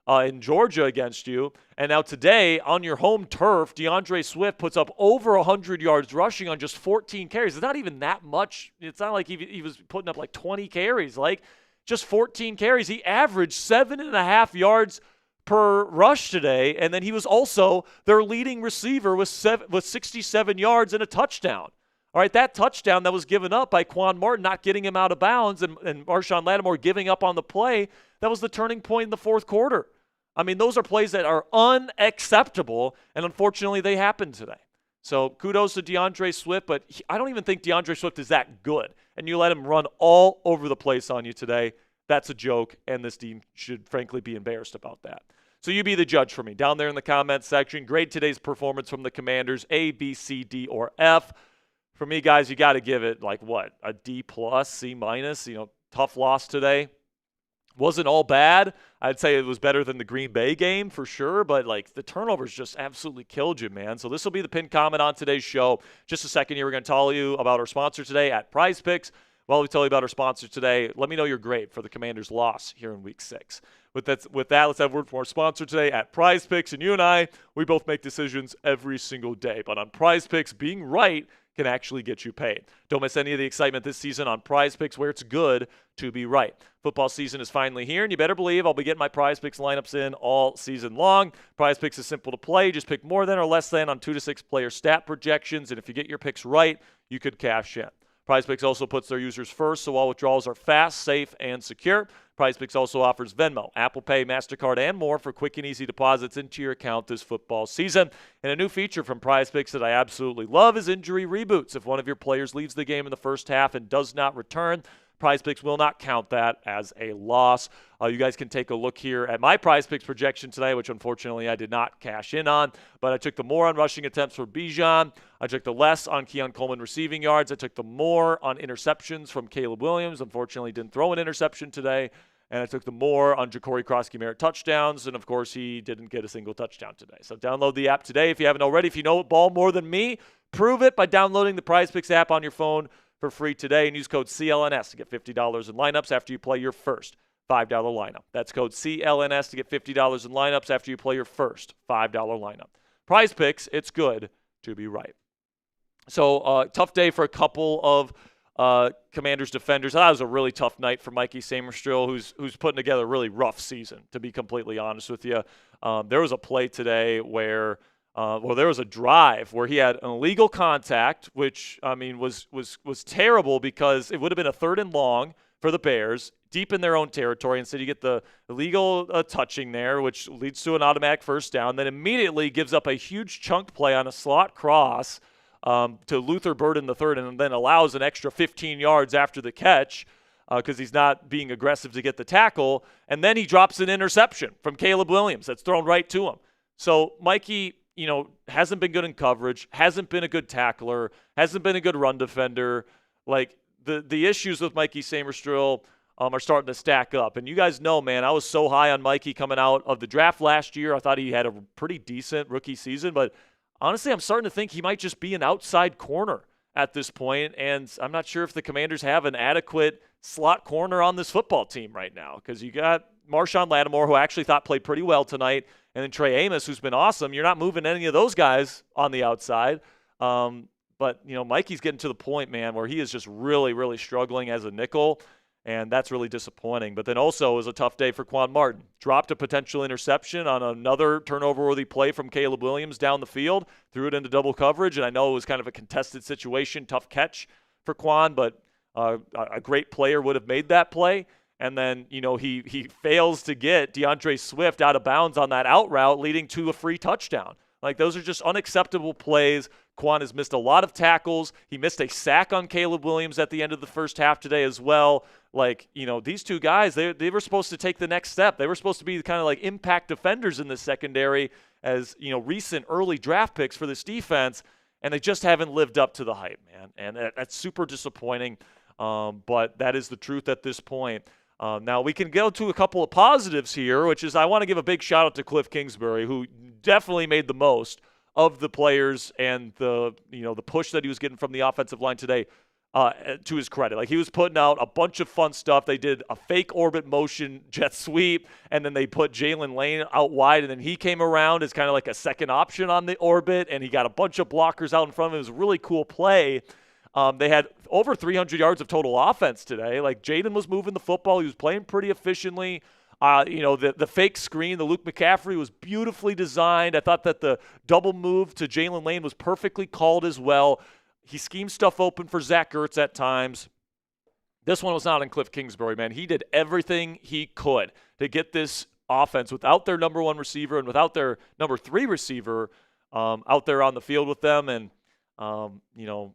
in Georgia against you. And now today, on your home turf, DeAndre Swift puts up over 100 yards rushing on just 14 carries. It's not even that much. It's not like he was putting up like 20 carries. Like, just 14 carries. He averaged 7.5 yards per rush today, and then he was also their leading receiver with 67 yards and a touchdown. All right, that touchdown that was given up by Quan Martin not getting him out of bounds and Marshawn Lattimore giving up on the play, that was the turning point in the fourth quarter. I mean, those are plays that are unacceptable, and unfortunately they happened today. So kudos to DeAndre Swift, but I don't even think DeAndre Swift is that good. And you let him run all over the place on you today. That's a joke, and this team should frankly be embarrassed about that. So you be the judge for me. Down there in the comments section, grade today's performance from the Commanders, A, B, C, D, or F. For me, guys, you got to give it a D+, C-. Tough loss today. Wasn't all bad. I'd say it was better than the Green Bay game for sure, but the turnovers just absolutely killed you, man. So this will be the pinned comment on today's show. Just a second here, we're going to tell you about our sponsor today at Prize Picks. While we tell you about our sponsor today, let me know your grade for the Commanders' loss here in Week 6. With that, let's have a word from our sponsor today at Prize Picks. And you and I, we both make decisions every single day. But on Prize Picks, being right can actually get you paid. Don't miss any of the excitement this season on Prize Picks, where it's good to be right. Football season is finally here, and you better believe I'll be getting my Prize Picks lineups in all season long. Prize Picks is simple to play. Just pick more than or less than on 2 to 6 player stat projections, and if you get your picks right, you could cash in. Prize Picks also puts their users first, so all withdrawals are fast, safe, and secure. Prize Picks also offers Venmo, Apple Pay, MasterCard, and more for quick and easy deposits into your account this football season. And a new feature from Prize Picks that I absolutely love is injury reboots. If one of your players leaves the game in the first half and does not return, Prize Picks will not count that as a loss. You guys can take a look here at my Prize Picks projection today, which unfortunately I did not cash in on. But I took the more on rushing attempts for Bijan. I took the less on Keon Coleman receiving yards. I took the more on interceptions from Caleb Williams. Unfortunately, didn't throw an interception today. And I took the more on Jacory Croskey-Merritt touchdowns. And, of course, he didn't get a single touchdown today. So download the app today if you haven't already. If you know ball more than me, prove it by downloading the Prize Picks app on your phone for free today, and use code CLNS to get $50 in lineups after you play your first $5 lineup. That's code CLNS to get $50 in lineups after you play your first $5 lineup. Prize Picks, it's good to be right. So tough day for a couple of Commanders defenders. That was a really tough night for Mikey Samerstrill, who's putting together a really rough season, to be completely honest with you. There was a play today where there was a drive where he had an illegal contact, which, I mean, was terrible because it would have been a 3rd and long for the Bears, deep in their own territory. Instead, you get the illegal touching there, which leads to an automatic first down, then immediately gives up a huge chunk play on a slot cross to Luther Burden III, and then allows an extra 15 yards after the catch because he's not being aggressive to get the tackle. And then he drops an interception from Caleb Williams that's thrown right to him. So Mikey, hasn't been good in coverage, hasn't been a good tackler, hasn't been a good run defender. Like, the issues with Mikey Samerstrill are starting to stack up. And you guys know, man, I was so high on Mikey coming out of the draft last year. I thought he had a pretty decent rookie season, but honestly, I'm starting to think he might just be an outside corner at this point, and I'm not sure if the Commanders have an adequate slot corner on this football team right now, because you got Marshawn Lattimore, who I actually thought played pretty well tonight, and then Trey Amos, who's been awesome. You're not moving any of those guys on the outside. But, Mikey's getting to the point, man, where he is just really, really struggling as a nickel, and that's really disappointing. But then also it was a tough day for Quan Martin. Dropped a potential interception on another turnover-worthy play from Caleb Williams down the field, threw it into double coverage, and I know it was kind of a contested situation, tough catch for Quan, but a great player would have made that play. And then, he fails to get DeAndre Swift out of bounds on that out route, leading to a free touchdown. Like, those are just unacceptable plays. Quan has missed a lot of tackles. He missed a sack on Caleb Williams at the end of the first half today as well. Like, these two guys, they were supposed to take the next step. They were supposed to be kind of like impact defenders in the secondary as, recent early draft picks for this defense, and they just haven't lived up to the hype, man. And that's super disappointing, but that is the truth at this point. Now, we can go to a couple of positives here, which is I want to give a big shout-out to Cliff Kingsbury, who definitely made the most of the players and the push that he was getting from the offensive line today, to his credit. Like, he was putting out a bunch of fun stuff. They did a fake orbit motion jet sweep, and then they put Jalen Lane out wide, and then he came around as kind of like a second option on the orbit, and he got a bunch of blockers out in front of him. It was a really cool play. They had over 300 yards of total offense today. Like, Jayden was moving the football. He was playing pretty efficiently. The fake screen, the Luke McCaffrey, was beautifully designed. I thought that the double move to Jalen Lane was perfectly called as well. He schemed stuff open for Zach Ertz at times. This one was not on Cliff Kingsbury, man. He did everything he could to get this offense without their number 1 receiver and without their number 3 receiver out there on the field with them. And I'm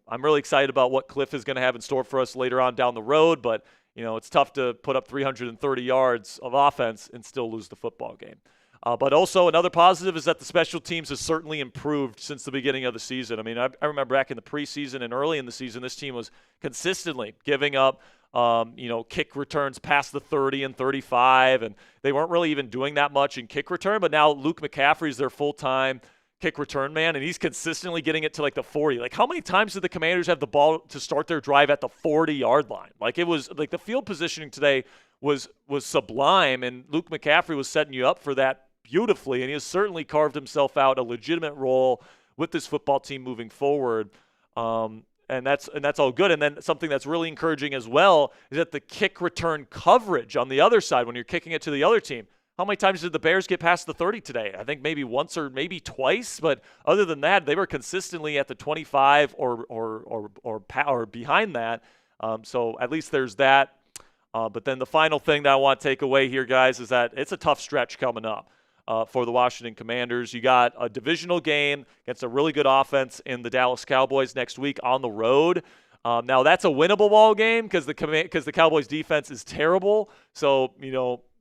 really excited about what Cliff is going to have in store for us later on down the road, but it's tough to put up 330 yards of offense and still lose the football game. But also another positive is that the special teams has certainly improved since the beginning of the season. I mean, I remember back in the preseason and early in the season, this team was consistently giving up kick returns past the 30 and 35, and they weren't really even doing that much in kick return. But now Luke McCaffrey is their full-time kick return man, and he's consistently getting it to like the 40. Like, how many times did the Commanders have the ball to start their drive at the 40-yard line? Like, it was like the field positioning today was sublime, and Luke McCaffrey was setting you up for that beautifully, and he has certainly carved himself out a legitimate role with this football team moving forward. And that's all good. And then something that's really encouraging as well is that the kick return coverage on the other side, when you're kicking it to the other team, how many times did the Bears get past the 30 today? I think maybe once or maybe twice, but other than that, they were consistently at the 25 or behind that. So at least there's that. But then the final thing that I want to take away here, guys, is that it's a tough stretch coming up for the Washington Commanders. You got a divisional game against a really good offense in the Dallas Cowboys next week on the road. Now, that's a winnable ball game because the Cowboys defense is terrible. So,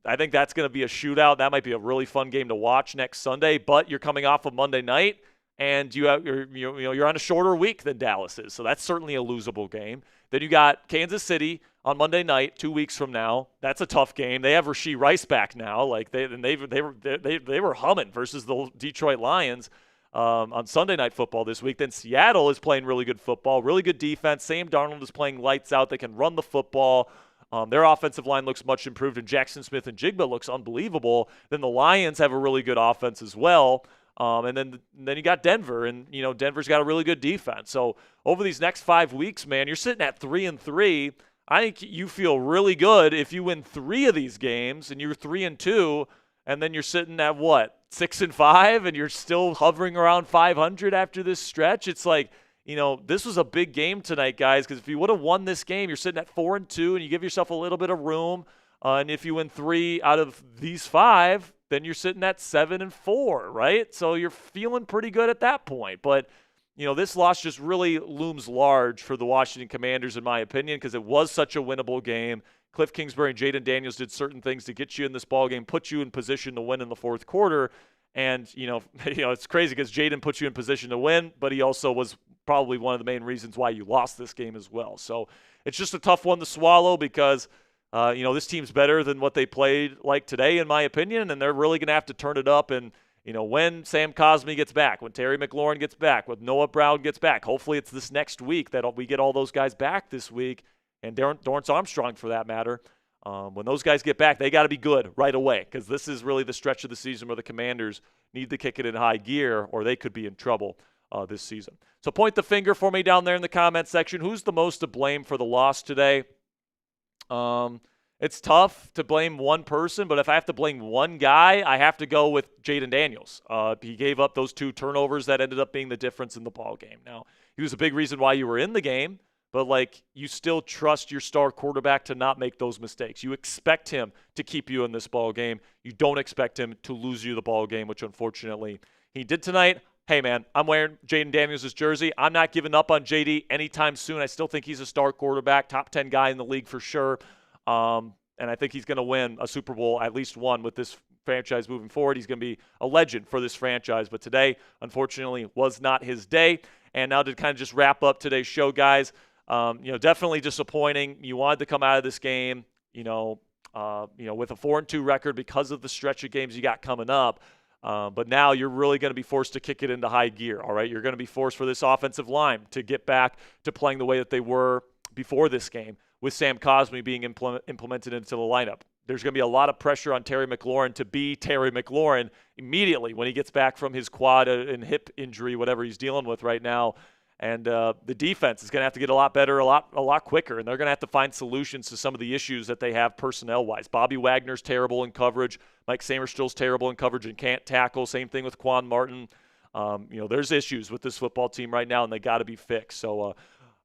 I think that's going to be a shootout. That might be a really fun game to watch next Sunday. But you're coming off of Monday night, and you're on a shorter week than Dallas is, so that's certainly a losable game. Then you got Kansas City on Monday night, 2 weeks from now. That's a tough game. They have Rashee Rice back now. Like they were humming versus the Detroit Lions on Sunday Night Football this week. Then Seattle is playing really good football, really good defense. Sam Darnold is playing lights out. They can run the football. Their offensive line looks much improved, and Jackson Smith and Jigba looks unbelievable. Then the Lions have a really good offense as well. And then you got Denver, and Denver's got a really good defense. So over these next 5 weeks, man, you're sitting at 3-3. I think you feel really good if you win 3 of these games and you're 3-2, and then you're sitting at what, 6-5, and you're still hovering around 500 after this stretch. It's like, this was a big game tonight, guys, because if you would have won this game, you're sitting at 4-2, and you give yourself a little bit of room. And if you win 3 out of these 5, then you're sitting at 7-4, right? So you're feeling pretty good at that point. But this loss just really looms large for the Washington Commanders, in my opinion, because it was such a winnable game. Cliff Kingsbury and Jayden Daniels did certain things to get you in this ballgame, put you in position to win in the fourth quarter. And, it's crazy because Jayden put you in position to win, but he also was probably one of the main reasons why you lost this game as well. So it's just a tough one to swallow because, this team's better than what they played like today, in my opinion, and they're really going to have to turn it up. And, when Sam Cosmi gets back, when Terry McLaurin gets back, when Noah Brown gets back, hopefully it's this next week that we get all those guys back this week, and Dorrance Armstrong for that matter. When those guys get back, they got to be good right away because this is really the stretch of the season where the Commanders need to kick it in high gear or they could be in trouble this season. So point the finger for me down there in the comment section. Who's the most to blame for the loss today? It's tough to blame one person, but if I have to blame one guy, I have to go with Jayden Daniels. He gave up those 2 turnovers that ended up being the difference in the ball game. Now, he was a big reason why you were in the game, but you still trust your star quarterback to not make those mistakes. You expect him to keep you in this ball game. You don't expect him to lose you the ball game, which unfortunately he did tonight. Hey, man, I'm wearing Jayden Daniels' jersey. I'm not giving up on JD anytime soon. I still think he's a star quarterback, top 10 guy in the league for sure. And I think he's going to win a Super Bowl, at least one, with this franchise moving forward. He's going to be a legend for this franchise. But today, unfortunately, was not his day. And now to kind of just wrap up today's show, guys, definitely disappointing. You wanted to come out of this game, with a 4-2 record because of the stretch of games you got coming up. But now you're really going to be forced to kick it into high gear, all right? You're going to be forced for this offensive line to get back to playing the way that they were before this game with Sam Cosmi being implemented into the lineup. There's going to be a lot of pressure on Terry McLaurin to be Terry McLaurin immediately when he gets back from his quad and hip injury, whatever he's dealing with right now. And the defense is going to have to get a lot better, a lot quicker, and they're going to have to find solutions to some of the issues that they have personnel-wise. Bobby Wagner's terrible in coverage. Mike Samerstill's terrible in coverage and can't tackle. Same thing with Quan Martin. There's issues with this football team right now, and they got to be fixed. So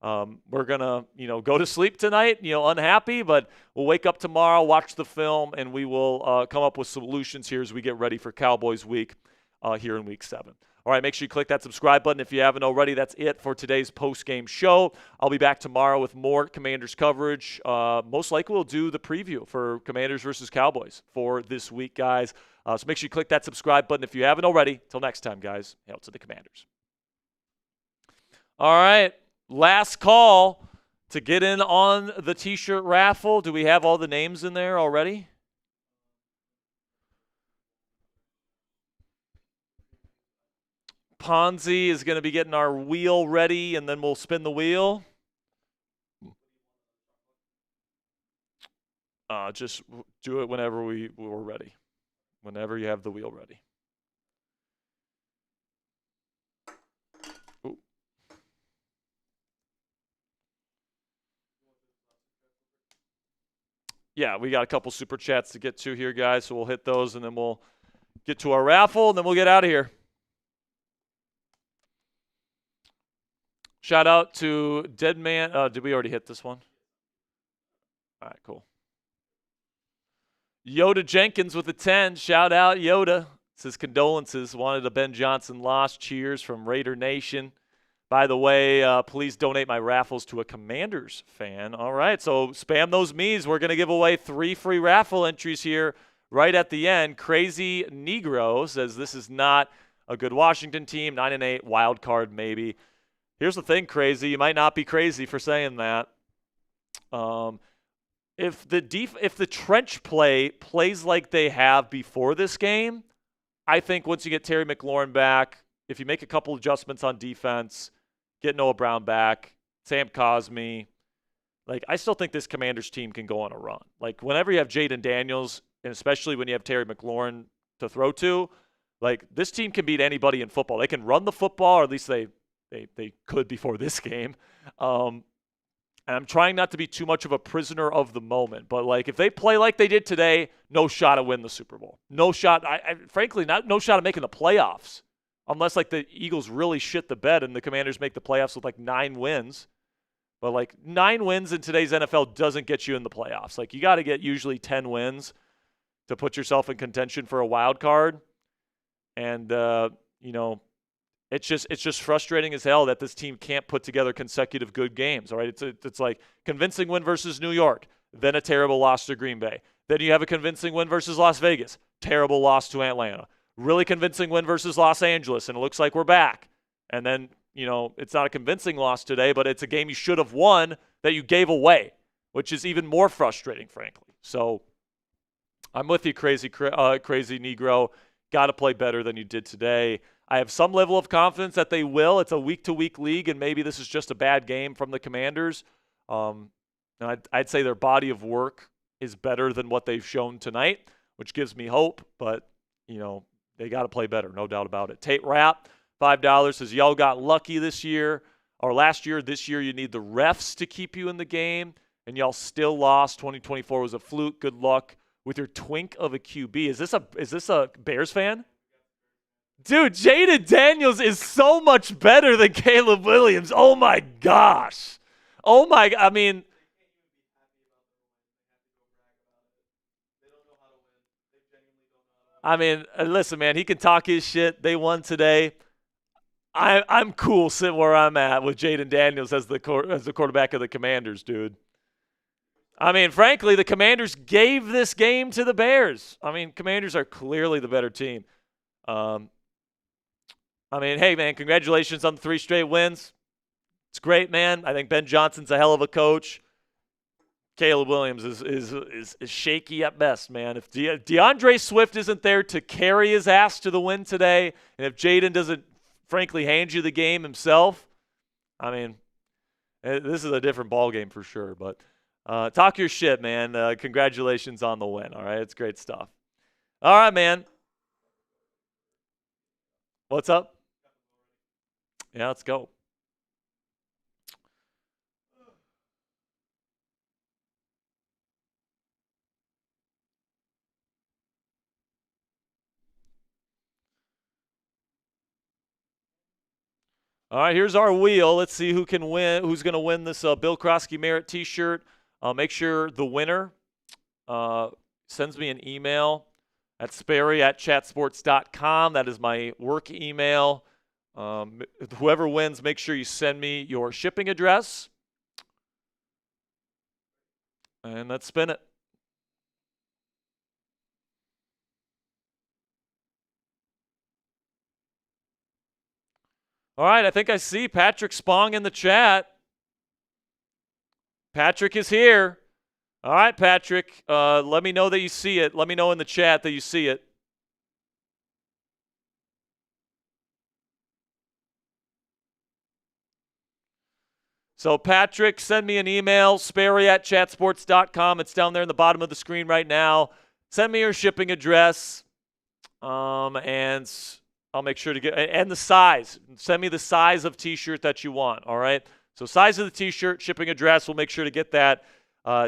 we're going to, go to sleep tonight, unhappy, but we'll wake up tomorrow, watch the film, and we will come up with solutions here as we get ready for Cowboys week here in week 7. All right, make sure you click that subscribe button if you haven't already. That's it for today's post-game show. I'll be back tomorrow with more Commanders coverage. Most likely we'll do the preview for Commanders versus Cowboys for this week, guys. So make sure you click that subscribe button if you haven't already. Till next time, guys, hail to the Commanders. All right, last call to get in on the T-shirt raffle. Do we have all the names in there already? Ponzi is going to be getting our wheel ready, and then we'll spin the wheel. Just do it whenever we're ready. Whenever you have the wheel ready. Ooh. Yeah, we got a couple super chats to get to here, guys, so we'll hit those, and then we'll get to our raffle, and then we'll get out of here. Shout out to Deadman. Did we already hit this one? All right, cool. Yoda Jenkins with a 10. Shout out, Yoda. Says condolences. Wanted a Ben Johnson loss. Cheers from Raider Nation. By the way, please donate my raffles to a Commanders fan. All right, so spam those me's. We're going to give away 3 free raffle entries here right at the end. Crazy Negro says this is not a good Washington team. 9-8, wild card maybe. Here's the thing, Crazy. You might not be crazy for saying that. If the trench play plays like they have before this game, I think once you get Terry McLaurin back, if you make a couple adjustments on defense, get Noah Brown back, Sam Cosmi, I still think this Commanders team can go on a run. Whenever you have Jayden Daniels, and especially when you have Terry McLaurin to throw to, Like, this team can beat anybody in football. They can run the football, or at least they could before this game. And I'm trying not to be too much of a prisoner of the moment. But, like, if they play like they did today, no shot at winning the Super Bowl. No shot. Frankly, no shot at making the playoffs. Unless, like, the Eagles really shit the bed and the Commanders make the playoffs with, like, 9 wins. But, like, 9 wins in today's NFL doesn't get you in the playoffs. Like, you got to get usually 10 wins to put yourself in contention for a wild card. And, it's just frustrating as hell that this team can't put together consecutive good games, all right? It's like convincing win versus New York, then a terrible loss to Green Bay. Then you have a convincing win versus Las Vegas, terrible loss to Atlanta. Really convincing win versus Los Angeles, and it looks like we're back. And then, it's not a convincing loss today, but it's a game you should have won that you gave away, which is even more frustrating, frankly. So I'm with you, crazy Negro. Got to play better than you did today. I have some level of confidence that they will. It's a week-to-week league, and maybe this is just a bad game from the Commanders. And I'd say their body of work is better than what they've shown tonight, which gives me hope. But, they got to play better, no doubt about it. Tate Rapp, $5, says, y'all got lucky this year or last year. This year you need the refs to keep you in the game, and y'all still lost. 2024 was a fluke. Good luck with your twink of a QB. Is this a Bears fan? Dude, Jayden Daniels is so much better than Caleb Williams. Oh, my gosh. I mean, listen, man, he can talk his shit. They won today. I'm cool sitting where I'm at with Jayden Daniels as the quarterback of the Commanders, dude. I mean, frankly, the Commanders gave this game to the Bears. I mean, Commanders are clearly the better team. Hey, man, congratulations on the 3 straight wins. It's great, man. I think Ben Johnson's a hell of a coach. Caleb Williams is shaky at best, man. If DeAndre Swift isn't there to carry his ass to the win today, and if Jayden doesn't, frankly, hand you the game himself, this is a different ballgame for sure. But talk your shit, man. Congratulations on the win, all right? It's great stuff. All right, man. What's up? Yeah, let's go. All right, here's our wheel. Let's see who can win. Who's going to win this Bill Croskey-Merritt T-shirt? Make sure the winner sends me an email at sperry@chatsports.com. That is my work email. Whoever wins, make sure you send me your shipping address. And let's spin it. All right, I think I see Patrick Spong in the chat. Patrick is here. All right, Patrick, let me know that you see it. Let me know in the chat that you see it. So, Patrick, send me an email, sperry@chatsports.com. It's down there in the bottom of the screen right now. Send me your shipping address, and I'll make sure to get – and the size. Send me the size of T-shirt that you want, all right? So, size of the T-shirt, shipping address, we'll make sure to get that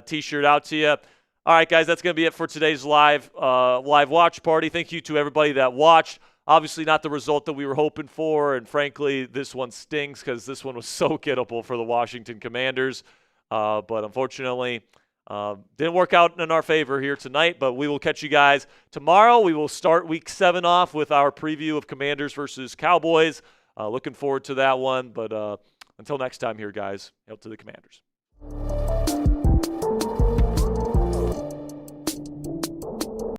T-shirt out to you. All right, guys, that's going to be it for today's live watch party. Thank you to everybody that watched. Obviously not the result that we were hoping for, and frankly, this one stings because this one was so gettable for the Washington Commanders. But unfortunately, didn't work out in our favor here tonight, but we will catch you guys tomorrow. We will start Week 7 off with our preview of Commanders versus Cowboys. Looking forward to that one, but until next time here, guys, hail to the Commanders.